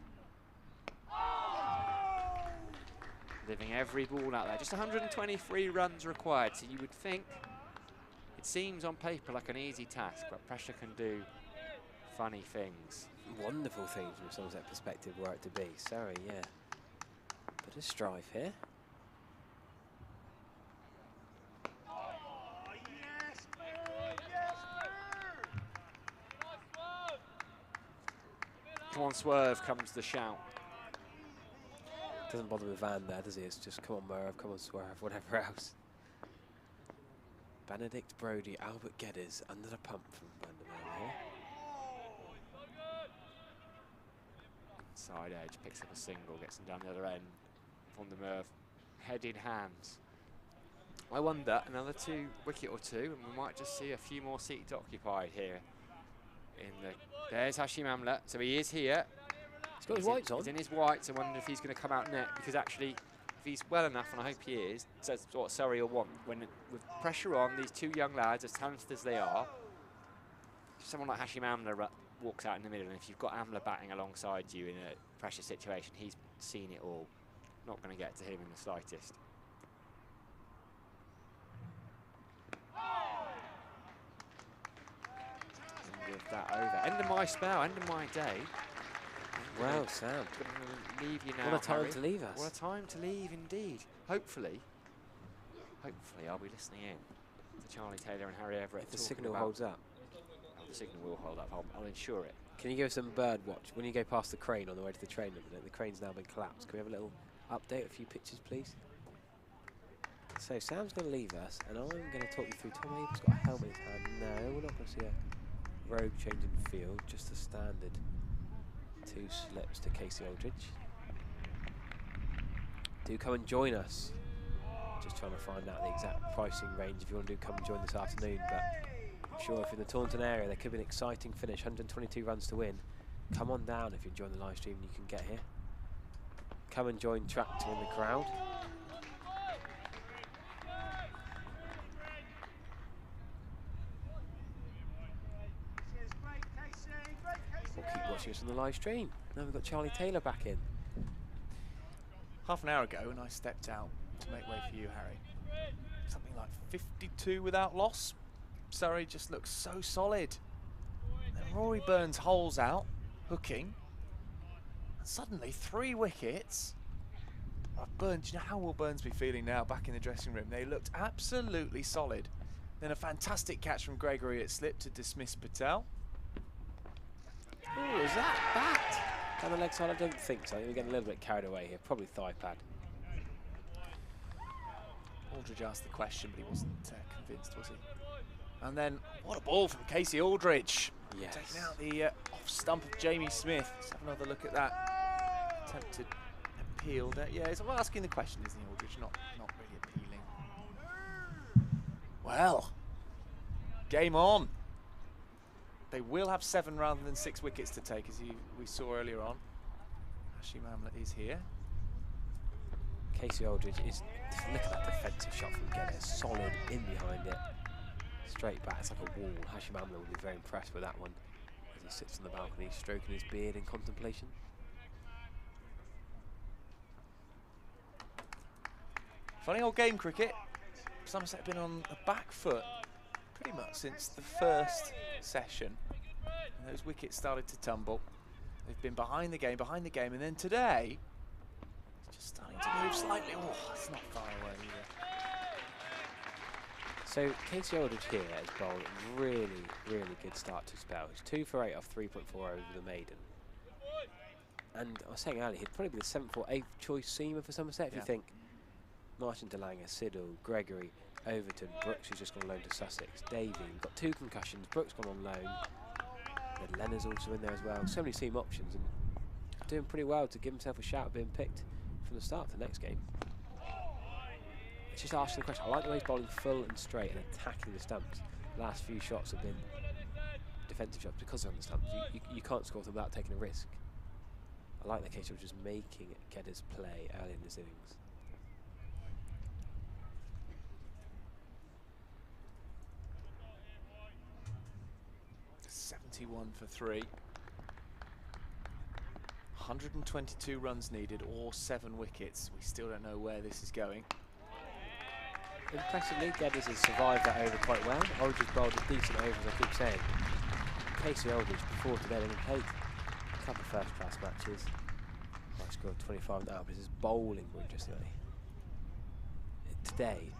Living every ball out there. Just 123 runs required, so you would think it seems on paper like an easy task, but pressure can do funny things. Wonderful things from Somerset perspective were it to be. Sorry, yeah. Bit of strife here. Come on, Swerve, comes the shout. Doesn't bother with Van there, does he? It's just, come on, Merv, come on, Swerve, whatever else. Benedict Brodie, Albert Geddes under the pump from Vandermeer here. Side edge, picks up a single, gets him down the other end. Van der Merwe, head in hands. I wonder, another wicket or two, and we might just see a few more seats occupied here. There's Hashim Amla, so he is here. He's got his whites on. He's in his whites. I wonder if he's going to come out net, because actually, if he's well enough, and I hope he is, that's what Surrey will want. When with pressure on, these two young lads, as talented as they are, someone like Hashim Amla walks out in the middle, and if you've got Amla batting alongside you in a pressure situation, he's seen it all. Not going to get to him in the slightest. And with that over, end of my spell, end of my day. Wow, Sam. Going to leave you now. What a time Harry. to leave us. What a time to leave, indeed. Hopefully, I'll be listening in to Charlie Taylor and Harry Everett. If the signal holds up. Oh, the signal will hold up. I'll ensure it. Can you give us some bird watch? When you go past the crane on the way to the train, the crane's now been collapsed. Can we have a little update, a few pictures, please? So Sam's going to leave us, and I'm going to talk you through. Tom Abel's got a helmet in his hand. No, we're not going to see a rogue change in the field. Just a standard 2 slips to Casey Aldridge. Do come and join us. Just trying to find out the exact pricing range if you want to come and join this afternoon. But I'm sure if you're in the Taunton area, there could be an exciting finish. 122 runs to win. Come on down if you're enjoying the live stream and you can get here. Come and join Tractor in the crowd. We'll keep watching us on the live stream. Now we've got Charlie Taylor back in. Half an hour ago when I stepped out to make way for you, Harry, something like 52 without loss. Surrey just looks so solid. Then Rory Burns holes out, hooking, and suddenly 3 wickets. Burns, you know how will Burns be feeling now back in the dressing room? They looked absolutely solid. Then a fantastic catch from Gregory at slip to dismiss Patel. Oh, is that bat? Down the leg side, I don't think so. We're getting a little bit carried away here. Probably thigh pad. Aldridge asked the question, but he wasn't convinced, was he? And then, what a ball from Casey Aldridge. Yes. Taking out the off stump of Jamie Smith. Let's have another look at that. Attempted appeal there. Yeah, he's asking the question, isn't he, Aldridge? Not really appealing. Well, game on. They will have 7 rather than 6 wickets to take, as we saw earlier on. Hashim Amla is here. Casey Aldridge is, look at that defensive shot from Geddes, solid in behind it. Straight back, it's like a wall. Hashim Amla will be very impressed with that one as he sits on the balcony stroking his beard in contemplation. Funny old game, cricket. Somerset have been on the back foot pretty much since the first session. And those wickets started to tumble. They've been behind the game, and then today, it's just starting to move slightly. Oh, it's not far away either. So Casey Aldridge here has bowled a really, really good start to spell. He's 2 for 8 off 3.4 over the maiden. And I was saying earlier, he'd probably be the 7th or 8th choice seamer for Somerset if you think Martin DeLange, Siddle, Gregory, Overton, Brooks, who's just gone on loan to Sussex, Davey, we've got 2 concussions, Brooks gone on loan, and Leonard's also in there as well. So many seam options, and doing pretty well to give himself a shout of being picked from the start of the next game. It's just asking the question. I like the way he's bowling full and straight and attacking the stumps. The last few shots have been defensive shots because they're on the stumps. You can't score them without taking a risk. I like the case of just making Geddes play early in his innings. 71 for 3. 122 runs needed, or 7 wickets. We still don't know where this is going. Impressively, Geddes has survived that over quite well. Aldridge bowled a decent over, as I keep saying. Casey Aldridge, before today, only played a couple of first-class matches. Might score 25 now, but his bowling more interestingly. Today,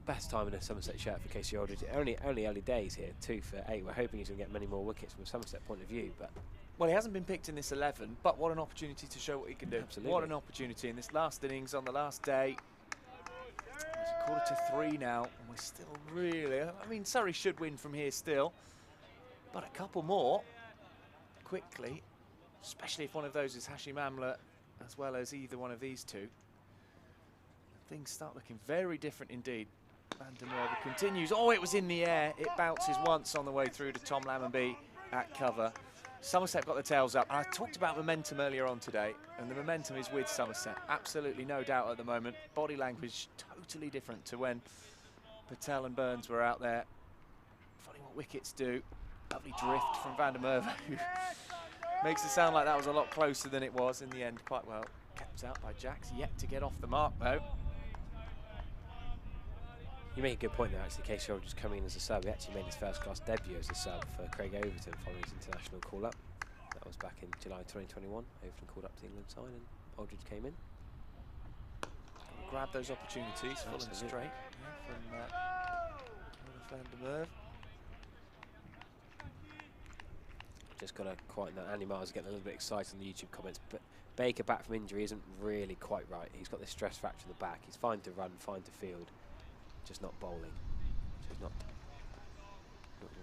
best time in a Somerset shirt for Casey Aldridge. Only early days here, 2 for 8. We're hoping he's going to get many more wickets from a Somerset point of view, but well, he hasn't been picked in this 11, but what an opportunity to show what he can do. Absolutely. What an opportunity in this last innings on the last day. As It's 2:45 now, and we're still really... I mean, Surrey should win from here still, but a couple more quickly, especially if one of those is Hashim Amla as well as either one of these two. Things start looking very different indeed. Van der Merwe continues. Oh, it was in the air. It bounces once on the way through to Tom Lammonby at cover. Somerset got the tails up. I talked about momentum earlier on today, and the momentum is with Somerset. Absolutely no doubt at the moment. Body language totally different to when Patel and Burns were out there. Funny what wickets do. Lovely drift from Van der Merwe, who makes it sound like that was a lot closer than it was in the end. Quite well kept out by Jacks. Yet to get off the mark, though. You make a good point there, actually. Casey Aldridge coming in as a sub. He actually made his first-class debut as a sub for Craig Overton following his international call-up. That was back in July 2021. Overton called up to the England side and Aldridge came in. Grab those opportunities, full and straight from Van der Merwe. Just got to quieten that. Andy Miles is getting a little bit excited in the YouTube comments, but Baker back from injury isn't really quite right. He's got this stress fracture in the back. He's fine to run, fine to field. Just not bowling. Just not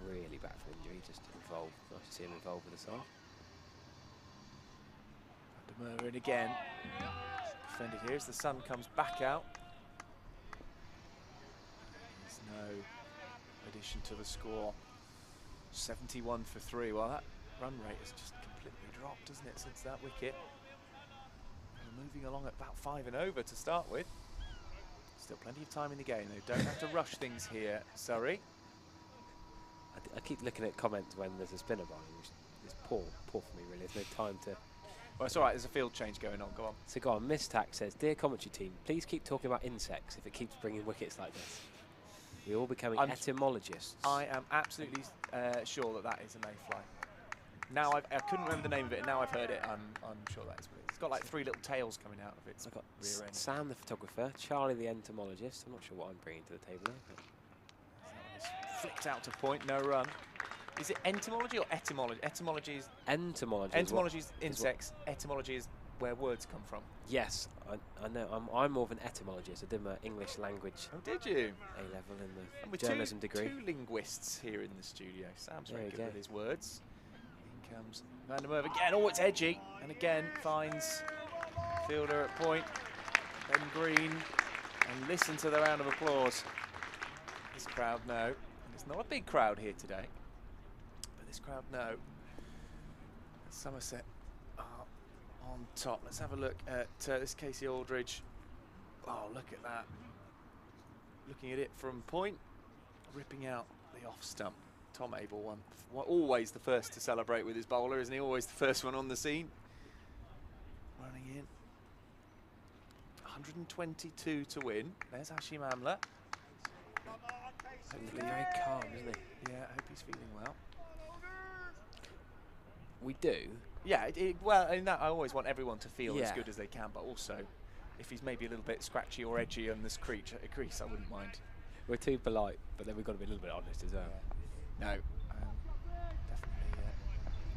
really back from injury, just involved. Nice to see him involved with the side. Van der Merwe in again. Defended here as the sun comes back out. There's no addition to the score. 71 for 3. Well, that run rate has just completely dropped, hasn't it, since that wicket? We're moving along at about 5 and over to start with. Still plenty of time in the game. They don't have to rush things here, Surrey. I keep looking at comments when there's a spinner bowling, which is poor for me, really. There's no time to... Well, it's all right. There's a field change going on. Go on. So go on. Miss Tack says, "Dear commentary team, please keep talking about insects if it keeps bringing wickets like this. We're all becoming etymologists." I am absolutely sure that that is a mayfly. Now I couldn't remember the name of it, and now I've heard it. I'm sure that is what it is. It's got like 3 little tails coming out of its I've got rear end. Sam the photographer, Charlie the entomologist. I'm not sure what I'm bringing to the table there. But flicked out to point, no run. Is it entomology or etymology? Etymology is... Entomology. Entomology is insects. Etymology is where words come from. Yes, I know. I'm more of an etymologist. I did my English language. Oh, did you? A-level in and the with journalism degree. 2 linguists here in the studio. Sam's very good with his words. In comes Van der Merwe again. Oh, it's edgy. And again finds fielder at point. Ben Green. And listen to the round of applause. This crowd know. And it's not a big crowd here today. But this crowd know. Somerset are on top. Let's have a look at this Casey Aldridge. Oh, look at that. Looking at it from point. Ripping out the off stump. Tom Abel always the first to celebrate with his bowler, isn't he? Always the first one on the scene. Running in. 122 to win. There's Hashim Amla. Hopefully very calm, isn't he? Yeah, I hope he's feeling well. We do. Yeah, well, in that I always want everyone to feel as good as they can, but also if he's maybe a little bit scratchy or edgy on this crease, I wouldn't mind. We're too polite, but then we've got to be a little bit honest as well. No, definitely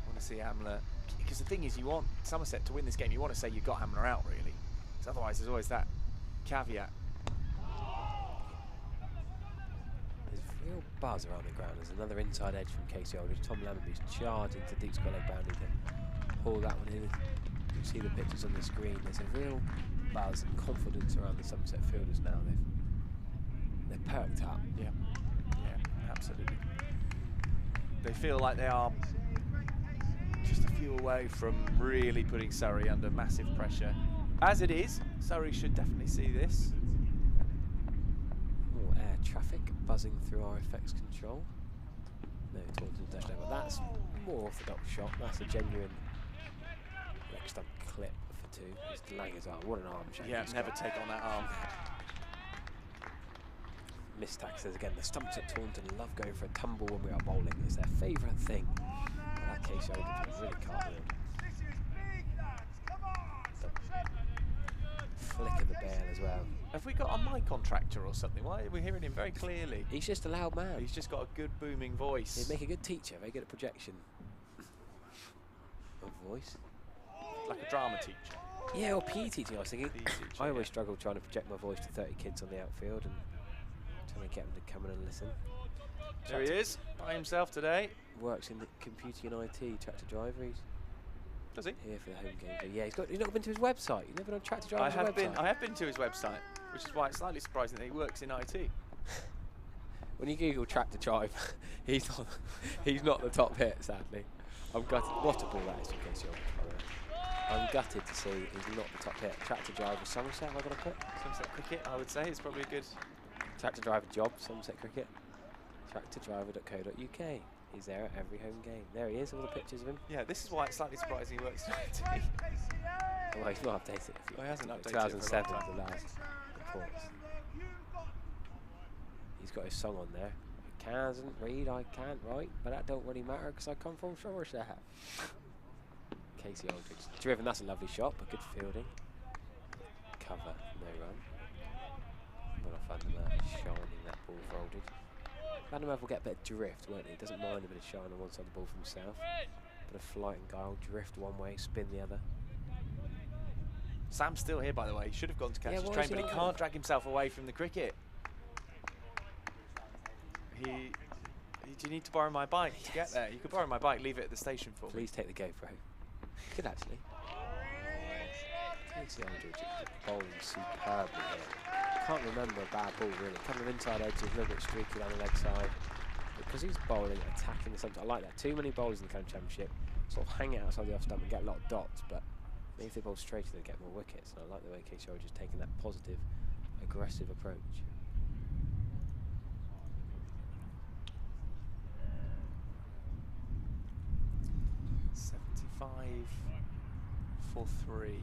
want to see Amla, because the thing is, you want Somerset to win this game. You want to say you got Amla out, really, because otherwise there's always that caveat. There's real buzz around the ground. There's another inside edge from Casey Aldridge. Tom Lammonby's charging to deep square leg boundary to pull that one in. You can see the pictures on the screen. There's a real buzz and confidence around the Somerset fielders now. They're perked up. Yeah, absolutely. They feel like they are just a few away from really putting Surrey under massive pressure. As it is, Surrey should definitely see this. More air traffic buzzing through our effects control. No, Taunton dash over. That's more orthodox shot. That's a genuine leg stump clip for 2. It's delaying his arm. What an arm shake. Yeah, never take on that arm. Mistack says again, the stumps at Taunton love going for a tumble when we are bowling. It's their favourite thing. In that case, Aldridge was really cartwheeled. Flick of the bail as well. Have we got a mic contractor or something? Why are we hearing him very clearly? He's just a loud man. He's just got a good booming voice. He'd make a good teacher, very good at projection of voice. Like a drama teacher. Yeah, or PE teaching, I was thinking. teaching, I always struggle trying to project my voice to 30 kids on the outfield and trying to get them to come in and listen. There he is, by himself today. Works in the computing and IT, tractor driver. Does he? Here for the home game. So yeah, he's not been to his website. You've never been on tractor driver's website? I have been to his website, which is why it's slightly surprising that he works in IT. When you Google tractor driver, he's not the top hit, sadly. I'm gutted. What a ball that is, in case you're wondering. I'm gutted to see he's not the top hit. Tractor driver Somerset, have I got to put? Somerset Cricket, I would say, is probably a good. Tractor driver job, Somerset Cricket. Tractordriver.co.uk. He's there at every home game. There he is, all the pictures of him. Yeah, this is why it's slightly surprising he works in IT. Well, he's not updated it. Well, he hasn't updated 2007 it was the last reports. He's got his song on there. I can't read, I can't write, but that don't really matter because I come from Somerset. Casey Aldridge. Driven, that's a lovely shot, but good fielding. Cover, no run. Well off Van der Merwe, shining that ball for Aldridge. Van der Merwe will get a bit of drift, won't he? Doesn't mind a bit of shine on one side of the ball from himself. Bit of flight and guile, drift one way, spin the other. Sam's still here, by the way. He should have gone to catch his train, but he can't drag himself away from the cricket. Do you need to borrow my bike to get there? You could borrow my bike, leave it at the station for me. Please take the GoPro. Could actually. Casey Aldridge bowling superbly here. Can't remember a bad ball really. A couple of inside edges, a little bit streaky down the leg side. Because he's bowling, attacking the stumps. I like that. Too many bowlers in the county championship sort of hang it outside the off stump and get a lot of dots, but maybe if they bowl straighter they get more wickets. And I like the way Casey Aldridge is taking that positive, aggressive approach. For 3.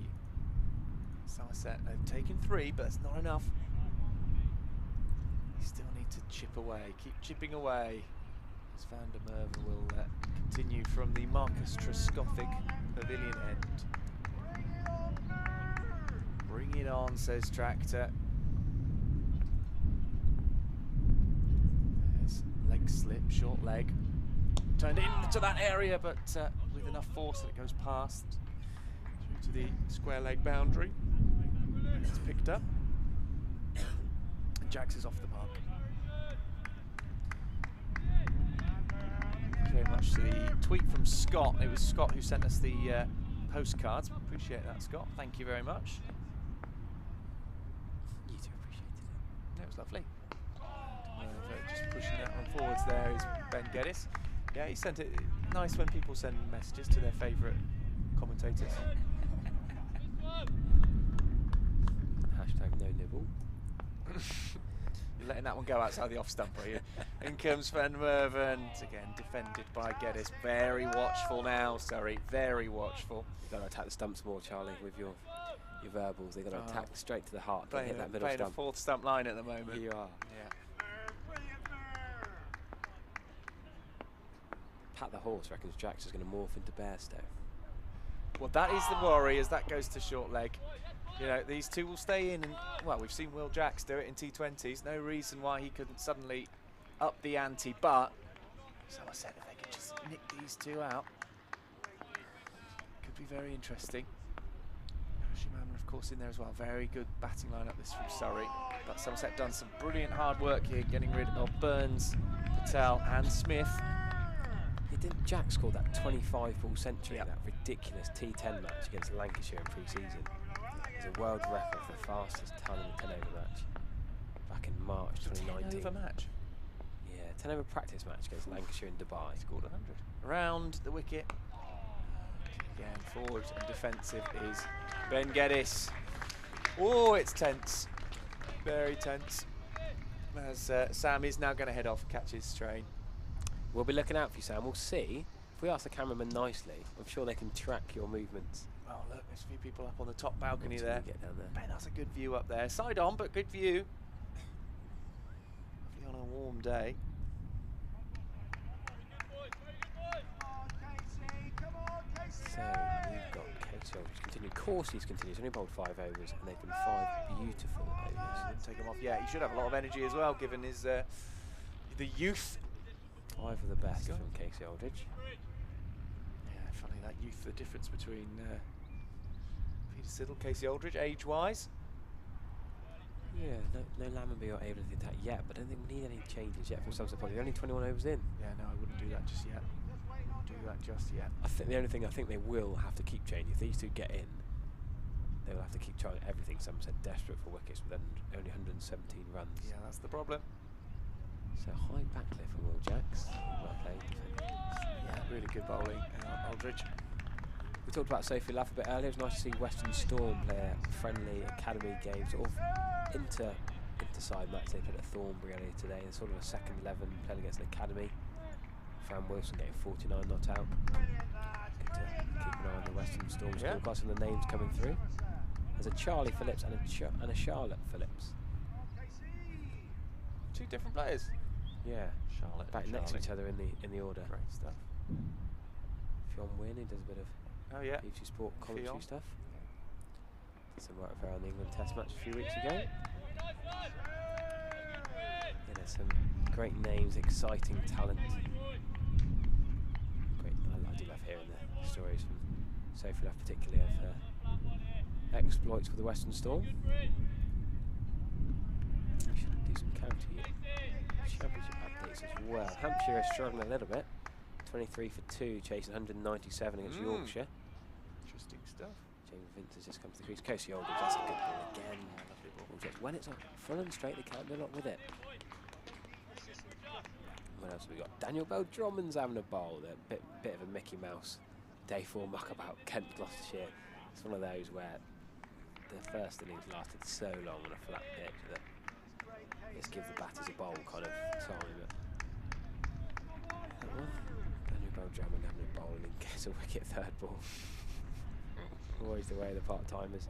Somerset have taken 3, but that's not enough. You still need to chip away, keep chipping away. As Van der Merwe will continue from the Marcus Trescothic pavilion end. Bring it on, says Tractor. There's leg slip, short leg. Turned into that area, but with enough force that it goes past through to the square leg boundary. It's picked up. And Jax is off the mark. Thank you very much to the tweet from Scott. It was Scott who sent us the postcards. Appreciate that, Scott. Thank you very much. You too appreciated it. That was lovely. Just pushing that one forwards there is Ben Geddes. Yeah, he sent it. Nice when people send messages to their favourite commentators. Hashtag no nibble. You're letting that one go outside the off stump, are you? In comes Van der Merwe, and again defended by Geddes. Very watchful now, Surrey. Very watchful. You've got to attack the stumps more, Charlie, with your verbals. They've got to attack straight to the heart. Don't hit that middle stump. Playing a fourth stump line at the moment. You are. Yeah. Pat the horse reckons Jax is going to morph into Bairstow. Well, that is the worry as that goes to short leg. You know, these two will stay in, and well, we've seen Will Jax do it in T20s. No reason why he couldn't suddenly up the ante, but Somerset, if they could just nick these two out, could be very interesting. Shimama, of course, in there as well. Very good batting lineup this from Surrey. But Somerset done some brilliant hard work here, getting rid of Burns, Patel, and Smith. Didn't Jack score that 25-ball century in that ridiculous T10 match against Lancashire in pre-season? It's a world record for the fastest ton in a 10-over match back in March 2019. 10-over match? Yeah, 10-over practice match against Lancashire in Dubai. He scored 100. Around the wicket. Again, forward and defensive is Ben Geddes. Oh, it's tense. Very tense. As Sam is now going to head off and catch his train. We'll be looking out for you, Sam. We'll see. If we ask the cameraman nicely, I'm sure they can track your movements. Oh, look, there's a few people up on the top balcony there. Get down there. Ben, that's a good view up there. Side on, but good view. Lovely on a warm day. So we've got Casey Aldridge continue. Courses continues. Only bowled 5 overs, and they've been 5 beautiful overs. Didn't take him off. Yeah, he should have a lot of energy as well, given his the youth. 5 of the best from Casey Aldridge. Yeah, funny that youth, the difference between Peter Siddle, Casey Aldridge, age-wise. Yeah, no Lammonby or able to attack yet, but I don't think we need any changes yet from Somerset. They're only 21 overs in. Yeah, no, I wouldn't do that just yet. Do that just yet. I think the only thing I think they will have to keep changing, if these two get in, they will have to keep trying everything. Somerset desperate for wickets with only 117 runs. Yeah, that's the problem. So high backlift from Will Jacks. Well played. Yeah, really good bowling, Aldridge. We talked about Sophie Laff a bit earlier. It was nice to see Western Storm play a friendly academy game, sort of inter-side match. They played at Thornbury earlier today. It's sort of a second 11 playing against an academy. Fran Wilson getting 49 not out. Good to keep an eye on the Western Storm. Yeah. We've got some of the names coming through. There's a Charlie Phillips and a Charlotte Phillips. Two different players. Yeah, Charlotte back next to each other in the order. Great stuff. Fionn Wynne, who does a bit of BBC Sport commentary stuff. Did some work for her on the England Test match a few weeks ago. Yeah, there's some great names, exciting talent. Great, I do love hearing the stories from Sophie Laff, particularly of her exploits with the Western Storm. We should do some county championship updates as well. Hampshire is struggling a little bit. 23 for 2, chasing 197 against Yorkshire. Interesting stuff. Jamie Vince has just come to the crease. Casey Aldridge, that's a good ball again. Lovely ball. Just when it's on full and straight, they can't do a lot with it. What else have we got? Daniel Bell-Drummond's having a bowl. A bit of a Mickey Mouse day 4 muck about Kent Gloucestershire. It's one of those where the first innings lasted so long on a flat pitch that just give the batters a bowl kind of time. That one. Daniel Bell-Drummond having a bowl and then gets a wicket third ball. Always the way of the part-timers.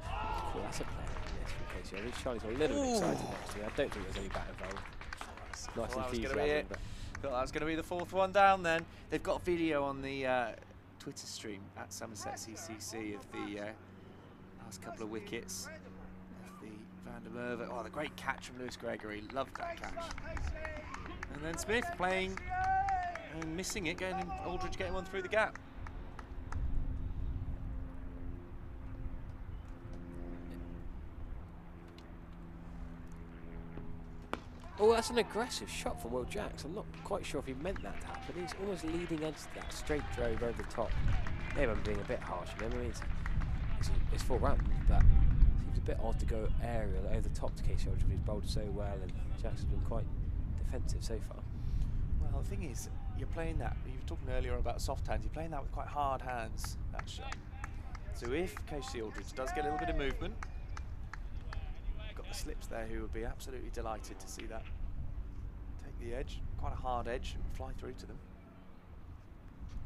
Cool, that's a player in this from Casey Aldridge. Charlie's a little bit excited actually. I don't think there's any bat involved. Nice enthusiasm. Thought that was going to be the 4th one down then. They've got a video on the Twitter stream at Somerset CCC of the last couple of wickets of the Van der Merwe. Oh, the great catch from Lewis Gregory. Loved that catch. And then Smith playing and missing it, Aldridge getting one through the gap. Oh, that's an aggressive shot from Will Jacks. I'm not quite sure if he meant that to happen. He's almost leading edge to that straight drove over the top. Maybe I'm being a bit harsh on him. I mean, it's 4 runs, but it seems a bit odd to go aerial over the top to Casey Aldridge. He's bowled so well, and Jacks has been quite defensive so far. Well, the thing is, you're playing that. You were talking earlier about soft hands. You're playing that with quite hard hands. That shot. So if Casey Aldridge does get a little bit of movement. Got the slips there who would be absolutely delighted to see that take the edge, quite a hard edge, and fly through to them.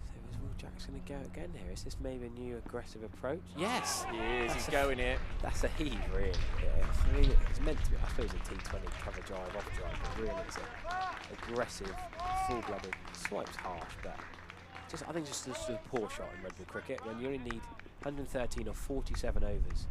So is Will Jacks going to go again here? Is this maybe a new aggressive approach? Yes! He is, he's going here. That's a heave, really. Yeah. I mean, it's meant to be, I suppose, a T20 cover drive, off drive, but really it's an aggressive, full-blooded, swipes harsh, but I think just a poor shot in red ball cricket when you only need 113 or 47 overs.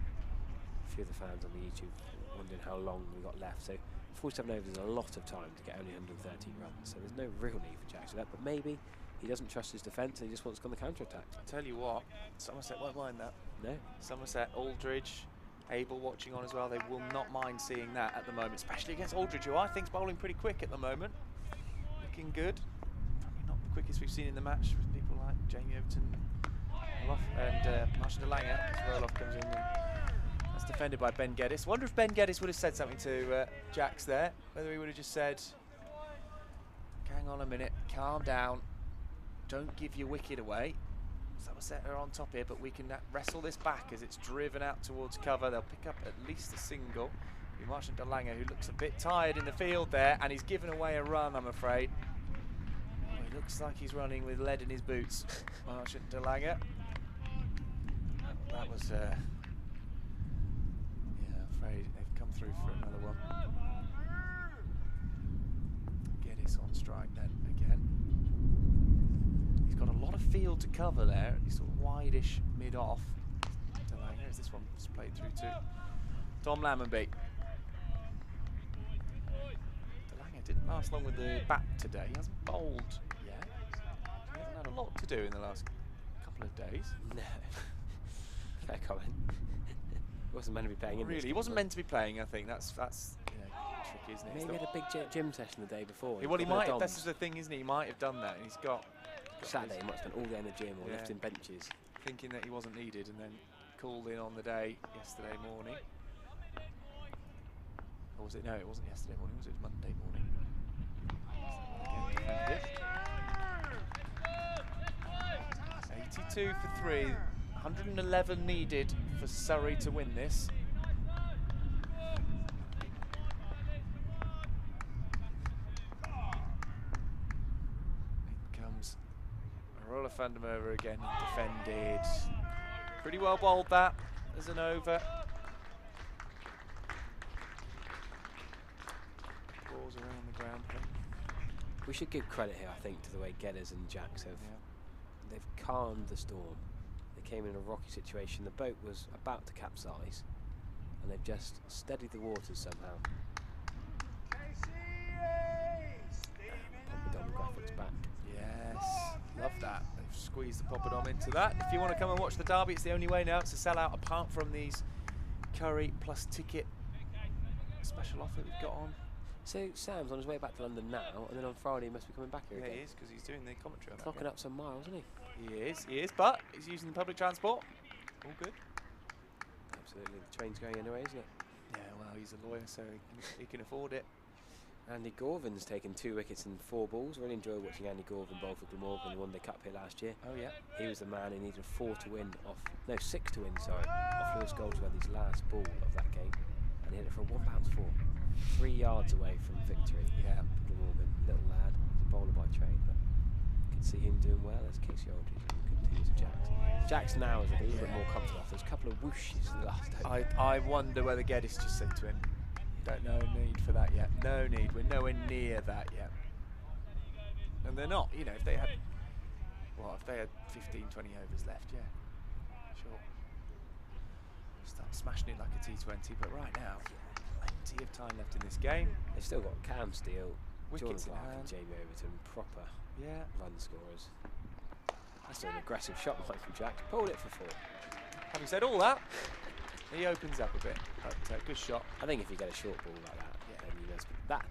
A few of the fans on the YouTube wondering how long we got left. So 47 overs is a lot of time to get only 113 runs. So there's no real need for Jacks for that. But maybe he doesn't trust his defence and he just wants to go on the counter-attack. I tell you what, Somerset won't mind that. No. Somerset, Aldridge, Abel watching on as well. They will not mind seeing that at the moment, especially against Aldridge, who I think's bowling pretty quick at the moment. Looking good. Probably not the quickest we've seen in the match with people like Jamie Overton and Marshall de Lange as Roloff comes in. That's defended by Ben Geddes. Wonder if Ben Geddes would have said something to Jacks there. Whether he would have just said, hang on a minute, calm down, don't give your wicket away. Somerset are on top here, but we can wrestle this back as it's driven out towards cover. They'll pick up at least a single. Marshall de Lange, who looks a bit tired in the field there, and he's given away a run, I'm afraid. Oh, he looks like he's running with lead in his boots, Marshall de Lange. That was... afraid they've come through for another one. Geddes on strike then again. He's got a lot of field to cover there. He's sort of wide-ish mid-off. De Lange, as this one was played through to Tom Lammonby. De Lange didn't last long with the bat today. He hasn't bowled yet. He hasn't had a lot to do in the last couple of days. No. Fair comment. wasn't meant to be playing in this Really, he game, wasn't meant to be playing. I think that's tricky, isn't it? Maybe he had a big gym session the day before. Well, he might. That's the thing, isn't he? He might have done that. He's got Saturday. He might have spent all day in the gym or lifting benches, thinking that he wasn't needed, and then called in on the day yesterday morning. Or was it? No, it wasn't yesterday morning. Was it Monday morning? 82 for 3. 111 needed for Surrey to win this. In comes Arola van der Merwe again, defended. Pretty well bowled that as an over. Balls around the ground. We should give credit here, I think, to the way Geddes and Jacks have they've calmed the storm. They came in a rocky situation. The boat was about to capsize, and they've just steadied the waters somehow. Poppadom graphics back. Yes, love that. They've squeezed the Poppadom into that. If you want to come and watch the derby, it's the only way now. It's a sellout apart from these curry plus ticket special offer we've got on. So Sam's on his way back to London now, and then on Friday he must be coming back here again. Yeah, he is, because he's doing the commentary on that. Clocking up some miles, isn't he? He is, but he's using the public transport. All good. Absolutely, the train's going anyway, isn't it? Yeah, well, he's a lawyer, so he can afford it. Andy Gorvin's taken 2 wickets and 4 balls. Really enjoyed watching Andy Gorvin bowl for Glamorgan in the One Day Cup here last year. Oh yeah. He was the man who needed 4 to win no, 6 to win, sorry, off Lewis Goldsworthy's last ball of that game. And he hit it for a 1 bounce 4. 3 yards away from victory. Yeah. For Glamorgan, little lad. He's a bowler by trade, but you can see him doing well as Casey Aldridge continues to Jacks. Jacks now is a little bit more comfortable. There's a couple of whooshes the last over. I wonder whether Geddes just said to him, no need for that yet. No need. We're nowhere near that yet. And they're not. You know, if they had 15, 20 overs left, yeah, sure. Start smashing it like a T20, but right now, plenty of time left in this game. They've still got Cam Steele, Jordan Wickets in Clark hand. and Jamie Overton, proper run scorers. That's still an aggressive shot from Jack. Pulled it for 4. Having said all that, he opens up a bit. But good shot. I think if you get a short ball like that, then you must. That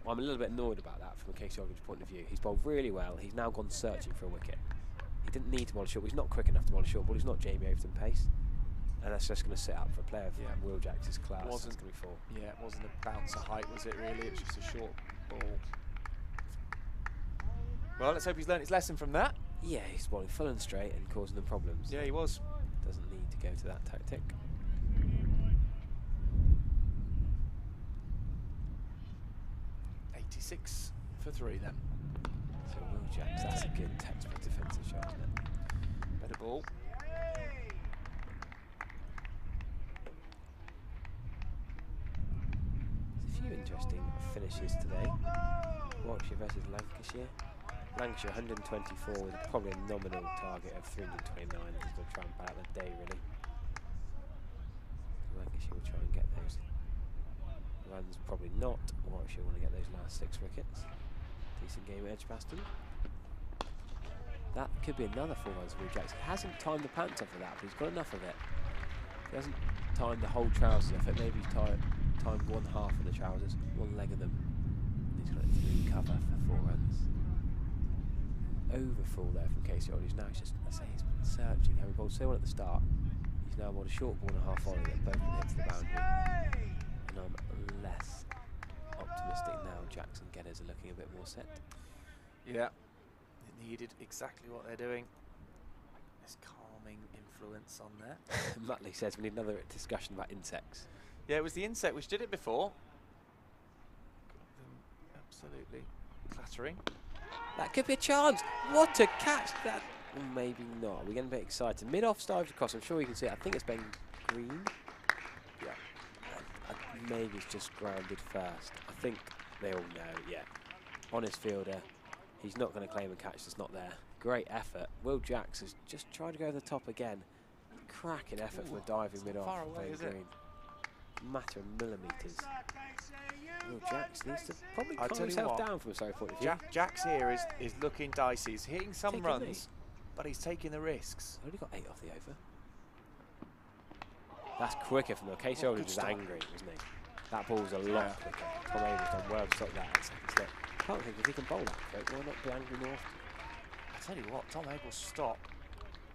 I'm a little bit annoyed about that from a Casey Aldridge point of view. He's bowled really well. He's now gone searching for a wicket. He didn't need to bowl a short ball. He's not quick enough to bowl a short ball. He's not Jamie Overton pace. And that's just going to sit up for a player of Will Jacks's class. That's going to be 4. Yeah, it wasn't a bouncer height, was it really? It was just a short ball. Well, let's hope he's learnt his lesson from that. Yeah, he's bowling full and straight and causing them problems. Yeah, he was. Doesn't need to go to that tactic. .86 for 3 then. So Will Jacks, that's a good textbook defensive shot, isn't it? Better ball. There's a few interesting finishes today. Warwickshire versus Lancashire. Lancashire 124 with probably a nominal target of 329. He's going to try and bat the day, really. Lancashire will try and get those runs, probably not. Warwickshire want to get those last 6 wickets. Decent game at Edgbaston. That could be another 4 runs for Will Jacks. He hasn't timed the pants off of that, but he's got enough of it. He hasn't timed the whole trousers off it. Maybe he's timed 1/2 of the trousers, 1 leg of them. And he's got it through cover for 4 runs. Overfull there from Casey Aldridge. Now he's just, I say, he's been searching. Having bowled so well at the start, he's now bowled a short ball and a half volley that both hits the boundary. And I'm less optimistic now. Jacks and Geddes are looking a bit more set. Yeah, it needed exactly what they're doing. This calming influence on there. Muttley says we need another discussion about insects. Yeah, it was the insect which did it before. Got them absolutely clattering. That could be a chance. What a catch! That maybe not. We're getting a bit excited. Mid-off dived across. I'm sure you can see it. I think it's Ben Green. Yeah. Maybe it's just grounded first. I think they all know. Yeah. Honest fielder. He's not going to claim a catch that's not there. Great effort. Will Jacks has just tried to go to the top again. Cracking effort for a diving mid-off. Far away, is Green. Matter of millimetres. Will Jacks needs to probably calm himself down from a Surrey point of view. Jacks here is looking dicey. He's hitting some runs, but he's taking the risks. Only got 8 off the over. That's quicker from the Case Aldridge was angry, wasn't he? That ball's a lot quicker. Tom Abel's done well to stop that at second slip. I can't think if he can bowl that quick, why not be angry more often? I tell you what, Tom Abel's stop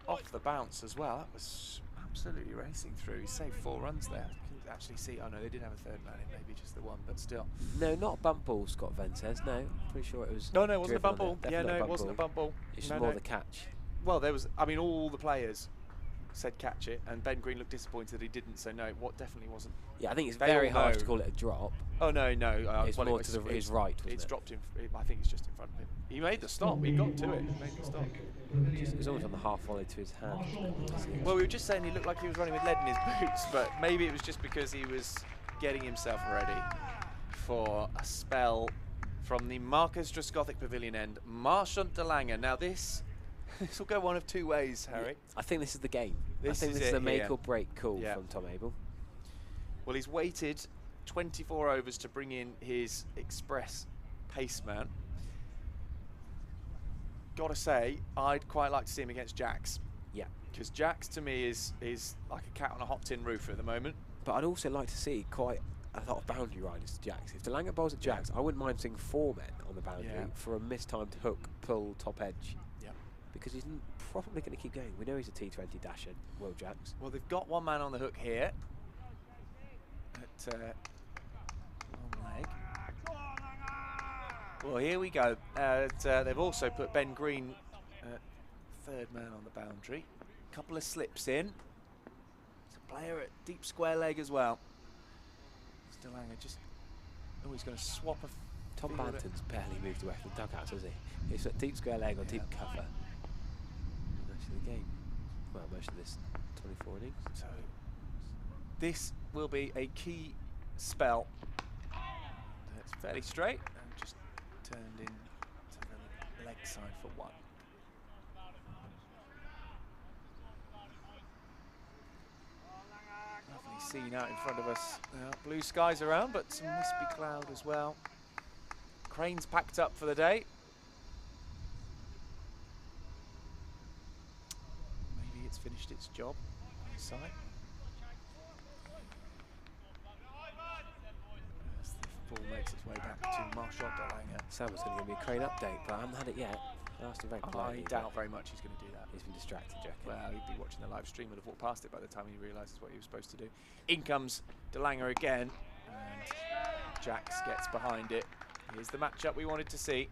off the bounce as well. That was absolutely racing through. He saved 4 runs there. You can actually see, oh no, they did have a third man in, maybe just the one, but still. No, not a bump ball, Scott Venn says. No, I'm pretty sure it was. No, it wasn't a bump ball. Yeah, no, it wasn't a bump ball. It's just more the catch. Well, there was, I mean, all the players said catch it, and Ben Green looked disappointed that he didn't, so no, what definitely wasn't. Yeah, I think it's very hard to call it a drop. Oh, no. It's well, more to his right, wasn't It's it? dropped him, I think it's just in front of him. He made the stop, he got to it, he made the stop. It was almost on the half volley to his hand. Well, we were just saying he looked like he was running with lead in his boots, but maybe it was just because he was getting himself ready for a spell from the Marcus Drusgothic Pavilion end. Marchant de Lange. Now this will go one of 2 ways, Harry. Yeah, I think this is the game. This is the make or break call from Tom Abel. Well, he's waited 24 overs to bring in his express paceman. Gotta say, I'd quite like to see him against Jacks. Yeah. Because Jacks to me is like a cat on a hot tin roof at the moment. But I'd also like to see quite a lot of boundary riders to Jacks. If de Lange bowls at Jacks, I wouldn't mind seeing 4 men on the boundary for a mistimed hook, pull, top edge. Yeah. Because he's probably going to keep going. We know he's a T20 dasher, Will Jacks. Well, they've got 1 man on the hook here. At long leg. Well, here we go. They've also put Ben Green, 3rd man on the boundary. Couple of slips in. It's a player at deep square leg as well. de Lange just... Oh, he's going to swap a... Tom Banton's barely moved away from the dugouts, has he? He's at deep square leg on deep cover. Most of the game. Well, most of this 24 innings. So, this will be a key spell. It's fairly straight and just turned in to the leg side for 1. Lovely scene out in front of us. Blue skies around, but some wispy cloud as well. Crane's packed up for the day. Maybe it's finished its job on the side. As the ball makes its way back to Marchant de Lange. Sam was going to give me a Crane update, but I haven't had it yet. I asked him very politely. I doubt very much he's going to do that. He's been distracted, Jack. Well, he'd be watching the live stream and have walked past it by the time he realises what he was supposed to do. In comes de Lange again, and Jacks gets behind it. Here's the matchup we wanted to see.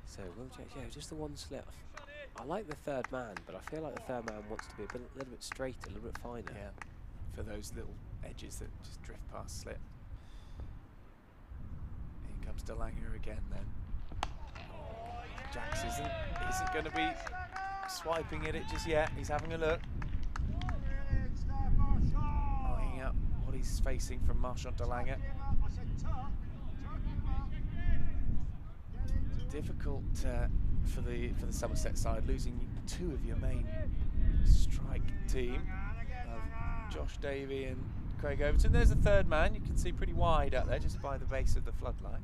So, Will Jacks, yeah, just the 1 slip. I like the 3rd man, but I feel like the 3rd man wants to be a little bit straighter, a little bit finer. Yeah, for those little edges that just drift past slip. In comes de Lange again then. Oh, Jacks isn't going to be swiping at it just yet. He's having a look. Eyeing up what he's facing from Marchant de Lange. Difficult for the Somerset side, losing 2 of your main strike team of Josh Davey and Craig Overton. There's a 3rd man. You can see pretty wide out there, just by the base of the floodlight.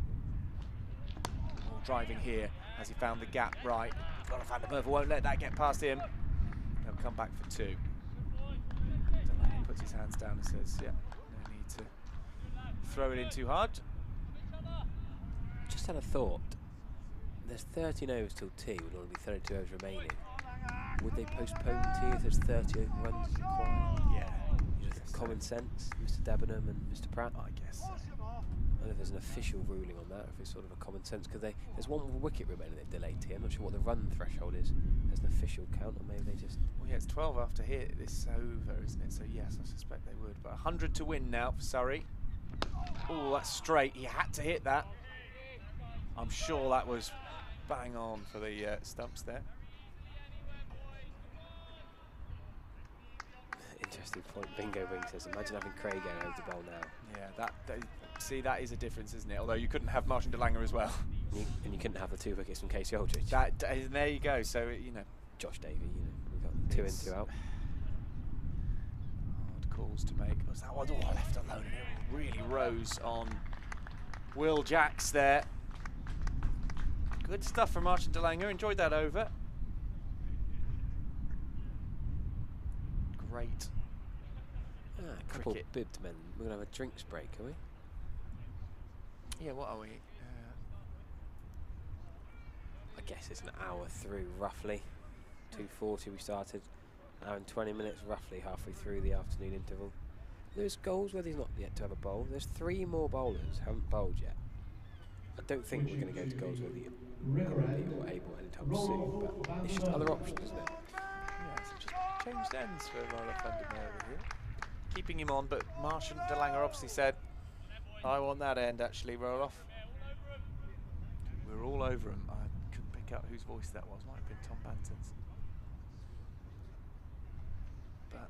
Driving here as he found the gap right. Got to find the Merva, won't let that get past him. They'll come back for 2. de Lange puts his hands down and says, yeah, no need to throw it in too hard. Just had a thought. There's 13 overs till tea, with only 32 overs remaining. Would they postpone tea if there's 30 runs required? Yeah. Common sense, Mr. Debenham and Mr. Pratt? I guess so. I don't know if there's an official ruling on that, if it's sort of a common sense, because there's 1 wicket remaining that delayed tea. I'm not sure what the run threshold is. There's an official count, or maybe they just... Well, yeah, it's 12 after here. This over, isn't it? So, yes, I suspect they would. But 100 to win now for Surrey. Oh, that's straight. He had to hit that. I'm sure that was bang on for the stumps there. Interesting point. Bingo Ring says, imagine having Craig going over the bowl now. Yeah, see, that is a difference, isn't it? Although you couldn't have Marchant de Lange as well. And you couldn't have the 2 wickets from Casey Aldridge. There you go. So, you know. Josh Davey, you know, we've got 2 in, 2 out. Hard calls to make. Was that one left alone? And it really rose on Will Jacks there. Good stuff from Martin de Lange. Enjoyed that over. Great. A couple of bibbed men. We're going to have a drinks break, are we? Yeah, what are we? I guess it's an hour through, roughly. 2:40 we started. An hour and 20 minutes, roughly, halfway through the afternoon interval. There's goals where he's not yet to have a bowl. There's 3 more bowlers who haven't bowled yet. I don't think we're going to go to goals where the or able anytime soon, but it's just other options, isn't it? Yeah, so just changed ends for Roloff van der Merwe here. Keeping him on, but Martian de Lange obviously said, I want that end actually, Roloff. We're all over him. I couldn't pick out whose voice that was. Might have been Tom Banton's. But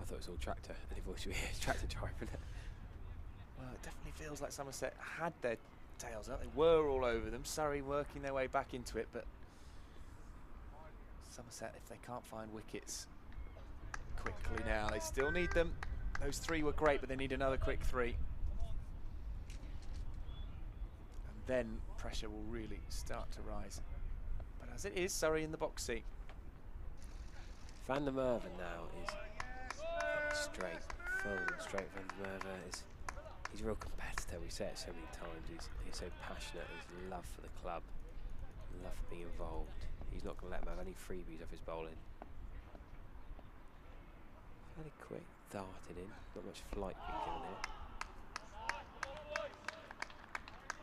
I thought it was all tractor. Any voice you hear is tractor driving it. Well, it definitely feels like Somerset had their tails up. They were all over them. Surrey working their way back into it, but Somerset, if they can't find wickets quickly now, they still need them. Those 3 were great, but they need another quick 3. And then pressure will really start to rise. But as it is, Surrey in the box seat. Van der Merwe now is straight, full and straight. Van der Merwe is, he's a real competitor. We say it so many times. He's so passionate. His love for the club, love for being involved. He's not going to let him have any freebies off his bowling. Fairly quick, darted in. Not much flight being given here.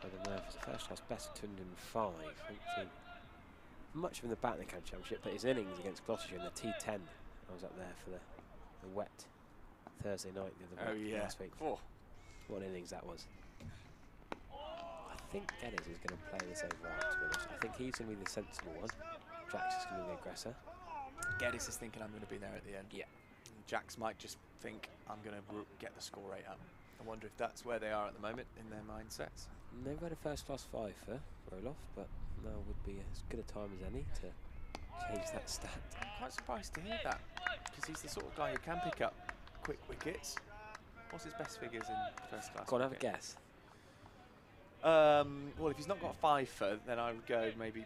Van der Merwe, first class best 205. Haven't seen much of him in the Batting Championship, but his innings against Gloucestershire in the T10, I was up there for the wet Thursday night the other week, last week. Oh. What innings that was. I think Geddes is going to play this over out, to be honest. I think he's going to be the sensible one. Jax is going to be the aggressor. Geddes is thinking I'm going to be there at the end. Yeah. And Jax might just think I'm going to get the score rate up. I wonder if that's where they are at the moment in their mindsets. Never had a first class 5 for Roloff, but now would be as good a time as any to change that stat. I'm quite surprised to hear that, because he's the sort of guy who can pick up quick wickets. What's his best figures in first class? Go on, have a guess. Well, if he's not got a 5 for, then I would go maybe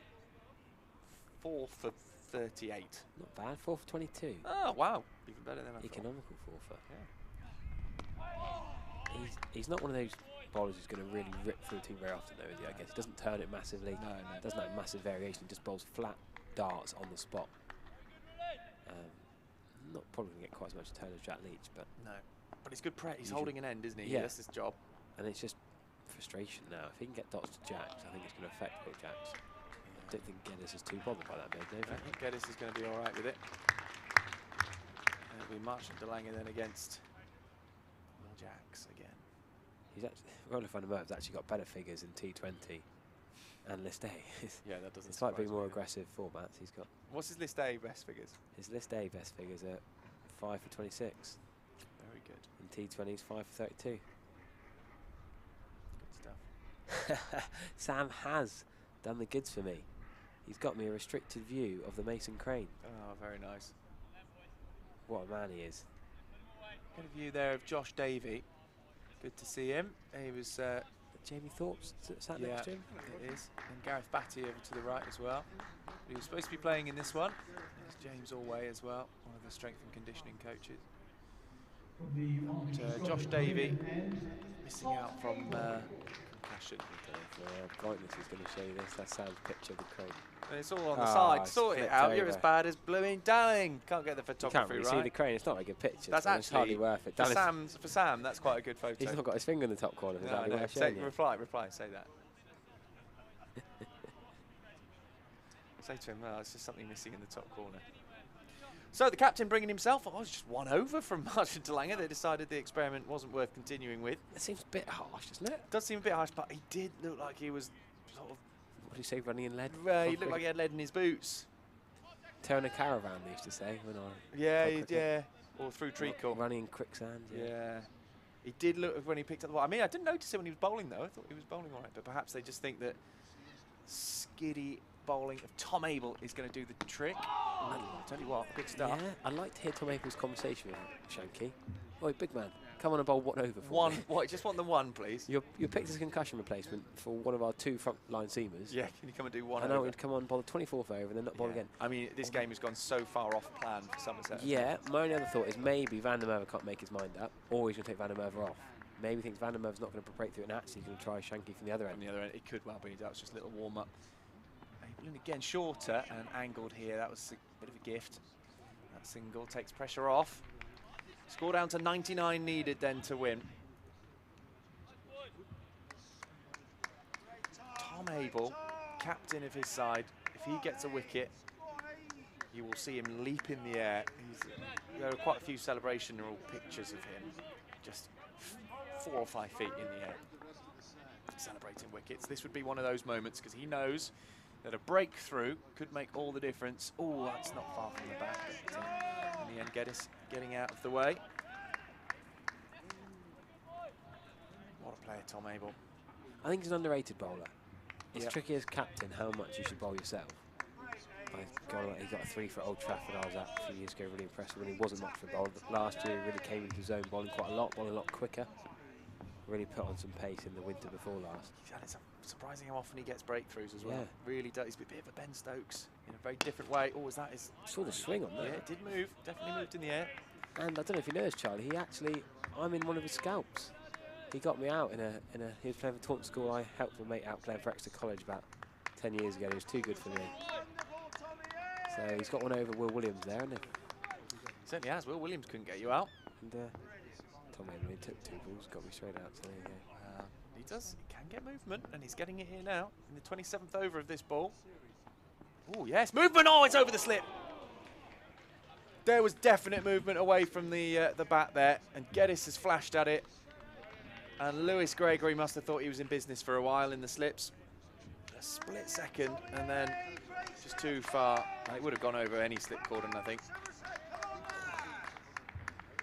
4 for 38. Not bad, 4 for 22. Oh, wow. Even better than I thought. Economical 4 for. Yeah. He's not one of those bowlers who's going to really rip through the team very often, though, is he? I guess he doesn't turn it massively. No. Doesn't have massive variation. He just bowls flat darts on the spot. Not probably going to get quite as much turn as Jack Leach, but no. But he's good he's holding an end, isn't he? Yeah. That's his job. And it's just frustration now. If he can get dots to Jax, I think it's going to affect Will Jax. I don't think Geddes is too bothered by that, Dave. I think Geddes is going to be all right with it. It'll be Martian de Lange then against Will Jax again. He's actually, Roloff van der Merwe's actually got better figures in T20 and List A. Yeah, that doesn't. It's like being more aggressive formats. He's got. What's his List A best figures? His List A best figures are 5 for 26. Very good. In T20s, 5 for 32. Good stuff. Sam has done the goods for me. He's got me a restricted view of the Mason Crane. Oh, very nice. What a man he is. Got a view there of Josh Davey. Good to see him. He was Jamie Thorpe's sat next to him. It is. And Gareth Batty over to the right as well. He was supposed to be playing in this one. There's James Allway as well, one of the strength and conditioning coaches. But, Josh Davey missing out from concussion. Brightness is going to show you this. That's Sam's picture of the Crane. And it's all on the side. Sort it out. Over. You're as bad as Bluey Dalling. Can't get the photography you can't really right. see the Crane. It's not a good picture. That's so actually it's hardly worth it. For Sam, that's quite a good photo. He's not got his finger in the top corner. No, no. Reply. Say that. Say to him, well, it's just something missing in the top corner. So the captain bringing himself, was just 1 over from Martin de Lange. They decided the experiment wasn't worth continuing with. It seems a bit harsh, doesn't it? It does seem a bit harsh, but he did look like he was sort of... What did he say, running in lead? He looked like he had lead in his boots. Tearing a caravan, they used to say. When I yeah. Or through treacle. Running in quicksand, yeah. He did look when he picked up the ball. I mean, I didn't notice it when he was bowling, though. I thought he was bowling all right, but perhaps they just think that skiddy bowling of Tom Abel is going to do the trick. I'll tell you what, good start. Yeah, I'd like to hear Tom Abel's conversation with Shanky. Oh, big man, come on and bowl one over for one. me? What? Just want the one, please. You're picked as a concussion replacement for one of our 2 front-line seamers. Yeah, can you come and do one? I know you'd come on, bowl the 24th over, and then not bowl again. I mean, this game has gone so far off plan for Somerset. Yeah, my only other thought is maybe Van der Merwe can't make his mind up, or he's going to take Van der Merwe off. Maybe thinks Van der Merwe's not going to break through, and actually he's going to try Shanky from the other end. From the other end, it could well be. That was just a little warm-up. And again, shorter and angled here. That was a bit of a gift. That single takes pressure off. Score down to 99 needed then to win. Tom Abel, captain of his side, if he gets a wicket, you will see him leap in the air. There are quite a few celebrational pictures of him, just 4 or 5 feet in the air, celebrating wickets. This would be one of those moments because he knows that a breakthrough could make all the difference. Oh, that's not far from the back. But, in the end, Geddes getting out of the way. What a player, Tom Abel. I think he's an underrated bowler. It's tricky as captain how much you should bowl yourself. He got a 3 for Old Trafford. I was at a few years ago, really impressed when he wasn't much for bowl. Last year, he really came into his zone, bowling quite a lot, bowling a lot quicker. Really put on some pace in the winter before last. It's surprising how often he gets breakthroughs as well. Yeah. Really does. He's a bit of a Ben Stokes in a very different way. Oh, is that his? Saw the swing on that. Yeah, it did move. Definitely moved in the air. And I don't know if you know this, Charlie. I'm in one of his scalps. He got me out he was playing for Taunton School. I helped a mate out playing for Exeter College about 10 years ago. He was too good for me. So he's got one over Will Williams there, hasn't he? Certainly has. Will Williams couldn't get you out. And Tom Henry took 2 balls, got me straight out, so there you go. He does, he can get movement, and he's getting it here now in the 27th over of this ball. Oh, yes, movement! Oh, it's over the slip. There was definite movement away from the bat there, and Geddes has flashed at it. And Lewis Gregory must have thought he was in business for a while in the slips. A split second, and then just too far. It would have gone over any slip cordon, I think.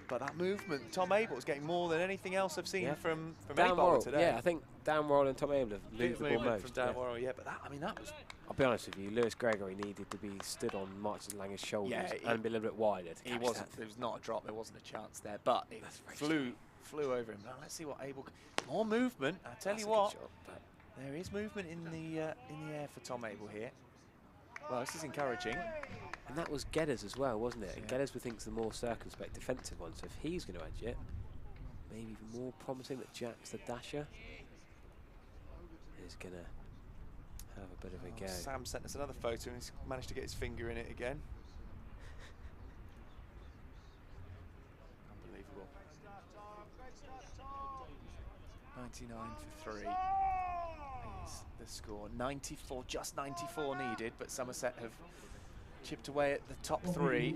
But that movement, Tom Abel is getting more than anything else I've seen from any bowler today. Yeah, I think Dan Worrell and Tom Abel have moved the ball most. From Dan Worrell, yeah, but that was... I'll be honest with you, Lewis Gregory needed to be stood on Martin Langer's shoulders and be a little bit wider to catch that. There was not a drop, there wasn't a chance there, but it flew over him. Now let's see what Abel... More movement, I tell you what. There is movement in the air for Tom Abel here. Well, this is encouraging. And that was Geddes as well, wasn't it? And Geddes thinks the more circumspect defensive one, so if he's going to edge it, maybe even more promising that Jack's the dasher is going to have a bit of a go. Sam sent us another photo and he's managed to get his finger in it again. Unbelievable. 99 for 3 is the score. 94, just 94 needed, but Somerset have chipped away at the top 3.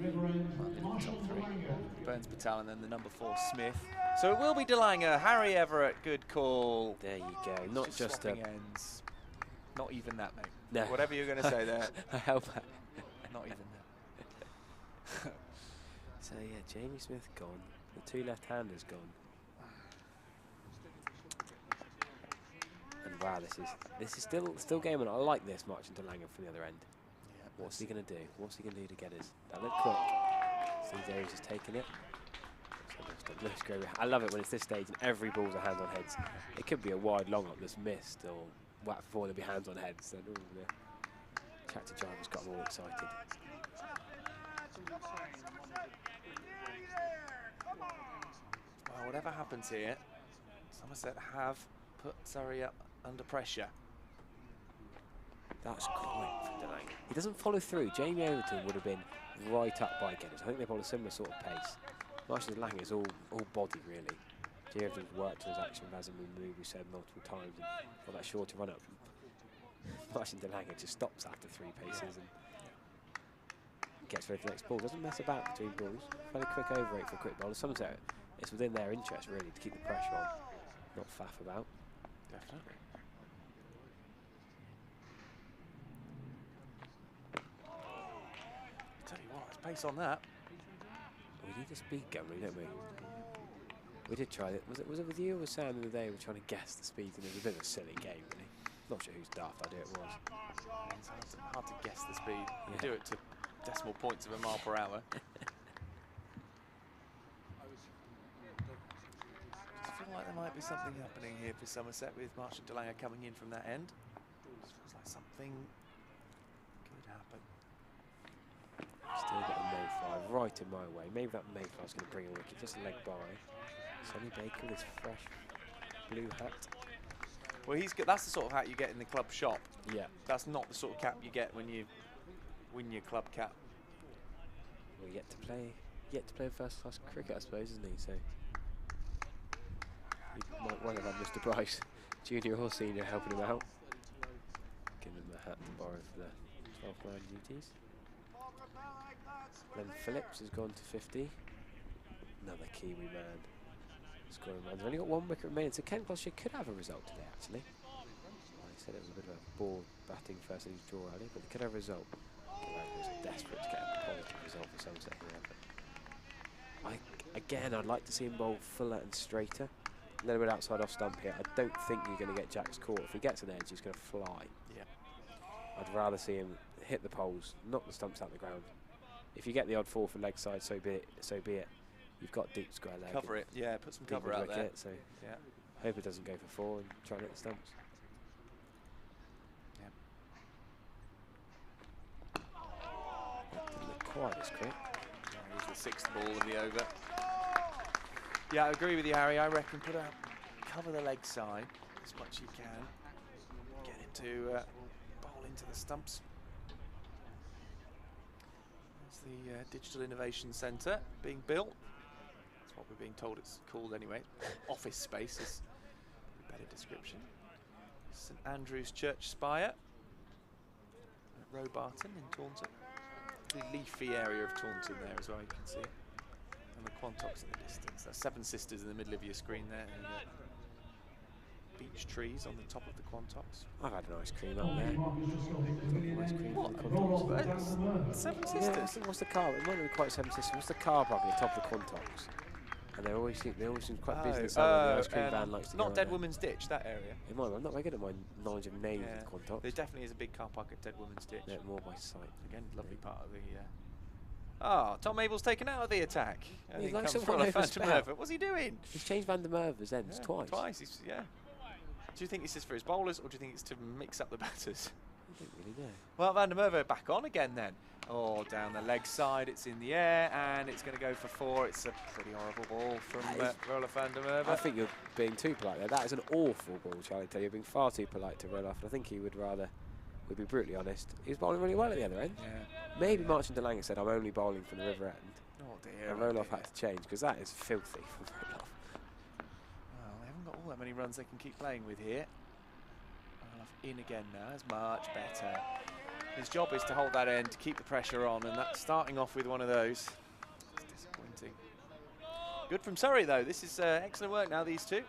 Burns Patel and then the number 4 Smith. So it will be DeLanger. Harry Everett, good call. There you go. Not just ends. Not even that, mate. No. Whatever you're going to say there. I help that. Not even that. So yeah, Jamie Smith gone. The 2 left-handers gone. And wow, this is still game on. I like this marching to Langer from the other end. Yeah, what's he going to do? What's he going to do to get us? That looked quick. Steve Davies has taken it. So I love it when it's this stage and every ball's a hands on heads. It could be a wide long up that's missed or whack before there'll be hands on heads. So the tractor driver's got them all excited. Well, whatever happens here, Somerset have put Surrey up under pressure. That's quite from DeLanger. He doesn't follow through. Jamie Overton would have been right up by Geddes. I think they bowl a similar sort of pace. Marshall DeLanger is all body, really. Jamie Overton's worked on his action as a move, we said multiple times, and got that shorter run up. Marshall DeLanger just stops after 3 paces and gets ready for the next ball. Doesn't mess about between balls. Fairly quick over 8 for a quick bowler. Somerset, it's within their interest, really, to keep the pressure on, not faff about. Definitely. Tell you what, there's pace on that. We need a speed gun, really, don't we? We did try it. Was it with you or Sam the other day? We were trying to guess the speeds, and it was a bit of a silly game, really. Not sure whose daft idea it was. It's hard to guess the speed. You do it to decimal points of a mile per hour. be something happening here for Somerset with Martin DeLange coming in from that end. Feels like something could happen. Still got a Mayfly right in my way. Maybe that Mayfly's going to bring a wicket, just a leg by. Sonny Baker with his fresh blue hat. Well, that's the sort of hat you get in the club shop. Yeah. That's not the sort of cap you get when you win your club cap. Well, yet to play first-class cricket, I suppose, isn't he? So he might well have had Mr. Bryce, junior or senior, helping him out. Giving him a hat to borrow for the 12th-man duties. Then Phillips has gone to 50. Another Kiwi man scoring runs. They've only got 1 wicket remaining, so Ken Gloucester could have a result today, actually. Well, he said it was a bit of a ball batting first innings draw earlier, but they could have a result. Gallagher was desperate to get a positive result for Somerset here. Again, I'd like to see him bowl fuller and straighter. A little bit outside off stump here. I don't think you're going to get Jack's caught. If he gets an edge, he's going to fly. Yeah. I'd rather see him hit the poles, knock the stumps out the ground. If you get the odd fall for leg side, so be it. You've got deep square leg. Cover it, yeah, put some cover out there. So yeah. Hope it doesn't go for 4 and try and hit the stumps. Yeah. That didn't look quite as quick. Yeah, it was the 6th ball of the over. Yeah, I agree with you, Harry. I reckon cover the leg side as much as you can. Get it to bowl into the stumps. There's the Digital Innovation Centre being built. That's what we're being told it's called anyway. Office space is a better description. St Andrew's Church spire at Robarton in Taunton. The leafy area of Taunton there as well, you can see. And the Quantocks in the distance. There's 7 Sisters in the middle of your screen there. And beech trees on the top of the Quantocks. I've had an ice cream up there. Ice cream what? the Quantocks. 7 Sisters? Yeah, what's the car? It might not be quite 7 Sisters. What's the car park at the top of the Quantocks? And they always seem quite busy in the summer. The ice cream van likes to not go Dead there. Woman's Ditch, that area. It might be. I'm not very good at my knowledge of names of the Quantocks. There definitely is a big car park at Dead Woman's Ditch. Yeah, more by sight. Again, lovely part of the... Tom Abel's taken out of the attack. He's like some from What's he doing? He's changed Van der Merwe's ends twice. Twice, yeah. Do you think this is for his bowlers, or do you think it's to mix up the batters? I don't really know. Well, Van der Merwe back on again then. Oh, down the leg side, it's in the air, and it's going to go for 4. It's a pretty horrible ball from Roelof van der Merwe. I think you're being too polite there. That is an awful ball, Charlie. You're being far too polite to Roelof. I think he would rather, we'd be brutally honest, he was bowling really well at the other end. Yeah. Maybe Martin DeLange said, I'm only bowling from the river end. Oh dear. And Roelof had to change, because that is filthy from Roelof. Well, they haven't got all that many runs they can keep playing with here. In again now is much better. His job is to hold that end, to keep the pressure on, and that's starting off with one of those. It's disappointing. Good from Surrey though. This is excellent work now, these two.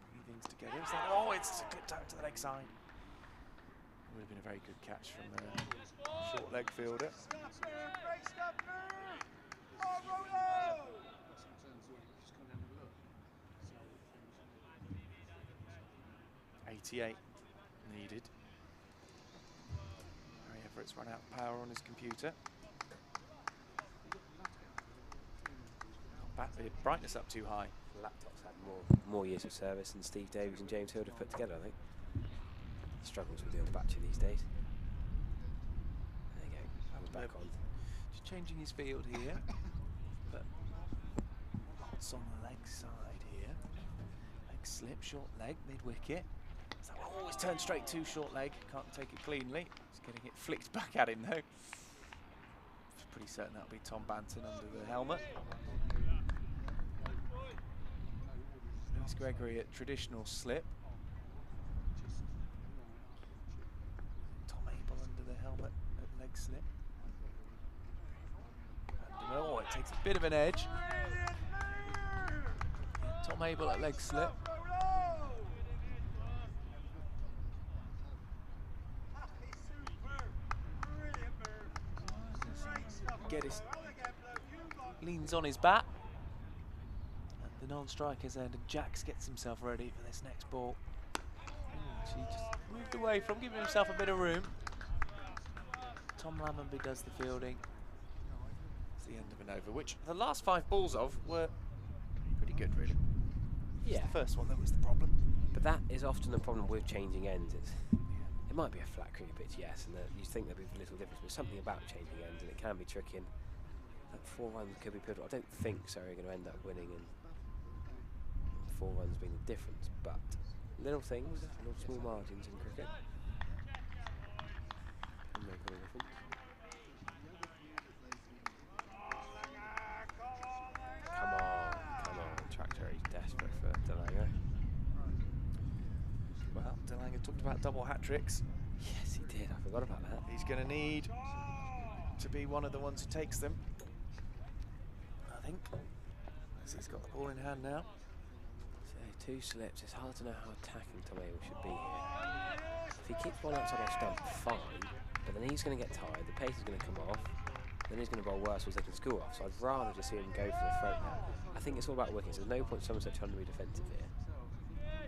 Bringing things together. It's a good tap to the leg side. It would have been a very good catch from the short leg fielder. 88 needed. Harry Everett's run out of power on his computer. Back the brightness up too high. The laptop's had more years of service than Steve Davies and James Hill have put together, I think. He struggles with the old battery these days. There you go. That was back on. Just changing his field here. But lots on the leg side here. Leg slip, short leg, mid-wicket. So always turn straight to short leg. Can't take it cleanly. He's getting it flicked back at him though. Pretty certain that'll be Tom Banton under the helmet. Lewis Gregory at traditional slip. Tom Abel under the helmet at leg slip. Oh, it takes a bit of an edge. Tom Abel at leg slip. Geddes leans on his bat at the non-striker's end, and Jacks gets himself ready for this next ball. He just moved away from, giving himself a bit of room. Tom Lammonby does the fielding. the end of an over, which the last 5 balls of were pretty good, really. Yeah. The first one that was the problem. But that is often the problem with changing ends. It might be a flat cricket pitch, yes, and you think there'd be a little difference, but something about changing ends, and it can be tricky. And that 4 runs could be pivotal. I don't think Surrey are going to end up winning, and 4 runs being the difference. But little things, little small margins in cricket can make a difference. Come on, Tractor is desperate for Delanger. Well, Delanger talked about double hat-tricks. Yes, he did. I forgot about that. He's going to need to be one of the ones who takes them, I think. As he's got the ball in hand now. So 2 slips. It's hard to know how attacking Tom Abel should be here. If he keeps one outside off stump, fine. But then he's going to get tired. The pace is going to come off. Then he's going to bowl worse, or he's taking school off. So I'd rather just see him go for the throat now. I think it's all about wickets. There's no point Somerset trying to be defensive here.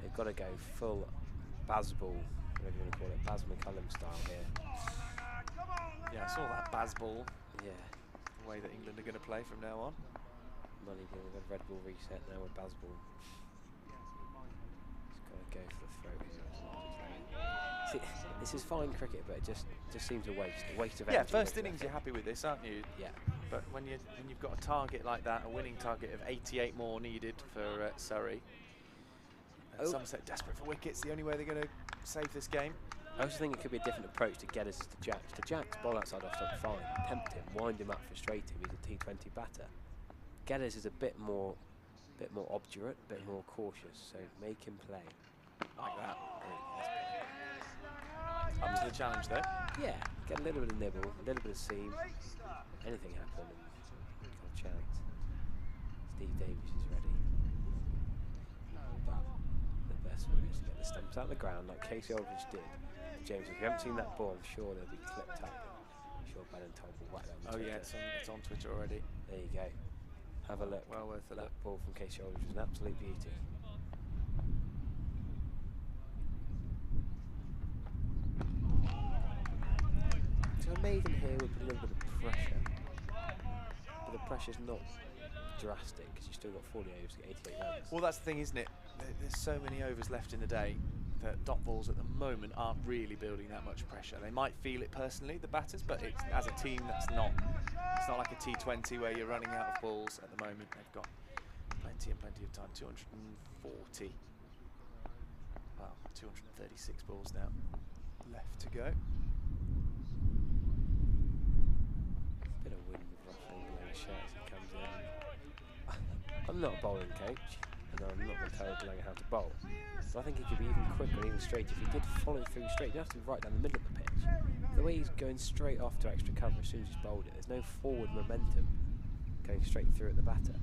They've got to go full Bazball, whatever you want to call it, Baz McCullum style here. Yeah, I saw that Bazball. Yeah. The way that England are going to play from now on. Money deal with a red ball reset now with Bazball. He's got to go for the throat here. See, this is fine cricket, but it just seems a waste of energy. Yeah, first innings you're happy with this, aren't you? Yeah. But when you've got a target like that, a winning target of 88 more needed for Surrey, and Somerset desperate for wickets, the only way they're going to save this game. I also think it could be a different approach to Geddes as to Jacks. To Jacks, bowl outside off stump, fine. Tempt him, wind him up, frustrate him. He's a T20 batter. Geddes is a bit more obdurate, a bit more cautious. So make him play. Like that. Up to the challenge, though. Yeah, get a little bit of nibble, a little bit of seam. Anything happen and got a chance. Steve Davies is ready. But the best way is to get the stumps out of the ground like Casey Aldridge did. James, if you haven't seen that ball, I'm sure they'll be clipped up. I'm sure Ben and Tom will whack that on Twitter. Yeah, it's on Twitter already. There you go. Have a look. Well worth a look. That ball from Casey Aldridge was an absolute beauty. So a maiden here would put a little bit of pressure, but the pressure's not drastic because you've still got 40 overs to get 88 runs. Well, that's the thing, isn't it? There's so many overs left in the day that dot balls at the moment aren't really building that much pressure. They might feel it personally, the batters, but as a team, it's not like a T20 where you're running out of balls at the moment. They've got plenty of time. 240. Wow, 236 balls now left to go. Bit of wind ruffling below his shirt as he comes in. I'm not a bowling coach, and I'm not going to tell Delanger how to bowl. But I think he could be even quicker and even straighter if he did follow through straight. You don't have to be right down the middle of the pitch. The way he's going straight off to extra cover as soon as he's bowled it, there's no forward momentum going straight through at the batter.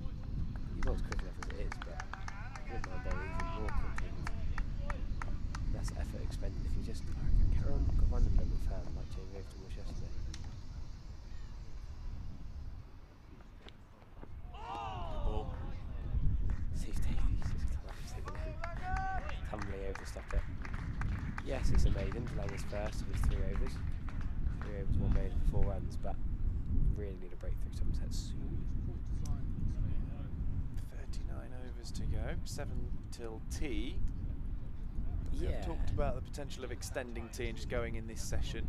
He bowls quick enough as it is, but I wouldn't mind bowling even more quickly. Less effort expended if you just carry on running them with hand like James Overton was yesterday. Ball. Steve Davies is tumbling over to stop it. Yes, it's a maiden. Delanger's first with 3 overs. 3 overs, 1 maiden for 4 runs, but really need a breakthrough Somerset soon. 39 overs to go. 7 till tea. Yeah. We've talked about the potential of extending tea and just going in this session.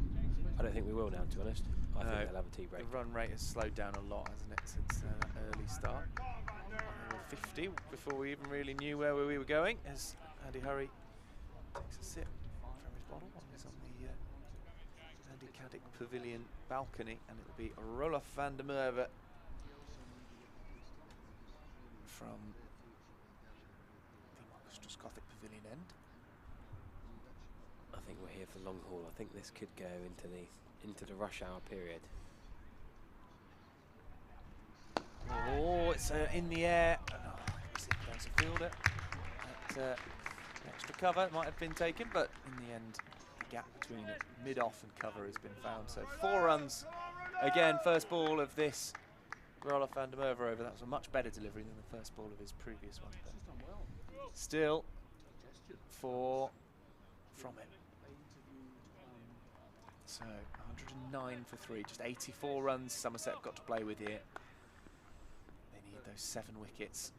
I don't think we will now, to be honest. I think they'll have a tea break. The run rate has slowed down a lot, hasn't it, since that early start. We were 50 before we even really knew where we were going, as Andy Hurry takes a sip from his bottle. He's on the Andy Caddick Pavilion balcony, and it'll be Roelof van der Merwe from the Marcus Gothic Pavilion end. I think we're here for the long haul. I think this could go into the rush hour period. Oh, it's in the air. Oh, there's a fielder. That extra cover might have been taken, but in the end, the gap between mid-off and cover has been found. So 4 runs. Again, first ball of this Roelof van der Merwe over. That was a much better delivery than the first ball of his previous one. But still, 4 from him. So 109 for 3, just 84 runs Somerset got to play with here. those 7 wickets.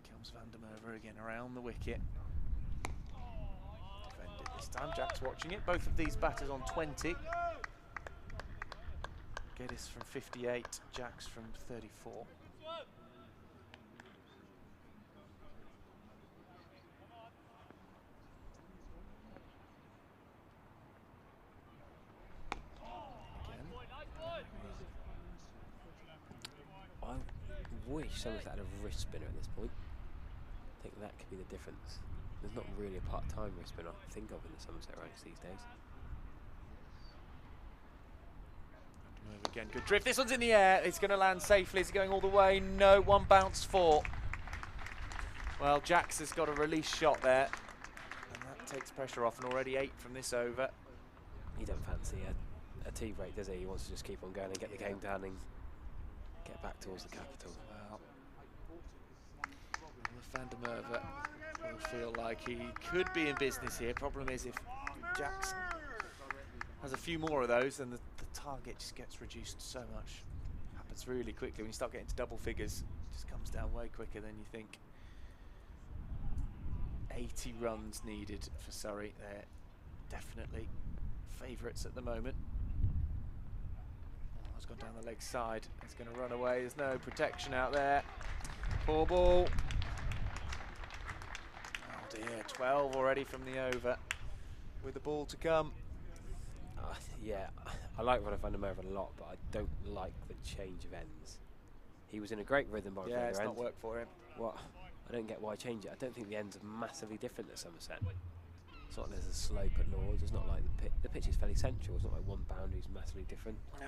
Comes Van der Merwe again around the wicket. Defended this time. Jack's watching it. Both of these batters on 20. Geddes from 58, Jack's from 34. I wish Somerset had a wrist spinner at this point. I think that could be the difference. There's not really a part-time wrist spinner I can think of in the Somerset ranks these days. Move again, good drift. This one's in the air. It's going to land safely. Is it going all the way? No, one bounce 4. Well, Jax has got a release shot there. And that takes pressure off, and already 8 from this over. He don't fancy a tea break, does he? He wants to just keep on going and get the game done and get back towards the capital. Well, Van der Merwe will feel like he could be in business here. Problem is, if Jax has a few more of those, then the target just gets reduced so much. Happens really quickly when you start getting to double figures. It just comes down way quicker than you think. 80 runs needed for Surrey. They're definitely favourites at the moment. Oh, it's gone down the leg side. It's going to run away. There's no protection out there. Poor ball. Oh dear, 12 already from the over. With the ball to come. Yeah, I like Van der Merwe a lot, but I don't like the change of ends. He was in a great rhythm by the Yeah, it's end. not worked for him. What? I don't get why change it. I don't think the ends are massively different at Somerset. It's not like there's a slope at Lords. It's not like the pitch is fairly central. It's not like one boundary is massively different. No.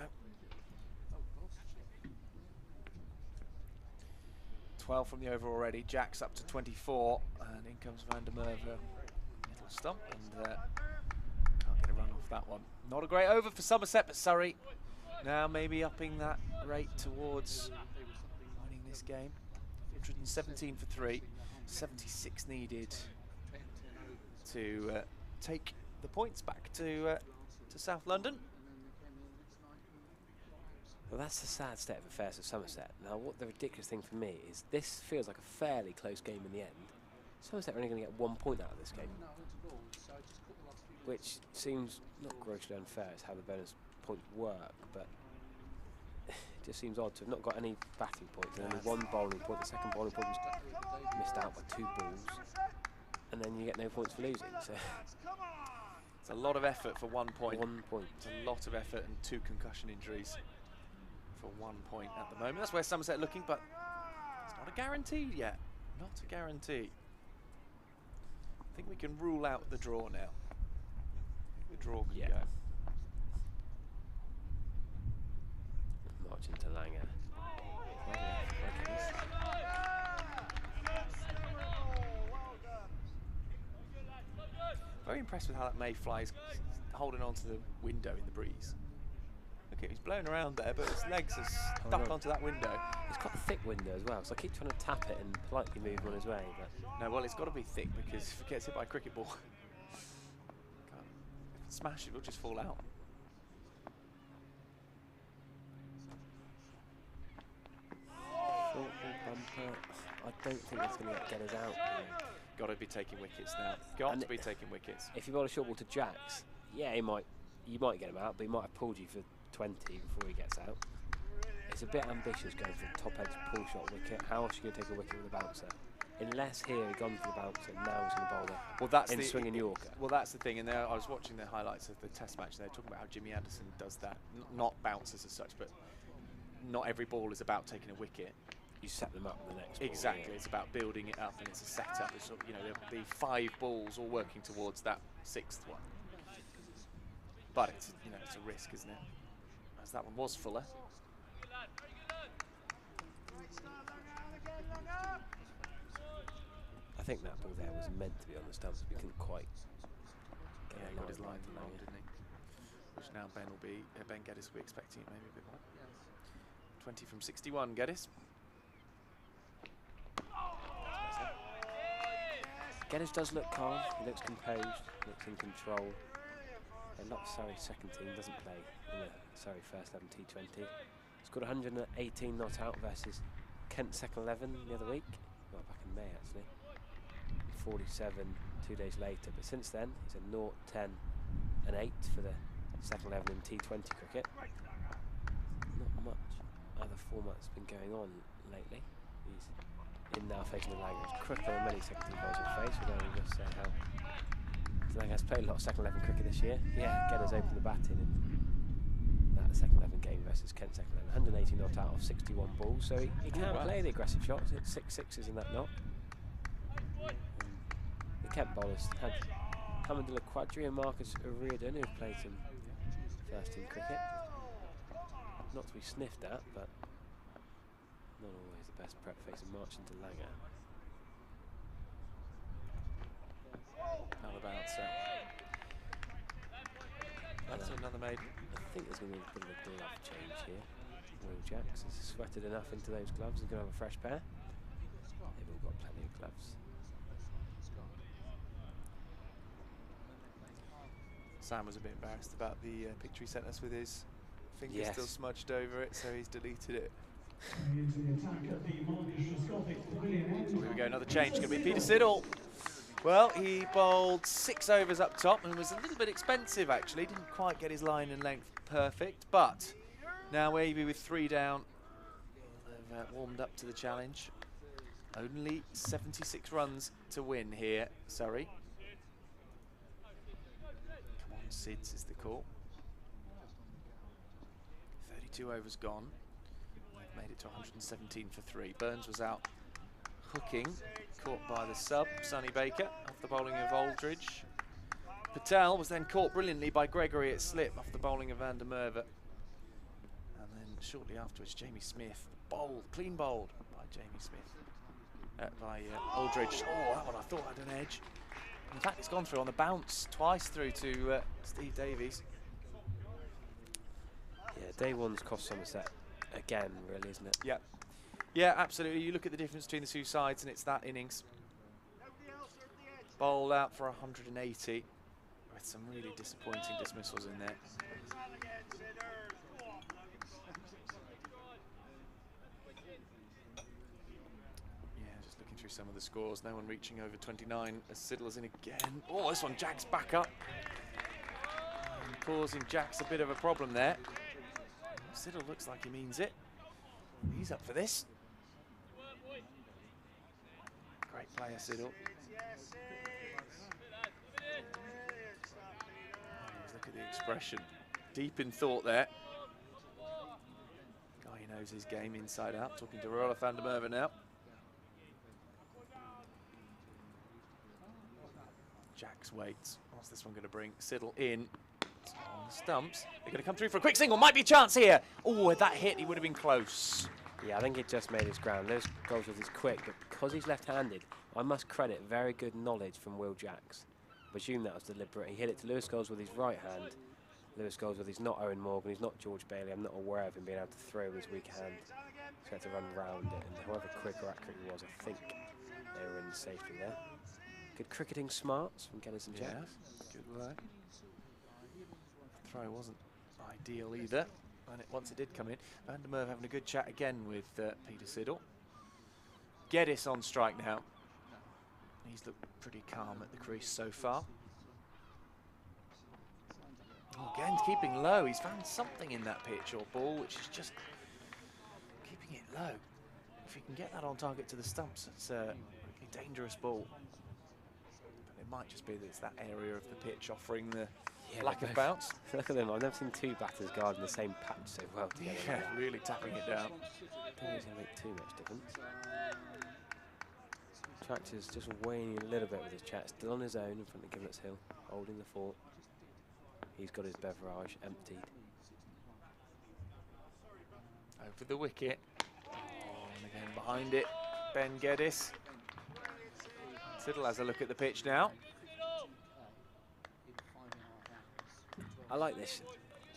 12 from the over already. Jack's up to 24, and in comes Van der Merwe. Little stump, and can't get a run off that one. Not a great over for Somerset, but Surrey now maybe upping that rate towards winning this game. 117 for 3, 76 needed to take the points back to South London. Well, that's the sad state of affairs of Somerset. Now, what the ridiculous thing for me is this feels like a fairly close game in the end. Somerset are only going to get 1 point out of this game, which seems not grossly unfair. It's how the bonus points work, but it just seems odd to have not got any batting points and only 1 bowling point. The second bowling point was missed out by 2 balls, and then you get no points for losing. So it's a lot of effort for 1 point. 1 point. It's a lot of effort and 2 concussion injuries for 1 point at the moment. That's where Somerset are looking, but it's not a guarantee yet. Not a guarantee. I think we can rule out the draw now. The draw can go. Marching to Langer. Very impressed with how that mayfly is holding on to the window in the breeze. Okay, he's blowing around there, but his legs are stuck onto that window. It's got a thick window as well, so I keep trying to tap it and politely move on his way. But no, well, it's got to be thick because if it gets hit by a cricket ball, if it smashes, it will just fall out. Short ball bumper. I don't think that's going to get us out. Got to be taking wickets now. Got to be taking wickets. If you bowl a short ball to Jax, yeah, you might get him out, but he might have pulled you for 20 before he gets out. It's a bit ambitious going for the top edge pull shot wicket. How else are you going to take a wicket with a bouncer? Unless here he'd gone for the bouncer, now he's going to bowl the swinging Yorker. Well, that's the thing, and there I was watching the highlights of the Test match, and they were talking about how Jimmy Anderson does that. Not bouncers as such, but not every ball is about taking a wicket. You set them up with the next ball. Exactly, it's about building it up, and it's a setup. It's, you know, there'll be 5 balls all working towards that 6th one. But it's, you know, it's a risk, isn't it? As that one was fuller. I think that ball there was meant to be on the stumps. We couldn't quite get he got his line wrong, didn't he? Which now Ben Geddes will be expecting it maybe a bit more. 20 from 61, Geddes. Geddes does look calm. He looks composed. Looks in control. A lot of Surrey's second team doesn't play in the Surrey first 11 T20. He's got 118 not out versus Kent second 11 the other week. Well, back in May actually. 47 2 days later. But since then, he's a 0, 10 and 8 for the second 11 in T20 cricket. Not much other format's been going on lately. He's in now facing the Langer. It's quicker than many second team players will face, although we just say how Langer has played a lot of second 11 cricket this year. Yeah, again has opened the batting in that second 11 game versus Kent second 11. 180 not out of 61 balls, so he can play the aggressive shots. It's 6 sixes in that knot. The Kent bowlers had Hamidullah Quadri and Marcus O'Riordan, who've played some first team cricket. Not to be sniffed at, but not always the best prep facing March into Langer. Another bouncer. That's another made. I think there's going to be a bit of a glove change here. Will Jacks has sweated enough into those gloves. He's going to have a fresh pair. They've all got plenty of gloves. Sam was a bit embarrassed about the picture he sent us with his fingers still smudged over it, so he's deleted it. Here we go, another change. Going to be Peter Siddle. Well, he bowled 6 overs up top and was a little bit expensive actually. Didn't quite get his line and length perfect, but now Wavy with 3 down. They've warmed up to the challenge. Only 76 runs to win here, Surrey. Come on, Sids is the call. 32 overs gone. They've made it to 117 for 3. Burns was out hooking, caught by the sub, Sonny Baker, off the bowling of Aldridge. Patel was then caught brilliantly by Gregory at slip off the bowling of Van der Merwe. And then shortly afterwards, Jamie Smith, bowled, clean bowled by Jamie Smith. By Aldridge. Oh, that one I thought had an edge. In fact, it's gone through on the bounce twice through to Steve Davies. Yeah, day one's cost Somerset again, really, isn't it? Yeah. Yeah, absolutely. You look at the difference between the two sides, and it's that innings. Bowled out for 180, with some really disappointing dismissals in there. Yeah, just looking through some of the scores. No one reaching over 29 as Siddle's in again. Oh, this one, Jack's back up. And causing Jack's a bit of a problem there. Siddle looks like he means it. He's up for this. Great player, Siddle. Look at the expression. Deep in thought there. Guy who knows his game inside out. Talking to Royal van der Merwe now. Jack's waits. What's this one going to bring? Siddle in. It's on the stumps. They're going to come through for a quick single. Might be a chance here. Oh, with that hit, he would have been close. Yeah, I think he just made his ground. Lewis Goldsworth is quick, but because he's left-handed, I must credit very good knowledge from Will Jacks. I presume that was deliberate. He hit it to Lewis Goldsworth with his right hand. Lewis Goldsworth, he's not Owen Morgan, he's not George Bailey. I'm not aware of him being able to throw with his weak hand. So he had to run round it, and however quick or accurate he was, I think they were in safety there. Good cricketing smarts from Gunners and Jacks. Good work. The throw wasn't ideal either. And once it did come in, Van der Merwe having a good chat again with Peter Siddle. Geddes on strike now. He's looked pretty calm at the crease so far. Oh, again, keeping low. He's found something in that pitch or ball, which is just keeping it low. If he can get that on target to the stumps, it's a really dangerous ball. But it might just be that it's that area of the pitch offering the lack of bounce. Look at them. I've never seen two batters guarding the same patch so well together. Yeah, really tapping it down. I don't think it's going to make too much difference. Tractor's just weighing a little bit with his chat. Still on his own in front of Gimlet's Hill, holding the fort. He's got his beverage emptied. Over the wicket. Oh, and again behind it, Ben Geddes. Siddle has a look at the pitch now. I like this.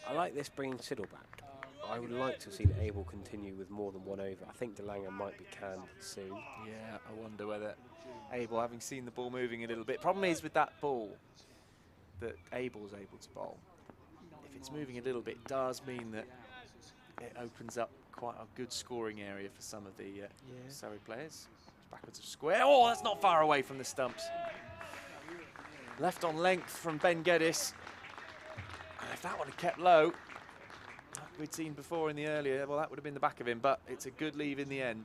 I like this bringing Siddle back. I would like to have seen Abel continue with more than one over. I think De Lange might be canned soon. Yeah, I wonder whether Abel, having seen the ball moving a little bit, problem is with that ball that Abel's able to bowl. If it's moving a little bit, it does mean that it opens up quite a good scoring area for some of the Surrey players. It's backwards of square. Oh, that's not far away from the stumps. Left on length from Ben Geddes. And if that one had kept low, like we'd seen before in the earlier, well, that would have been the back of him, but it's a good leave in the end.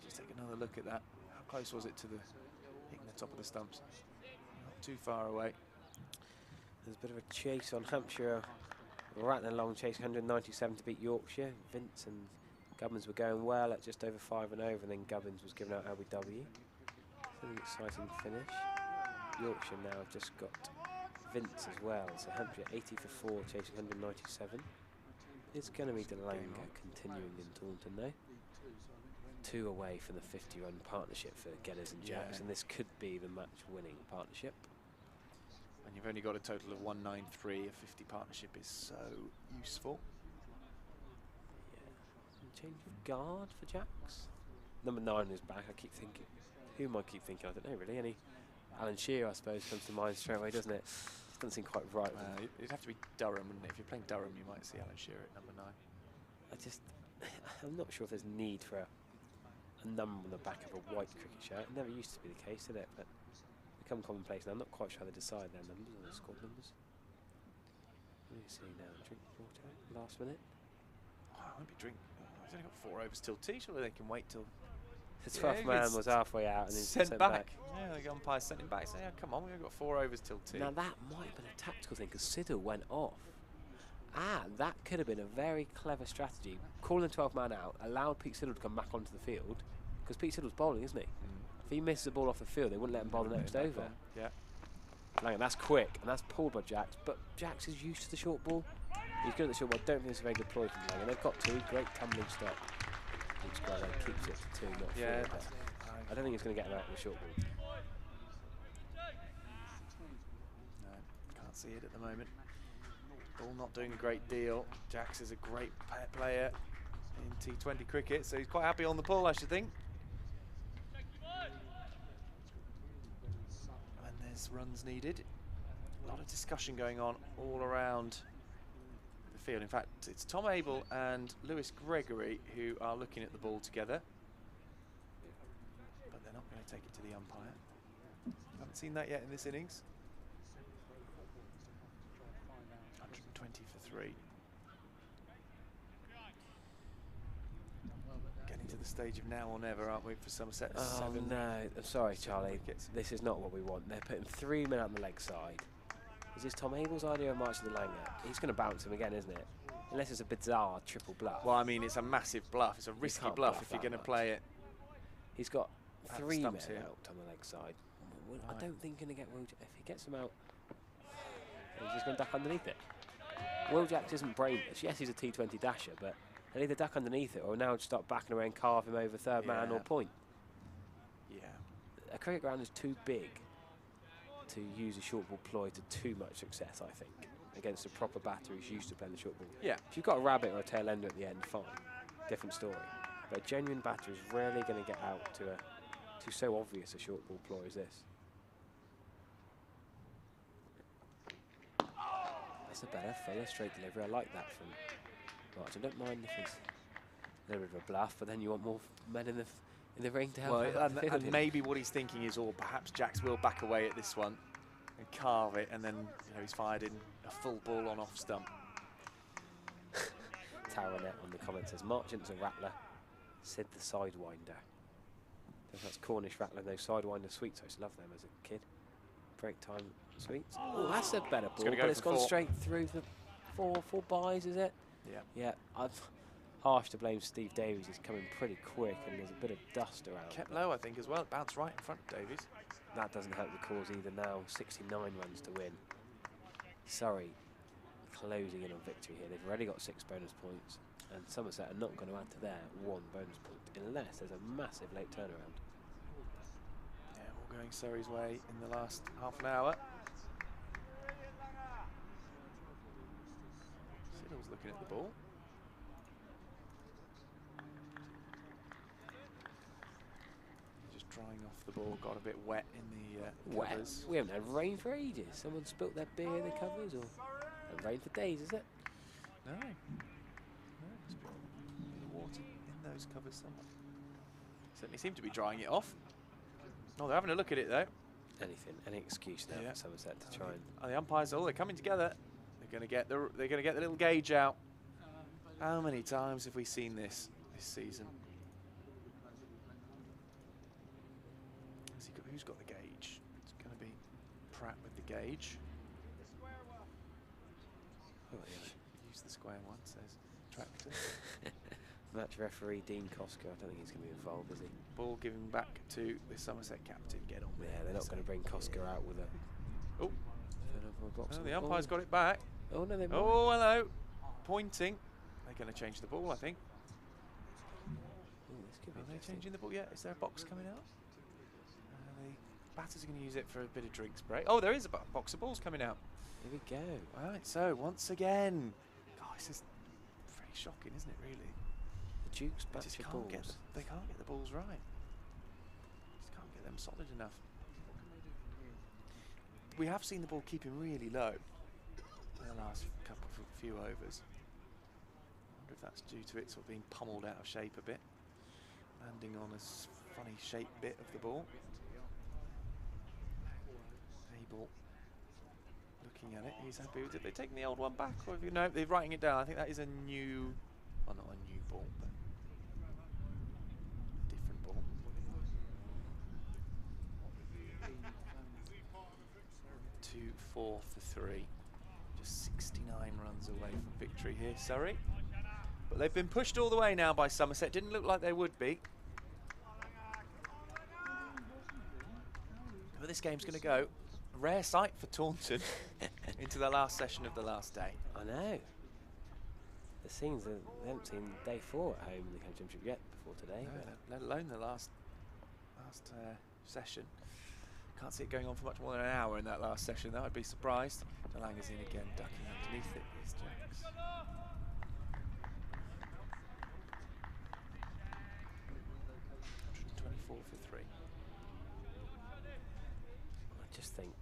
Just take another look at that. How close was it to hitting the top of the stumps? Not too far away. There's a bit of a chase on Hampshire. Rattling along, chasing 197 to beat Yorkshire. Vince and Gubbins were going well at just over 5 and over, and then Gubbins was giving out LBW. It's an exciting finish. Yorkshire now have just got Vince as well, so Hampshire 80 for 4, chasing 197. It's going to be DeLanga continuing in Taunton though. 2 away from the 50-run partnership for Geddes and Jacks, and this could be the match-winning partnership. And you've only got a total of 193. A 50 partnership is so useful. Yeah. Change of guard for Jacks. Number 9 is back. I keep thinking, who am I keep thinking? I don't know really. Alan Shearer, I suppose, comes to mind straight away, doesn't it? It doesn't seem quite right. It'd have to be Durham, wouldn't it? If you're playing Durham, you might see Alan Shearer at number 9. I'm not sure if there's need for a number on the back of a white cricket shirt. It never used to be the case, did it? But become commonplace now. I'm not quite sure how they decide their numbers or their squad numbers. Let me see now. Drink water. Last minute. Oh, I won't be drinking. I've only got 4 overs till tea. Surely they can wait till. The 12th man was halfway out and then sent back. Yeah, the umpire sent him back. So yeah, come on, we've got 4 overs till tea. Now that might have been a tactical thing because Siddle went off. That could have been a very clever strategy. Calling the 12th man out allowed Pete Siddle to come back onto the field because Pete Siddle's bowling, isn't he? If he misses the ball off the field, they wouldn't let him bowl the next over. Yeah. That's quick, and that's pulled by Jacks, but Jacks is used to the short ball. He's good at the short ball. I don't think it's a very good ploy from Langer. They've got 2, great tumbling stop. Keeps it to 2, not 4. I don't think it's going to get him out in the short ball. No, can't see it at the moment. Ball not doing a great deal. Jacks is a great player in T20 cricket, so he's quite happy on the ball, I should think. And there's runs needed. A lot of discussion going on all around the field. In fact, it's Tom Abel and Lewis Gregory who are looking at the ball together. But they're not going to take it to the umpire. Haven't seen that yet in this innings. 120 for 3. Getting to the stage of now or never, aren't we, for Somerset? Oh 7. no, I'm sorry Charlie, wickets. This is not what we want. They're putting 3 men out on the leg side. Is this Tom Abel's idea of March to the Langer? He's going to bounce him again, isn't it? Unless it's a bizarre triple bluff. Well, I mean, it's a massive bluff. It's a risky bluff if you're going to play it. He's got 3 men out on the leg side. I don't think he's going to get Will. If he gets them out, he's just going to duck underneath it. Will Jacks isn't brainless. Yes, he's a T20 dasher, but he'll either duck underneath it or now just start backing away and carve him over 3rd man or point. Yeah. A cricket ground is too big to use a short ball ploy to too much success, I think, against a proper batter who's used to playing the short ball. Yeah. If you've got a rabbit or a tail ender at the end, fine, different story. But a genuine batter is rarely going to get out to so obvious a short ball ploy as this. That's a better, fuller, straight delivery. I like that from March. I don't mind if it's a little bit of a bluff, but then you want more men in the ring to help. Well, and maybe what he's thinking is, or perhaps Jacks will back away at this one and carve it, and then he's fired in a full ball on off stump. Taranet on the comments says Marchant's a rattler, Sid the sidewinder. That's Cornish rattler, those sidewinder sweets. I used to love them as a kid. Break time sweets. Oh, that's a better ball, but it's gone straight through the four buys, is it? Yeah. Yeah, I've harsh to blame Steve Davies. He's coming pretty quick and there's a bit of dust around. Kept low, I think, as well. It bounced right in front of Davies. That doesn't help the cause either now. 69 runs to win. Surrey closing in on victory here. They've already got 6 bonus points and Somerset are not going to add to their 1 bonus point unless there's a massive late turnaround. Yeah, all going Surrey's way in the last half an hour. Siddle's looking at the ball. Just drying off the ball, got a bit wet in the covers. We haven't had rain for ages. Someone spilt their beer in the covers, or rain for days, is it? No. It's been those covers somewhere. Certainly seem to be drying it off. Oh, they're having a look at it though. Anything, any excuse now for Somerset to try and. Oh, the umpires, they're coming together. They're going to get the little gauge out. How many times have we seen this season? Who's got the gauge? It's going to be Pratt with the gauge. Oh, yeah. Use the square one, says Tractor. Match referee Dean Cosco. I don't think he's going to be involved, is he? Ball given back to the Somerset captain. Get on there. Yeah, they're not going to bring Cosco out with a. Oh, box the umpire's got it back. Oh no, they might. Oh, hello. Pointing. They're going to change the ball, I think. Ooh, are they changing the ball yet? Is there a box coming out? The batters are going to use it for a bit of drinks break. Oh, there is a box of balls coming out. Here we go. All right, so once again, God, this is very shocking, isn't it? Really. The Duke's batch of balls. They can't get the balls right. Just can't get them solid enough. We have seen the ball keeping really low in the last few overs. I wonder if that's due to it sort of being pummeled out of shape a bit, landing on a funny shaped bit of the ball. Abel looking at it, he's happy with it. They're taking the old one back, or if you know, they're writing it down. I think that is a new, well, not a new ball, but different ball. 2-4 for 3. Just 69 runs away from victory here, Surrey. But they've been pushed all the way now by Somerset. Didn't look like they would be. But this game's going to go. A rare sight for Taunton into the last session of the last day. I know. The scenes that they haven't seen day 4 at home in the county championship yet before today. No, let alone the last session. Can't see it going on for much more than an hour in that last session, though. I'd be surprised. DeLange's in again, ducking underneath it. Here's Jacks. 124 for 3. I just think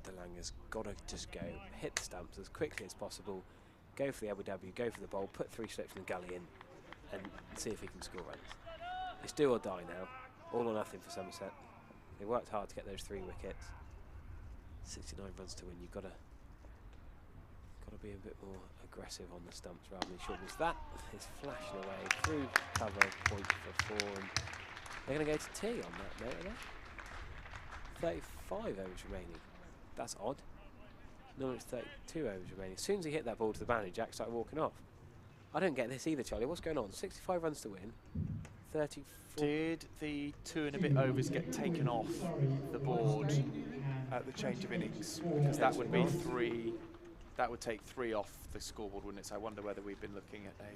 DeLange's got to just go, hit the stumps as quickly as possible, go for the LBW, go for the bowl, put 3 slips in the gully in, and see if he can score runs. It's do or die now. All or nothing for Somerset. They worked hard to get those 3 wickets. 69 runs to win. You've got to be a bit more aggressive on the stumps rather than short ones. That is flashing away through cover, point for 4, and they're going to go to tea on that note, are they? 35 overs remaining. That's odd. No, it's 32 overs remaining. As soon as he hit that ball to the boundary, Jack started walking off. I don't get this either, Charlie. What's going on? 65 runs to win. 34. Did the 2 and a bit overs get taken off the board at the change of innings? Because that would be 3. That would take 3 off the scoreboard, wouldn't it? So I wonder whether we've been looking at a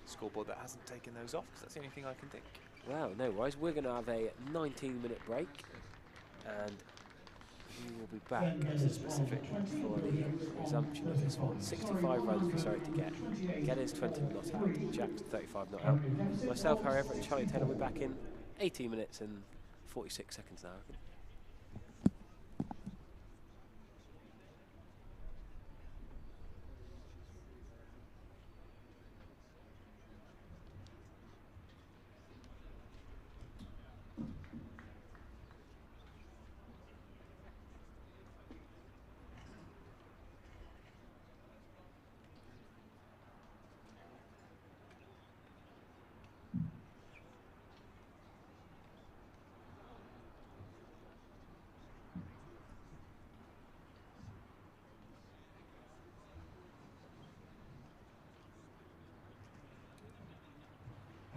scoreboard that hasn't taken those off, because that's the only thing I can think. Well, no worries. We're going to have a 19-minute break, and we will be back as specific for the resumption of this one. 65 runs for Surrey to get. Geddes 20 not out, Jack's 35 not out. Myself, Harry Everett and Charlie Taylor will be back in 18 minutes and 46 seconds now.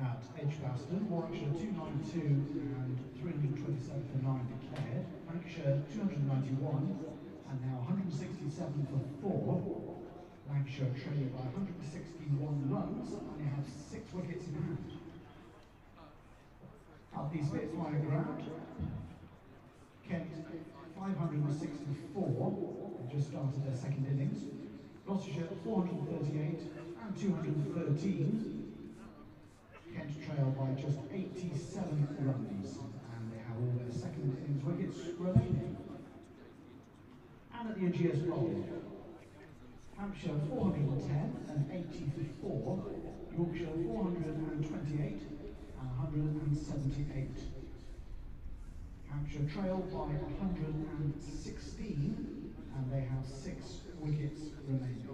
At Edgbaston, Warwickshire 292 and 327 for 9 declared, Lancashire 291 and now 167 for 4. Lancashire trailing by 161 runs and they have 6 wickets in hand. Up these bits lie ground. Kent 564, they just started their second innings. Gloucestershire 438 and 213. Kent trail by just 87 runs, and they have all their second innings wickets remaining. And at the Aegeus Bowl, Hampshire 410 and 80 for 4, Yorkshire 428 and 178. Hampshire trail by 116 and they have 6 wickets remaining.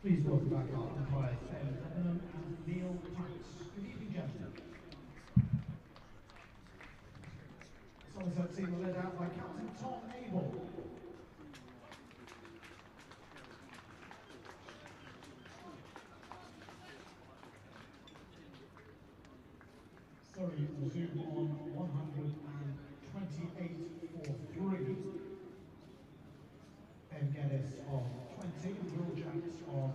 Please welcome back our umpires, Ben Debenham and Neil Tice. Good evening, gentlemen. The Somerset team are led out by Captain Tom Abel. Surrey resume on 128 for 3. Ben Geddes on 20, Will Jacks on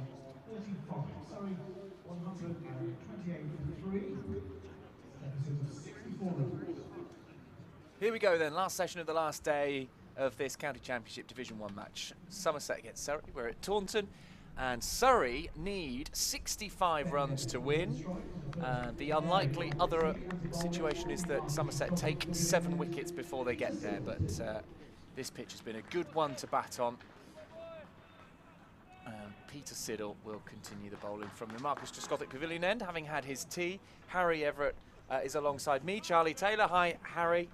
35. Surrey 128 for 3. Deficit of 64 runs. Here we go then, last session of the last day of this County Championship Division 1 match. Somerset against Surrey, we're at Taunton, and Surrey need 65 runs to win. The unlikely other situation is that Somerset take 7 wickets before they get there, but this pitch has been a good one to bat on. Peter Siddle will continue the bowling from the Marcus Trescothick Pavilion end, having had his tea. Harry Everett is alongside me, Charlie Taylor. Hi, Harry.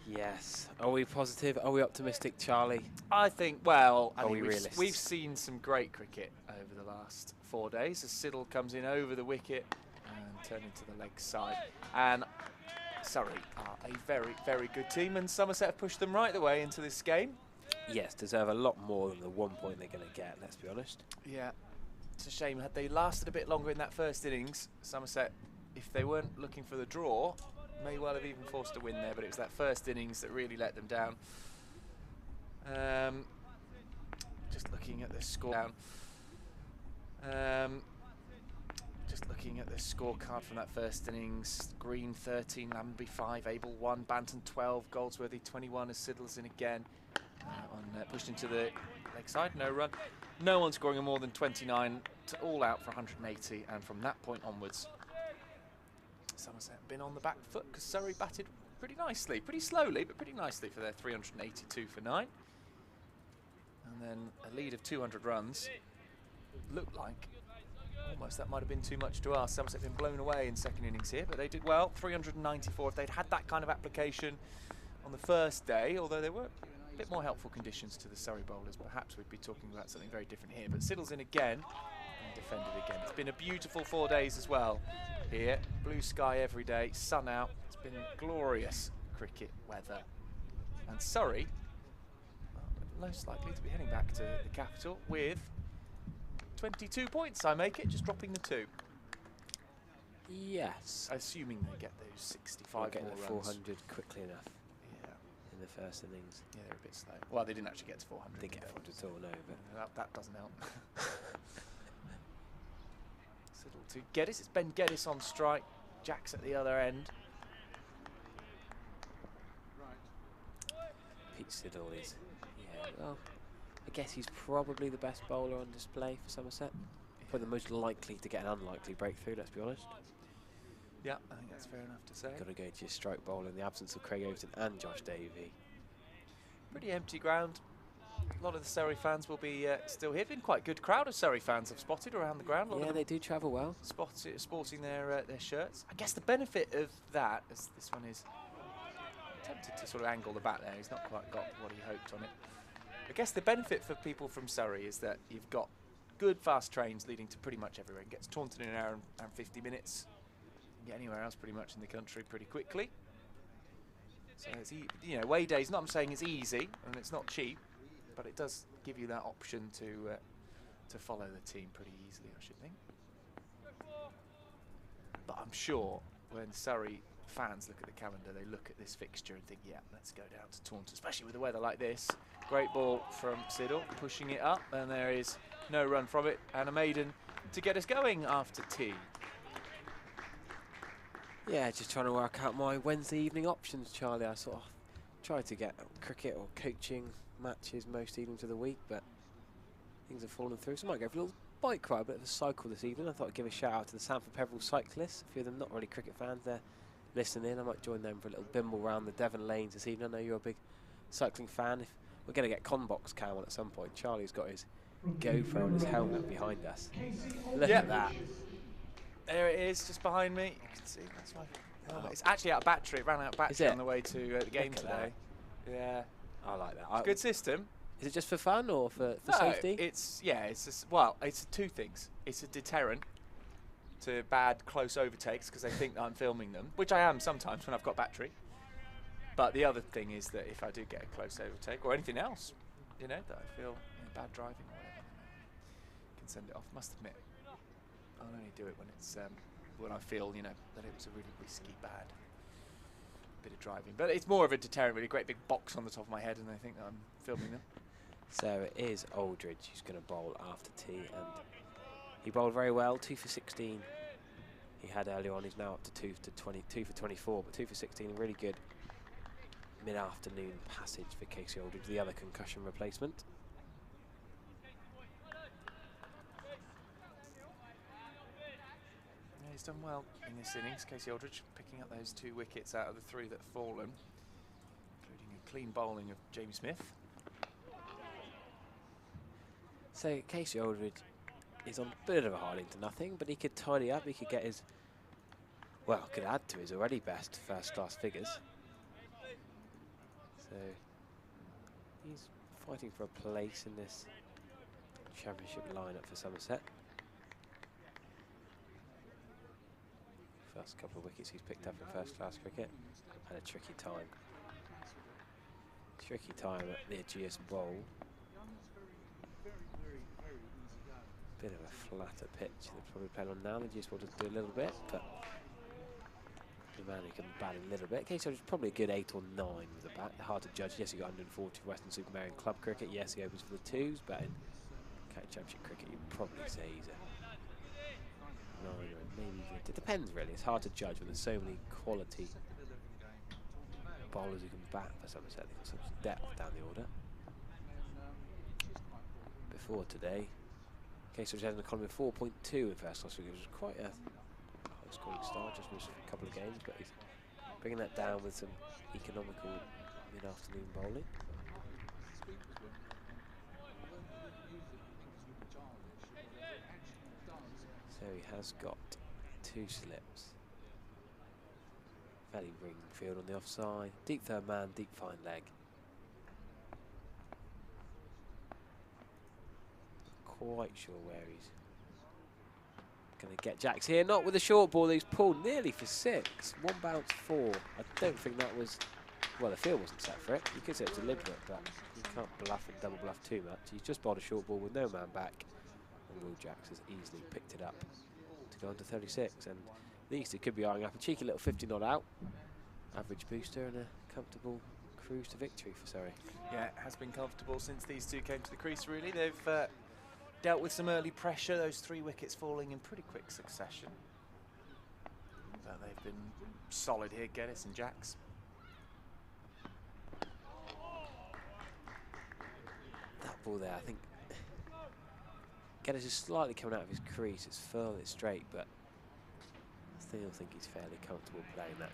Yes. Are we positive? Are we optimistic, Charlie? I think, well, Are we realists? We've seen some great cricket over the last 4 days as Siddle comes in over the wicket and turned into the leg side. And Surrey are a very, very good team, and Somerset have pushed them right the way into this game. Yes, deserve a lot more than the 1 point they're going to get, let's be honest. Yeah, it's a shame. Had they lasted a bit longer in that first innings, Somerset, if they weren't looking for the draw, may well have even forced a win there, but it was that first innings that really let them down. Just looking at the score just looking at the scorecard from that first innings. Green 13, Lamby 5, Abel 1, Banton 12, Goldsworthy 21 as Siddle's in again. Pushed into the leg side, no run. No one scoring more than 29, all out for 180, and from that point onwards, Somerset been on the back foot because Surrey batted pretty nicely, pretty slowly, but pretty nicely for their 382 for 9. And then a lead of 200 runs. Looked like almost that might have been too much to ask. Somerset have been blown away in second innings here, but they did well. 394. If they'd had that kind of application on the first day, although there were a bit more helpful conditions to the Surrey bowlers, perhaps we'd be talking about something very different here. But Siddle's in again and defended again. It's been a beautiful 4 days as well here. Blue sky every day, sun out. It's been glorious cricket weather. And Surrey most likely to be heading back to the capital with 22 points, I make it, just dropping the 2. Yes. Assuming they get those 65 We'll get more the runs. 400 quickly enough. Yeah. In the first innings. Yeah, they're a bit slow. Well, they didn't actually get to 400. They didn't get 400 at all, no. But that doesn't help. Siddle to Geddes. It's Ben Geddes on strike. Jack's at the other end. Pete Siddle is, yeah, well, I guess he's probably the best bowler on display for Somerset. Probably the most likely to get an unlikely breakthrough, let's be honest. Yeah, I think that's fair enough to say. Got to go to your strike bowler in the absence of Craig Overton and Josh Davey. Pretty empty ground. A lot of the Surrey fans will be still here. Been quite a good crowd of Surrey fans I've spotted around the ground. Yeah, they do travel well. Sporting their shirts. I guess the benefit of that, as this one is tempted to sort of angle the bat there. He's not quite got what he hoped on it. I guess the benefit for people from Surrey is that you've got good fast trains leading to pretty much everywhere. It gets Taunton in an hour and 50 minutes. You can get anywhere else pretty much in the country pretty quickly. So it's away days. Not I'm saying it's easy and it's not cheap, but it does give you that option to follow the team pretty easily, I should think. But I'm sure when Surrey fans look at the calendar, they look at this fixture and think, yeah, let's go down to Taunton, especially with the weather like this. Great ball from Siddle, pushing it up, and there is no run from it, and a maiden to get us going after tea. Yeah, just trying to work out my Wednesday evening options, Charlie. I sort of try to get cricket or coaching matches most evenings of the week, but things have fallen through, so I might go for a little bike ride, a bit of a cycle this evening. I thought I'd give a shout out to the Sanford Peveril cyclists. A few of them not really cricket fans, they're listening in. I might join them for a little bimble round the Devon lanes this evening. I know you're a big cycling fan. If we're going to get Conbox cam on at some point. Charlie's got his GoPro and his helmet behind us. Look at that. There it is, just behind me. You can see that's my helmet. It's actually out of battery. It ran out of battery on the way to the game today. Yeah. I like that. It's a good system. Is it just for fun or for No, safety? It's it's two things. It's a deterrent to bad close overtakes because they think that I'm filming them, which I am sometimes when I've got battery. But the other thing is that if I do get a close overtake or anything else, you know, that I feel bad driving or whatever, I can send it off. Must admit, I'll only do it when it's when I feel, you know, that it was a really risky, bad bit of driving. But it's more of a deterrent, really. Great big box on the top of my head, and they think that I'm filming them. So it is Aldridge who's going to bowl after tee, and he bowled very well, 2 for 16. He had earlier on. He's now up to 2 for 24, but 2 for 16, really good mid-afternoon passage for Casey Aldridge, the other concussion replacement. Yeah, he's done well in this innings, Casey Aldridge, picking up those 2 wickets out of the 3 that have fallen, including a clean bowling of Jamie Smith. So Casey Aldridge is on a bit of a hiding to nothing, but he could tidy up, he could get his, well, could add to his already best first-class figures. So he's fighting for a place in this championship lineup for Somerset. First couple of wickets he's picked up in first-class cricket. Had a tricky time. Tricky time at the Aegeus Bowl. Bit of a flatter pitch they're probably playing on now. The Aegeus Bowl just do a little bit, but the man who can bat a little bit. Casey Aldridge probably a good 8 or 9 with the bat. Hard to judge. Yes, he got 140 for Western Supermarion Club cricket. Yes, he opens for the 2s, but in county championship cricket, you'd probably say he's a 9 or maybe even. It depends really. It's hard to judge when there's so many quality bowlers who can bat for Somerset. They've got such depth down the order. Before today, Casey Aldridge had an economy of 4.2 in first class, which was quite a scoring start, just missed a couple of games, but he's bringing that down with some economical mid-afternoon bowling. So he has got 2 slips. Fairly ring field on the offside. Deep third man, deep fine leg. Quite sure where he's going to get Jacks here. Not with a short ball. He's pulled nearly for 6. 1 bounce 4. I don't think that was, well, the field wasn't set for it. You could say it's deliberate, but you can't bluff and double bluff too much. He's just bowled a short ball with no man back, and Will Jacks has easily picked it up to go on to 36. And these two could be eyeing up a cheeky little 50 not out. Average booster and a comfortable cruise to victory for Surrey. Yeah, it has been comfortable since these two came to the crease, really. They've dealt with some early pressure, those 3 wickets falling in pretty quick succession. But they've been solid here, Geddes and Jacks. That ball there, I think Geddes is slightly coming out of his crease. It's full, it's straight, but I still think he's fairly comfortable playing that.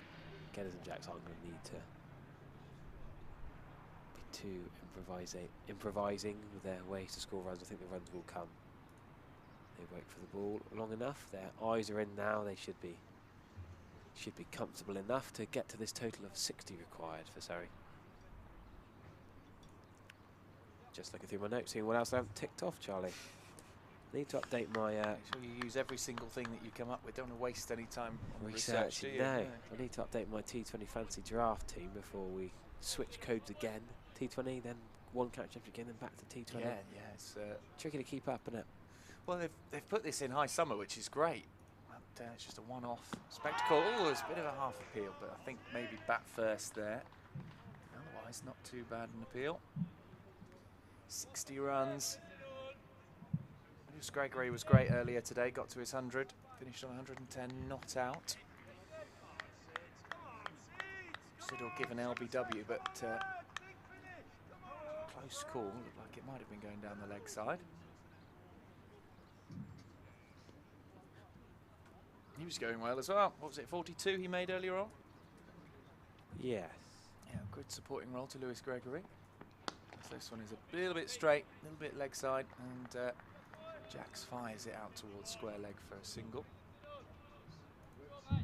Geddes and Jacks aren't going to need to be too improvising with their ways to score runs. I think the runs will come. They wait for the ball long enough. Their eyes are in now. They should be comfortable enough to get to this total of 60 required for Surrey. Just looking through my notes, seeing what else I haven't ticked off, Charlie. I need to update my... Make sure you use every single thing that you come up with. Don't want to waste any time on research, do you? No, I need to update my T20 fancy draft team before we switch codes again. T20, then 1 catch up again, then back to T20. Yeah, it's tricky to keep up, isn't it? Well, they've put this in high summer, which is great. But it's just a one-off spectacle. Oh, there's a bit of a half appeal, but I think maybe bat first there. Otherwise, not too bad an appeal. 60 runs. Lewis Gregory was great earlier today, got to his 100, finished on 110, not out. Siddle given LBW, but close call, looked like it might have been going down the leg side. He was going well as well. What was it, 42 he made earlier on? Yes. Yeah, good supporting role to Lewis Gregory. So this one is a little bit straight, a little bit leg side, and Jacks fires it out towards square leg for a single. $134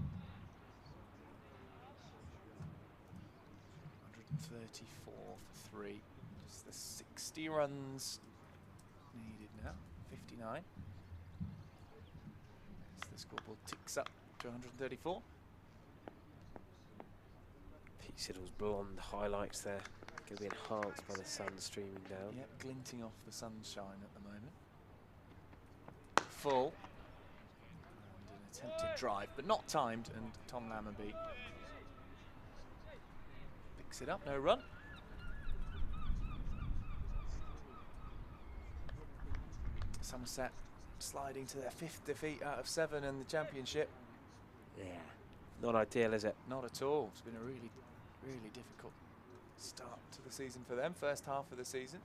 for 3. Just the 60 runs needed now. 59. As the scoreboard ticks up to 134. Pete Siddle's blonde highlights there. Going to be enhanced by the sun streaming down. Yep, glinting off the sunshine at the moment. Full. And an attempted drive, but not timed, and Tom Lammerby picks it up, no run. Somerset sliding to their 5th defeat out of 7 in the championship. Yeah, not ideal, is it? Not at all. It's been a really, really difficult start to the season for them, first half of the season.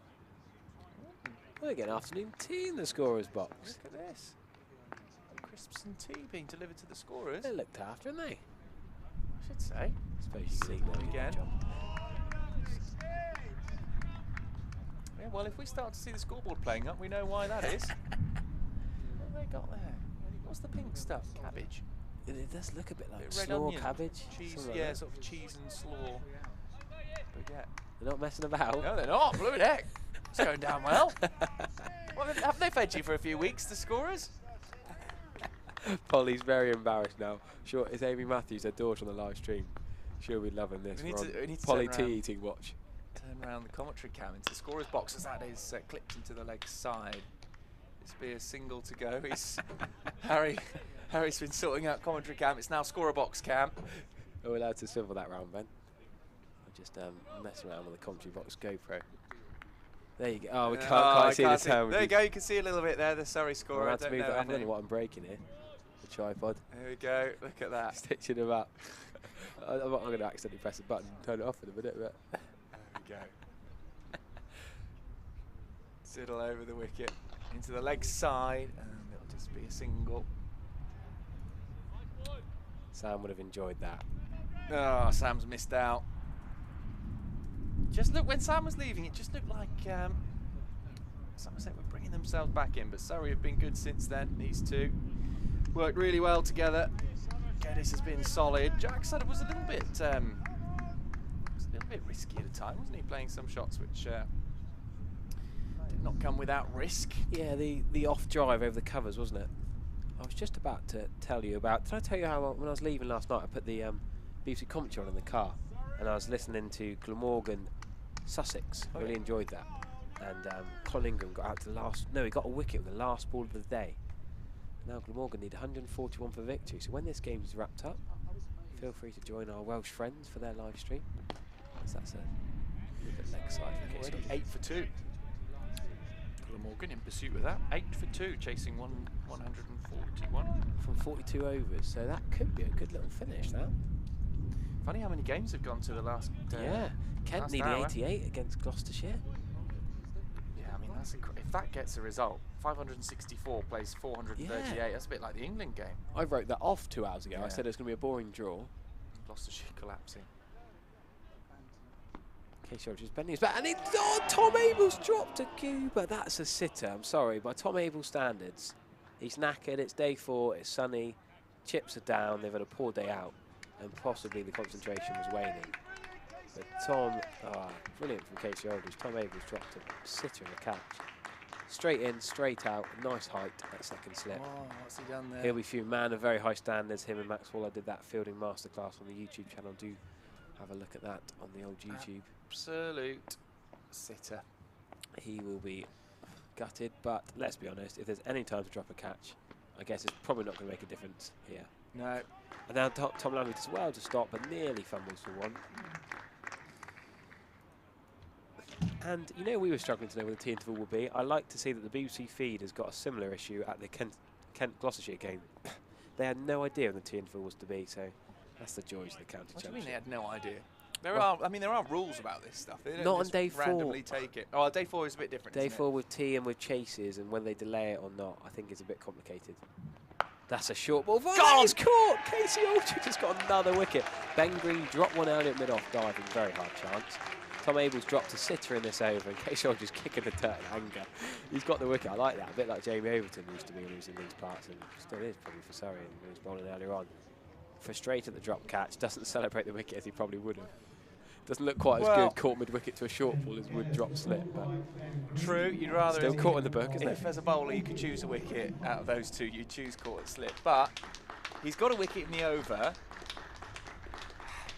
We're getting afternoon tea in the scorer's box. Look at this. Crisps and tea being delivered to the scorers. They're looked after, aren't they? I should say. I suppose you see them again. Yeah, well, if we start to see the scoreboard playing up, we know why that is. What have they got there? What's the pink stuff? Cabbage. It does look a bit like red slaw onion. cabbage. Cheese, like yeah, that. sort of cheese and slaw. Baguette. They're not messing about. No, they're not. Blue heck. It's going down well. Well, haven't they fed you for a few weeks, the scorers? Polly's very embarrassed now. Sure, it's Amy Matthews, her daughter, on the live stream. She'll be loving this. We need to Polly turn tea around. eating watch. Turn around the commentary cam into the scorer's box as that is clipped into the leg side. This will be a single to go. He's Harry's been sorting out commentary cam. It's now scorer box cam. Are we allowed to swivel that round, Ben? I'll just mess around with the commentary box GoPro. There you go. Oh, we can't see the term. There you go. You can see a little bit there. The Surrey scorer. I don't know what I'm breaking here. The tripod. There we go. Look at that. Stitching them up. I'm going to accidentally press a button and turn it off in a minute. But there we go. Siddle over the wicket into the leg side, and it'll just be a single. Sam would have enjoyed that. Oh, Sam's missed out. Just look, when Sam was leaving, it just looked like Somerset were bringing themselves back in, but Surrey have been good since then. These two worked really well together. Geddes has been solid. Jack said it was a little bit risky at a time, wasn't he? Playing some shots which did not come without risk. Yeah, the off drive over the covers, wasn't it? I was just about to tell you about. Did I tell you how when I was leaving last night, I put the BBC commentary on in the car, and I was listening to Glamorgan, Sussex. Oh, really yeah. enjoyed that. And Colin Ingram got out to the last. No, he got a wicket with the last ball of the day. Now Glamorgan need 141 for victory. So when this game is wrapped up, feel free to join our Welsh friends for their live stream. That's a little bit leg side. Already 8 for 2. Glamorgan in pursuit of that. 8 for 2, chasing 141 from 42 overs. So that could be a good little finish. That. Funny how many games have gone to the last. Yeah, Kent needed 88 against Gloucestershire. Yeah, I mean that's if that gets a result, 564 plays 438. Yeah. That's a bit like the England game. I wrote that off 2 hours ago. Yeah. I said it was going to be a boring draw. Gloucestershire collapsing. Casey Rogers bending his back, and Tom Abel's dropped to Cuba. That's a sitter. I'm sorry, by Tom Abel standards, he's knackered. It's day 4. It's sunny. Chips are down. They've had a poor day out, and possibly the concentration was waning. But Tom, brilliant from Casey Aldridge. Tom Abel's dropped a sitter in the catch. Straight in, straight out, nice height at second slip. Oh, what's he done there? He'll be few man of very high standards. Him and Max Waller did that fielding masterclass on the YouTube channel. Do have a look at that on the old YouTube. Absolute sitter. He will be gutted, but let's be honest, if there's any time to drop a catch, I guess it's probably not going to make a difference here. No. And now Tom Lammy does well to stop, but nearly fumbles for 1. And you know, we were struggling to know where the tea interval will be. I like to see that the BBC feed has got a similar issue at the Kent Gloucestershire game. They had no idea when the tea interval was to be, so that's the joys of the county What do championship. you mean they had no idea? There are rules about this stuff. They don't not on just day 4. randomly take it. Oh, day 4 is a bit different. Day isn't 4 with tea and with chases, and when they delay it or not, I think it's a bit complicated. That's a short ball. He's caught! Casey Aldridge has got another wicket. Ben Green dropped one early at mid-off diving, very hard chance. Tom Abel's dropped a sitter in this over, and Casey Aldridge kicking the dirt in anger. He's got the wicket. I like that. A bit like Jamie Overton used to be when he was in these parts, and still is probably for Surrey and he was bowling earlier on. Frustrated at the drop catch, doesn't celebrate the wicket as he probably would have. Doesn't look quite as Well, good caught mid-wicket to a short ball as would drop slip, but true, you'd rather... still caught in the book, isn't it? If as a bowler you could choose a wicket out of those two, you'd choose caught at slip. But he's got a wicket in the over.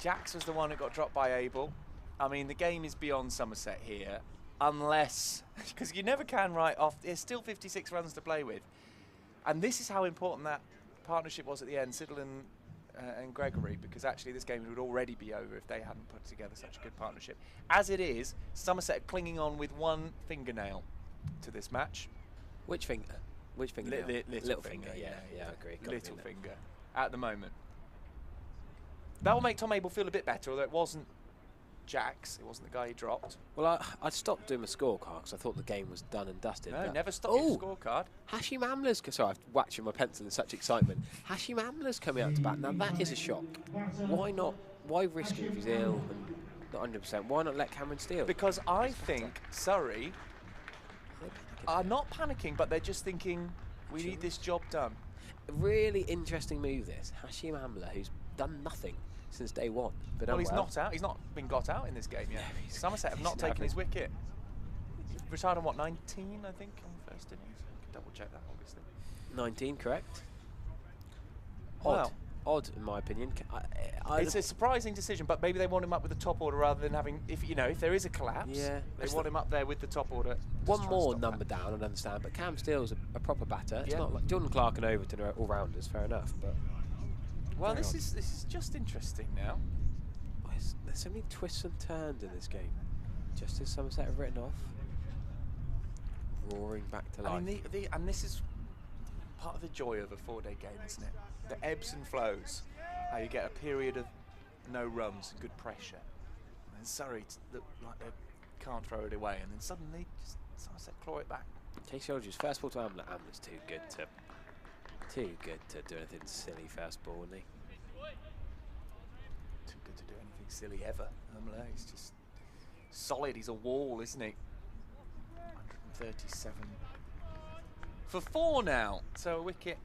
Jacks was the one that got dropped by Abel. I mean, the game is beyond Somerset here, unless... because you never can write off... There's still 56 runs to play with. And this is how important that partnership was at the end, Siddle and Gregory, because actually this game would already be over if they hadn't put together such a good partnership. As it is, Somerset clinging on with one fingernail to this match. Which finger? Which finger? Little finger, yeah, I agree. Little finger, at the moment. That will make Tom Abel feel a bit better, although it wasn't Jacks, it wasn't the guy he dropped. Well, I stopped doing my scorecard because I thought the game was done and dusted. No, never stop your scorecard. Hashim Amla's... Sorry, I've whacked with my pencil in such excitement. Hashim Amla's coming out to bat. Now, that is a shock. Why not? Why risk it if he's ill and not 100%? Why not let Cameron steal? Because I think Surrey are not panicking, but they're just thinking, we need this job done. A really interesting move, this. Hashim Amla, who's done nothing since day one. Well, he's not out. He's not been got out in this game yet. No, Somerset have not taken his wicket. He retired on what, 19, I think, on the first innings. I can double check that, obviously. 19, correct. Well, odd in my opinion. It's a surprising decision, but maybe they want him up with the top order rather than having, if there is a collapse, they want him up there with the top order. One more number down, I'd understand, but Cam Steele's a proper batter. It's not like Jordan Clark and Overton are all-rounders, fair enough, but... Well, this is just interesting now. There's so many twists and turns in this game. Just as Somerset have written off, roaring back to life. I mean, and this is part of the joy of a 4-day game, isn't it? The ebbs and flows. How you get a period of no runs and good pressure, and then Surrey look like they can't throw it away, and then suddenly just Somerset claw it back. Casey Aldridge's first ball to Amla. Amla's too good to do anything silly first ball, isn't he? Too good to do anything silly ever. Amla, he's just solid. He's a wall, isn't he? 137 for 4 now. So a wicket,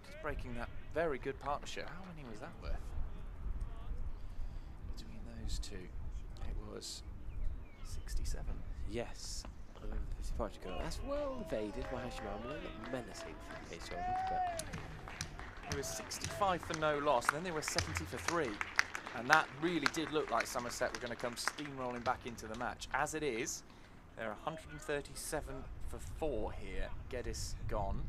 just breaking that very good partnership. How many was that worth? Between those two, it was 67. Yes. That's well evaded by Hashim Amla, not menacing from Casey Aldridge, but... It was 65 for no loss, and then they were 70 for 3. And that really did look like Somerset were going to come steamrolling back into the match. As it is, they're 137 for 4 here. Geddes gone.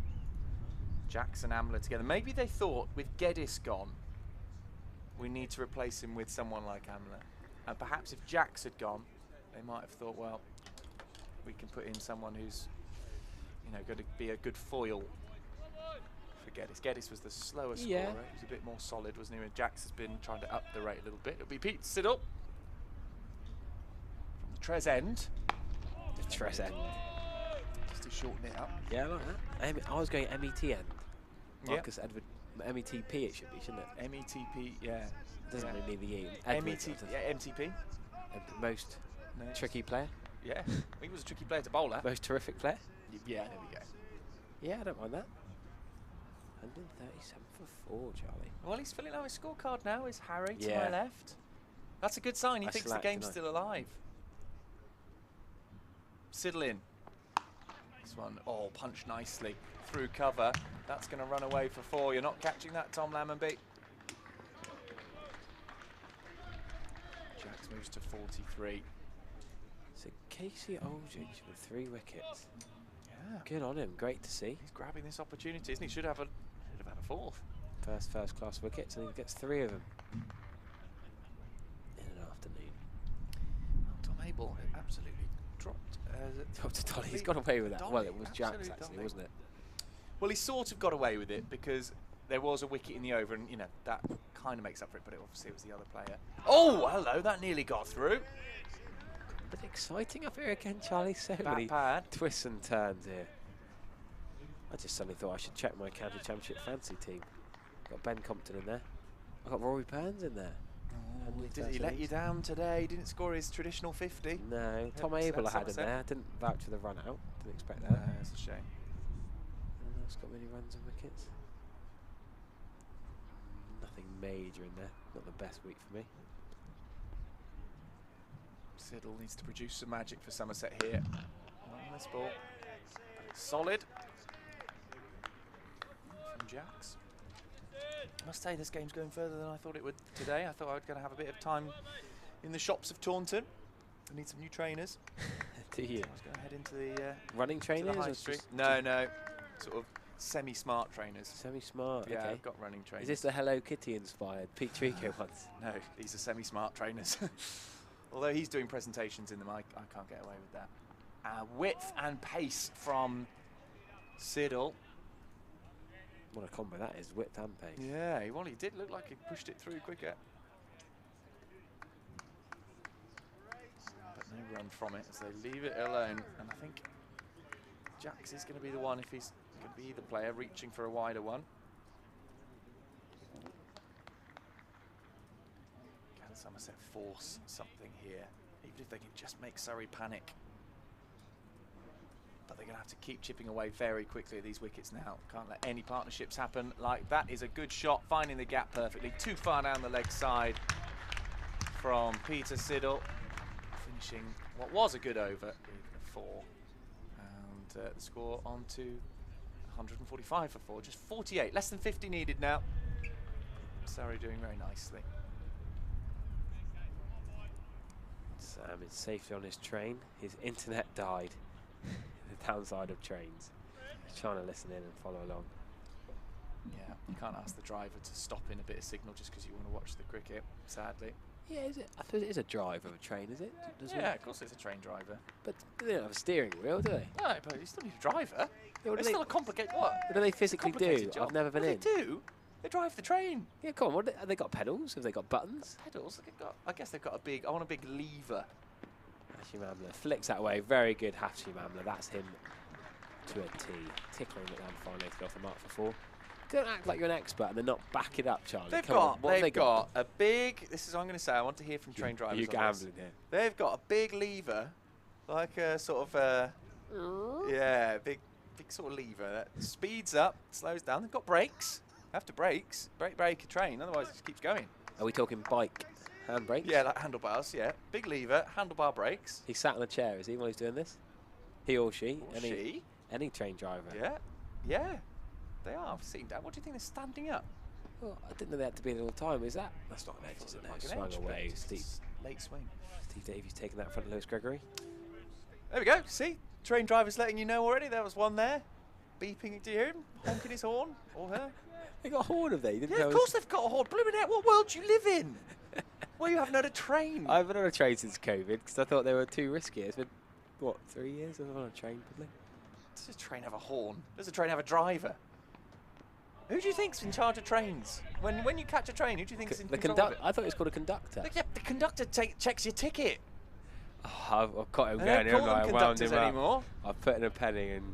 Jackson Amla together. Maybe they thought, with Geddes gone, we need to replace him with someone like Amla. And perhaps if Jacks had gone, they might have thought, well, we can put in someone who's, going to be a good foil for Geddes. Geddes was the slower scorer. He was a bit more solid, wasn't he? And Jacks has been trying to up the rate a little bit. It'll be Pete Siddle from the Tres End. The Tres End. Just to shorten it up. Yeah, I like that. I was going METN. Marcus Edward, METP it should be, shouldn't it? METP, yeah. Doesn't really need the E. MTP. Most tricky player. Yeah, he was a tricky player to bowl at. Most terrific player. Yeah, there we go. Yeah, I don't mind that. 137 for 4, Charlie. Well, he's filling out his scorecard now, is Harry, to my left. That's a good sign. He thinks the game's still alive. Siddle in. This one, punched nicely through cover. That's going to run away for 4. You're not catching that, Tom Lammonby. Jacks moves to 43. So Casey Aldridge with 3 wickets. Yeah. Good on him. Great to see. He's grabbing this opportunity, isn't he? Should have had a 4th. First class wickets, and he gets 3 of them in an afternoon. Well, Tom Abel absolutely dropped. He's got away with that. Well, it was Jacks actually, wasn't it? Well, he sort of got away with it because there was a wicket in the over, and that kind of makes up for it. But obviously it was the other player. Oh, hello! That nearly got through. A bit exciting up here again, Charlie. So many twists and turns here. I just suddenly thought I should check my county championship fancy team. Got Ben Compton in there. I got Rory Burns in there. Oh, did he let you down today? He didn't score his traditional 50. No, Tom Abel I had in there. I didn't vouch for the run out. Didn't expect that. No, that's a shame. Anyone else got many runs and wickets? Nothing major in there. Not the best week for me. Siddle needs to produce some magic for Somerset here. Not on this ball, but it's solid from Jacks. I must say this game's going further than I thought it would today. I thought I was going to have a bit of time in the shops of Taunton. I need some new trainers. Do you? I was going to head into the running trainers? High Street. No, sort of semi-smart trainers. Semi-smart. Yeah, okay. I've got running trainers. Is this the Hello Kitty inspired Pete Trico ones? No, these are semi-smart trainers. Although he's doing presentations in them, I can't get away with that. Width and pace from Siddle. What a combo that is, width and pace. Yeah, well, he did look like he pushed it through quicker. But no run from it as they leave it alone. And I think Jacks is going to be the one, if he's going to be the player, reaching for a wider one. Can Somerset force something here? Even if they can just make Surrey panic. But they're going to have to keep chipping away very quickly at these wickets now. Can't let any partnerships happen. Like that is a good shot, finding the gap perfectly. Too far down the leg side from Peter Siddle. Finishing what was a good over with a 4. And the score on to 145 for 4. Just 48, less than 50 needed now. Surrey doing very nicely. Sam is safely on his train. His internet died. The downside of trains. He's trying to listen in and follow along. Yeah, you can't ask the driver to stop in a bit of signal just because you want to watch the cricket, sadly. Yeah, is it? I suppose it is a drive of a train, is it? Yeah, of course it's a train driver. But they don't have a steering wheel, do they? No, but you still need a driver. Yeah, it's still a complicated... What? What do they physically do? Job. I've never been in. What do they do? They drive the train. Yeah, come on. What have they got? Pedals? Have they got buttons? Pedals? I guess they've got a big... I want a big lever. Hashim Amla flicks that way. Very good, Hashim Amla. That's him to a T. Tickling it down finally to go off the mark for 4. Don't act like you're an expert and then not back it up, Charlie. They've got a big... This is what I'm going to say. I want to hear from train drivers. You're gambling here. They've got a big lever, like a sort of... yeah, big sort of lever that speeds up, slows down. They've got brakes. After brakes, brake a train, otherwise it just keeps going. Are we talking bike handbrakes? Yeah, like handlebars, yeah. Big lever, handlebar brakes. He's sat in a chair, is he, while he's doing this? He or she? She? Any train driver? Yeah, yeah. They are. I've seen that. What do you think they're standing up? Well, I didn't know they had to be there all the time. Is that? That's not an edge, is it? No, swung away. Steve, late swing. Steve Davies taking that in front of Lewis Gregory. There we go. See? Train driver's letting you know already. There was one there. Beeping. Do you hear him? Honking his horn. Or her. They got a horn, have they? Yeah, of course they've got a horn. Blooming out. What world do you live in? Well, you haven't had a train. I haven't had a train since COVID because I thought they were too risky. It's been, what, 3 years? I've on a train, probably. Does a train have a horn? Does a train have a driver? Who do you think's in charge of trains? When you catch a train, who do you think's in control of it? I thought it was called a conductor. Yeah, the conductor checks your ticket. Oh, I've got him They going don't here. call them conductors anymore. I've put in a penny and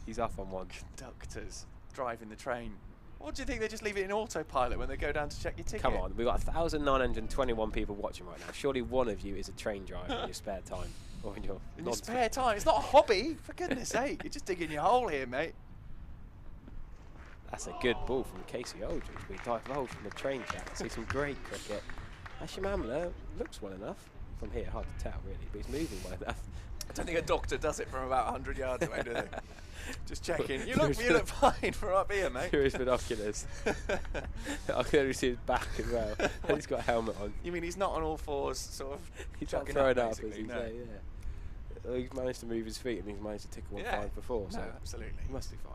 he's off on one. Conductors driving the train. What do you think? They just leave it in autopilot when they go down to check your ticket? Come on, we've got 1,921 people watching right now. Surely one of you is a train driver in your spare time. Or in your spare time? It's not a hobby, for goodness sake. You're just digging your hole here, mate. That's a good ball from Casey Aldridge. We divulged from the train chat. See some great cricket. Hashim Amla looks well enough. From here, hard to tell really, but he's moving well enough. I don't think a doctor does it from about 100 yards away, do they? Just checking. You look fine from up here, mate. Through his binoculars. I can only see his back as well. And he's got a helmet on. You mean he's not on all fours, sort of? He's not throwing up, as you say, yeah. Well, he's managed to move his feet and he's managed to tickle 1 5 before, so absolutely. He must be fine.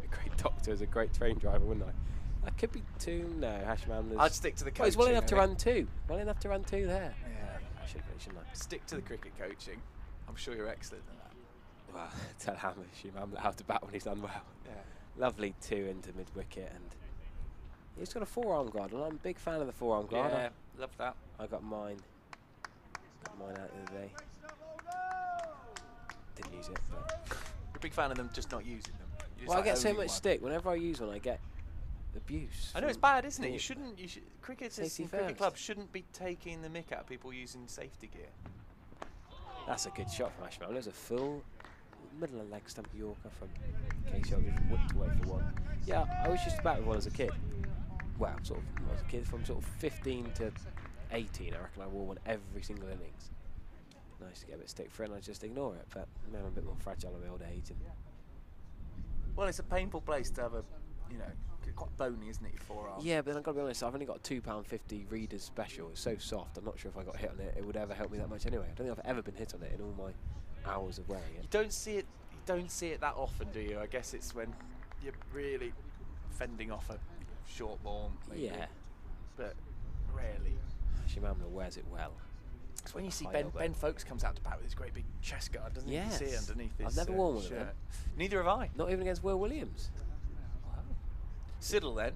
A great doctor is a great train driver, wouldn't I? That could be 2. No, Hashim Amla's... I'd stick to the coaching. He's well enough to run 2. Well enough to run 2 there. Yeah. I should have, shouldn't I? Stick to the cricket coaching. I'm sure you're excellent at that. Well, tell Hashim Amla how to bat when he's done well. Yeah. Lovely 2 into mid-wicket, and he's got a forearm guard, and I'm a big fan of the forearm guard. Yeah, love that. I got mine. Got mine out the other day. Didn't use it, but... You're a big fan of them just not using them. Well, I get so much stick. Whenever I use one, I get abuse. I know, it's bad, isn't it? You shouldn't... Cricket first. clubs shouldn't be taking the mick out of people using safety gear. That's a good shot from Ashman. There's a full middle of leg stump Yorker from Casey Aldridge, whipped away for 1. Yeah, I was just about with one as a kid. Well, sort of, when I was a kid, from sort of 15 to 18, I reckon I wore one every single innings. nice to get a bit stick for it and I just ignore it, but now I'm a bit more fragile in my old age. And well, it's a painful place to have a, you know, quite bony, isn't it, your forearm? yeah, but I've got to be honest, I've only got a £2.50 Reader's Special. It's so soft, I'm not sure if I got hit on it, it would ever help me that much anyway. I don't think I've ever been hit on it in all my hours of wearing it. You don't see it that often, do you? I guess it's when you're really fending off a short ball, maybe. Yeah. But rarely. Hashim Amla wears it well. It's when you see Ben Folkes comes out to bat with his great big chest guard, doesn't he? You see it underneath his I've never worn one of shirt. them. Neither have I. Not even against Will Williams. Wow. Siddle then,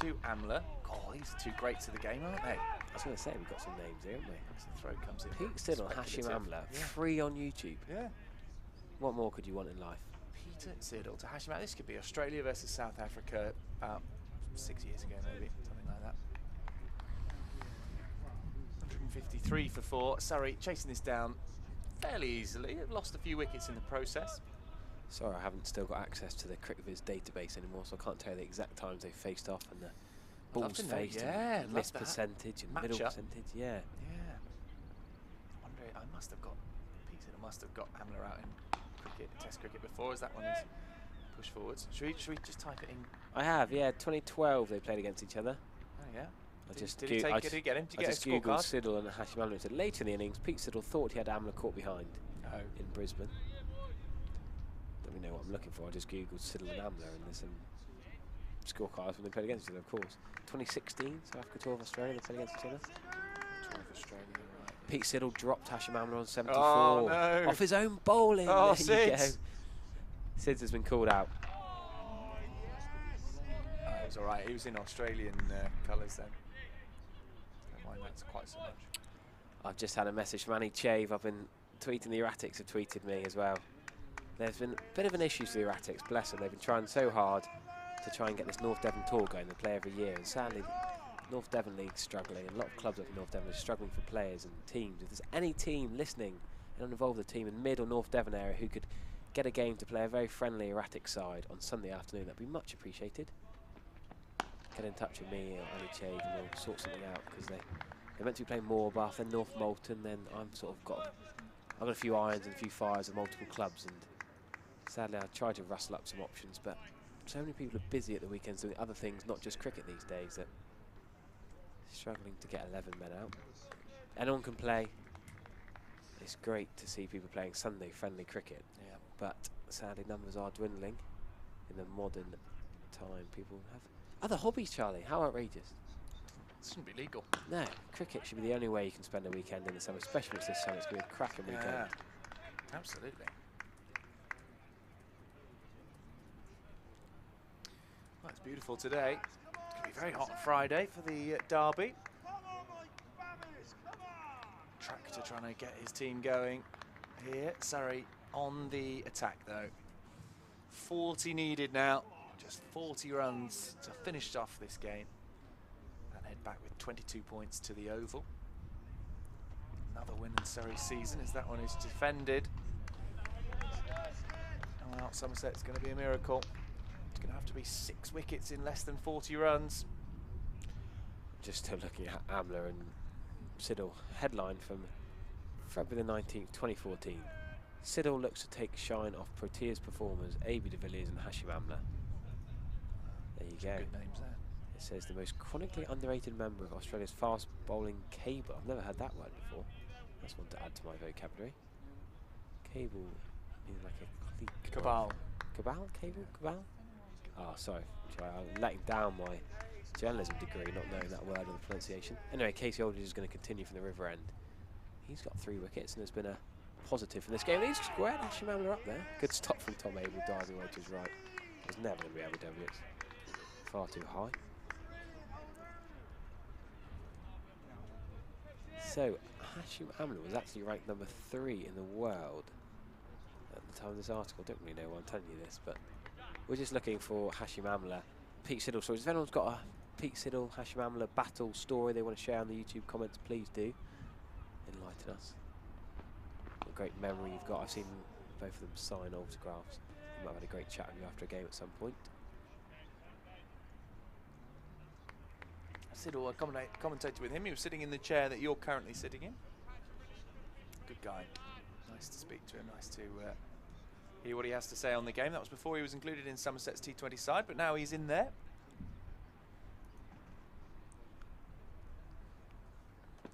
to Amla. Oh, these are two greats of the game, aren't they? I was going to say, we've got some names here, haven't we? As the throw comes in. Pete Siddle, Hashim Amla, free on YouTube. Yeah. What more could you want in life? Peter Siddle to Hashim Amla. This could be Australia versus South Africa about 6 years ago, maybe, something like that. 153 for 4. Surrey chasing this down fairly easily. They've lost a few wickets in the process. Sorry, I haven't still got access to the CricViz database anymore, so I can't tell you the exact times they faced off and the balls faced and miss percentage and middle percentage. Yeah. Yeah. I wonder, I must have got Peter. I must have got Amla out in cricket, Test cricket before, as that one is pushed forwards. Should we just type it in? I have. Yeah. 2012 they played against each other. Oh yeah. Did he get him? Did he get a Googled scorecard? Siddle and Hashim Amla. Said later in the innings, Pete Siddle thought he had Amla caught behind in Brisbane. Don't really know what I'm looking for. I just googled Siddle and Amla, and there's some scorecards when they played against each other, of course. 2016, South Africa 12 Australia, they played against each other. 12 Australia, right. Pete Siddle dropped Hashim Amla on 74 off his own bowling. Oh, there you Sids. go. Sids has been called out. It was all right. He was in Australian colours then. Don't mind that quite so much. I've just had a message from Annie Chave. I've been tweeting, the Erratics have tweeted me as well. There's been a bit of an issue for the Erratics, bless them. They've been trying so hard to try and get this North Devon tour going. They play every year, and sadly, North Devon League's struggling. A lot of clubs up in North Devon are struggling for players and teams. If there's any team listening and involved with a team in Mid or North Devon area who could get a game to play a very friendly Erratic side on Sunday afternoon, that'd be much appreciated. Get in touch with me or Annie Chave and we'll sort something out, because they're meant to be playing Moorbath, then North Moulton, then I've got a few irons and a few fires of multiple clubs, and sadly I tried to rustle up some options, but so many people are busy at the weekends doing other things, not just cricket these days, that struggling to get 11 men out. Anyone can play. It's great to see people playing Sunday friendly cricket, but sadly numbers are dwindling in the modern time. People have other hobbies, Charlie. How outrageous. It shouldn't be legal. No, cricket should be the only way you can spend a weekend in the summer, especially if this summer it's going to be a cracking weekend. Absolutely. Well, it's beautiful today. It's going to be very hot on Friday for the derby. Tractor trying to get his team going here. Surrey on the attack though. 40 needed now. Just 40 runs to finish off this game and head back with 22 points to the Oval. Another win in Surrey's season as that one is defended. Coming out Somerset, it's going to be a miracle. It's going to have to be 6 wickets in less than 40 runs. Just still looking at Amla and Siddle. Headline from February the 19th, 2014. Siddle looks to take shine off Proteas performers A.B. de Villiers and Hashim Amla. There you go. Good names there. It says the most chronically underrated member of Australia's fast bowling cable. I've never heard that word before. That's one to add to my vocabulary. Cable means like a clique. Cabal. Cabal? Cable? Cabal? Oh, sorry. I'm letting down my journalism degree, not knowing that word or the pronunciation. Anyway, Casey Aldridge is going to continue from the River End. He's got 3 wickets and there's been a positive for this game. He's squared Hashim Amla up there. Good stop from Tom Abel, diving wedges right. He's never going to be able to do it. Far too high. So, Hashim Amla was actually ranked number 3 in the world at the time of this article. I don't really know why I'm telling you this, but we're just looking for Hashim Amla, Pete Siddle stories. If anyone's got a Pete Siddle, Hashim Amla battle story they want to share on the YouTube comments, please do enlighten us. What a great memory you've got. I've seen both of them sign autographs. You might have had a great chat with you after a game at some point. Siddle, I commentated with him. He was sitting in the chair that you're currently sitting in. Good guy. Nice to speak to him. Nice to hear what he has to say on the game. That was before he was included in Somerset's T20 side, but now he's in there.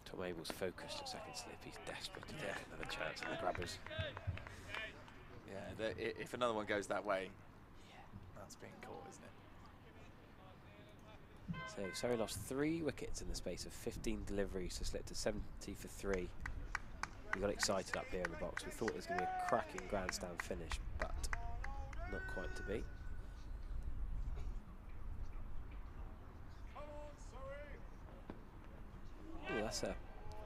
Tom Abel's focused at second slip. He's desperate to take another chance at the grabbers. Yeah, if another one goes that way, that's being caught, isn't it? So Surrey lost 3 wickets in the space of 15 deliveries to slip to 70 for 3. We got excited up here in the box. We thought it was going to be a cracking grandstand finish, but not quite to be. Oh, that's a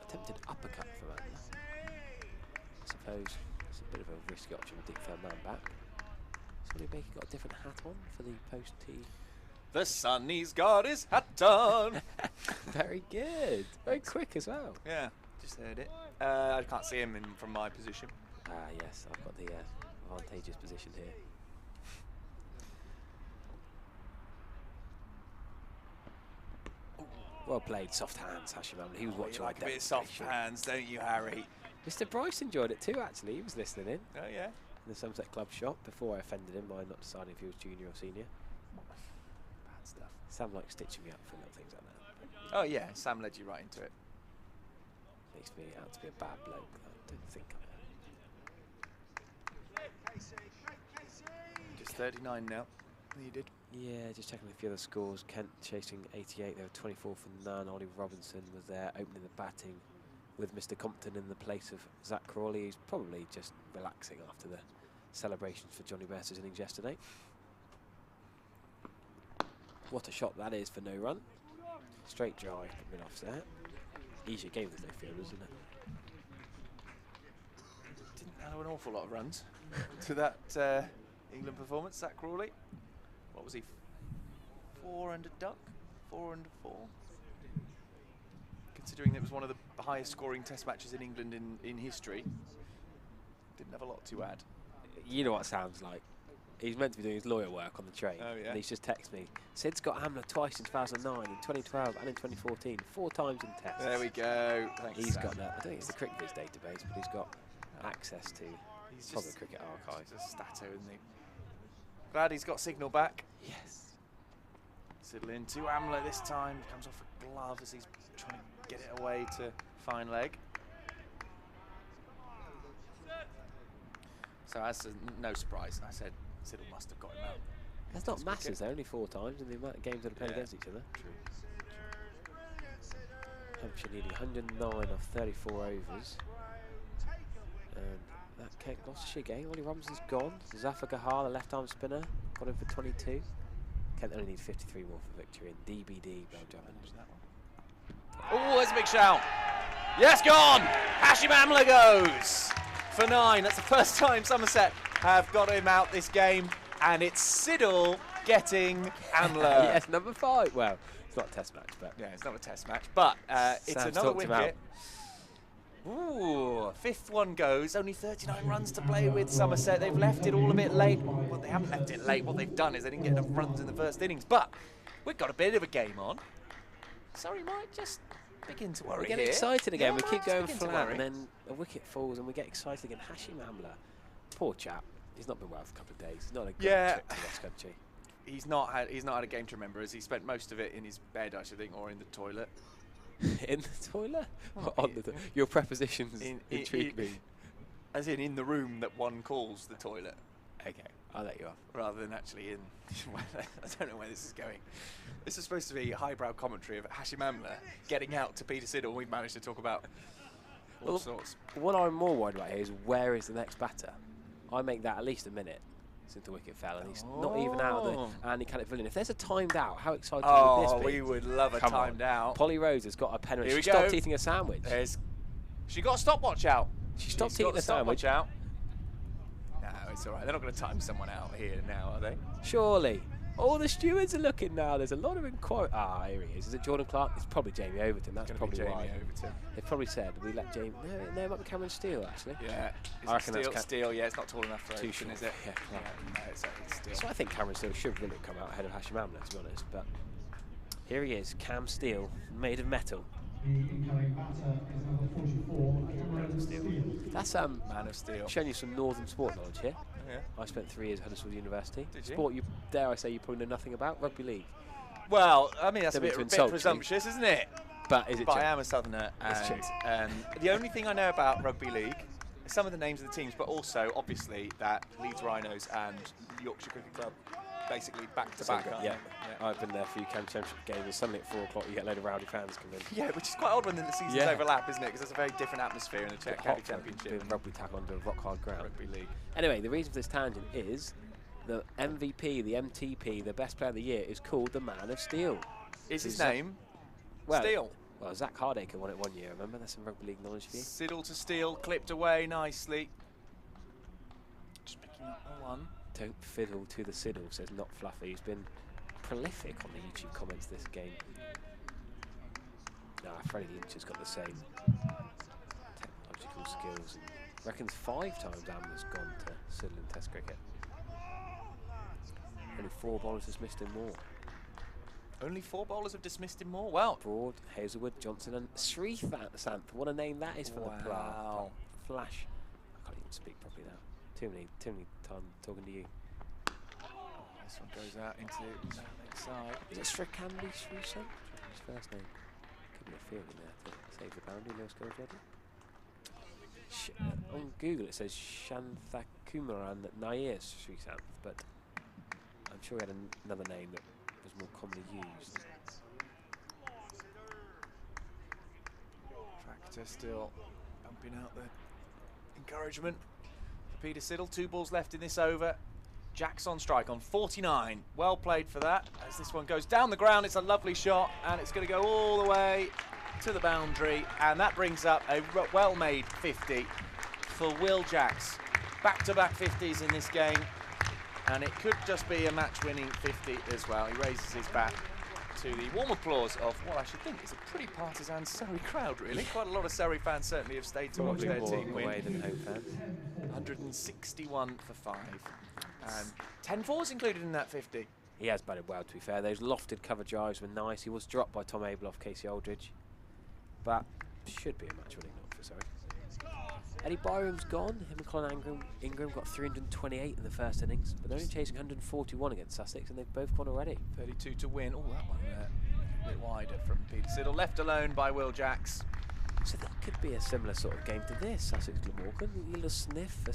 attempted uppercut for Amla. I suppose it's a bit of a risky option with deep third man back. Sonny Baker got a different hat on for the post tee. The Sonny's got his hat on. Very good. Very quick as well. Yeah, just heard it. I can't see him from my position. Ah, yes, I've got the advantageous position here. Well played, soft hands, Hashim Amla. He was watching. You like a bit of soft hands, don't you, Harry? Mr. Bryce enjoyed it too, actually. He was listening in. Oh, yeah? In the Somerset Club shop before I offended him by not deciding if he was junior or senior. Bad stuff. Sam likes stitching me up for little things like that. Oh, yeah, Sam led you right into it. Makes me out to be a bad bloke. I don't think I am. Just 39 now. Needed. Yeah, just checking a few other scores. Kent chasing 88. They were 24 for none. Ollie Robinson was there opening the batting with Mr. Compton in the place of Zach Crawley. He's probably just relaxing after the celebrations for Johnny Bairstows' innings yesterday. What a shot that is for no run. Straight drive, mid offset. Easier game with no fielders, isn't it? Didn't allow an awful lot of runs to that England performance, Zach Crawley. What was he? 4 under duck? 4 under 4? Considering it was one of the highest scoring test matches in England in history, didn't have a lot to add. You know what it sounds like. He's meant to be doing his lawyer work on the train. Oh, yeah. And he's just texted me. Sid's got Amla twice in 2009, in 2012 and in 2014. 4 times in tests. There we go. Thanks, he's Sam. got that. I don't think it's the Cricket Viz database, but he's got access to probably just Cricket Archive. He's a stato, isn't he? Glad he's got signal back. Yes. Siddle in to Amla this time. Comes off a glove as he's trying to get it away to fine leg. So that's no surprise. I said Siddle must have got him out. That's not masses, they're only 4 times in the amount of games that are played against each other. True. Hampshire needing 109 off 34 overs. And that Kent Gloucestershire game, Ollie Robinson's gone. Zafar Gahar, the left-arm spinner, got him for 22. Kent only need 53 more for victory in DBD, Belgium. Oh, there's a big shout. Yes, gone! Hashim Amla goes for 9. That's the first time Somerset have got him out this game. And it's Siddle getting Amla. Yes, number 5. Well, it's not a test match, but... Yeah, it's not a test match, but it's Sam's another talked him wicket. Ooh, 5th one goes. Only 39 runs to play with Somerset. They've left it all a bit late. Well, they haven't left it late. What they've done is they didn't get enough runs in the first innings. But we've got a bit of a game on. Surrey might just begin to worry. We get here. excited again. Yeah, We keep going begin to flat, worry. and then a wicket falls, and we get excited again. Hashim Amla, poor chap. He's not been well for a couple of days. He's not a great trip to West Country. He's not had a game to remember, as he spent most of it in his bed, I should think, or in the toilet. In the toilet? On the your prepositions intrigue me. As in the room that one calls the toilet. Okay, I'll let you off. Rather than actually in... I don't know where this is going. This is supposed to be highbrow commentary of Hashim Amla getting out to Peter Siddle. We've managed to talk about all sorts. What I'm more worried about here is where is the next batter? I make that at least a minute since the wicket fell, and he's not even out of the Andy Caddick Pavilion. If there's a timed out, how exciting would this be? We would love a timed out. Polly Rose has got a pen. Here She stopped eating a sandwich. She got a stopwatch out. She stopped eating a sandwich. Out. No, it's all right. They're not going to time someone out here now, are they? Surely. All the stewards are looking now. There's a lot of inquiry. Ah, here he is. Is it Jordan Clark? It's probably Jamie Overton. That's probably why. Overton. They've probably said we let Jamie. No, it might be Cameron Steele actually. Yeah. I reckon that's Steele. Yeah, it's not tall enough for too Overton, short. is it? Yeah, No, it's Steele. So I think Cameron Steele should really come out ahead of Hashim Amla, to be honest. But here he is, Cam Steele, made of metal. The incoming batter is number 44, Cameron Steele. That's Man of Steel. showing you some northern sport knowledge here. Oh, yeah. I spent 3 years at Huddersfield University. Did you? Sport you dare I say you probably know nothing about, rugby league. Well, I mean that's a Don't mean bit to insult you. presumptuous, isn't it? But is it But true? I am a southerner, It's and the only thing I know about rugby league is some of the names of the teams, but also obviously that Leeds Rhinos and Yorkshire Cricket Club basically back to back. Yeah. I've been there for a few championship games. Suddenly at 4 o'clock you get a load of rowdy fans come in. Yeah, which is quite odd when the seasons overlap, isn't it? Because there's a very different atmosphere in the County Championship. With rugby tackle under a rock hard ground. Rugby league. Anyway, the reason for this tangent is the MVP, the MTP, the best player of the year is called the Man of Steel. Is his name Steele? Well, Zach Hardacre won it one year, remember? That's some rugby league knowledge for you. Siddle to Steele, clipped away nicely. Just picking up the one. Don't fiddle to the Siddle, says Not Fluffy. He's been prolific on the YouTube comments this game. Nah, Freddie Lynch has got the same technological skills. And reckons 5 times Amber's gone to Siddle in Test cricket. Only 4 bowlers dismissed him more. Only 4 bowlers have dismissed him more. Well, Broad, Hazelwood, Johnson, and Sreesanth. What a name that is for the player. Flash. I can't even speak properly now. Too many time talking to you. This one goes out into the leg side. Is it Srikandy Sreesanth? His first name. Could be a field in there to save the boundary. No skills ready. On Google it says Shanthakumaran Nair Sreesanth, but I'm sure he had another name that was more commonly used. Tractor still pumping out the encouragement for Peter Siddle. 2 balls left in this over. Jack's on strike on 49. Well played for that. As this one goes down the ground, it's a lovely shot, and it's going to go all the way to the boundary, and that brings up a well-made 50 for Will Jacks. Back-to-back 50s in this game, and it could just be a match-winning 50 as well. He raises his bat to the warm applause of what I should think is a pretty partisan Surrey crowd, really. Quite a lot of Surrey fans certainly have stayed to watch their team win. Away than home fans. 161 for 5. And 10 fours included in that 50. He has batted well, to be fair. Those lofted cover drives were nice. He was dropped by Tom Abel off Casey Aldridge, but should be a match-winning knock for Surrey. Eddie Byram's gone. Him and Colin Ingram got 328 in the first innings, but they're only chasing 141 against Sussex, and they've both gone already. 32 to win. Oh, that one a bit wider from Peter Siddle. Left alone by Will Jacks. So that could be a similar sort of game to this. Sussex Glamorgan. A little sniff for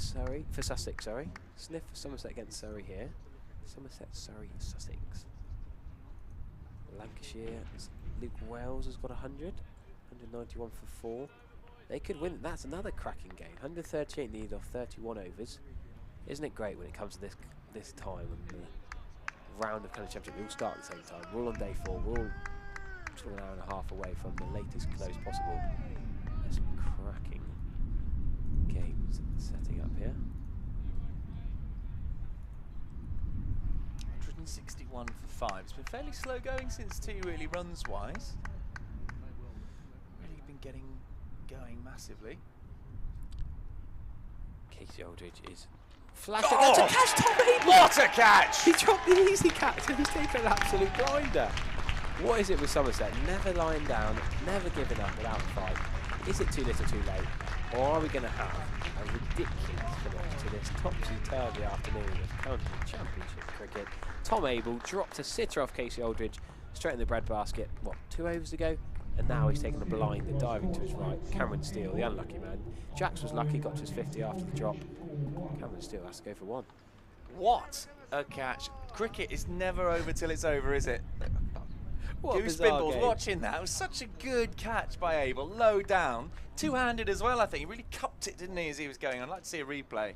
Sussex, sorry. Sniff for Somerset against Surrey here. Somerset, Surrey, Sussex. Lancashire. Luke Wells has got 100. 191 for 4. They could win. That's another cracking game. 138 needed off 31 overs. Isn't it great when it comes to this time and the round of County Championship? We all start at the same time. We're all on day 4. We're all sort of an hour and a half away from the latest close possible. There's some cracking games setting up here. 161 for 5. It's been fairly slow going since tea, really, runs-wise. Really been getting going massively. Casey Aldridge is flashing. That's a catch, Tom Abel! What a catch! He dropped the easy catch and he's taken an absolute blinder. What is it with Somerset? Never lying down, never giving up without a fight. Is it too little too late? Or are we going to have a ridiculous finish to this topsy-turvy afternoon of County Championship cricket? Tom Abel dropped a sitter off Casey Aldridge straight in the breadbasket, what, 2 overs ago? And now he's taking a blinder, diving to his right. Cameron Steele, the unlucky man. Jacks was lucky, got to his 50 after the drop. Cameron Steele has to go for 1. What a catch. Cricket is never over till it's over, is it? Goose Spindles watching that. It was such a good catch by Abel. Low down. Two-handed as well, I think. He really cupped it, didn't he, as he was going on. I'd like to see a replay.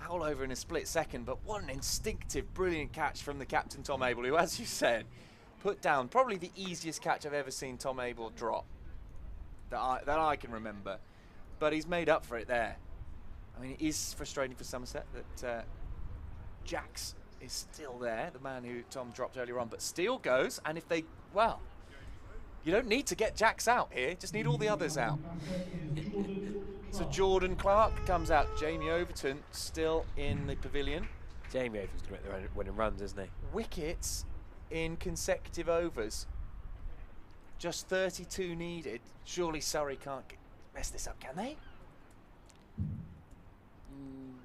All over in a split second, but what an instinctive, brilliant catch from the captain, Tom Abel, who, as you said, put down probably the easiest catch I've ever seen Tom Abel drop that I can remember. But he's made up for it there. I mean, it is frustrating for Somerset that Jacks is still there, the man who Tom dropped earlier on, but Steele goes, and if they, well, you don't need to get Jacks out here, just need all the others out. So Jordan Clark comes out. Jamie Overton still in the pavilion. Jamie Overton's going to make the winning runs, isn't he? Wickets in consecutive overs. Just 32 needed. Surely Surrey can't mess this up, can they?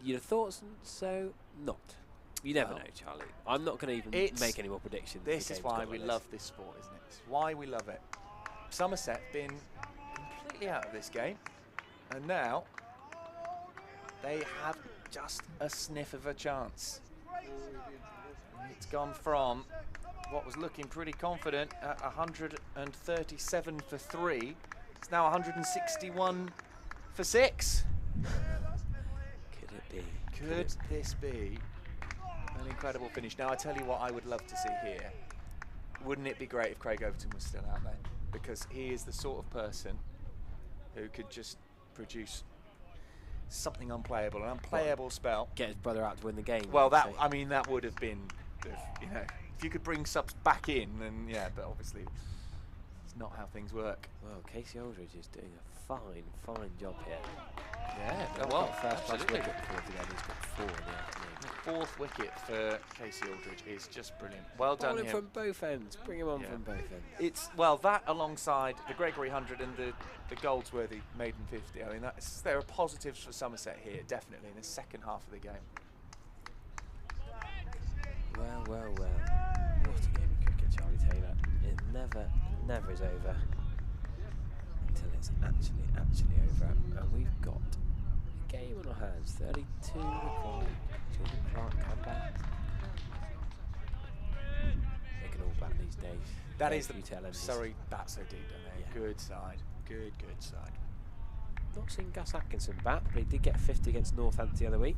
You'd have thought so, not. You never know, Charlie. I'm not going to even make any more predictions. This is why we love this sport, isn't it? It's why we love it. Somerset been completely out of this game, and now they have just a sniff of a chance. It's gone from what was looking pretty confident at 137 for 3. It's now 161 for 6. Could it be? Could this be an incredible finish? Now, I tell you what I would love to see here. Wouldn't it be great if Craig Overton was still out there? Because he is the sort of person who could just produce something unplayable, an unplayable spell. Get his brother out to win the game. Well, I mean, that would have been, if you could bring subs back in, then yeah, but obviously it's not how things work. Well, Casey Aldridge is doing a fine job here. Yeah, well, first class absolutely. wicket before today. He's got 4 in the afternoon. The 4th wicket for Casey Aldridge is just brilliant. Well done Bowling him. from both ends. Bring him on from both ends. It's, well, that alongside the Gregory 100 and the Goldsworthy maiden 50. I mean, there are positives for Somerset here, definitely, in the second half of the game. Well. What a game of cricket, Charlie Taylor. It never is over until it's actually over. And we've got a game on our hands. 32 required. Jordan Clark come back. They can all bat these days. That is the Surrey bat so deep, don't they? Yeah. Good side. Good side. Not seen Gus Atkinson bat, but he did get 50 against Northampton the other week.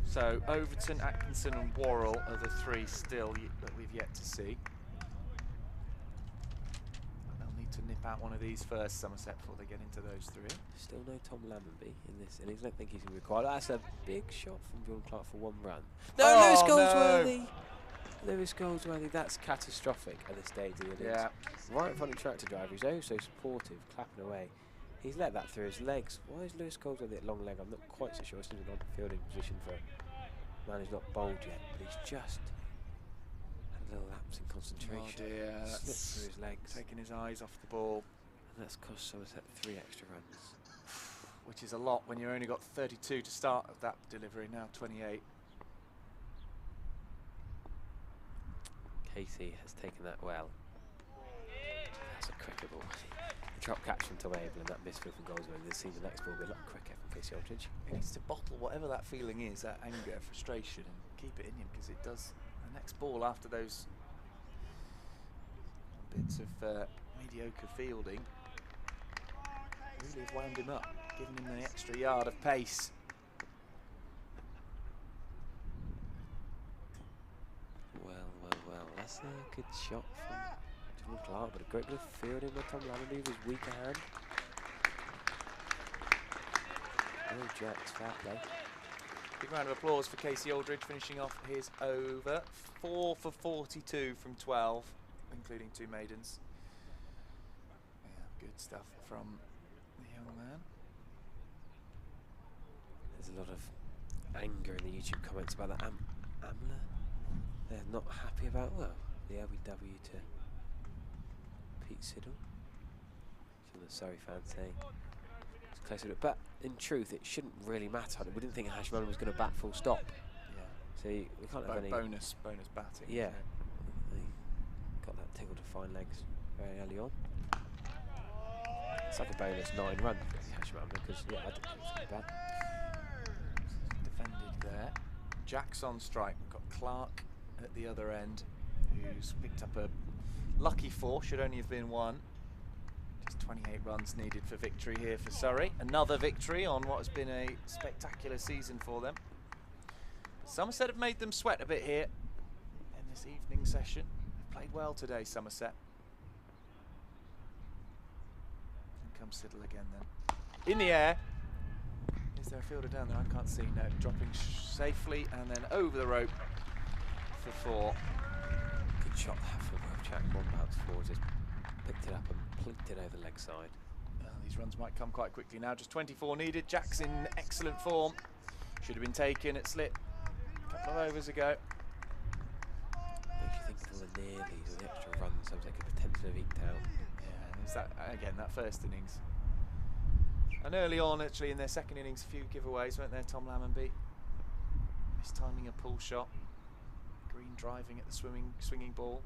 So Overton, Atkinson and Worrell are the 3 still that we've yet to see. They'll need to nip out one of these first, Somerset, before they get into those 3. Still no Tom Lammonby in this innings. I don't think he's going to be required. That's a big shot from Jordan Clark for 1 run. No, Lewis Goldsworthy! No. Lewis Goldsworthy, that's catastrophic at this stage of the innings. Yeah. Right in front of tractor driver, he's oh so supportive, clapping away. He's let that through his legs. Why is Lewis Goldsworthy at long leg? I'm not quite so sure. He's in a fielding position for a man who's not bowled yet, but he's just had a little lapse in concentration. Oh dear, slipped through his legs. Taking his eyes off the ball. And that's cost Somerset 3 extra runs. Which is a lot when you've only got 32 to start of that delivery, now 28. Casey has taken that well. That's a cricket ball. The drop catch from Tom Abel and that misfield from Goldsworthy. This season, the next ball will be a lot quicker from Casey Aldridge. He needs to bottle whatever that feeling is, that anger, frustration, and keep it in him, because it does. The next ball after those bits of mediocre fielding really have wound him up, giving him the extra yard of pace. Well, that's a good shot from Jordan Clark, but a great bit of fielding by Tom Lammonby with his weaker hand. Oh, Jacks, fair play. Big round of applause for Casey Aldridge finishing off his over. 4 for 42 from 12, including 2 maidens. Yeah, good stuff from the young man. There's a lot of anger in the YouTube comments about that Amler. They're not happy about, well, the LBW to Pete Siddle. Some of the Surrey fans saying it's close to it. But in truth, it shouldn't really matter. We didn't think Hashman was going to bat full stop. Yeah. So we can't have any bonus batting. Yeah. They got that tingle to fine legs very early on. It's like a bonus 9 run for Hashman because I didn't think it was going to bat. Defended there. Jack's on strike. We've got Clark at the other end, who's picked up a lucky 4, should only have been 1. Just 28 runs needed for victory here for Surrey. Another victory on what has been a spectacular season for them. Somerset have made them sweat a bit here in this evening session. They've played well today, Somerset. And comes Siddle again then. In the air. Is there a fielder down there? I can't see. No, dropping safely and then over the rope for 4. Good shot there for Jack. 1 bounce forward, just picked it up and plinked it over the leg side. Well, these runs might come quite quickly now. Just 24 needed. Jack's in excellent form. Should have been taken at slip a couple of overs ago. Makes you think of all the nearlies or the extra runs sometimes they could potentially have eked out. Is that again that first innings? And early on, actually, in their second innings, a few giveaways, weren't there? Tom Lammonby mistiming a pull shot. Green driving at the swinging ball.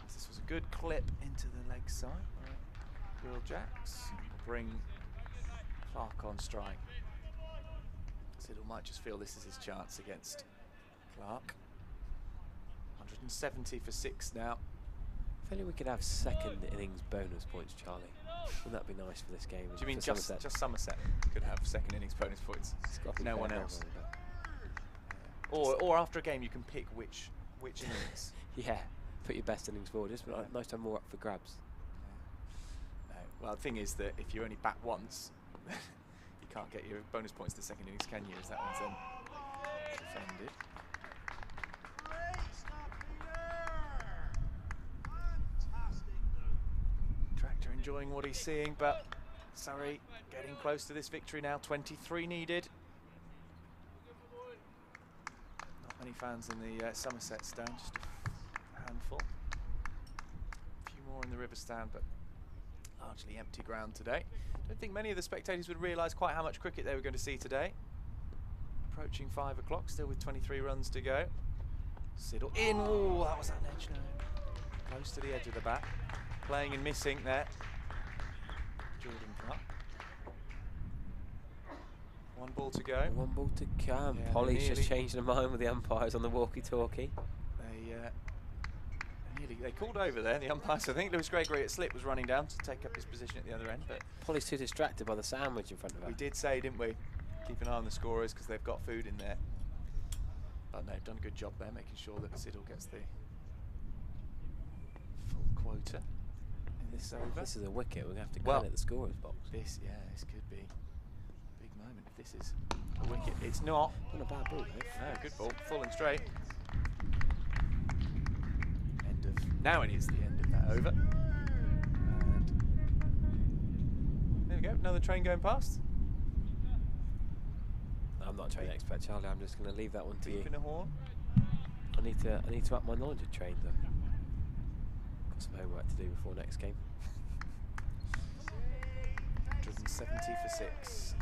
This was a good clip into the leg side. Right. Will Jacks will bring Clark on strike. Siddle might just feel this is his chance against Clark. 170 for 6 now. I feel like we could have second innings bonus points, Charlie. Wouldn't that be nice for this game? Do you mean just Somerset could have second innings bonus points? No one else. Or after a game you can pick which innings. Yeah, put your best innings forward. Just nice to have more up for grabs. No. Well, the thing is that if you only bat once, you can't get your bonus points to the second innings, can you? As that one's then defended. Tractor enjoying what he's seeing, but Surrey getting close to this victory now. 23 needed. Not many fans in the Somerset stand, just a handful. A few more in the River stand, but largely empty ground today. Don't think many of the spectators would realise quite how much cricket they were going to see today. Approaching 5 o'clock, still with 23 runs to go. Siddle in. Oh, that was that edge now. Close to the edge of the bat. Playing and missing there. Jordan Clark. 1 ball to go. 1 ball to come. Yeah, Polly's just changing their mind with the umpires on the walkie-talkie. They called over there, the umpires. I think Lewis Gregory at slip was running down to take up his position at the other end. But Polly's too distracted by the sandwich in front of her. We did say, didn't we? Keep an eye on the scorers because they've got food in there. But no, done a good job there, making sure that Siddle gets the full quota. This is a wicket. We're going to have to go at the scorer's box. This could be a big moment if this is a wicket. It's not. Not a bad ball, though. No, good ball. Full and straight. Now it is the end of that over. And there we go. Another train going past. I'm not a train expert, Charlie. I'm just going to leave that one to you. Beeping a horn. I need to up my knowledge of trains, though. Got some homework to do before next game. 170 for 6.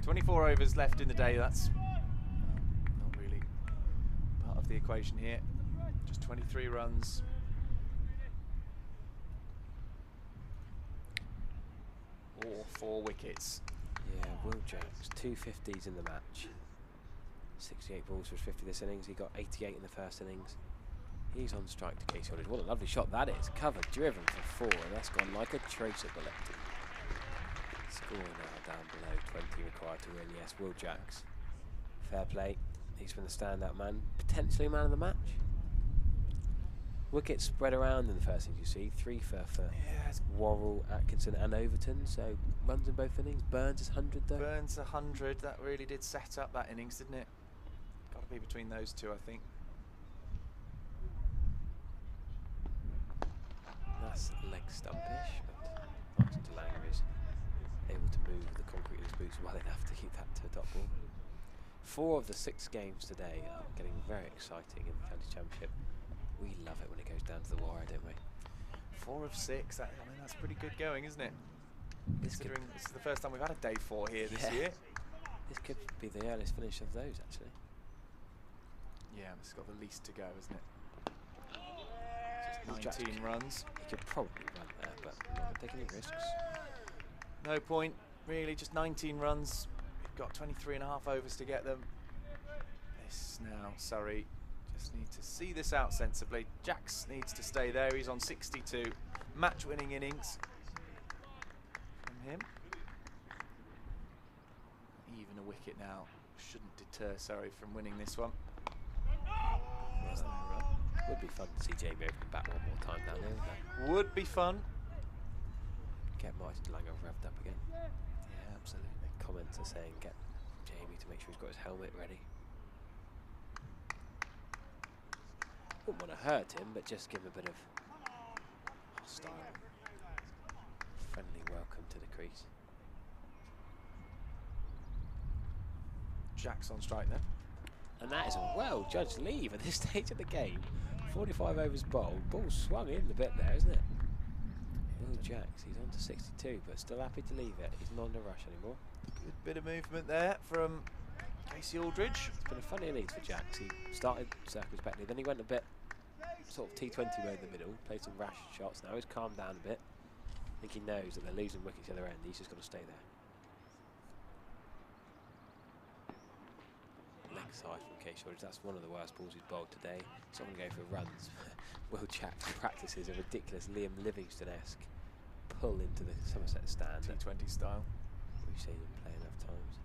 24 overs left in the day. That's not really part of the equation here. Just 23 runs. Or 4 wickets. Yeah, Will Jacks, 2 50s in the match. 68 balls for 50 this innings. He got 88 in the first innings. He's on strike to Casey Aldridge. What a lovely shot that is. Covered, driven for 4. That's gone like a tracer bullet. Score now down below 20 required to win. Yes, Will Jacks. Fair play. He's been the standout man. Potentially man of the match. Wickets spread around in the first innings, you see. 3 for Worrell, Atkinson and Overton. So runs in both innings. Burns is 100 though. Burns 100. That really did set up that innings, didn't it? Got to be between those two, I think. That's leg stumpish, but Martin DeLanger is able to move the concrete in his boots well enough to keep that to a top ball. 4 of the 6 games today are getting very exciting in the county championship. We love it when it goes down to the wire, don't we? 4 of 6. I mean, that's pretty good going, isn't it? Considering this is the first time we've had a day 4 here this year. This could be the earliest finish of those, actually. Yeah, this has got the least to go, isn't it? Just 19 runs. He could probably run there, but not taking any risks. No point, really. Just 19 runs. We've got 23 and a half overs to get them. This now, Surrey just need to see this out sensibly. Jacks needs to stay there. He's on 62. Match-winning innings from him. Even a wicket now shouldn't deter Surrey from winning this one. There's no run. Would be fun to see Jamie Overton back one more time down there, wouldn't it? Would be fun. Get Martin DeLanger revved up again. Yeah, absolutely. Comments are saying get Jamie to make sure he's got his helmet ready. Wouldn't want to hurt him, but just give him a bit of hostile, friendly welcome to the crease. Jacks on strike then. And that is a well-judged leave at this stage of the game. 45 overs bowled. Ball swung in a bit there, isn't it? Will Jacks, he's on to 62, but still happy to leave it. He's not in a rush anymore. Good bit of movement there from Casey Aldridge. It's been a funny innings for Jacks. He started circumspectly, then he went a bit sort of T20 mode in the middle, played some rash shots. Now he's calmed down a bit. I think he knows that they're losing wickets at the other end. He's just got to stay there. Leg side from Casey Aldridge. That's one of the worst balls he's bowled today. He's not going to go for runs. Will Jacks practices a ridiculous Liam Livingston-esque pull into the Somerset stand. T20 style. We've seen him play enough times.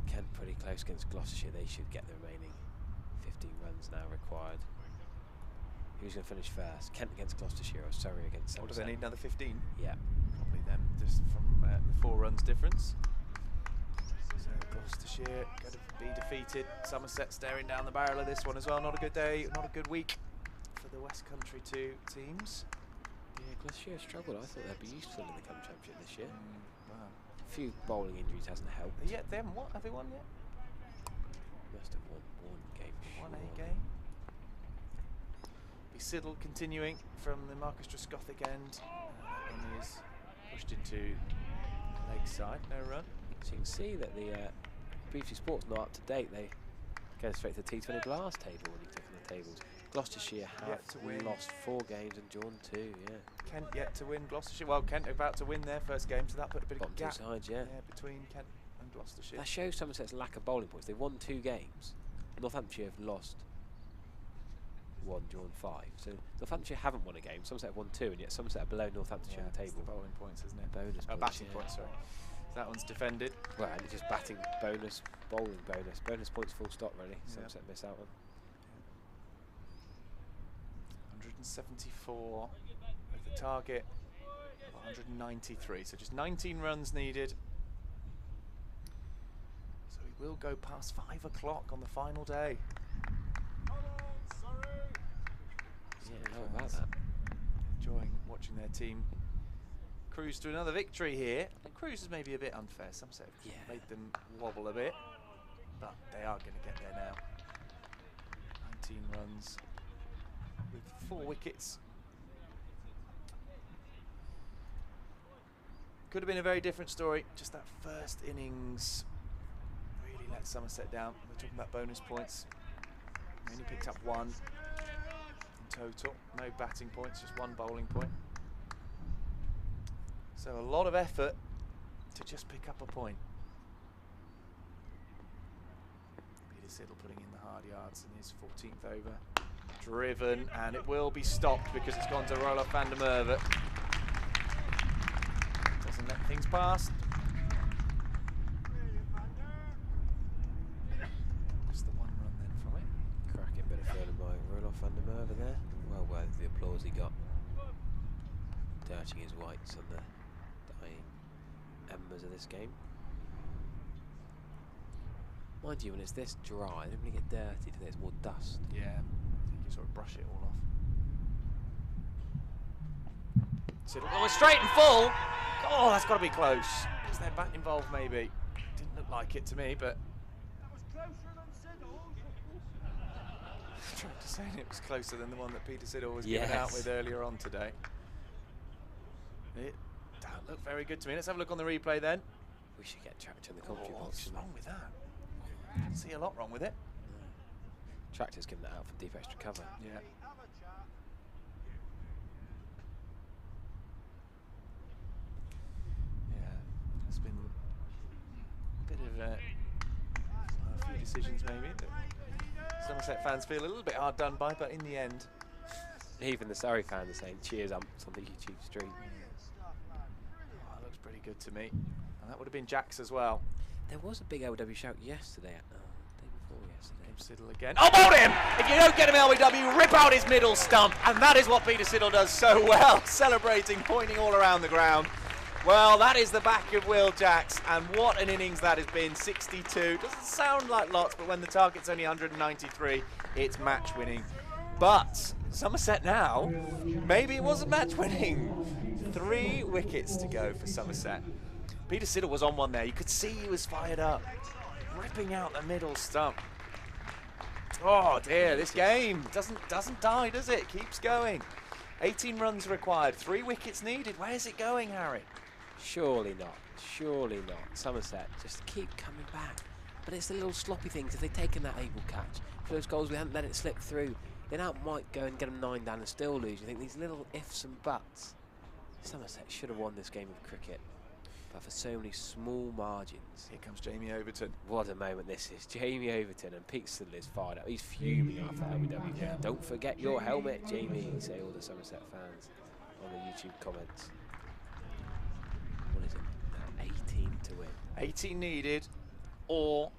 Kent pretty close against Gloucestershire. They should get the remaining 15 runs now required. Who's going to finish first? Kent against Gloucestershire or Surrey against Somerset? Or do they need another 15? Yeah. Probably them, just from the 4 runs difference. So Gloucestershire going to be defeated. Somerset staring down the barrel of this one as well. Not a good day, not a good week for the West Country 2 teams. Yeah, Gloucestershire struggled. I thought they'd be useful in the Cup Championship this year. Wow. A few bowling injuries hasn't helped. Yeah, they haven't. What have they won yet? Must have won one game. One A game. Be Siddle continuing from the Marcus Trescothick end. And he is pushed into the leg side. No run. So you can see that the BBC Sport's not up to date. They go straight to the T20 Blast table when you click on the tables. Gloucestershire have lost 4 games and drawn 2, yeah. Kent yet to win. Gloucestershire, well, Kent are about to win their first game, so that put a bit of gap sides, yeah, between Kent and Gloucestershire. That shows Somerset's lack of bowling points. They've won 2 games. Northamptonshire have lost 1, drawn 5. So Northamptonshire haven't won a game. Somerset have won 2, and yet Somerset are below Northamptonshire on the table. The bowling points, isn't it? Bonus points, batting points, sorry. So that one's defended. Well, and it's just batting bonus, bowling bonus. Bonus points full stop, really. Somerset miss out on. 174 with the target of 193, so just 19 runs needed. So we will go past 5 o'clock on the final day. Yeah, how about that? Enjoying watching their team cruise to another victory here. The cruise is maybe a bit unfair. Somerset made them wobble a bit, but they are going to get there now. 19 runs with 4 wickets. Could have been a very different story. Just that first innings really let Somerset down. We're talking about bonus points. They only picked up 1 in total. No batting points, just 1 bowling point. So a lot of effort to just pick up a point. Peter Siddle putting in the hard yards in his 14th over. Driven, and it will be stopped because it's gone to Roelof van der Merwe. Doesn't let things pass. Just the 1 run then from it. Cracking bit of fielding by Roelof van der Merwe there. Well worth the applause he got. Dirting his whites on the dying embers of this game. Mind you, when it's this dry, they don't really get dirty, do they? It's more dust. Yeah. You sort of brush it all off. Siddle going straight and full. Oh, that's got to be close. Is there bat involved maybe? Didn't look like it to me, but that was closer than Siddle. I tried to say it was closer than the one that Peter Siddle was given out with earlier on today. It don't look very good to me. Let's have a look on the replay then. We should get Tractor in the commentary box. What's wrong with that? I don't see a lot wrong with it. Tractor's given that out for deep extra cover. Yeah. Yeah, there's been a bit of a few decisions maybe that Somerset fans feel a little bit hard done by, but in the end. Even the Surrey fans are saying cheers on the YouTube stream. Oh, that looks pretty good to me. And that would have been Jack's as well. There was a big LW shout yesterday. Day before yesterday. Siddle again. Oh, bowled him! If you don't get him LBW, rip out his middle stump. And that is what Peter Siddle does so well. Celebrating, pointing all around the ground. Well, that is the back of Will Jacks. And what an innings that has been. 62. Doesn't sound like lots, but when the target's only 193, it's match winning. But Somerset now, maybe it wasn't match winning. 3 wickets to go for Somerset. Peter Siddle was on one there. You could see he was fired up. Ripping out the middle stump. Oh dear, this game doesn't die, does it? Keeps going. 18 runs required, 3 wickets needed. Where's it going, Harry? Surely not. Surely not. Somerset just keep coming back. But it's the little sloppy things. If they'd taken that able catch, for those goals we hadn't let it slip through, they now might go and get them 9 down and still lose. You think these little ifs and buts. Somerset should have won this game of cricket, but for so many small margins. Here comes Jamie Overton. What a moment this is. Jamie Overton, and Pete Siddle is fired up. He's fuming after LBW. Yeah. Don't forget your helmet, Jamie, say all the Somerset fans on the YouTube comments. What is it? Now 18 to win. 18 needed, or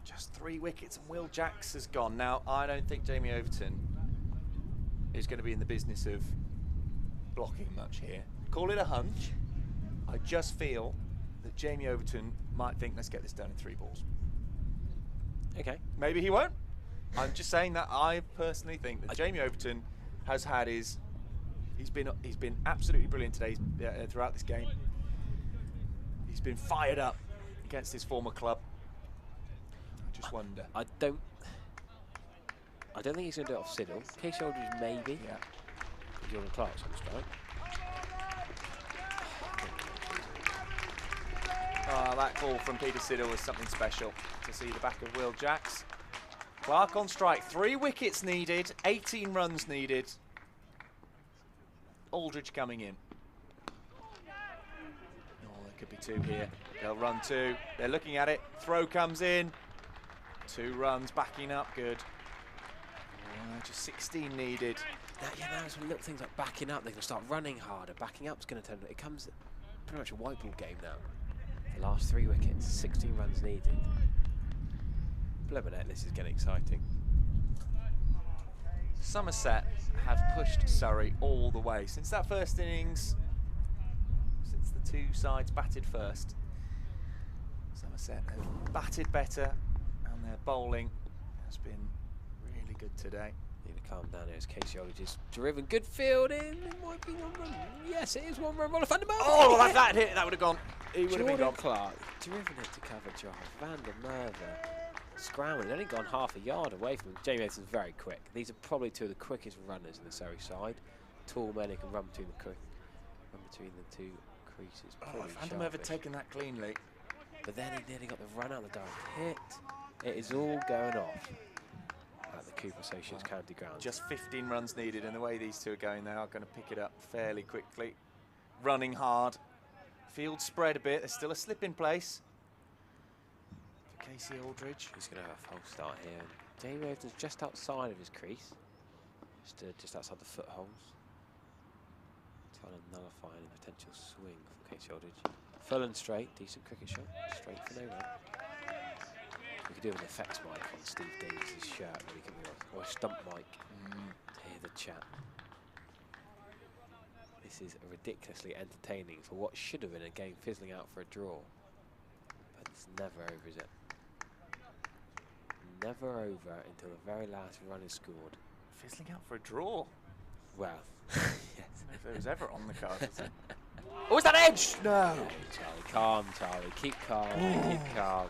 just 3 wickets, and Will Jacks has gone. Now, I don't think Jamie Overton is going to be in the business of blocking much here. Call it a hunch. I just feel that Jamie Overton might think, let's get this done in 3 balls. Okay. Maybe he won't. I'm just saying that I personally think that Jamie Overton has had his... He's been absolutely brilliant today throughout this game. He's been fired up against his former club. I just wonder. I don't think he's going to do it off Siddle. Casey Aldridge maybe. Yeah. Jordan Clark's on strike. Oh, that call from Peter Siddle was something special to see the back of Will Jacks. Clark on strike. 3 wickets needed. 18 runs needed. Aldridge coming in. Oh, there could be 2 here. They'll run 2. They're looking at it. Throw comes in. 2 runs, backing up. Good. Oh, just 16 needed. Now it's when little things like backing up, they're going to start running harder. Backing up's going to turn. It comes pretty much a white ball game now. The last 3 wickets, 16 runs needed. Blimey, this is getting exciting. Somerset have pushed Surrey all the way since that first innings. Since the 2 sides batted first, Somerset have batted better, and their bowling has been really good today. Need to calm down here as Casey Aldridge is driven. Good fielding. It might be 1 run. Yes, it is 1 run. Oh, that hit. That would have gone. He would have been gone. Clark driven it to cover drive. Van der Merwe scrambling. Only gone half a yard away from him. Jamie Edison's very quick. These are probably 2 of the quickest runners in the Surrey side. Tall men who can run between the 2 creases. Oh, Van der Merwe taken that cleanly. But then he nearly got the run out of the direct hit. It is all going off at the Cooper Associates County Ground. Just 15 runs needed, and the way these 2 are going, they are going to pick it up fairly quickly. Running hard. Field spread a bit. There's still a slip in place for Casey Aldridge. He's going to have a false start here. Jamie Overton's just outside of his crease. Just outside the footholes. Trying to nullify any potential swing from Casey Aldridge. Full and straight. Decent cricket shot. Straight for no run. We could do an effects mic on Steve Davies' shirt, really, can we? Or a stump mic to hear the chat. This is ridiculously entertaining for what should have been a game fizzling out for a draw. But it's never over, is it? Never over until the very last run is scored. Fizzling out for a draw? Well, yes. If it was ever on the cards, was it? Oh, is that edge? No! Charlie, calm, Charlie. Keep calm, keep calm.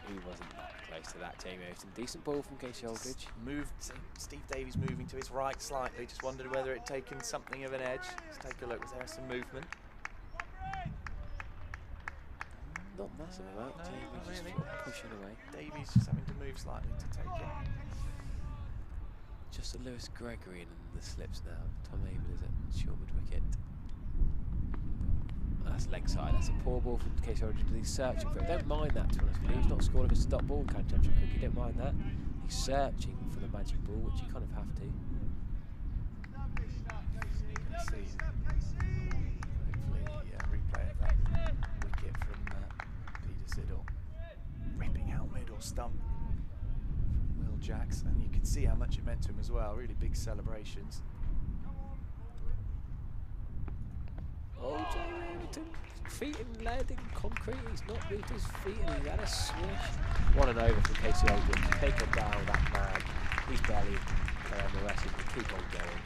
He wasn't that close to that, Jamie Overton. Decent ball from Casey Aldridge. Moved, Steve Davies moving to his right slightly. Just wondered whether it had taken something of an edge. Let's take a look. Was there some movement? Not massive amount. No, Jamie not just really. pushing away. Davies just having to move slightly to take it. Just a Lewis Gregory in the slips now. Tom Abel is at short mid wicket. That's leg side. That's a poor ball from Casey Aldridge, but he's searching for it. Don't mind that, to be honest with you. He's not scored if it's a stop ball in county championship cricket. You don't mind that. He's searching for the magic ball, which you kind of have to. Let's see. Hopefully, replay of that wicket from Peter Siddle. Ripping out middle stump from Will Jacks, and you can see how much it meant to him as well. Really big celebrations. Oh, Jamie Overton, feet in lead, in concrete. He's not moved his feet and he's had a swish. 1 and over from Casey Aldridge. Take him down, that man. He's barely on the rest. He can keep on going.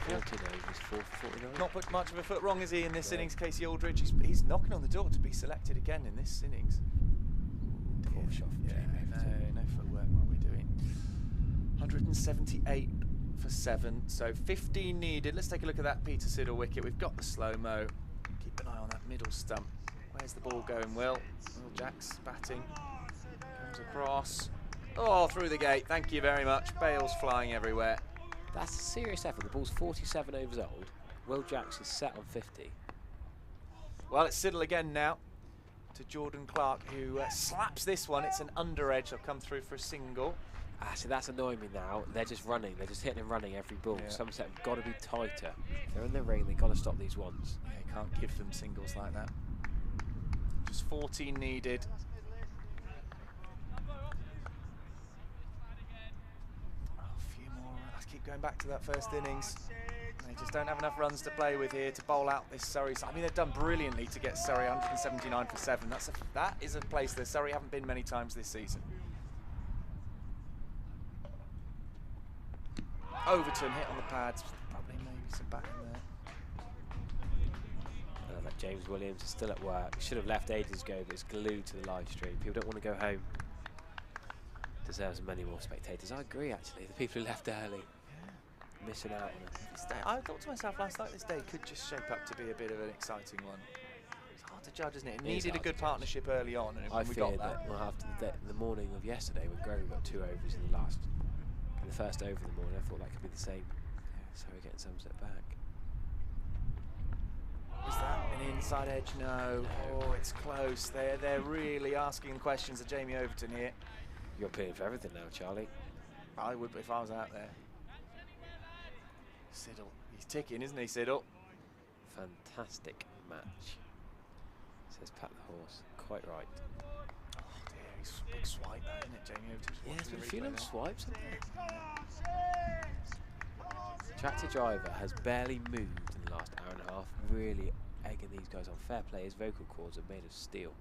14 overs, 4 for 49. Not put much of a foot wrong, is he, in this innings, Casey Aldridge? He's knocking on the door to be selected again in this innings. Poor shot from Jamie Overton. No footwork, what we're doing. 178 for 7. So 15 needed. Let's take a look at that Peter Siddle wicket. We've got the slow-mo. Keep an eye on that middle stump. Where's the ball going, Will? Will Jacks batting. Comes across. Oh, through the gate. Thank you very much. Bales flying everywhere. That's a serious effort. The ball's 47 overs old. Will Jacks is set on 50. Well, it's Siddle again now to Jordan Clark, who slaps this one. It's an under edge. I'll come through for a single. So that's annoying me now. They're just running. They're just hitting and running every ball. Yeah. Somerset have got to be tighter. If they're in the ring, they've got to stop these ones. Yeah, you can't give them singles like that. Just 14 needed. A few more. Let's keep going back to that first innings. They just don't have enough runs to play with here to bowl out this Surrey side. I mean, they've done brilliantly to get Surrey 179 for 7. That is a place that Surrey haven't been many times this season. Overton hit on the pads. Probably maybe some batting there. That James Williams is still at work. Should have left ages ago, but it's glued to the live stream. People don't want to go home. Deserves many more spectators. I agree, actually. The people who left early. Missing out on it. I thought to myself last night, this day could just shape up to be a bit of an exciting one. It's hard to judge, isn't it? It needed a good partnership early on, and I we got feared that well, after the morning of yesterday, when Gregory got 2 overs in the first over of the morning, I thought that could be the same. So we're getting Somerset back. Was that an inside edge? No. Oh, it's close. They're really asking questions of Jamie Overton here. You're paying for everything now, Charlie. I would if I was out there. Siddle, he's ticking, isn't he, Siddle? Fantastic match, says Pat the Horse. Quite right. Oh dear, he's a big swipe, that, isn't it, Jamie Overton? Yeah, there's been a few little swipes in there. Tractor Driver has barely moved in the last hour and a half, really egging these guys on. Fair play, his vocal cords are made of steel.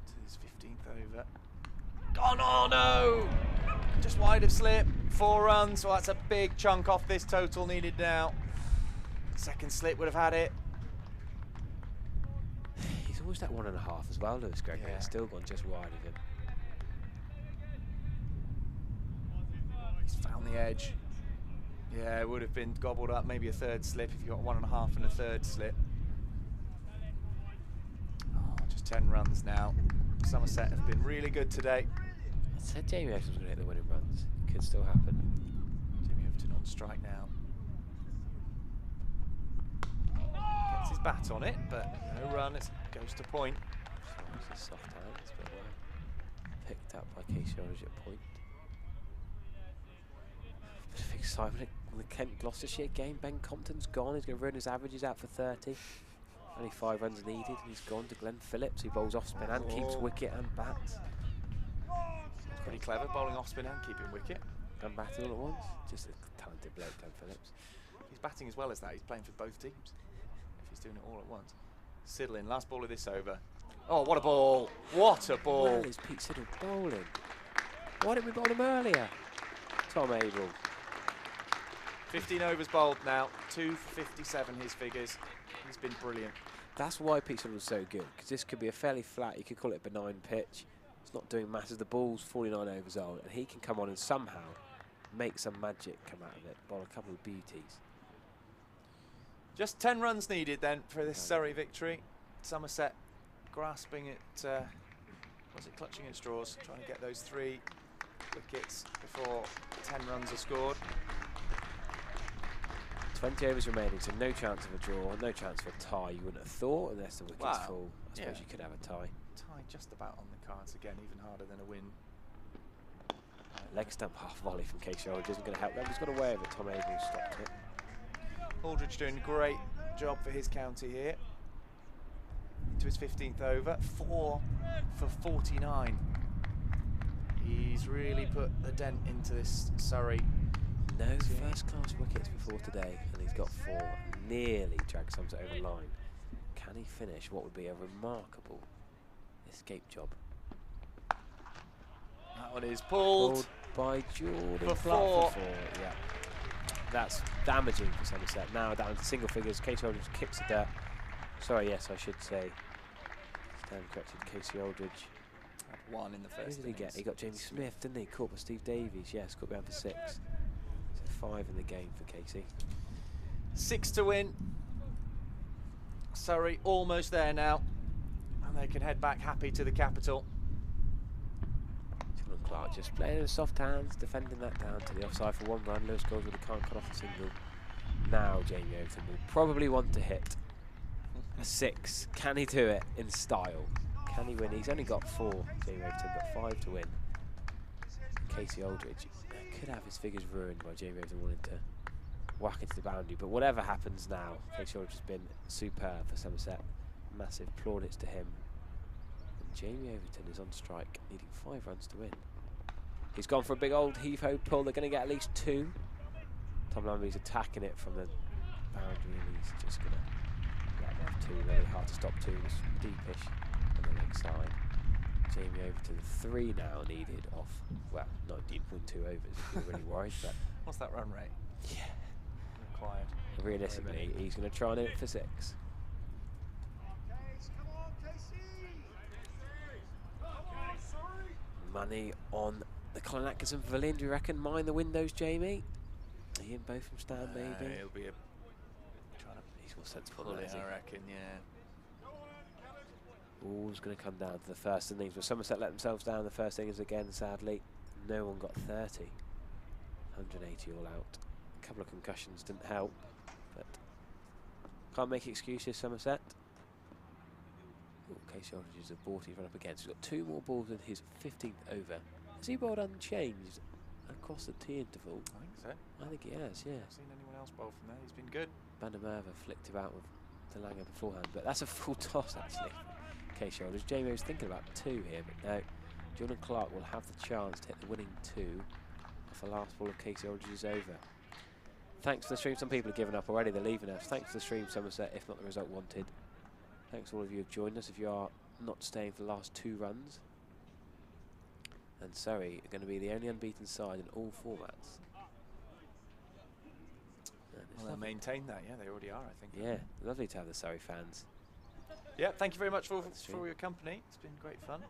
To his 15th over. Gone, oh no! Just wide of slip, 4 runs, so that's a big chunk off this total needed now. Second slip would have had it. He's always that 1.5 as well, Lewis Gregory. Yeah. He's still gone just wide of him. He's found the edge. Yeah, it would have been gobbled up, maybe a 3rd slip if you got 1.5 and a 3rd slip. Oh, just 10 runs now. Somerset have been really good today. I said Jamie Overton was going to hit the winning runs. Could still happen. Jamie Overton on strike now. Gets his bat on it, but no run. It goes to point. It's a soft hands, but picked up by Casey Aldridge at point. Bit of excitement in the Kent Gloucestershire game. Ben Compton's gone. He's going to run his averages out for 30. Only 5 runs needed, and he's gone to Glenn Phillips, who bowls off spin and keeps wicket and bats. Pretty clever, bowling off spin and keeping wicket. And batting all at once. Just a talented bloke, Glenn Phillips. He's batting as well as that. He's playing for both teams. If he's doing it all at once. Siddle in, last ball of this over. Oh, what a ball! What a ball! Where is Pete Siddle bowling? Why didn't we bowl him earlier? Tom Abel. 15 overs bowled now, 2 for 57 his figures. He's been brilliant. That's why Pete Siddle was so good, because this could be a fairly flat, you could call it a benign pitch. It's not doing masses. The ball's 49 overs old, and he can come on and somehow make some magic come out of it, bowl a couple of beauties. Just 10 runs needed then for this Surrey victory. Somerset grasping at, was it clutching at straws, trying to get those 3 wickets before 10 runs are scored. 20 overs remaining, so no chance of a draw, no chance of a tie, you wouldn't have thought, unless the wicket's full. I suppose you could have a tie. Tie just about on the cards again, even harder than a win. Leg stump half volley from Casey Aldridge isn't going to help them. He's got away with it. Tom Abel stopped it. Aldridge doing a great job for his county here. Into his 15th over, 4 for 49. He's really put the dent into this Surrey. No first-class wickets before today, and he's got 4. Nearly dragged Somerset over the line. Can he finish what would be a remarkable escape job? That one is pulled by Jordan for Clark 4. Yeah, that's damaging for Somerset. Now down to single figures. Casey Aldridge kicks the dirt. Sorry, yes, I should say. Stand corrected. Casey Aldridge had 1 in the first. Who did he get? He got Jamie Smith, didn't he? Caught by Steve Davies. Yes, caught down for 6. So 5 in the game for Casey. 6 to win. Surrey almost there now, and they can head back happy to the capital. Jordan Clark just playing with soft hands, defending that down to the offside for 1 run. Lewis Goldsworthy can't cut off a single. Now Jamie Overton will probably want to hit a 6. Can he do it in style? Can he win? He's only got 4, Jamie Overton, but 5 to win. Casey Aldridge could have his figures ruined by Jamie Overton wanting to whack into the boundary, but whatever happens now, Casey Aldridge has been superb for Somerset. Massive plaudits to him. And Jamie Overton is on strike, needing 5 runs to win. He's gone for a big old heave-ho pull. They're going to get at least 2. Tom Lamby's attacking it from the boundary, and he's just going to let him have 2. Really hard to stop 2. It's deepish on the leg side. Jamie Overton 3 now needed off, well, 19.2 overs if you're really worried, but what's that run rate? Yeah. Required. Realistically, he's going to try and hit it for 6. Money on the Colin Atkinson Pavilion, do you reckon? Mind the windows, Jamie? Are you in both from stand, maybe? It'll be a trying to he's more sensible pull than it, that, I reckon, yeah. All's going to come down to the first innings, but Somerset let themselves down the first innings again, sadly. No one got 30. 180 all out. A couple of concussions didn't help, but can't make excuses, Somerset. Oh, Casey Aldridge is a ball he's run up against. He's got 2 more balls in his 15th over. Has he bowled unchanged across the tea interval? I think so. I think he has, yeah. I've seen anyone else bowl from there. He's been good. Bandamerva flicked him out with Delanga beforehand, but that's a full toss actually. Casey Aldridge. Jamie was thinking about 2 here, but no. Jordan Clark will have the chance to hit the winning 2 off the last ball of Casey Aldridge's over. Thanks for the stream. Some people have given up already. They're leaving us. Thanks for the stream, Somerset, if not the result wanted. Thanks all of you who have joined us if you are not staying for the last 2 runs. And Surrey are going to be the only unbeaten side in all formats. Well, they'll maintain that, yeah, they already are, I think. Yeah, lovely to have the Surrey fans. Yeah, thank you very much for your company. It's been great fun.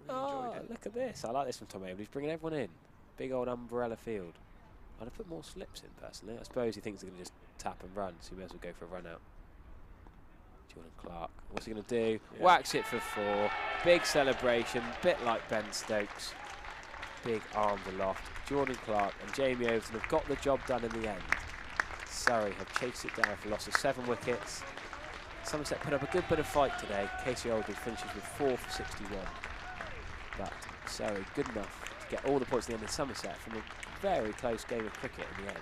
Really enjoyed it. Look at this. I like this from Tom Abel. He's bringing everyone in. Big old umbrella field. I'd have put more slips in, personally. I suppose he thinks they're going to just tap and run, so he may as well go for a run out. Jordan Clark. What's he going to do? Yeah. Whacks it for 4. Big celebration, bit like Ben Stokes. Big arms aloft. Jordan Clark and Jamie Overton have got the job done in the end. Surrey have chased it down for a loss of 7 wickets. Somerset put up a good bit of fight today. Casey Aldridge finishes with 4 for 61. But Surrey good enough to get all the points in the end of Somerset from a very close game of cricket in the end.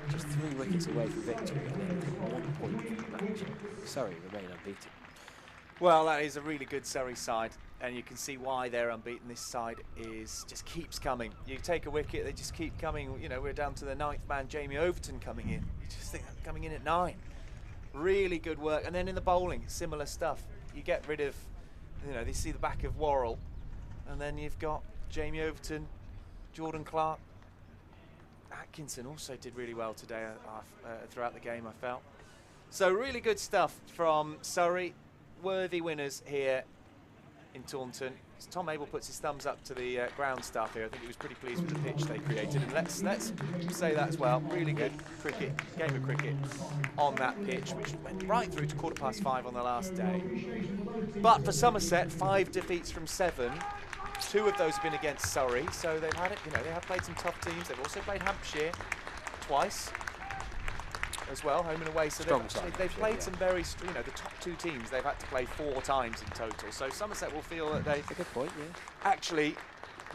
Just 3 wickets away from victory and then 1 point from the match. Surrey remain unbeaten. Well, that is a really good Surrey side, and you can see why they're unbeaten. This side just keeps coming. You take a wicket, they just keep coming. You know, we're down to the 9th man, Jamie Overton, coming in. You just think coming in at 9. Really good work. And then in the bowling, similar stuff. You get rid of, you know, they see the back of Worrell, and then you've got Jamie Overton, Jordan Clark. Atkinson also did really well today throughout the game, I felt. So really good stuff from Surrey. Worthy winners here in Taunton. As Tom Abel puts his thumbs up to the ground staff here, I think he was pretty pleased with the pitch they created. And let's say that as well. Really good game of cricket on that pitch, which went right through to 5:15 on the last day. But for Somerset, 5 defeats from 7. 2 of those have been against Surrey, so they've had it. You know, they have played some tough teams. They've also played Hampshire twice as well, home and away. So they've played some very, you know, the top 2 teams they've had to play 4 times in total. So Somerset will feel that they. That's a good point, yeah. Actually,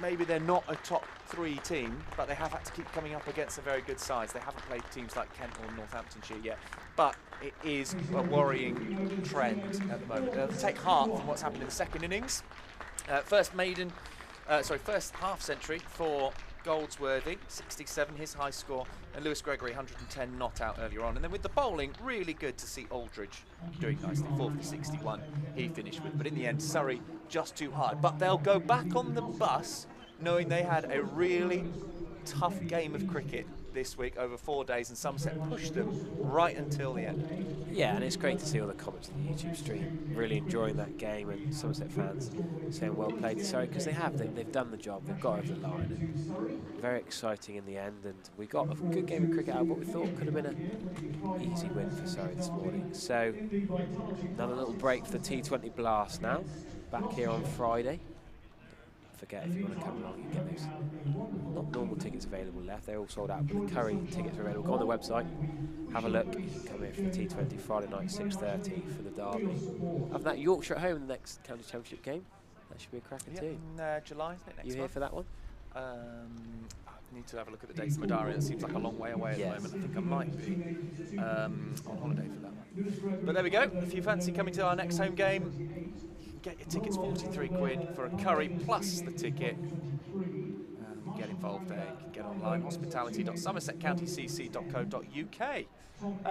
maybe they're not a top 3 team, but they have had to keep coming up against some very good sides. They haven't played teams like Kent or Northamptonshire yet, but it is a worrying trend at the moment. Take heart from what's happened in the second innings. First half century for Goldsworthy, 67, his high score, and Lewis Gregory, 110, not out earlier on. And then with the bowling, really good to see Aldridge doing nicely, 4 for 61 he finished with. But in the end, Surrey just too hard. But they'll go back on the bus knowing they had a really tough game of cricket this week over 4 days, and Somerset pushed them right until the end. Yeah, and it's great to see all the comments on the YouTube stream, really enjoying that game, and Somerset fans saying well played to Surrey, because they have. They've done the job, they've got over the line, and very exciting in the end, and we got a good game of cricket out of what we thought could have been an easy win for Surrey this morning. So, another little break for the T20 Blast now, back here on Friday. Forget, if you want to come along, you get those not normal tickets available left. They're all sold out, but the Curry tickets are available. Go on the website, have a look. You can come here for the T20 Friday night, 6:30 for the derby. Other than that, Yorkshire at home in the next county championship game. That should be a cracker too. In July, isn't it? Next you here month? For that one? I need to have a look at the dates of my diary. It seems like a long way away at the moment. I think I might be on holiday for that one. But there we go. If you fancy coming to our next home game, get your tickets, 43 quid for a curry plus the ticket. Get involved there. You can get online, hospitality.somersetcountycc.co.uk.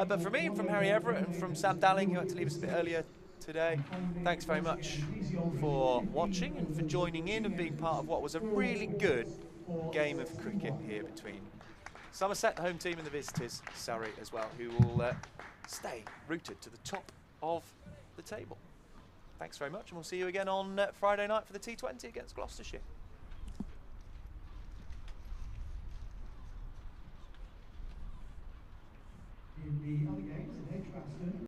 But from me, and from Harry Everett, and from Sam Dalling, who had to leave us a bit earlier today, thanks very much for watching and for joining in and being part of what was a really good game of cricket here between Somerset, the home team, and the visitors, Surrey as well, who will stay rooted to the top of the table. Thanks very much, and we'll see you again on Friday night for the T20 against Gloucestershire. In the other game,